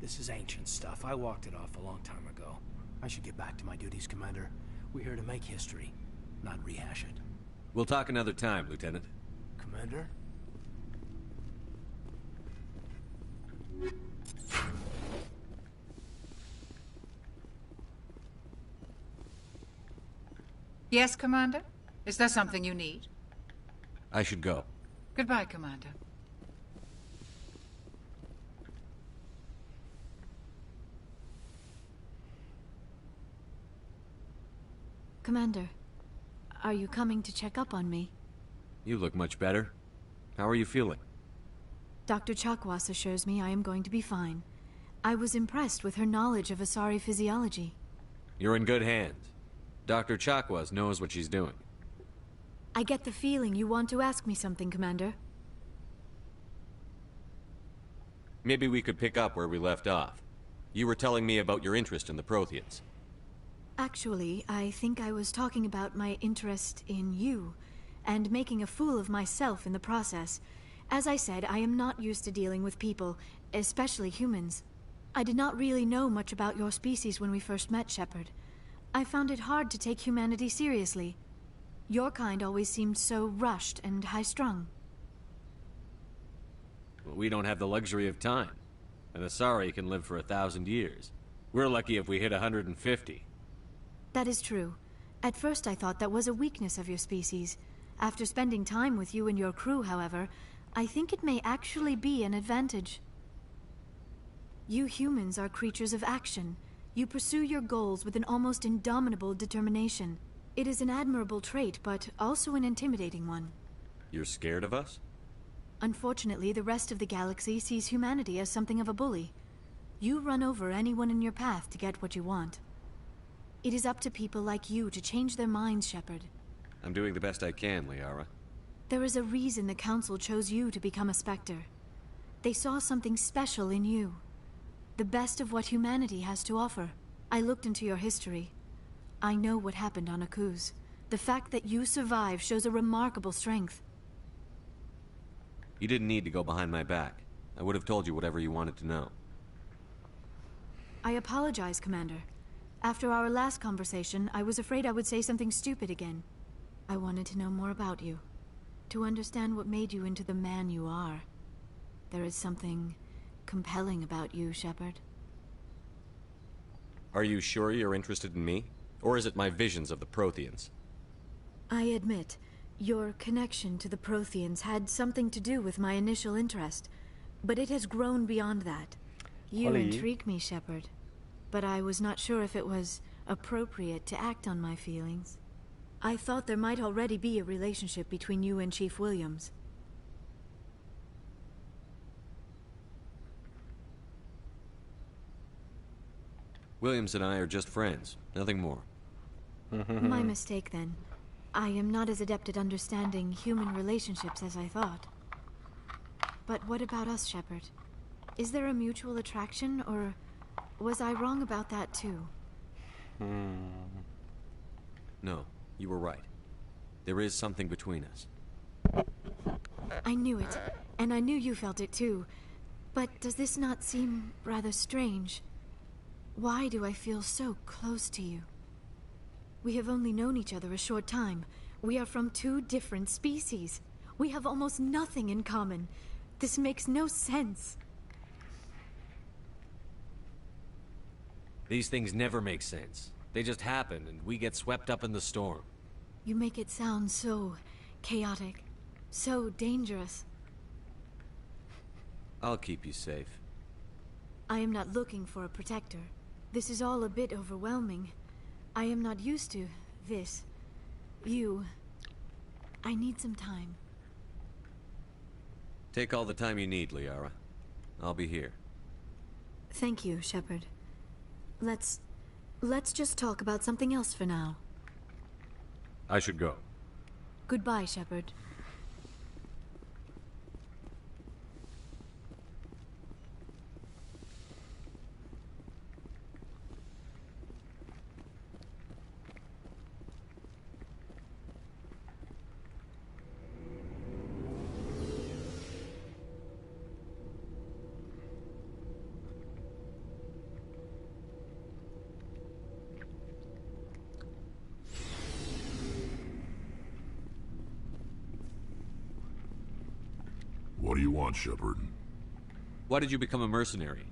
O: this is ancient stuff. I walked it off a long time ago. I should get back to my duties, Commander. We're here to make history, not rehash it.
D: We'll talk another time, Lieutenant.
O: Commander?
C: Yes, Commander? Is there something you need?
D: I should go.
C: Goodbye, Commander.
P: Commander, are you coming to check up on me?
D: You look much better. How are you feeling?
P: Dr. Chakwas assures me I am going to be fine. I was impressed with her knowledge of Asari physiology.
D: You're in good hands. Dr. Chakwas knows what she's doing.
P: I get the feeling you want to ask me something, Commander.
D: Maybe we could pick up where we left off. You were telling me about your interest in the Protheans.
P: Actually, I think I was talking about my interest in you, and making a fool of myself in the process. As I said, I am not used to dealing with people, especially humans. I did not really know much about your species when we first met, Shepard. I found it hard to take humanity seriously. Your kind always seemed so rushed and high-strung.
D: Well, we don't have the luxury of time. An Asari can live for 1,000 years. We're lucky if we hit 150.
P: That is true. At first I thought that was a weakness of your species. After spending time with you and your crew, however, I think it may actually be an advantage. You humans are creatures of action. You pursue your goals with an almost indomitable determination. It is an admirable trait, but also an intimidating one.
D: You're scared of us?
P: Unfortunately, the rest of the galaxy sees humanity as something of a bully. You run over anyone in your path to get what you want. It is up to people like you to change their minds, Shepard.
D: I'm doing the best I can, Liara.
P: There is a reason the Council chose you to become a Spectre. They saw something special in you. The best of what humanity has to offer. I looked into your history. I know what happened on Akuz. The fact that you survived shows a remarkable strength.
D: You didn't need to go behind my back. I would have told you whatever you wanted to know.
P: I apologize, Commander. After our last conversation, I was afraid I would say something stupid again. I wanted to know more about you. To understand what made you into the man you are. There is something compelling about you, Shepard.
D: Are you sure you're interested in me? Or is it my visions of the Protheans?
P: I admit, your connection to the Protheans had something to do with my initial interest, but it has grown beyond that. You intrigue me, Shepard, but I was not sure if it was appropriate to act on my feelings. I thought there might already be a relationship between you and Chief Williams.
D: Williams and I are just friends, nothing more.
P: My mistake, then. I am not as adept at understanding human relationships as I thought. But what about us, Shepard? Is there a mutual attraction, or was I wrong about that too?
D: No, you were right. There is something between us.
P: I knew it, and I knew you felt it too. But does this not seem rather strange? Why do I feel so close to you? We have only known each other a short time. We are from two different species. We have almost nothing in common. This makes no sense.
D: These things never make sense. They just happen, and we get swept up in the storm.
P: You make it sound so chaotic, so dangerous.
D: I'll keep you safe.
P: I am not looking for a protector. This is all a bit overwhelming. I am not used to this. I need some time.
D: Take all the time you need, Liara. I'll be here.
P: Thank you, Shepard. Let's just talk about something else for now.
D: I should go.
P: Goodbye, Shepard.
F: What do you want, Shepard?
D: Why did you become a mercenary?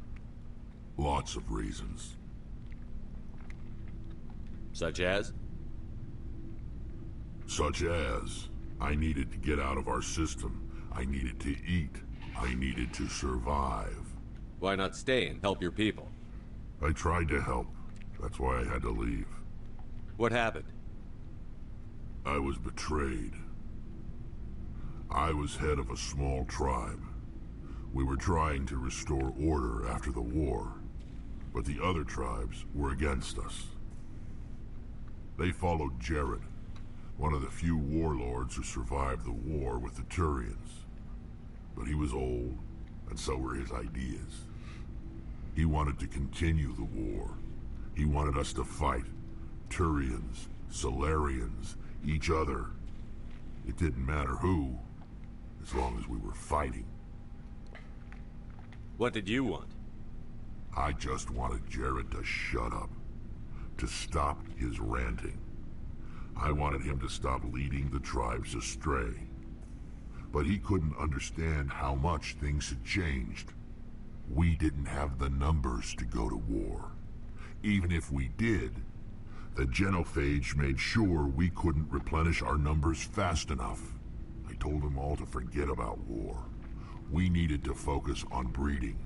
F: Lots of reasons.
D: Such as?
F: Such as, I needed to get out of our system. I needed to eat. I needed to survive.
D: Why not stay and help your people?
F: I tried to help. That's why I had to leave.
D: What happened?
F: I was betrayed. I was head of a small tribe. We were trying to restore order after the war, but the other tribes were against us. They followed Jared, one of the few warlords who survived the war with the Turians. But he was old, and so were his ideas. He wanted to continue the war. He wanted us to fight. Turians, Solarians, each other. It didn't matter who, as long as we were fighting.
D: What did you want?
F: I just wanted Jared to shut up, to stop his ranting. I wanted him to stop leading the tribes astray. But he couldn't understand how much things had changed. We didn't have the numbers to go to war. Even if we did, the genophage made sure we couldn't replenish our numbers fast enough. I told them all to forget about war. We needed to focus on breeding,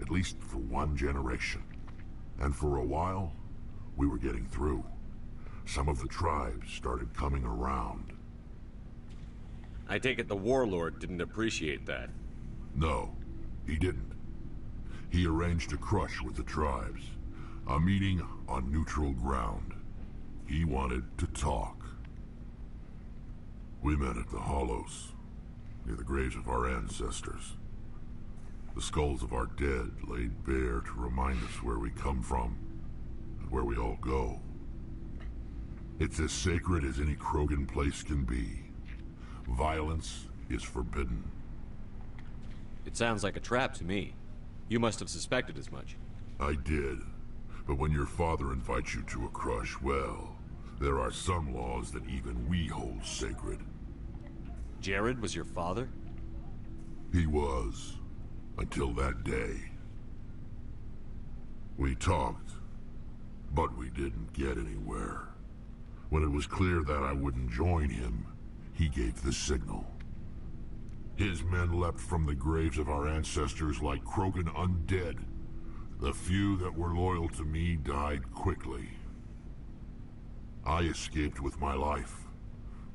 F: at least for one generation. And for a while, we were getting through. Some of the tribes started coming around.
D: I take it the warlord didn't appreciate that.
F: No, he didn't. He arranged a crush with the tribes, a meeting on neutral ground. He wanted to talk. We met at the Hollows, near the graves of our ancestors. The skulls of our dead laid bare to remind us where we come from, and where we all go. It's as sacred as any Krogan place can be. Violence is forbidden.
D: It sounds like a trap to me. You must have suspected as much.
F: I did. But when your father invites you to a crush, well, there are some laws that even we hold sacred.
D: Jared was your father?
F: He was. Until that day. We talked, but we didn't get anywhere. When it was clear that I wouldn't join him, he gave the signal. His men leapt from the graves of our ancestors like Krogan undead. The few that were loyal to me died quickly. I escaped with my life,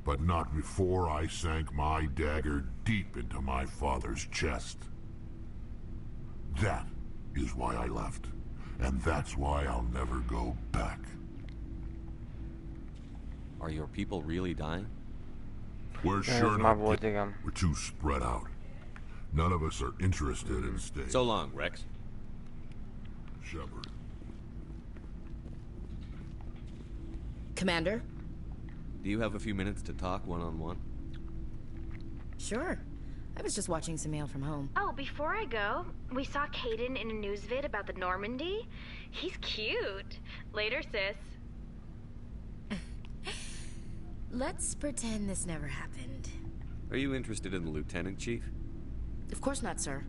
F: but not before I sank my dagger deep into my father's chest. That is why I left, and that's why I'll never go back.
D: Are your people really dying?
F: We're sure not. We're too spread out. None of us are interested in staying.
D: So long, Rex.
F: Shepard.
T: Commander?
D: Do you have a few minutes to talk one-on-one?
T: Sure. I was just watching some mail from home.
U: Oh, before I go, we saw Caden in a news vid about the Normandy. He's cute. Later, sis.
T: Let's pretend this never happened.
D: Are you interested in the lieutenant, Chief?
T: Of course not, sir.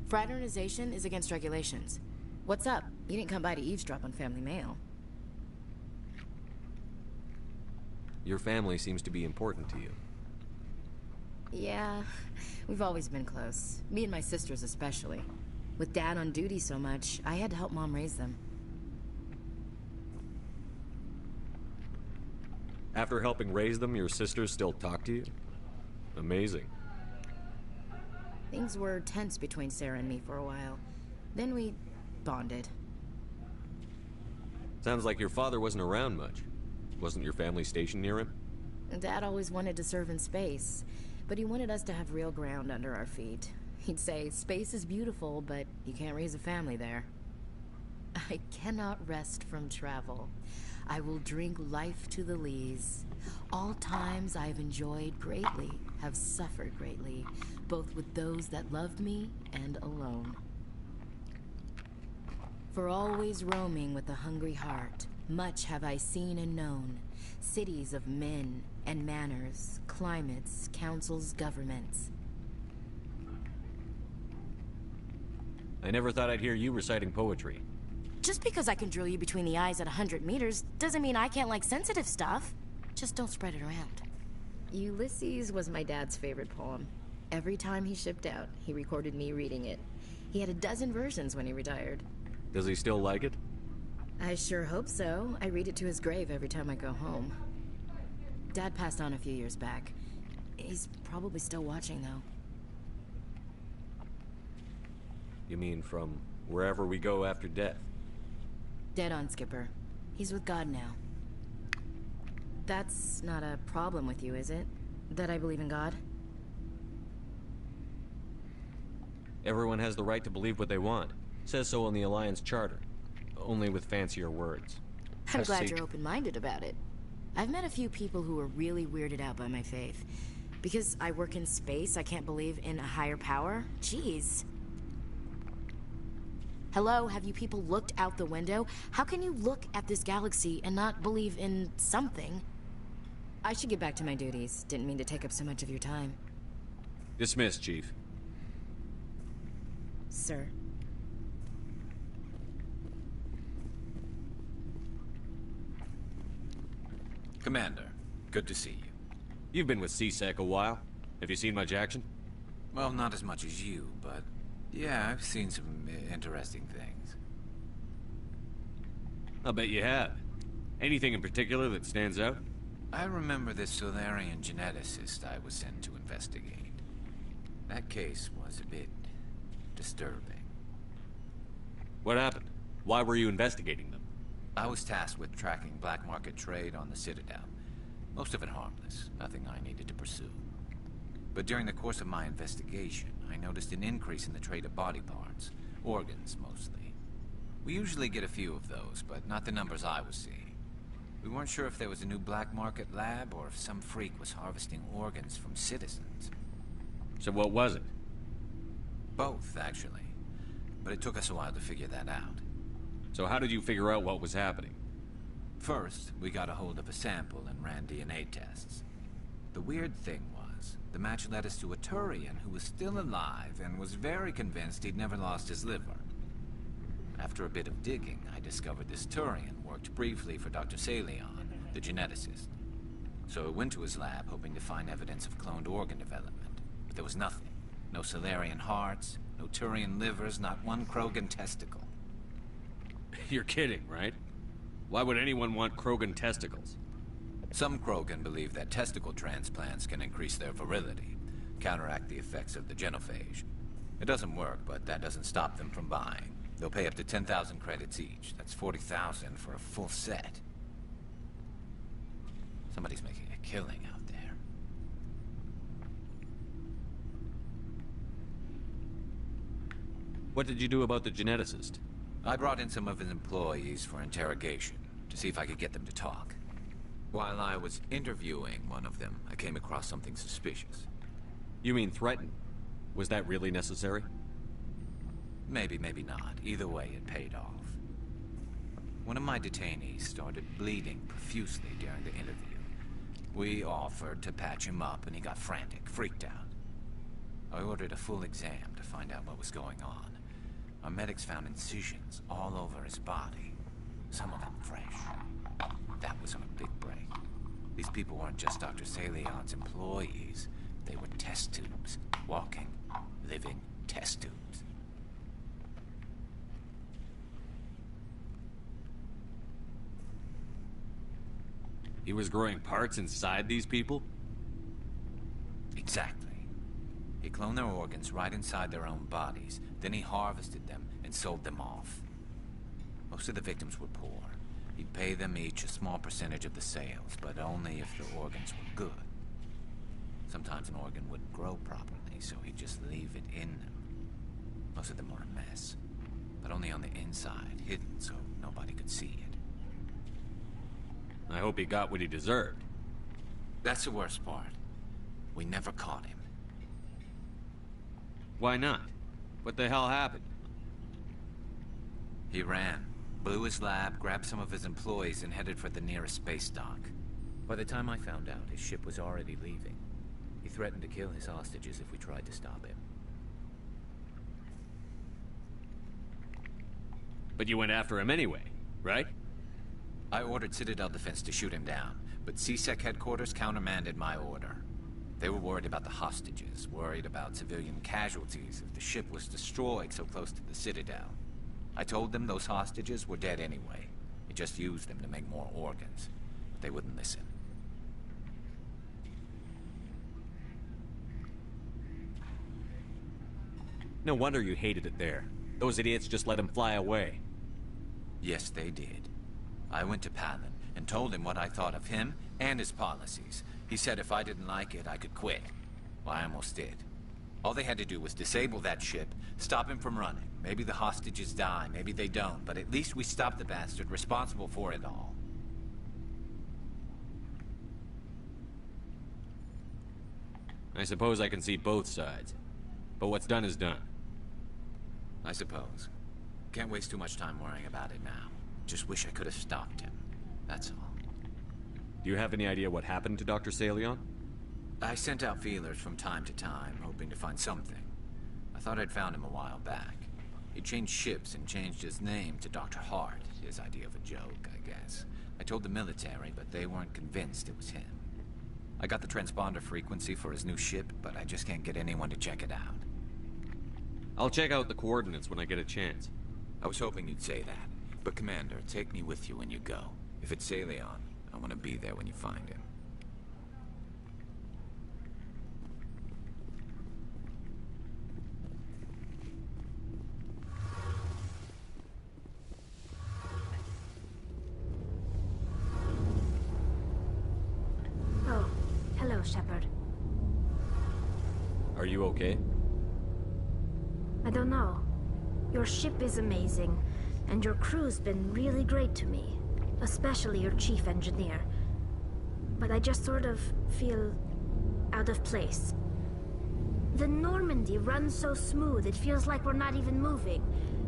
T: Fraternization is against regulations. What's up? You didn't come by to eavesdrop on family mail.
D: Your family seems to be important to you.
T: Yeah, we've always been close. Me and my sisters especially. With Dad on duty so much, I had to help Mom raise them.
D: After helping raise them, your sisters still talk to you? Amazing.
T: Things were tense between Sarah and me for a while. Then we bonded.
D: Sounds like your father wasn't around much. Wasn't your family stationed near him?
T: Dad always wanted to serve in space, but he wanted us to have real ground under our feet. He'd say, space is beautiful, but you can't raise a family there. I cannot rest from travel. I will drink life to the lees. All times I have enjoyed greatly, have suffered greatly, both with those that loved me and alone. For always roaming with a hungry heart, much have I seen and known, cities of men and manners, climates, councils, governments.
D: I never thought I'd hear you reciting poetry.
T: Just because I can drill you between the eyes at 100 meters doesn't mean I can't like sensitive stuff. Just don't spread it around. Ulysses was my dad's favorite poem. Every time he shipped out, he recorded me reading it. He had a dozen versions when he retired.
D: Does he still like it?
T: I sure hope so. I read it to his grave every time I go home. Dad passed on a few years back. He's probably still watching, though.
D: You mean from wherever we go after death?
T: Dead on, Skipper. He's with God now. That's not a problem with you, is it? That I believe in God?
D: Everyone has the right to believe what they want. Says so in the Alliance Charter. Only with fancier words.
T: I'm glad you're open-minded about it. I've met a few people who are really weirded out by my faith. Because I work in space, I can't believe in a higher power? Jeez. Hello, have you people looked out the window? How can you look at this galaxy and not believe in something? I should get back to my duties. Didn't mean to take up so much of your time.
D: Dismissed, Chief.
T: Sir.
E: Commander, good to see you.
D: You've been with CSEC a while. Have you seen much action?
E: Well, not as much as you, but yeah, I've seen some interesting things.
D: I'll bet you have. Anything in particular that stands out?
E: I remember this Solarian geneticist I was sent to investigate. That case was a bit disturbing.
D: What happened? Why were you investigating them?
E: I was tasked with tracking black market trade on the Citadel. Most of it harmless, nothing I needed to pursue. But during the course of my investigation, I noticed an increase in the trade of body parts, organs mostly. We usually get a few of those, but not the numbers I was seeing. We weren't sure if there was a new black market lab or if some freak was harvesting organs from citizens.
D: So what was it?
E: Both, actually. But it took us a while to figure that out.
D: So how did you figure out what was happening?
E: First, we got a hold of a sample and ran DNA tests. The weird thing was, the match led us to a Turian who was still alive and was very convinced he'd never lost his liver. After a bit of digging, I discovered this Turian worked briefly for Dr. Salion, the geneticist. So I went to his lab hoping to find evidence of cloned organ development. But there was nothing. No Solarian hearts, no Turian livers, not one Krogan testicle.
D: You're kidding, right? Why would anyone want Krogan testicles?
E: Some Krogan believe that testicle transplants can increase their virility, counteract the effects of the genophage. It doesn't work, but that doesn't stop them from buying. They'll pay up to 10,000 credits each. That's 40,000 for a full set. Somebody's making a killing out there.
D: What did you do about the geneticist?
E: I brought in some of his employees for interrogation, to see if I could get them to talk. While I was interviewing one of them, I came across something suspicious.
D: You mean threaten? Was that really necessary?
E: Maybe, maybe not. Either way, it paid off. One of my detainees started bleeding profusely during the interview. We offered to patch him up, and he got frantic, freaked out. I ordered a full exam to find out what was going on. Our medics found incisions all over his body, some of them fresh. That was our big break. These people weren't just Dr. Salion's employees. They were test tubes. Walking, living test tubes.
D: He was growing parts inside these people?
E: Exactly. He cloned their organs right inside their own bodies. Then he harvested them and sold them off. Most of the victims were poor. He'd pay them each a small percentage of the sales, but only if the organs were good. Sometimes an organ wouldn't grow properly, so he'd just leave it in them. Most of them were a mess, but only on the inside, hidden so nobody could see it.
D: I hope he got what he deserved.
E: That's the worst part. We never caught him.
D: Why not? What the hell happened?
E: He ran, blew his lab, grabbed some of his employees, and headed for the nearest space dock. By the time I found out, his ship was already leaving. He threatened to kill his hostages if we tried to stop him.
D: But you went after him anyway, right?
E: I ordered Citadel Defense to shoot him down, but CSEC headquarters countermanded my order. They were worried about the hostages, worried about civilian casualties if the ship was destroyed so close to the Citadel. I told them those hostages were dead anyway. He just used them to make more organs, but they wouldn't listen.
D: No wonder you hated it there. Those idiots just let him fly away.
E: Yes, they did. I went to Palin and told him what I thought of him and his policies. He said if I didn't like it, I could quit. Well, I almost did. All they had to do was disable that ship, stop him from running. Maybe the hostages die, maybe they don't, but at least we stopped the bastard responsible for it all.
D: I suppose I can see both sides. But what's done is done.
E: I suppose. Can't waste too much time worrying about it now. Just wish I could have stopped him. That's all.
D: Do you have any idea what happened to Dr. Salion?
E: I sent out feelers from time to time, hoping to find something. I thought I'd found him a while back. He changed ships and changed his name to Dr. Hart, his idea of a joke, I guess. I told the military, but they weren't convinced it was him. I got the transponder frequency for his new ship, but I just can't get anyone to check it out.
D: I'll check out the coordinates when I get a chance.
E: I was hoping you'd say that. But Commander, take me with you when you go. If it's Salion, I want to be there when you find him.
U: Oh, hello, Shepard.
D: Are you okay?
U: I don't know. Your ship is amazing, and your crew's been really great to me. Especially your chief engineer. But I just sort of feel out of place. The Normandy runs so smooth it feels like we're not even moving.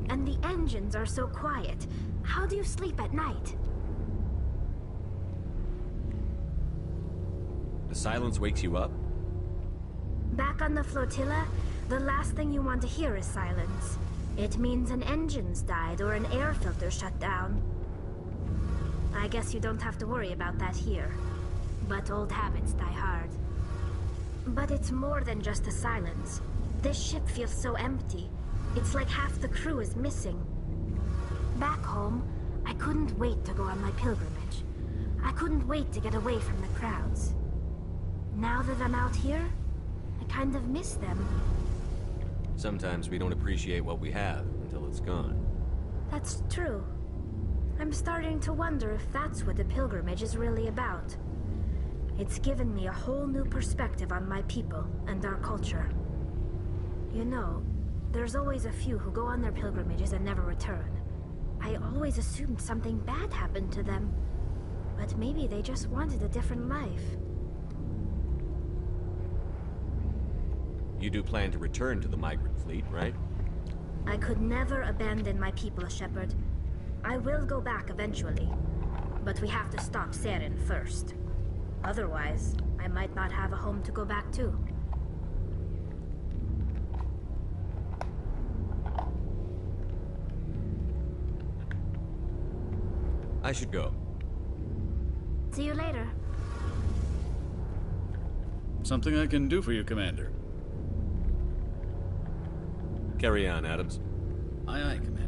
U: And the engines are so quiet. How do you sleep at night?
D: The silence wakes you up?
U: Back on the flotilla, the last thing you want to hear is silence. It means an engine's died or an air filter shut down. I guess you don't have to worry about that here. But old habits die hard. But it's more than just the silence. This ship feels so empty. It's like half the crew is missing. Back home, I couldn't wait to go on my pilgrimage. I couldn't wait to get away from the crowds. Now that I'm out here, I kind of miss them.
D: Sometimes we don't appreciate what we have until it's gone.
U: That's true. I'm starting to wonder if that's what the pilgrimage is really about. It's given me a whole new perspective on my people and our culture. You know, there's always a few who go on their pilgrimages and never return. I always assumed something bad happened to them. But maybe they just wanted a different life.
D: You do plan to return to the migrant fleet, right?
U: I could never abandon my people, Shepard. I will go back eventually. But we have to stop Saren first. Otherwise, I might not have a home to go back to.
D: I should go.
U: See you later.
I: Something I can do for you, Commander.
D: Carry on, Adams.
I: Aye, aye, Commander.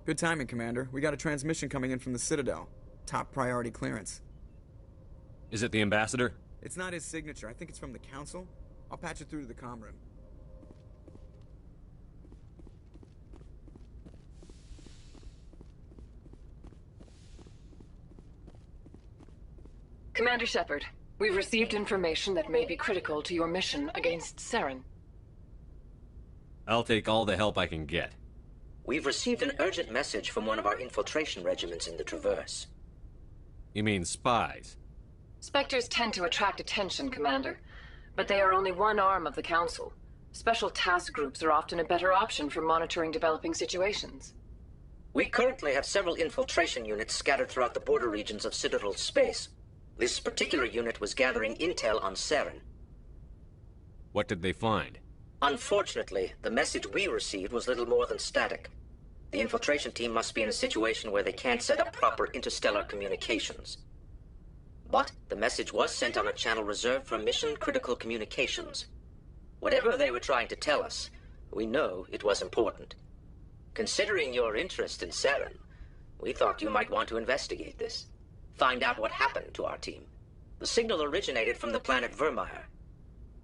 L: Good timing, Commander. We got a transmission coming in from the Citadel. Top priority clearance.
D: Is it the ambassador?
L: It's not his signature. I think it's from the Council. I'll patch it through to the comm room.
G: Commander Shepard, we've received information that may be critical to your mission against Saren.
D: I'll take all the help I can get.
J: We've received an urgent message from one of our infiltration regiments in the Traverse.
D: You mean spies?
G: Spectres tend to attract attention, Commander, but they are only one arm of the Council. Special task groups are often a better option for monitoring developing situations.
J: We currently have several infiltration units scattered throughout the border regions of Citadel space. This particular unit was gathering intel on Saren.
D: What did they find?
J: Unfortunately, the message we received was little more than static. The infiltration team must be in a situation where they can't set up proper interstellar communications. But the message was sent on a channel reserved for mission-critical communications. Whatever they were trying to tell us, we know it was important. Considering your interest in Saren, we thought you might want to investigate this. Find out what happened to our team. The signal originated from the planet Vermeer.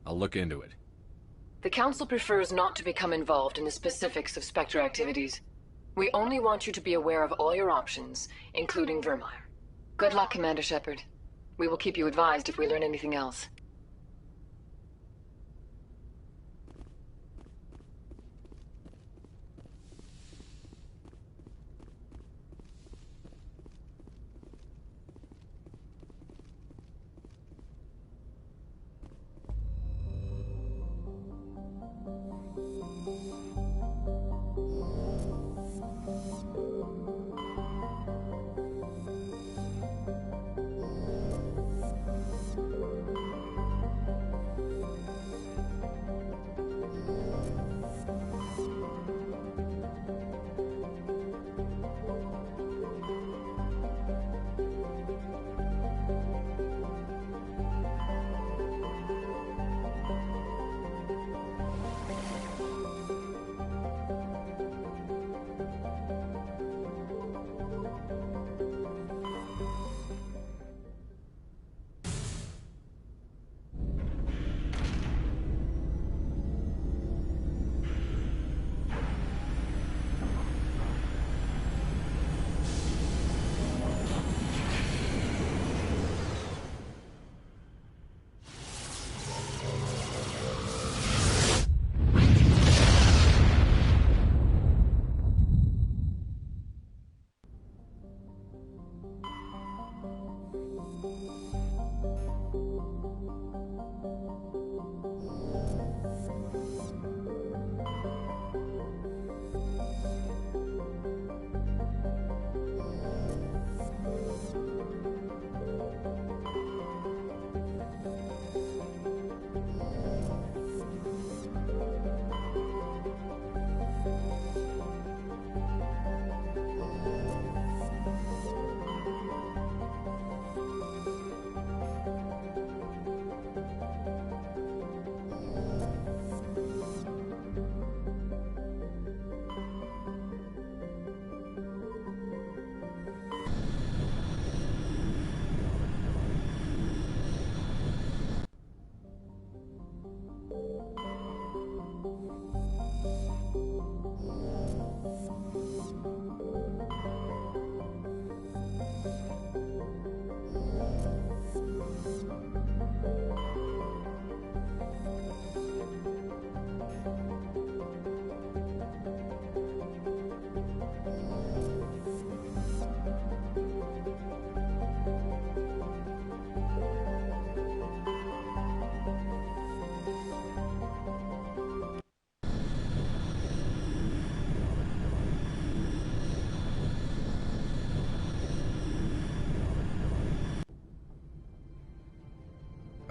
D: I'll look into it.
G: The Council prefers not to become involved in the specifics of Spectre activities. We only want you to be aware of all your options, including Vermeer. Good luck, Commander Shepard. We will keep you advised if we learn anything else.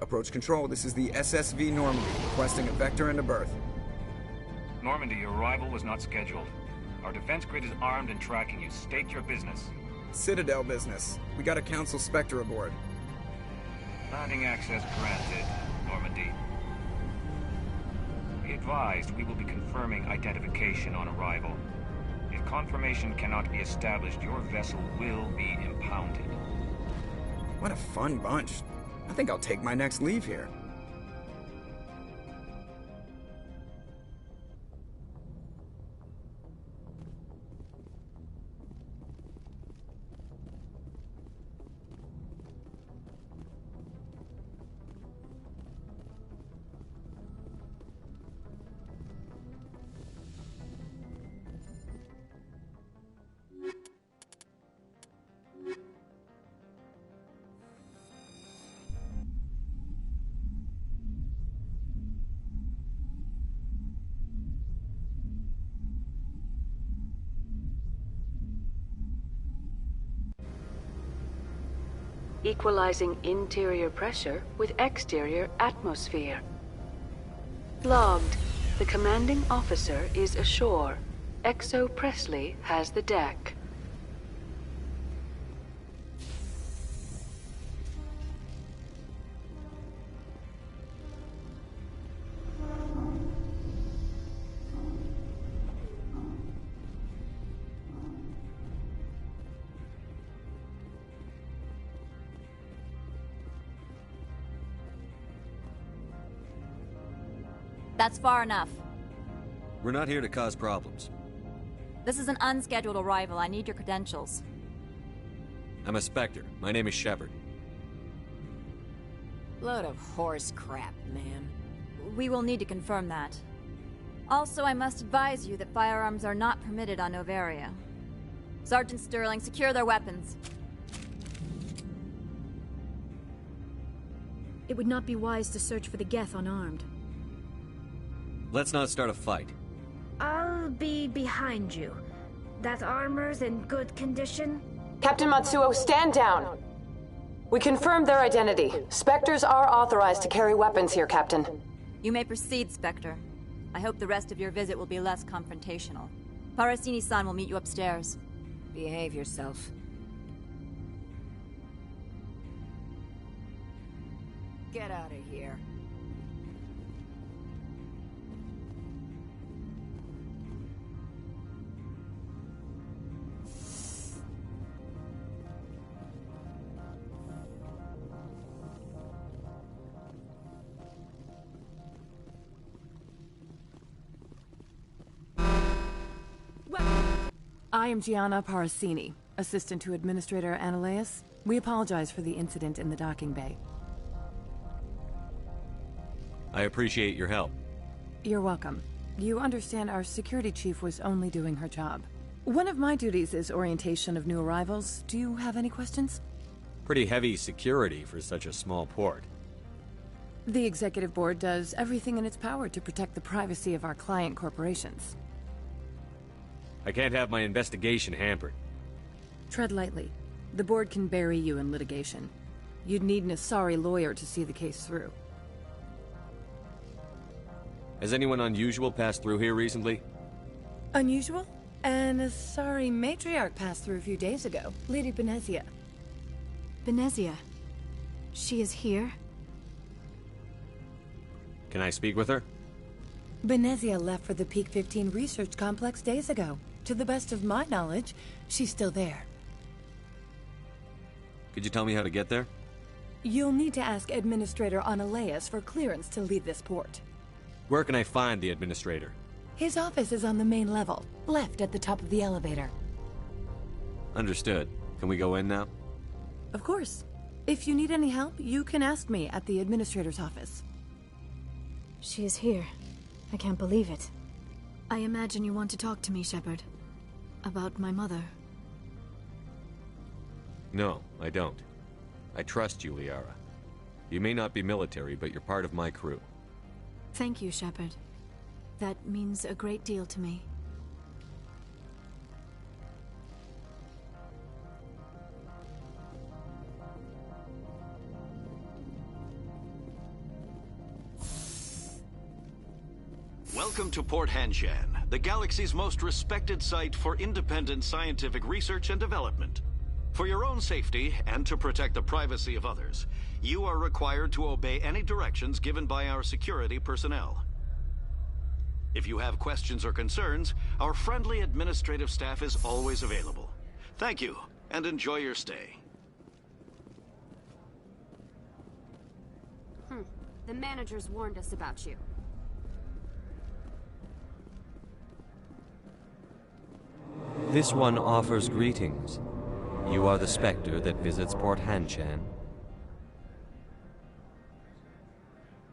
L: Approach control, this is the SSV Normandy, requesting a vector and a berth.
M: Normandy, your arrival was not scheduled. Our defense grid is armed and tracking you. State your business.
L: Citadel business. We got a Council Spectre aboard.
M: Landing access granted, Normandy. Be advised, we will be confirming identification on arrival. If confirmation cannot be established, your vessel will be impounded.
L: What a fun bunch. I think I'll take my next leave here.
S: Equalizing interior pressure with exterior atmosphere. Logged. The commanding officer is ashore. Exo Presley has the deck.
R: That's far enough.
D: We're not here to cause problems.
R: This is an unscheduled arrival. I need your credentials.
D: I'm a Spectre. My name is Shepard.
R: Load of horse crap, man. We will need to confirm that. Also, I must advise you that firearms are not permitted on Novaria. Sergeant Sterling, secure their weapons.
P: It would not be wise to search for the Geth unarmed.
D: Let's not start a fight.
U: I'll be behind you. That armor's in good condition?
V: Captain Matsuo, stand down! We confirmed their identity. Spectres are authorized to carry weapons here, Captain.
R: You may proceed, Spectre. I hope the rest of your visit will be less confrontational. Parasini-san will meet you upstairs. Behave yourself. Get out of here.
X: I am Gianna Parasini, assistant to Administrator Ananias. We apologize for the incident in the docking bay.
D: I appreciate your help.
X: You're welcome. You understand our security chief was only doing her job. One of my duties is orientation of new arrivals. Do you have any questions?
D: Pretty heavy security for such a small port.
X: The executive board does everything in its power to protect the privacy of our client corporations.
D: I can't have my investigation hampered.
X: Tread lightly. The board can bury you in litigation. You'd need an Asari lawyer to see the case through.
D: Has anyone unusual passed through here recently?
X: Unusual? An Asari matriarch passed through a few days ago. Lady Benezia.
P: Benezia? She is here?
D: Can I speak with her?
X: Benezia left for the Peak 15 research complex days ago. To the best of my knowledge, she's still there.
D: Could you tell me how to get there?
X: You'll need to ask Administrator Ananias for clearance to leave this port.
D: Where can I find the Administrator?
X: His office is on the main level, left at the top of the elevator.
D: Understood. Can we go in now?
X: Of course. If you need any help, you can ask me at the Administrator's office.
P: She is here. I can't believe it. I imagine you want to talk to me, Shepard. About my mother.
D: No, I don't. I trust you, Liara. You may not be military, but you're part of my crew.
P: Thank you, Shepard. That means a great deal to me.
B: Welcome to Port Hanshan, the galaxy's most respected site for independent scientific research and development. For your own safety and to protect the privacy of others, you are required to obey any directions given by our security personnel. If you have questions or concerns, our friendly administrative staff is always available. Thank you, and enjoy your stay.
H: The managers warned us about you.
K: This one offers greetings. You are the Spectre that visits Port Hanshan.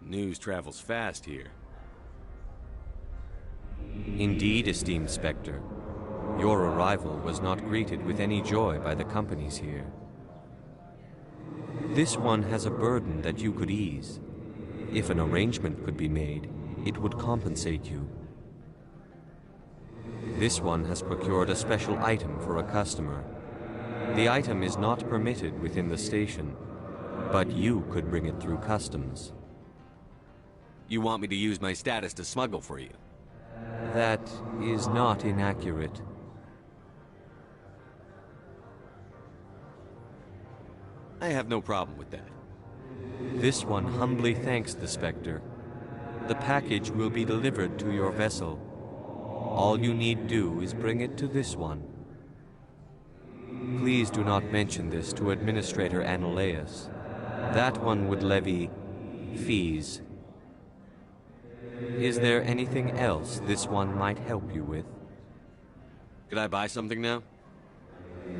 D: News travels fast here.
K: Indeed, esteemed Spectre. Your arrival was not greeted with any joy by the companies here. This one has a burden that you could ease. If an arrangement could be made, it would compensate you. This one has procured a special item for a customer. The item is not permitted within the station, but you could bring it through customs.
D: You want me to use my status to smuggle for you?
K: That is not inaccurate.
D: I have no problem with that.
K: This one humbly thanks the Spectre. The package will be delivered to your vessel. All you need do is bring it to this one. Please do not mention this to Administrator Annaleus. That one would levy fees. Is there anything else this one might help you with?
D: Could I buy something now?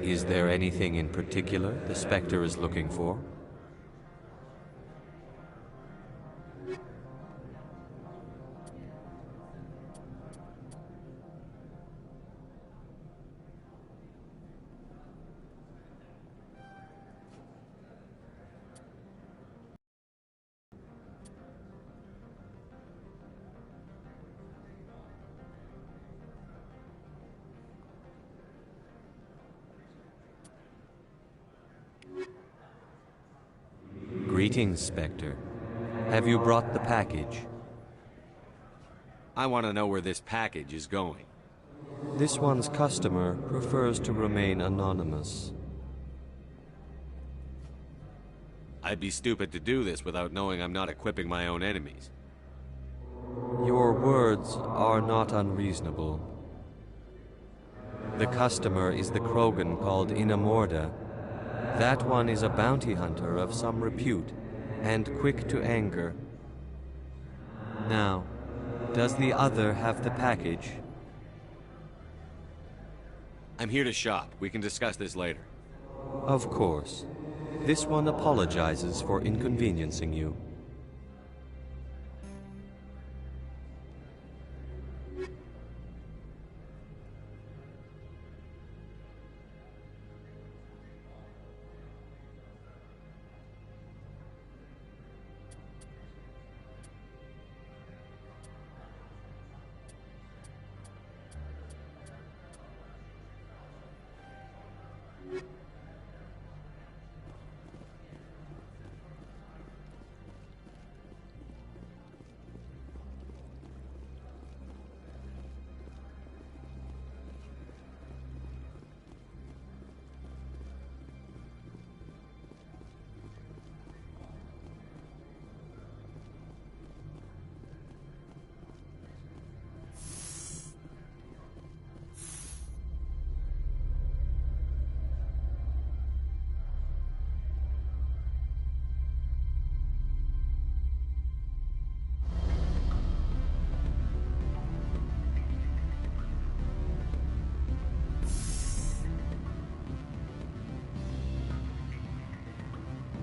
K: Is there anything in particular the Spectre is looking for? Greetings, Spectre. Have you brought the package?
D: I want to know where this package is going.
K: This one's customer prefers to remain anonymous.
D: I'd be stupid to do this without knowing I'm not equipping my own enemies.
K: Your words are not unreasonable. The customer is the Krogan called Inamorda. That one is a bounty hunter of some repute, and quick to anger. Now, does the other have the package?
D: I'm here to shop. We can discuss this later.
K: Of course. This one apologizes for inconveniencing you.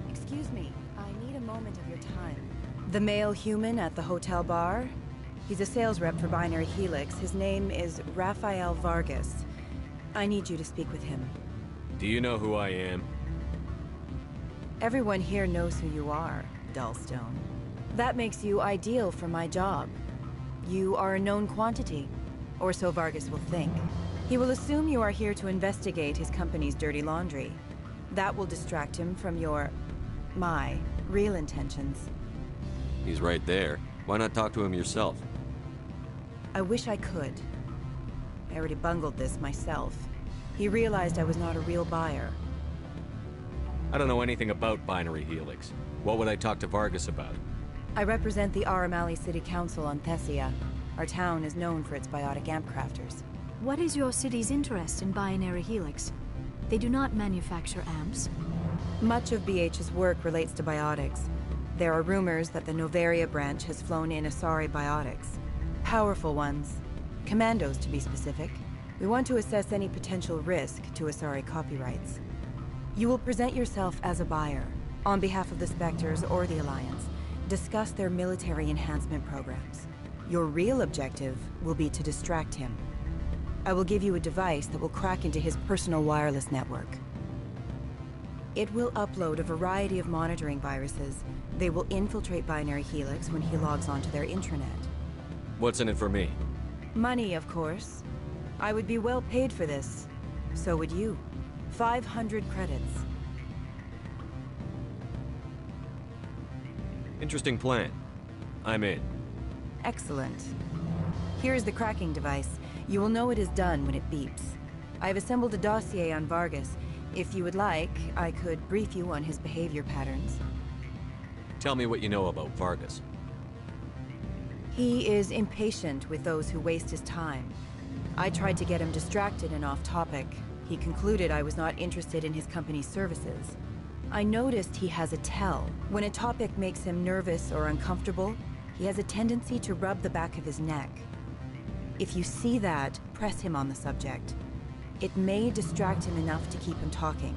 Q: Excuse me, I need a moment of your time. The male human at the hotel bar? He's a sales rep for Binary Helix. His name is Rafael Vargas. I need you to speak with him.
D: Do you know who I am?
Q: Everyone here knows who you are, Dullstone. That makes you ideal for my job. You are a known quantity, or so Vargas will think. He will assume you are here to investigate his company's dirty laundry. That will distract him from my real intentions.
D: He's right there. Why not talk to him yourself?
Q: I wish I could. I already bungled this myself. He realized I was not a real buyer.
D: I don't know anything about Binary Helix. What would I talk to Vargas about?
Q: I represent the Aramali City Council on Thessia. Our town is known for its biotic amp crafters.
P: What is your city's interest in Binary Helix? They do not manufacture amps.
Q: Much of BH's work relates to biotics. There are rumors that the Novaria branch has flown in Asari biotics. Powerful ones. Commandos, to be specific. We want to assess any potential risk to Asari copyrights. You will present yourself as a buyer, on behalf of the Spectres or the Alliance. Discuss their military enhancement programs. Your real objective will be to distract him. I will give you a device that will crack into his personal wireless network. It will upload a variety of monitoring viruses. They will infiltrate Binary Helix when he logs onto their intranet.
D: What's in it for me?
Q: Money, of course. I would be well paid for this. So would you. 500 credits.
D: Interesting plan. I'm in.
Q: Excellent. Here is the cracking device. You will know it is done when it beeps. I have assembled a dossier on Vargas. If you would like, I could brief you on his behavior patterns.
D: Tell me what you know about Vargas.
Q: He is impatient with those who waste his time. I tried to get him distracted and off topic. He concluded I was not interested in his company's services. I noticed he has a tell. When a topic makes him nervous or uncomfortable, he has a tendency to rub the back of his neck. If you see that, press him on the subject. It may distract him enough to keep him talking.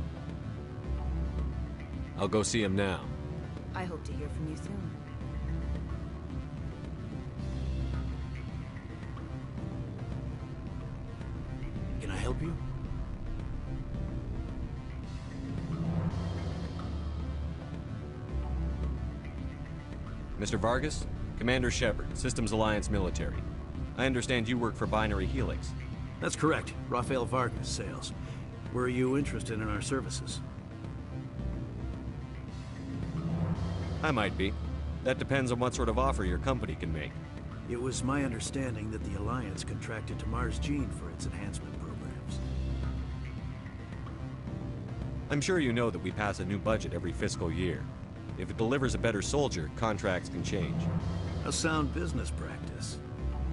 D: I'll go see him now.
Q: I hope to hear from you soon.
A: Can I help you?
D: Mr. Vargas? Commander Shepard, Systems Alliance Military. I understand you work for Binary Helix.
A: That's correct. Rafael Vargas, sales. Were you interested in our services?
D: I might be. That depends on what sort of offer your company can make.
A: It was my understanding that the Alliance contracted to Mars Gene for its enhancement programs.
D: I'm sure you know that we pass a new budget every fiscal year. If it delivers a better soldier, contracts can change.
A: A sound business practice.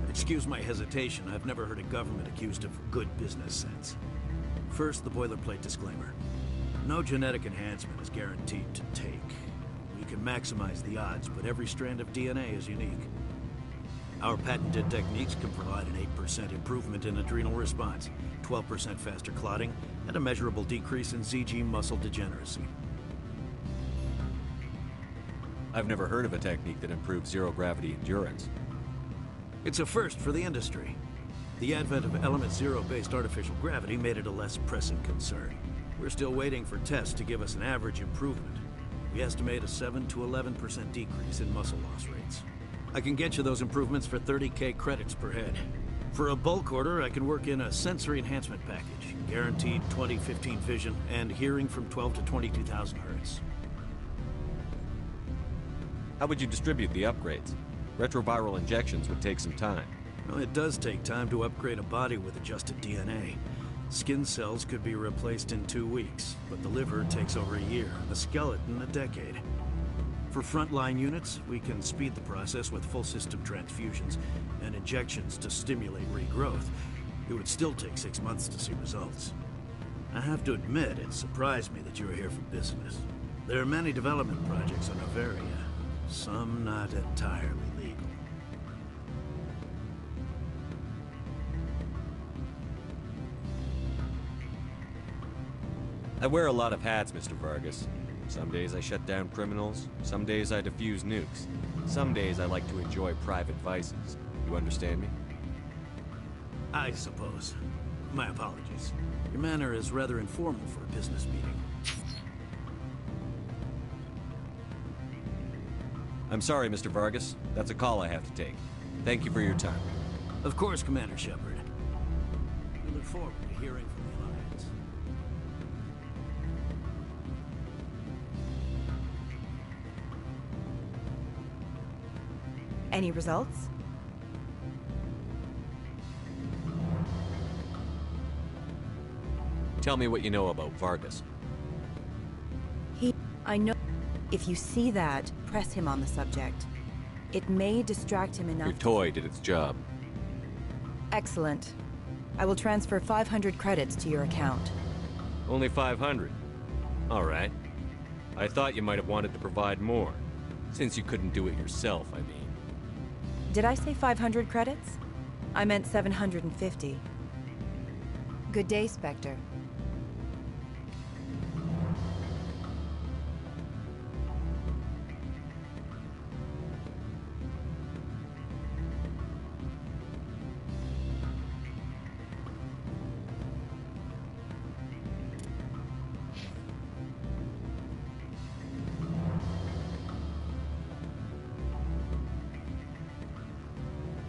A: Excuse my hesitation, I've never heard a government accused of good business sense. First, the boilerplate disclaimer. No genetic enhancement is guaranteed to take. We can maximize the odds, but every strand of DNA is unique. Our patented techniques can provide an 8% improvement in adrenal response, 12% faster clotting, and a measurable decrease in ZG muscle degeneracy.
D: I've never heard of a technique that improves zero-gravity endurance.
A: It's a first for the industry. The advent of element zero-based artificial gravity made it a less pressing concern. We're still waiting for tests to give us an average improvement. We estimate a 7 to 11% decrease in muscle loss rates. I can get you those improvements for 30K credits per head. For a bulk order, I can work in a sensory enhancement package, guaranteed 20/15 vision, and hearing from 12 to 22,000 hertz.
D: How would you distribute the upgrades? Retroviral injections would take some time.
A: Well, it does take time to upgrade a body with adjusted DNA. Skin cells could be replaced in 2 weeks, but the liver takes over a year, the skeleton a decade. For frontline units, we can speed the process with full system transfusions and injections to stimulate regrowth. It would still take 6 months to see results. I have to admit, it surprised me that you were here for business. There are many development projects on Novaria, some not entirely legal.
D: I wear a lot of hats, Mr. Vargas. Some days I shut down criminals, some days I defuse nukes. Some days I like to enjoy private vices. You understand me?
A: I suppose. My apologies. Your manner is rather informal for a business meeting.
D: I'm sorry, Mr. Vargas. That's a call I have to take. Thank you for your time.
A: Of course, Commander Shepard. We look forward to hearing from the Alliance.
Q: Any results?
D: Tell me what you know about Vargas.
Q: I know. If you see that, press him on the subject. It may distract him enough.
D: Your toy did its job.
Q: Excellent. I will transfer 500 credits to your account.
D: Only 500? All right. I thought you might have wanted to provide more. Since you couldn't do it yourself, I mean.
Q: Did I say 500 credits? I meant 750. Good day, Spectre.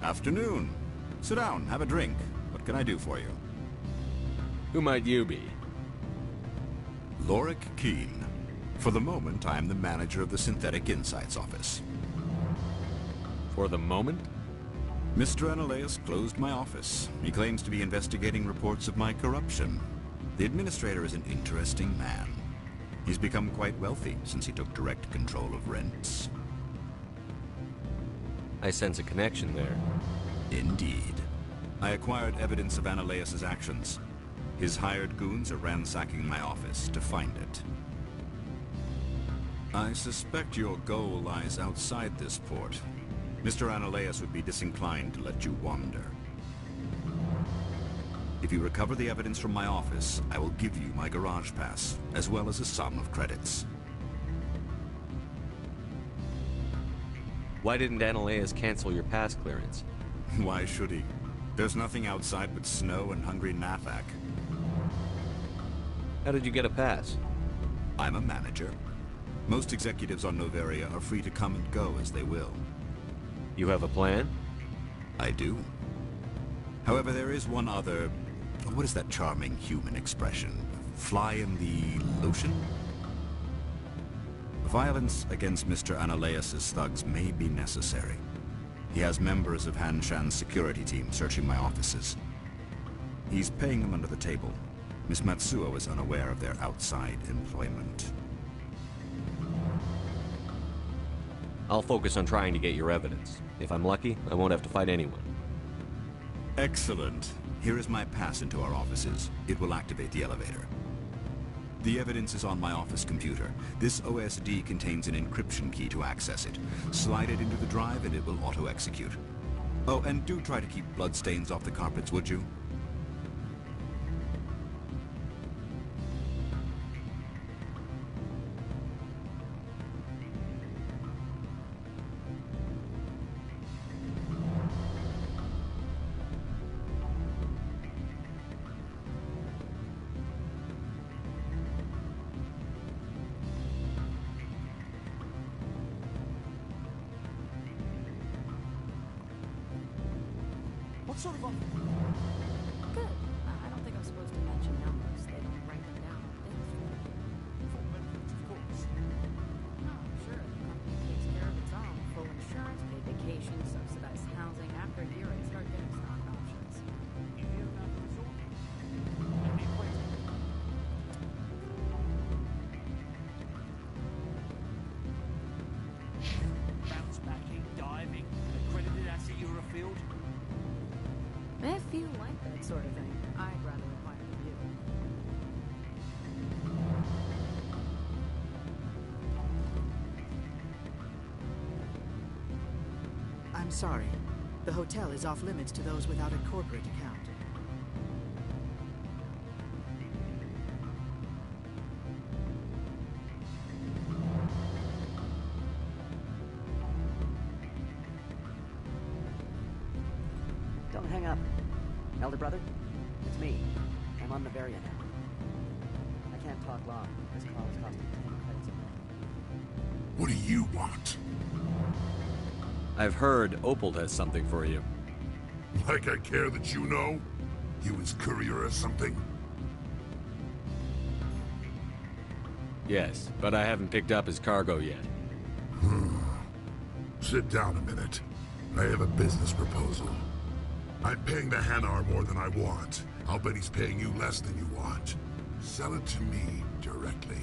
C: Afternoon. Sit down, have a drink. What can I do for you?
D: Who might you be?
C: Lorik Keene. For the moment, I am the manager of the Synthetic Insights office.
D: For the moment?
C: Mr. Ananias closed my office. He claims to be investigating reports of my corruption. The administrator is an interesting man. He's become quite wealthy since he took direct control of rents.
D: I sense a connection there.
C: Indeed. I acquired evidence of Ananias's actions. His hired goons are ransacking my office to find it. I suspect your goal lies outside this port. Mr. Ananias would be disinclined to let you wander. If you recover the evidence from my office, I will give you my garage pass, as well as a sum of credits.
D: Why didn't Ananias cancel your pass clearance?
C: Why should he? There's nothing outside but snow and hungry Nathak.
D: How did you get a pass?
C: I'm a manager. Most executives on Noveria are free to come and go as they will.
D: You have a plan?
C: I do. However, there is one other... What is that charming human expression? Fly in the lotion? Violence against Mr. Ananias' thugs may be necessary. He has members of Han Shan's security team searching my offices. He's paying them under the table. Miss Matsuo is unaware of their outside employment.
D: I'll focus on trying to get your evidence. If I'm lucky, I won't have to fight anyone.
C: Excellent. Here is my pass into our offices. It will activate the elevator. The evidence is on my office computer. This OSD contains an encryption key to access it. Slide it into the drive and it will auto-execute. Oh, and do try to keep bloodstains off the carpets, would you?
N: What sort of offer? Good. I don't think I'm supposed to mention numbers. They don't write them down on things. Full benefits, of course. No, sure. The company takes care of its own. Full insurance, paid vacation, subsidized housing. After a year, I'd start getting stock options. You hear about the result? And the equation. Bounce backing, diving, accredited asset Eurofield.
T: I feel like that sort of thing. I'd rather acquire than you.
O: I'm sorry. The hotel is off limits to those without a corporate account.
W: Don't hang up. Elder brother, it's me. I'm on Noveria now. I can't talk long. This call is costing 10 credits a minute.
F: What do you want?
D: I've heard Opal has something for you.
F: Like I care that you know? You his courier or something?
D: Yes, but I haven't picked up his cargo yet.
F: Sit down a minute. I have a business proposal. I'm paying the Hanar more than I want. I'll bet he's paying you less than you want. Sell it to me directly.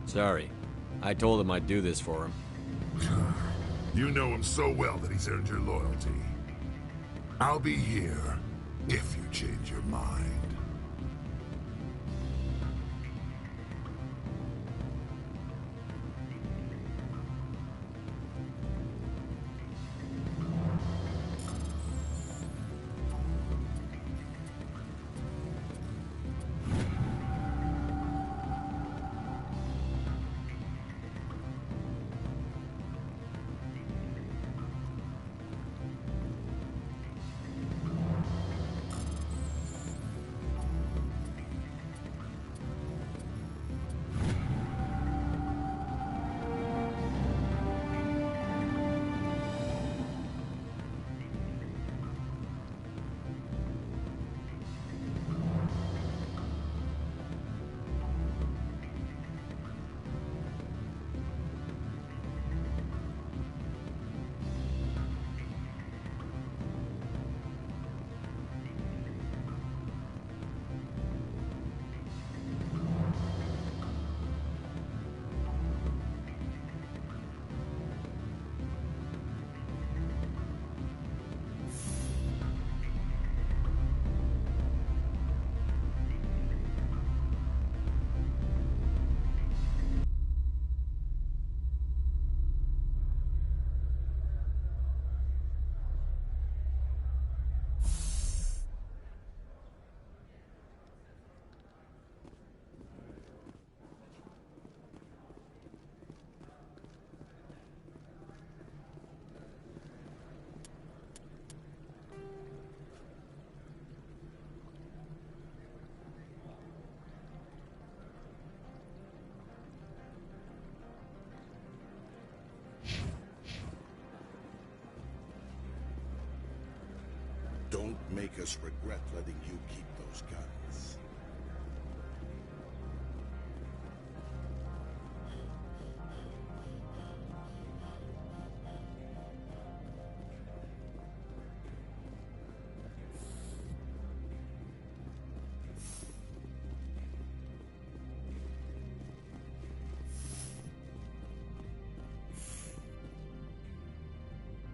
D: Sorry. I told him I'd do this for him.
F: You know him so well that he's earned your loyalty. I'll be here if you change your mind.
E: Don't make us regret letting you keep those guns.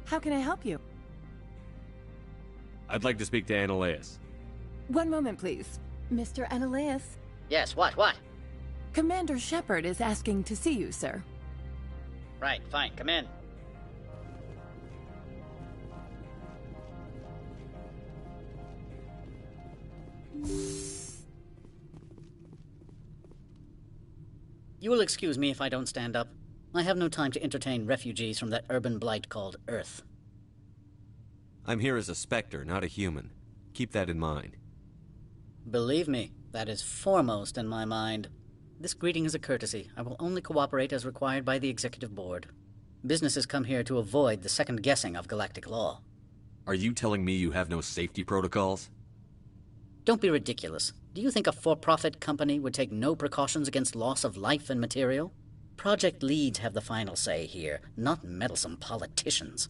X: How can I help you?
D: I'd like to speak to Annaleus.
X: One moment, please. Mr. Annaleus?
G: Yes, what?
X: Commander Shepard is asking to see you, sir.
G: Right, fine, come in. You will excuse me if I don't stand up. I have no time to entertain refugees from that urban blight called Earth.
D: I'm here as a Spectre, not a human. Keep that in mind.
G: Believe me, that is foremost in my mind. This greeting is a courtesy. I will only cooperate as required by the Executive Board. Businesses come here to avoid the second-guessing of galactic law.
D: Are you telling me you have no safety protocols?
G: Don't be ridiculous. Do you think a for-profit company would take no precautions against loss of life and material? Project leads have the final say here, not meddlesome politicians.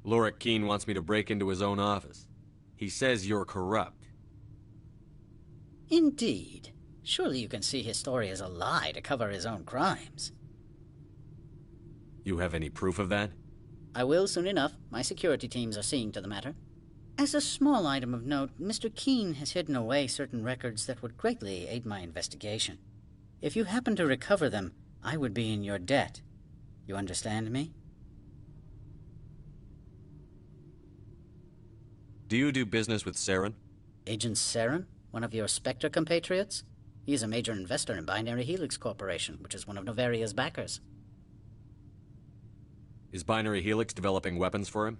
D: Lorik Keene wants me to break into his own office. He says you're corrupt.
G: Indeed. Surely you can see his story as a lie to cover his own crimes.
D: You have any proof of that?
G: I will soon enough. My security teams are seeing to the matter. As a small item of note, Mr. Keene has hidden away certain records that would greatly aid my investigation. If you happen to recover them, I would be in your debt. You understand me?
D: Do you do business with Saren?
G: Agent Saren? One of your Spectre compatriots? He is a major investor in Binary Helix Corporation, which is one of Novaria's backers.
D: Is Binary Helix developing weapons for him?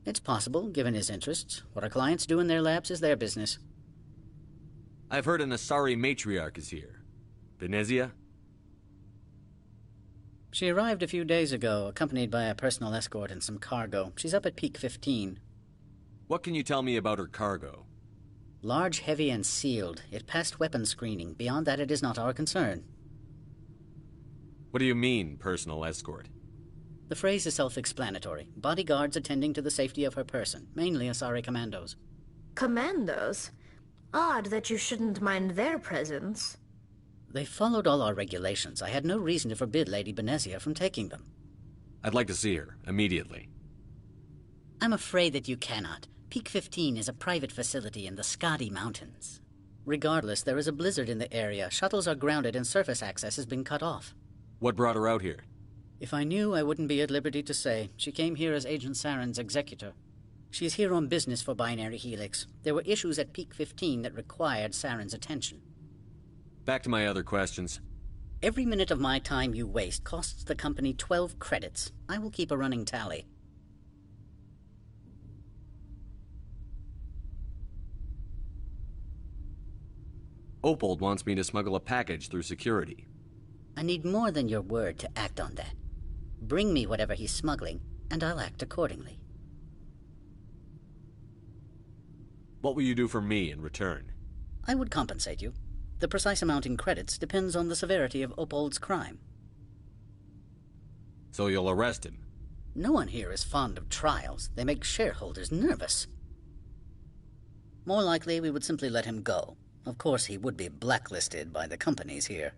G: It's possible, given his interests. What our clients do in their labs is their business.
D: I've heard an Asari matriarch is here. Venezia?
G: She arrived a few days ago, accompanied by a personal escort and some cargo. She's up at Peak 15.
D: What can you tell me about her cargo?
G: Large, heavy, and sealed. It passed weapons screening. Beyond that, it is not our concern.
D: What do you mean, personal escort?
G: The phrase is self-explanatory. Bodyguards attending to the safety of her person, mainly Asari commandos.
U: Commandos? Odd that you shouldn't mind their presence.
G: They followed all our regulations. I had no reason to forbid Lady Benezia from taking them.
D: I'd like to see her, immediately.
G: I'm afraid that you cannot. Peak 15 is a private facility in the Skadi Mountains. Regardless, there is a blizzard in the area. Shuttles are grounded and surface access has been cut off.
D: What brought her out here?
G: If I knew, I wouldn't be at liberty to say. She came here as Agent Saren's executor. She is here on business for Binary Helix. There were issues at Peak 15 that required Saren's attention.
D: Back to my other questions.
G: Every minute of my time you waste costs the company 12 credits. I will keep a running tally.
D: Opold wants me to smuggle a package through security.
G: I need more than your word to act on that. Bring me whatever he's smuggling, and I'll act accordingly.
D: What will you do for me in return?
G: I would compensate you. The precise amount in credits depends on the severity of Opold's crime.
D: So you'll arrest him?
G: No one here is fond of trials. They make shareholders nervous. More likely, we would simply let him go. Of course, he would be blacklisted by the companies here.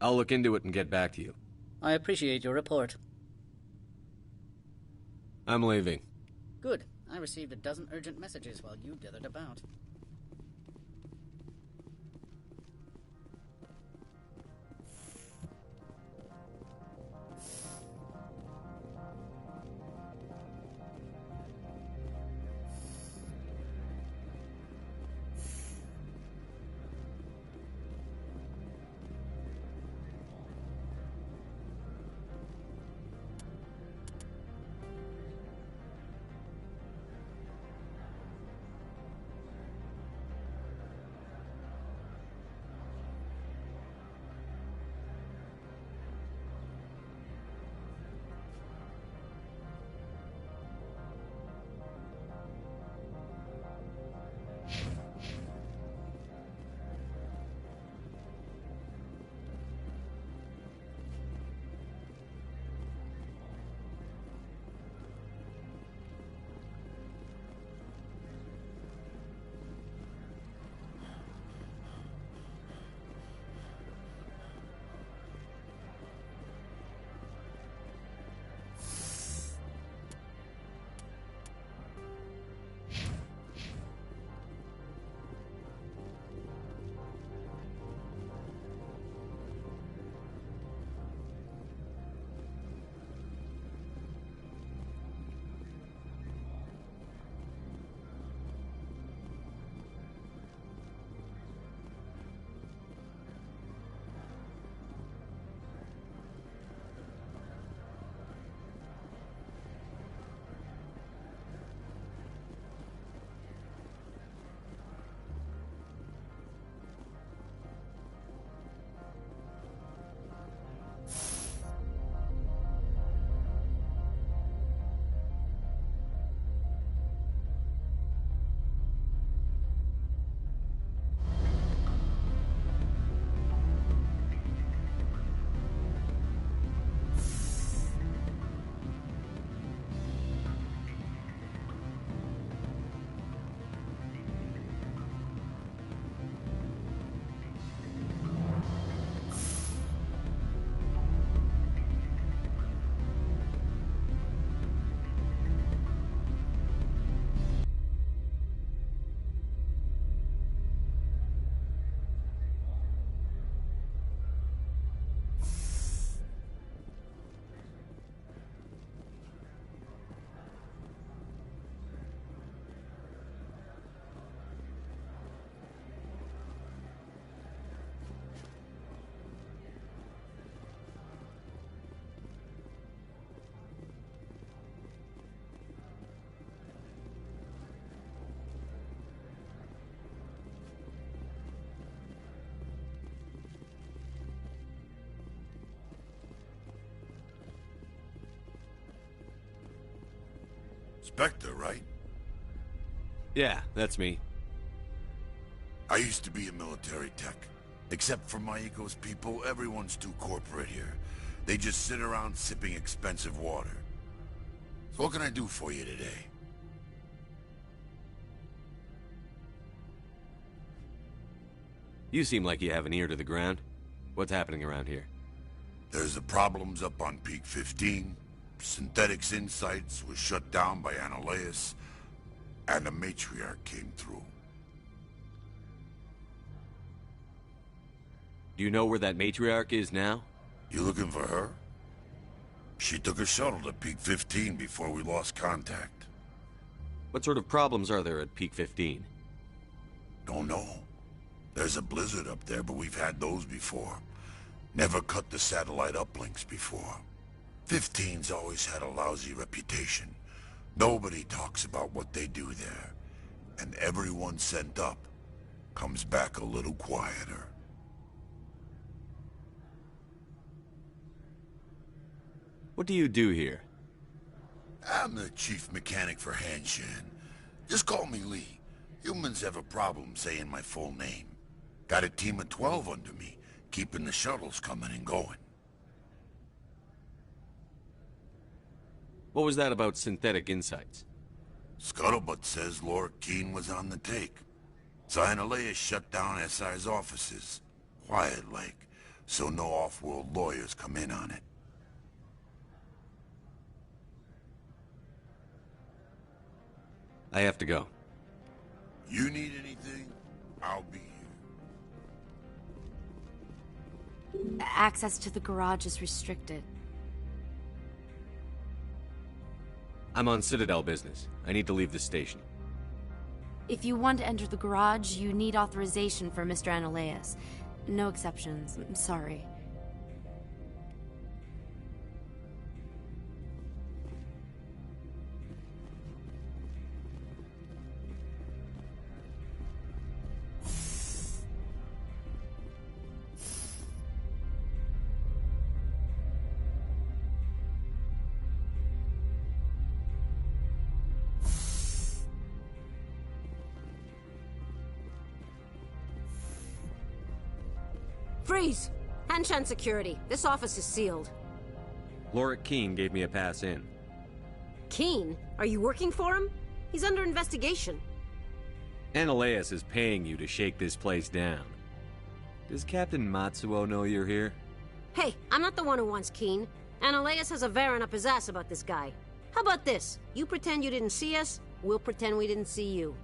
D: I'll look into it and get back to you.
G: I appreciate your report.
D: I'm leaving.
G: Good. I received a dozen urgent messages while you dithered about.
F: Spectre, right?
D: Yeah, that's me.
E: I used to be a military tech. Except for my Eco's people, everyone's too corporate here. They just sit around sipping expensive water. So what can I do for you today?
D: You seem like you have an ear to the ground. What's happening around here?
E: There's the problems up on Peak 15. Synthetics Insights was shut down by Analyus, and the matriarch came through.
D: Do you know where that matriarch is now?
E: You looking for her? She took a shuttle to Peak 15 before we lost contact.
D: What sort of problems are there at Peak 15?
E: Don't know. There's a blizzard up there, but we've had those before. Never cut the satellite uplinks before. 15's always had a lousy reputation. Nobody talks about what they do there. And everyone sent up comes back a little quieter.
D: What do you do here?
E: I'm the chief mechanic for Hanshan. Just call me Lee. Humans have a problem saying my full name. Got a team of 12 under me, keeping the shuttles coming and going.
D: What was that about Synthetic Insights?
E: Scuttlebutt says Laura Keene was on the take. Analyus shut down SI's offices. Quiet-like, so no off-world lawyers come in on it.
D: I have to go.
E: You need anything? I'll be here.
T: Access to the garage is restricted.
D: I'm on Citadel business. I need to leave the station.
T: If you want to enter the garage, you need authorization for Mr. Analyus. No exceptions. I'm sorry.
H: Freeze! Hanshan security. This office is sealed.
D: Laura Keene gave me a pass in.
H: Keene? Are you working for him? He's under investigation.
D: Analyus is paying you to shake this place down. Does Captain Matsuo know you're here?
H: Hey, I'm not the one who wants Keene. Analyus has a Varen up his ass about this guy. How about this? You pretend you didn't see us, we'll pretend we didn't see you.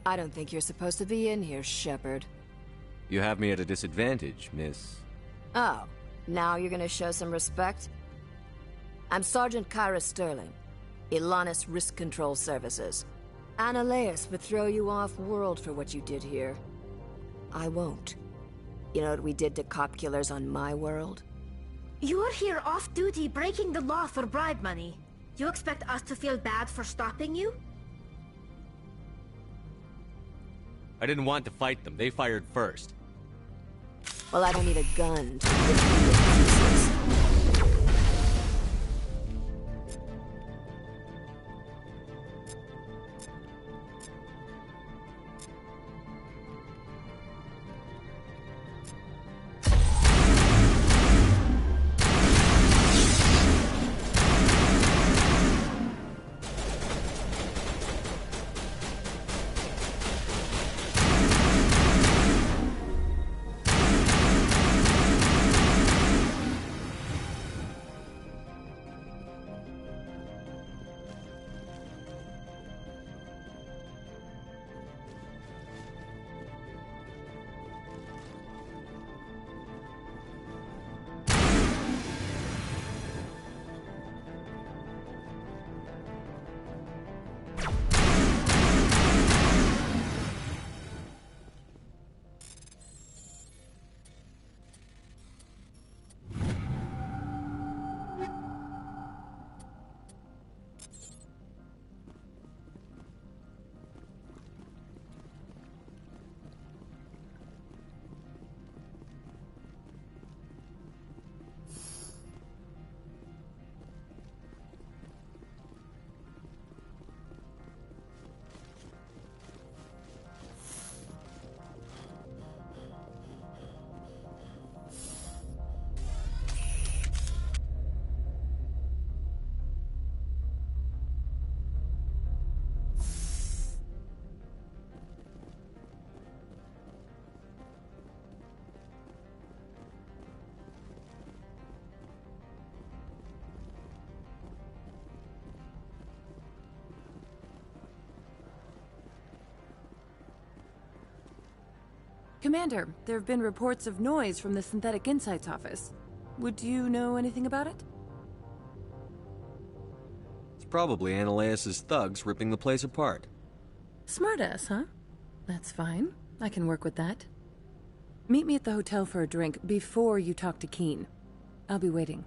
I: I don't think you're supposed to be in here, Shepard.
D: You have me at a disadvantage, miss.
I: Oh, now you're gonna show some respect? I'm Sergeant Kyra Sterling, Ilanis Risk Control Services. Annaleus would throw you off-world for what you did here. I won't. You know what we did to cop killers on my world?
U: You're here off-duty breaking the law for bribe money. You expect us to feel bad for stopping you?
D: I didn't want to fight them. They fired first.
I: Well, I don't need a gun to rip you to pieces.
X: Commander, there have been reports of noise from the Synthetic Insights office. Would you know anything about it?
D: It's probably Annaleus' thugs ripping the place apart.
X: Smartass, huh? That's fine. I can work with that. Meet me at the hotel for a drink before you talk to Keen. I'll be waiting.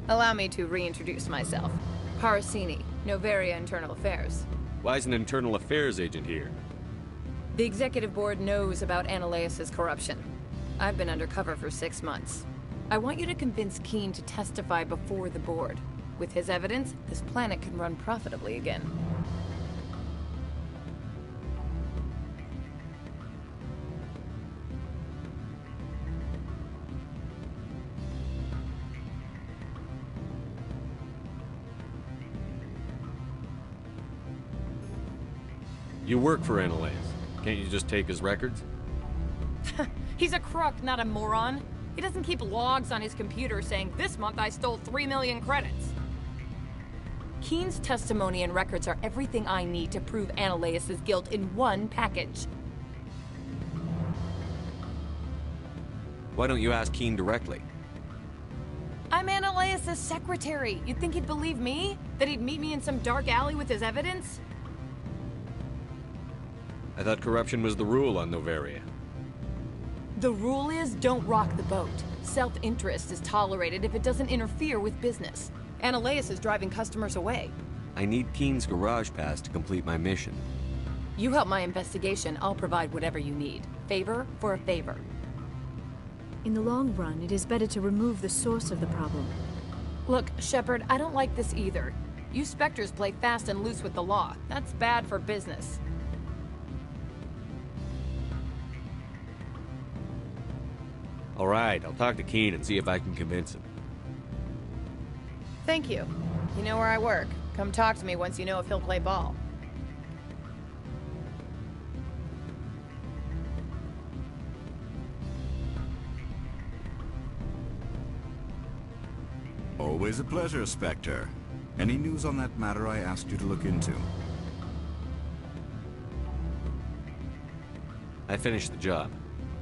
J: Allow me to reintroduce myself. Parasini, Novaria Internal Affairs.
D: Why is an internal affairs agent here?
J: The executive board knows about Annaleus' corruption. I've been undercover for 6 months. I want you to convince Keen to testify before the board. With his evidence, this planet can run profitably again.
D: You work for Annaleus. Can't you just take his records?
J: He's a crook, not a moron. He doesn't keep logs on his computer saying, "This month I stole 3 million credits." Keen's testimony and records are everything I need to prove Annaleus' guilt in one package.
D: Why don't you ask Keen directly?
J: I'm Annaleus' secretary. You'd think he'd believe me? That he'd meet me in some dark alley with his evidence?
D: I thought corruption was the rule on Noveria.
J: The rule is don't rock the boat. Self-interest is tolerated if it doesn't interfere with business. Analeus is driving customers away.
D: I need Keen's garage pass to complete my mission.
J: You help my investigation, I'll provide whatever you need. Favor for a favor.
P: In the long run, it is better to remove the source of the problem.
J: Look, Shepard, I don't like this either. You Spectres play fast and loose with the law. That's bad for business.
D: All right, I'll talk to Keen and see if I can convince him.
J: Thank you. You know where I work. Come talk to me once you know if he'll play ball.
C: Always a pleasure, Spectre. Any news on that matter I asked you to look into?
D: I finished the job,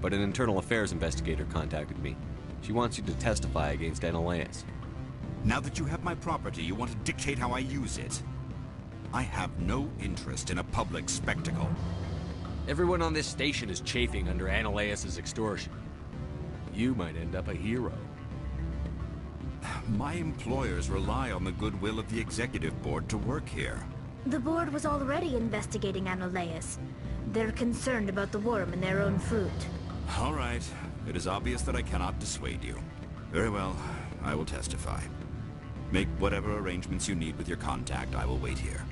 D: but an internal affairs investigator contacted me. She wants you to testify against Analeus.
C: Now that you have my property, you want to dictate how I use it? I have no interest in a public spectacle.
D: Everyone on this station is chafing under Analeus' extortion. You might end up a hero.
C: My employers rely on the goodwill of the executive board to work here.
U: The board was already investigating Analeus. They're concerned about the worm in their own fruit.
C: All right. It is obvious that I cannot dissuade you. Very well. I will testify. Make whatever arrangements you need with your contact. I will wait here.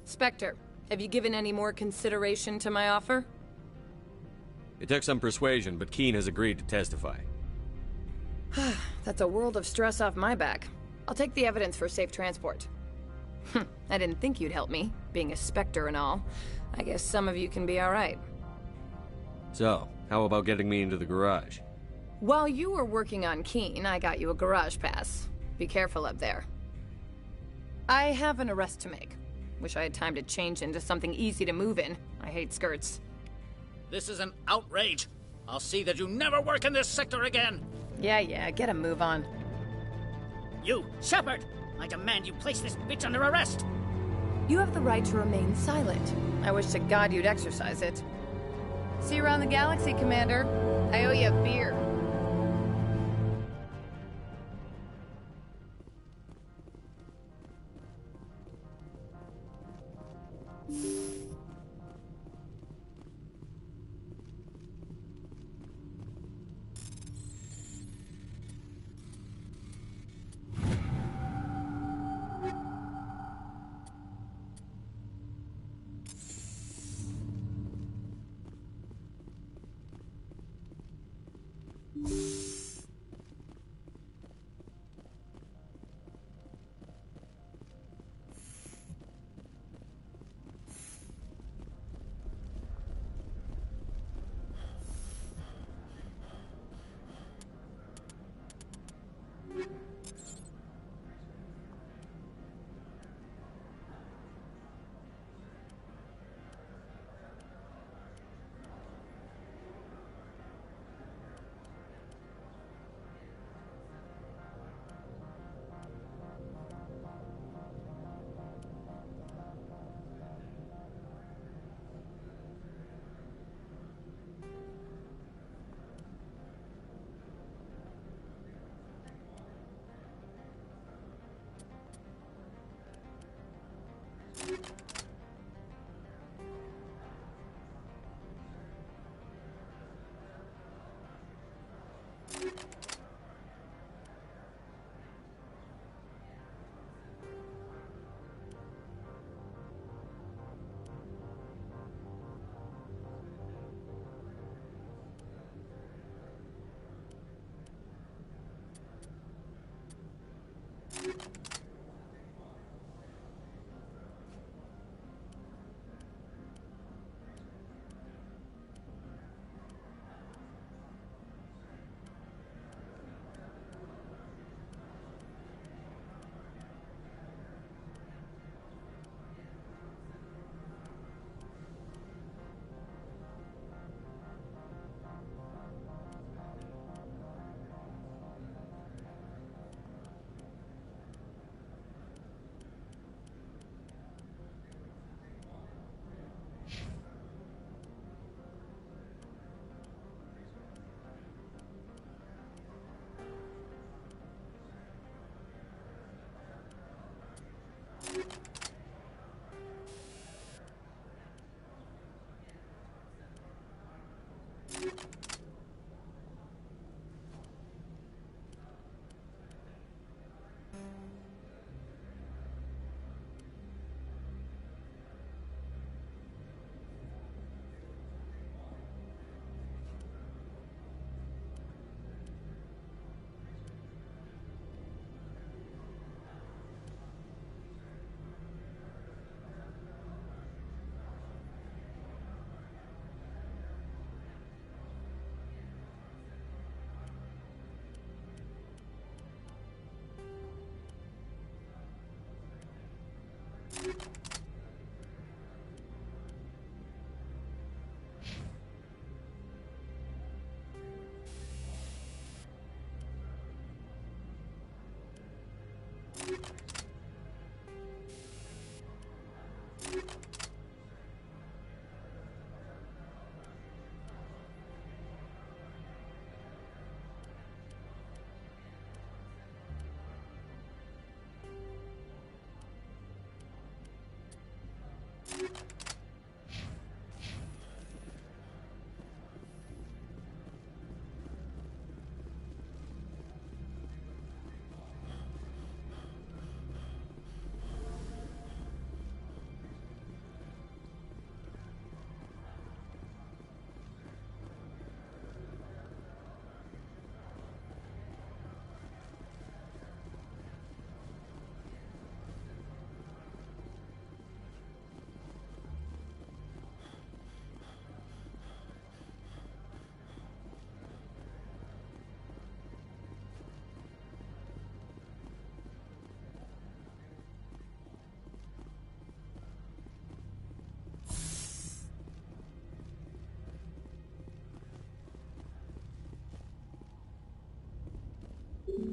J: Spectre, have you given any more consideration to my offer?
D: It took some persuasion, but Keen has agreed to testify.
J: That's a world of stress off my back. I'll take the evidence for safe transport. I didn't think you'd help me, being a Spectre and all. I guess some of you can be alright.
D: So, how about getting me into the garage?
J: While you were working on Keen, I got you a garage pass. Be careful up there. I have an arrest to make. Wish I had time to change into something easy to move in. I hate skirts.
L: This is an outrage. I'll see that you never work in this sector again.
J: Yeah, get a move on.
L: You, Shepard! I demand you place this bitch under arrest!
J: You have the right to remain silent. I wish to God you'd exercise it. See you around the galaxy, Commander. I owe you a beer.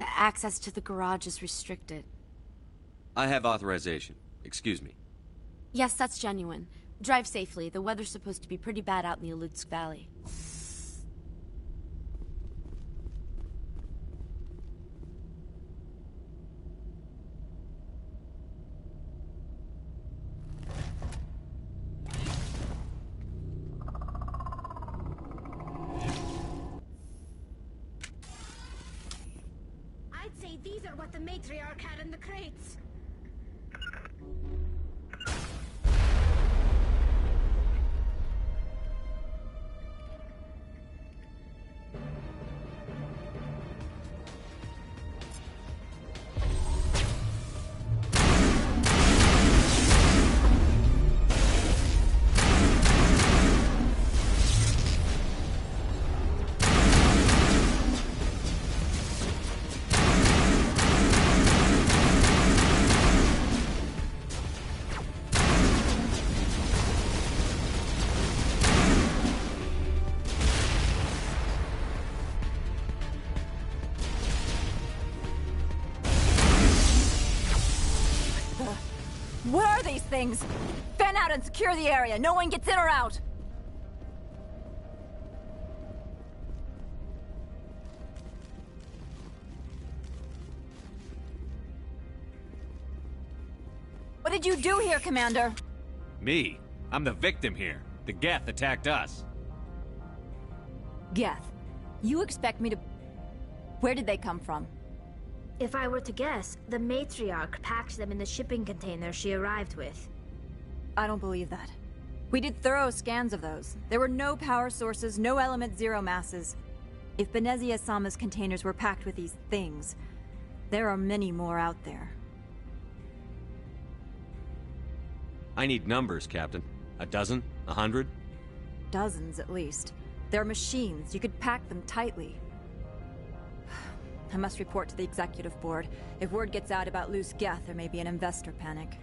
M: Access to the garage is restricted.
D: I have authorization. Excuse me.
M: Yes, that's genuine. Drive safely. The weather's supposed to be pretty bad out in the Alutsk Valley.
U: I'd say these are what the matriarch had in the crates.
Q: What are these things? Fan out and secure the area. No one gets in or out. What did you do here, Commander?
D: Me? I'm the victim here. The Geth attacked us.
Q: Geth. You expect me to... Where did they come from?
U: If I were to guess, the matriarch packed them in the shipping container she arrived with.
Q: I don't believe that. We did thorough scans of those. There were no power sources, no element zero masses. If Benezia Sama's containers were packed with these things, there are many more out there.
D: I need numbers, Captain. A dozen? 100?
Q: Dozens, at least. They're machines. You could pack them tightly. I must report to the executive board. If word gets out about loose Geth, there may be an investor panic.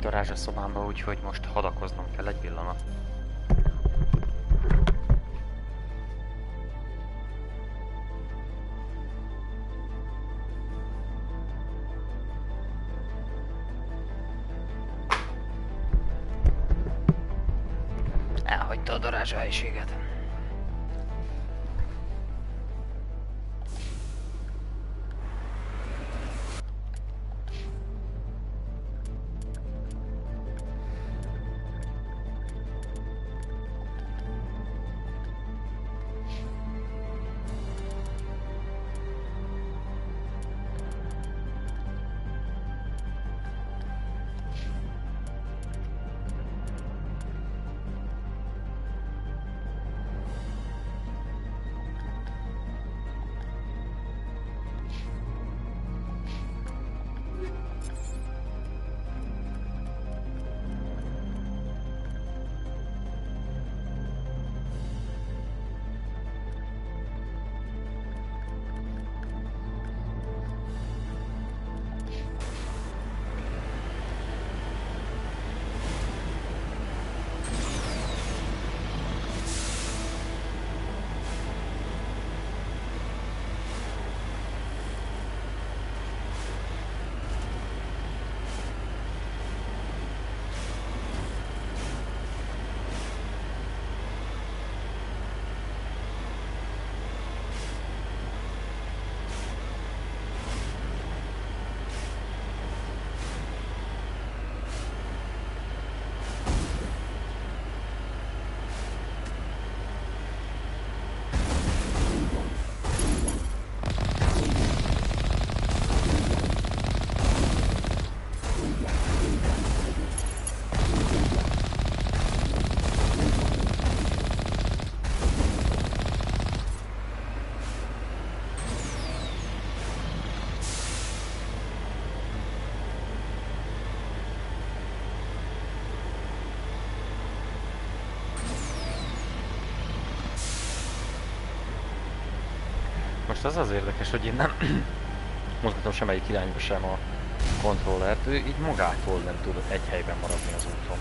B: darázs a szobámba, úgyhogy most hadakoznom kell egy pillanat. Elhagyta a darázs a helyiséget. Most az az érdekes, hogy én nem mozgatom semmelyik irányba sem a kontrollert, ő így magától nem tud egy helyben maradni az úton.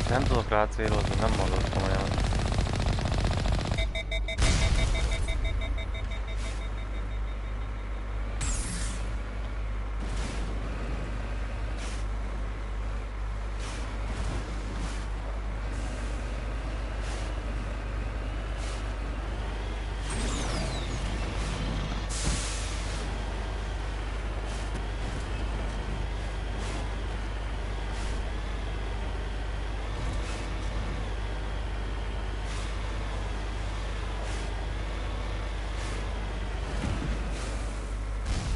B: Nem tudok rá célozni, nem mondott komolyan.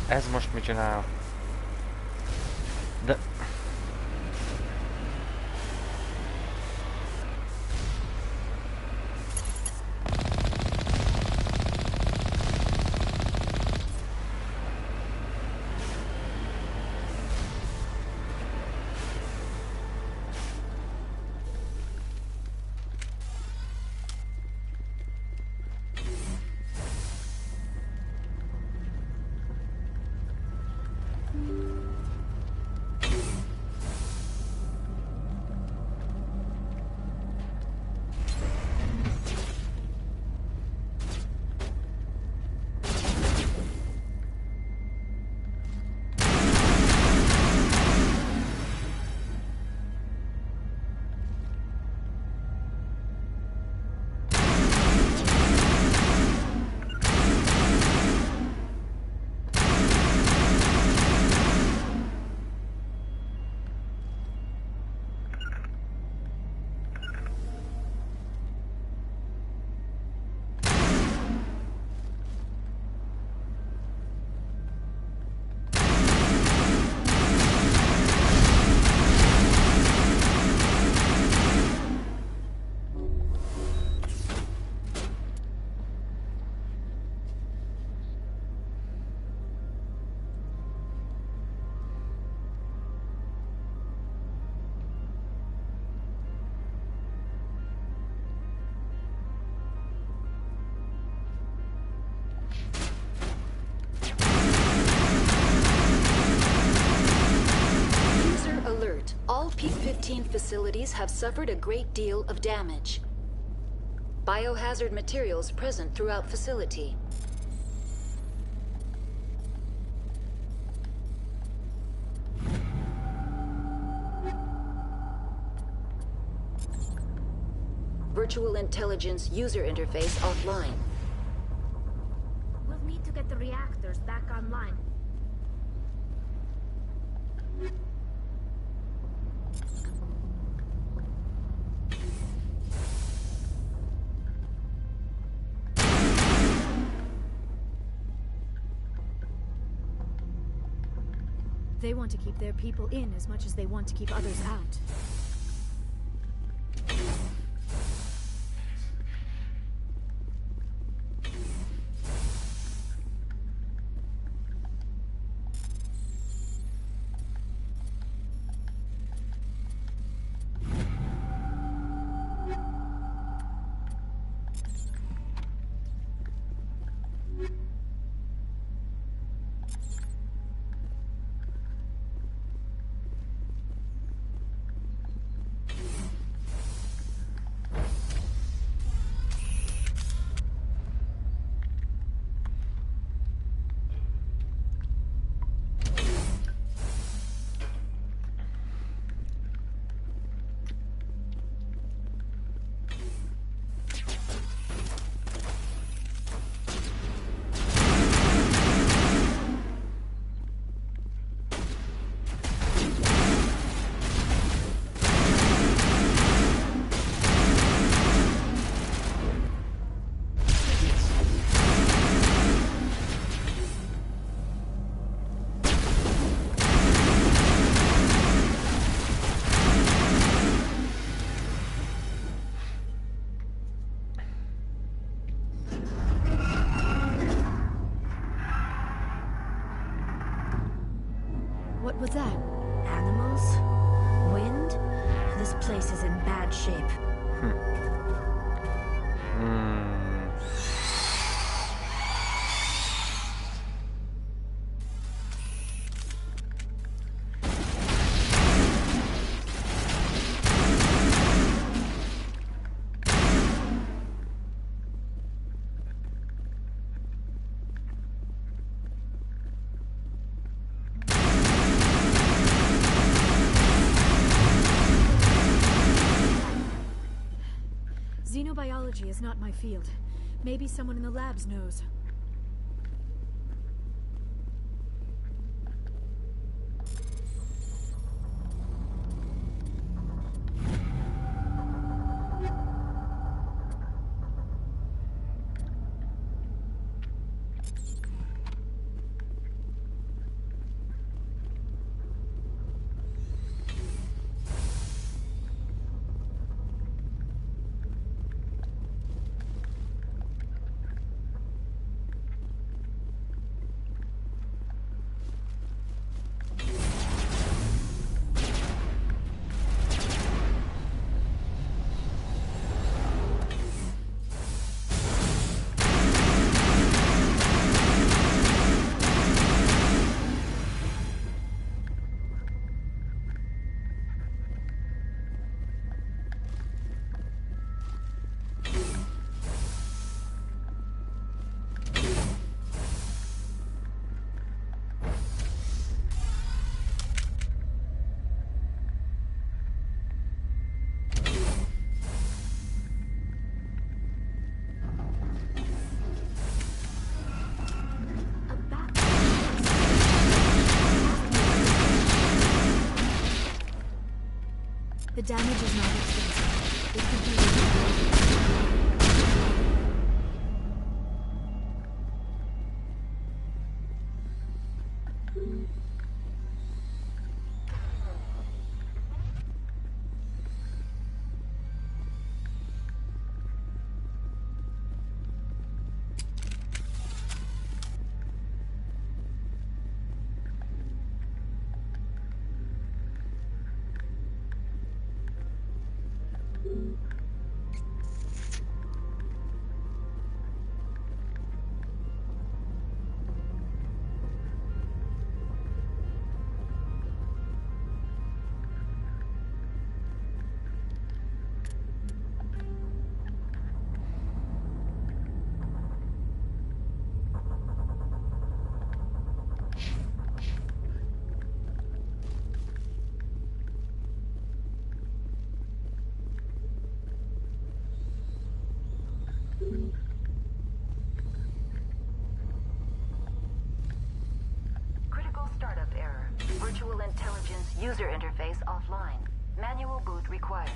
B: Ez most mit csinál? De...
K: facilities have suffered a great deal of damage. Biohazard materials present throughout facility. Virtual intelligence user interface offline.
U: We'll need to get the reactors back online.
P: They want to keep their people in as much as they want to keep others out. What was that?
U: Animals? Wind? This place is in bad shape.
P: Xenobiology is not my field. Maybe someone in the labs knows. The damage is not extensive. It could be
K: intelligence user interface offline. Manual boot required.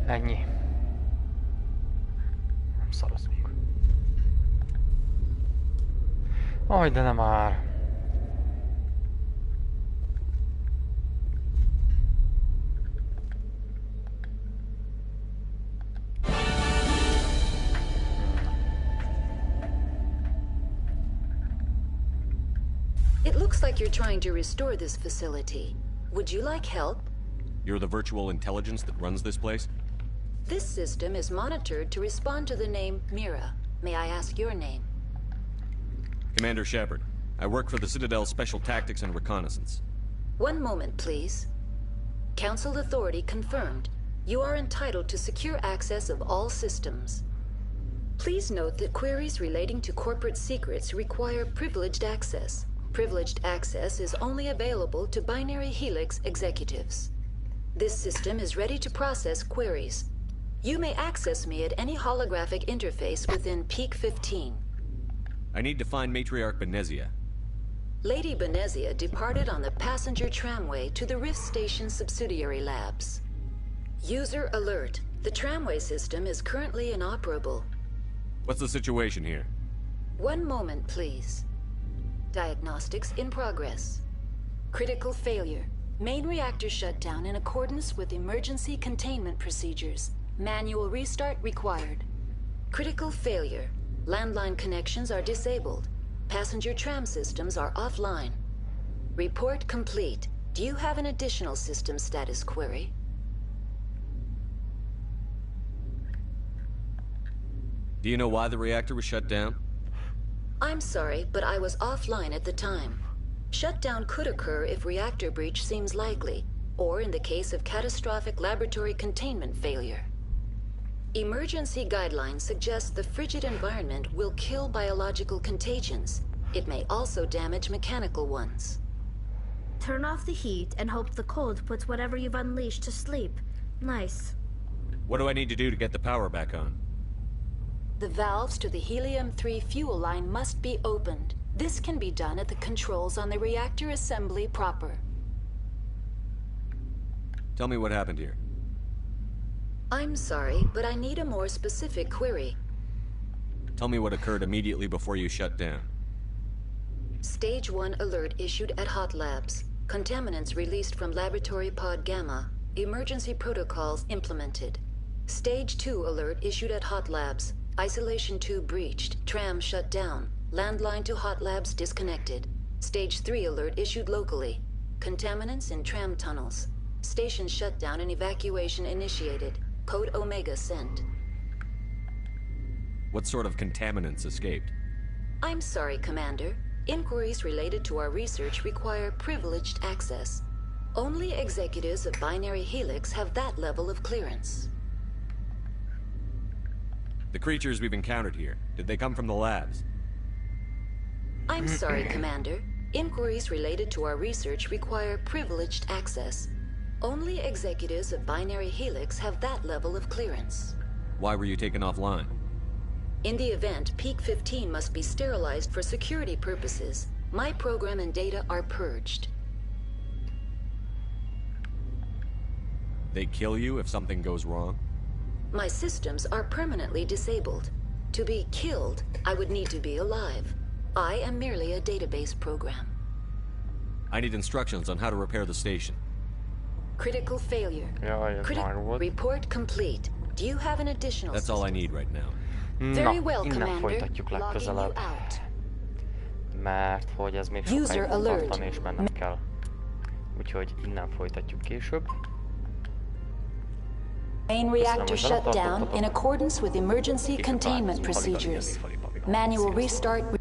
B: Ennyi. Nem szarozunk. Aj, de nem már.
K: It looks like you're trying to restore this facility. Would you like help?
D: You're the virtual intelligence that runs this place?
K: This system is monitored to respond to the name Mira. May I ask your name?
D: Commander Shepard. I work for the Citadel's Special Tactics and Reconnaissance.
K: One moment, please. Council authority confirmed. You are entitled to secure access of all systems. Please note that queries relating to corporate secrets require privileged access. Privileged access is only available to binary Helix executives. This system is ready to process queries. You may access me at any holographic interface within Peak 15.
D: I need to find Matriarch Benezia.
K: Lady Benezia departed on the passenger tramway to the Rift Station subsidiary labs. User alert. The tramway system is currently inoperable.
D: What's the situation here?
K: One moment, please. Diagnostics in progress. Critical failure. Main reactor shut down in accordance with emergency containment procedures. Manual restart required. Critical failure. Landline connections are disabled. Passenger tram systems are offline. Report complete. Do you have an additional system status query?
D: Do you know why the reactor was shut down?
K: I'm sorry, but I was offline at the time. Shutdown could occur if reactor breach seems likely, or in the case of catastrophic laboratory containment failure. Emergency guidelines suggest the frigid environment will kill biological contagions. It may also damage mechanical ones.
U: Turn off the heat and hope the cold puts whatever you've unleashed to sleep. Nice.
D: What do I need to do to get the power back on?
K: The valves to the helium-3 fuel line must be opened. This can be done at the controls on the reactor assembly proper.
D: Tell me what happened here.
K: I'm sorry, but I need a more specific query.
D: Tell me what occurred immediately before you shut down.
K: Stage 1 alert issued at Hot Labs. Contaminants released from Laboratory Pod Gamma. Emergency protocols implemented. Stage 2 alert issued at Hot Labs. Isolation tube breached. Tram shut down. Landline to Hot Labs disconnected. Stage 3 alert issued locally. Contaminants in tram tunnels. Station shutdown and evacuation initiated. Code Omega sent.
D: What sort of contaminants escaped?
K: I'm sorry, Commander. Inquiries related to our research require privileged access. Only executives of Binary Helix have that level of clearance.
D: The creatures we've encountered here, did they come from the labs?
K: I'm sorry, Commander. Inquiries related to our research require privileged access. Only executives of Binary Helix have that level of clearance.
D: Why were you taken offline?
K: In the event, Peak 15 must be sterilized for security purposes. My program and data are purged.
D: They kill you if something goes wrong?
K: My systems are permanently disabled. To be killed, I would need to be alive. I am merely a database program.
D: I need instructions on how to repair the station.
K: Critical failure. Report complete. Do you have an additional
D: That's all I need right now.
K: Very well,
B: innen
K: Commander.
B: folytatjuk legközelebb. Mert hogy ez még sokáig fog tartani és mennem kell. Úgyhogy innen folytatjuk később.
K: Main reactor shut down in accordance with emergency containment procedures. Manual restart.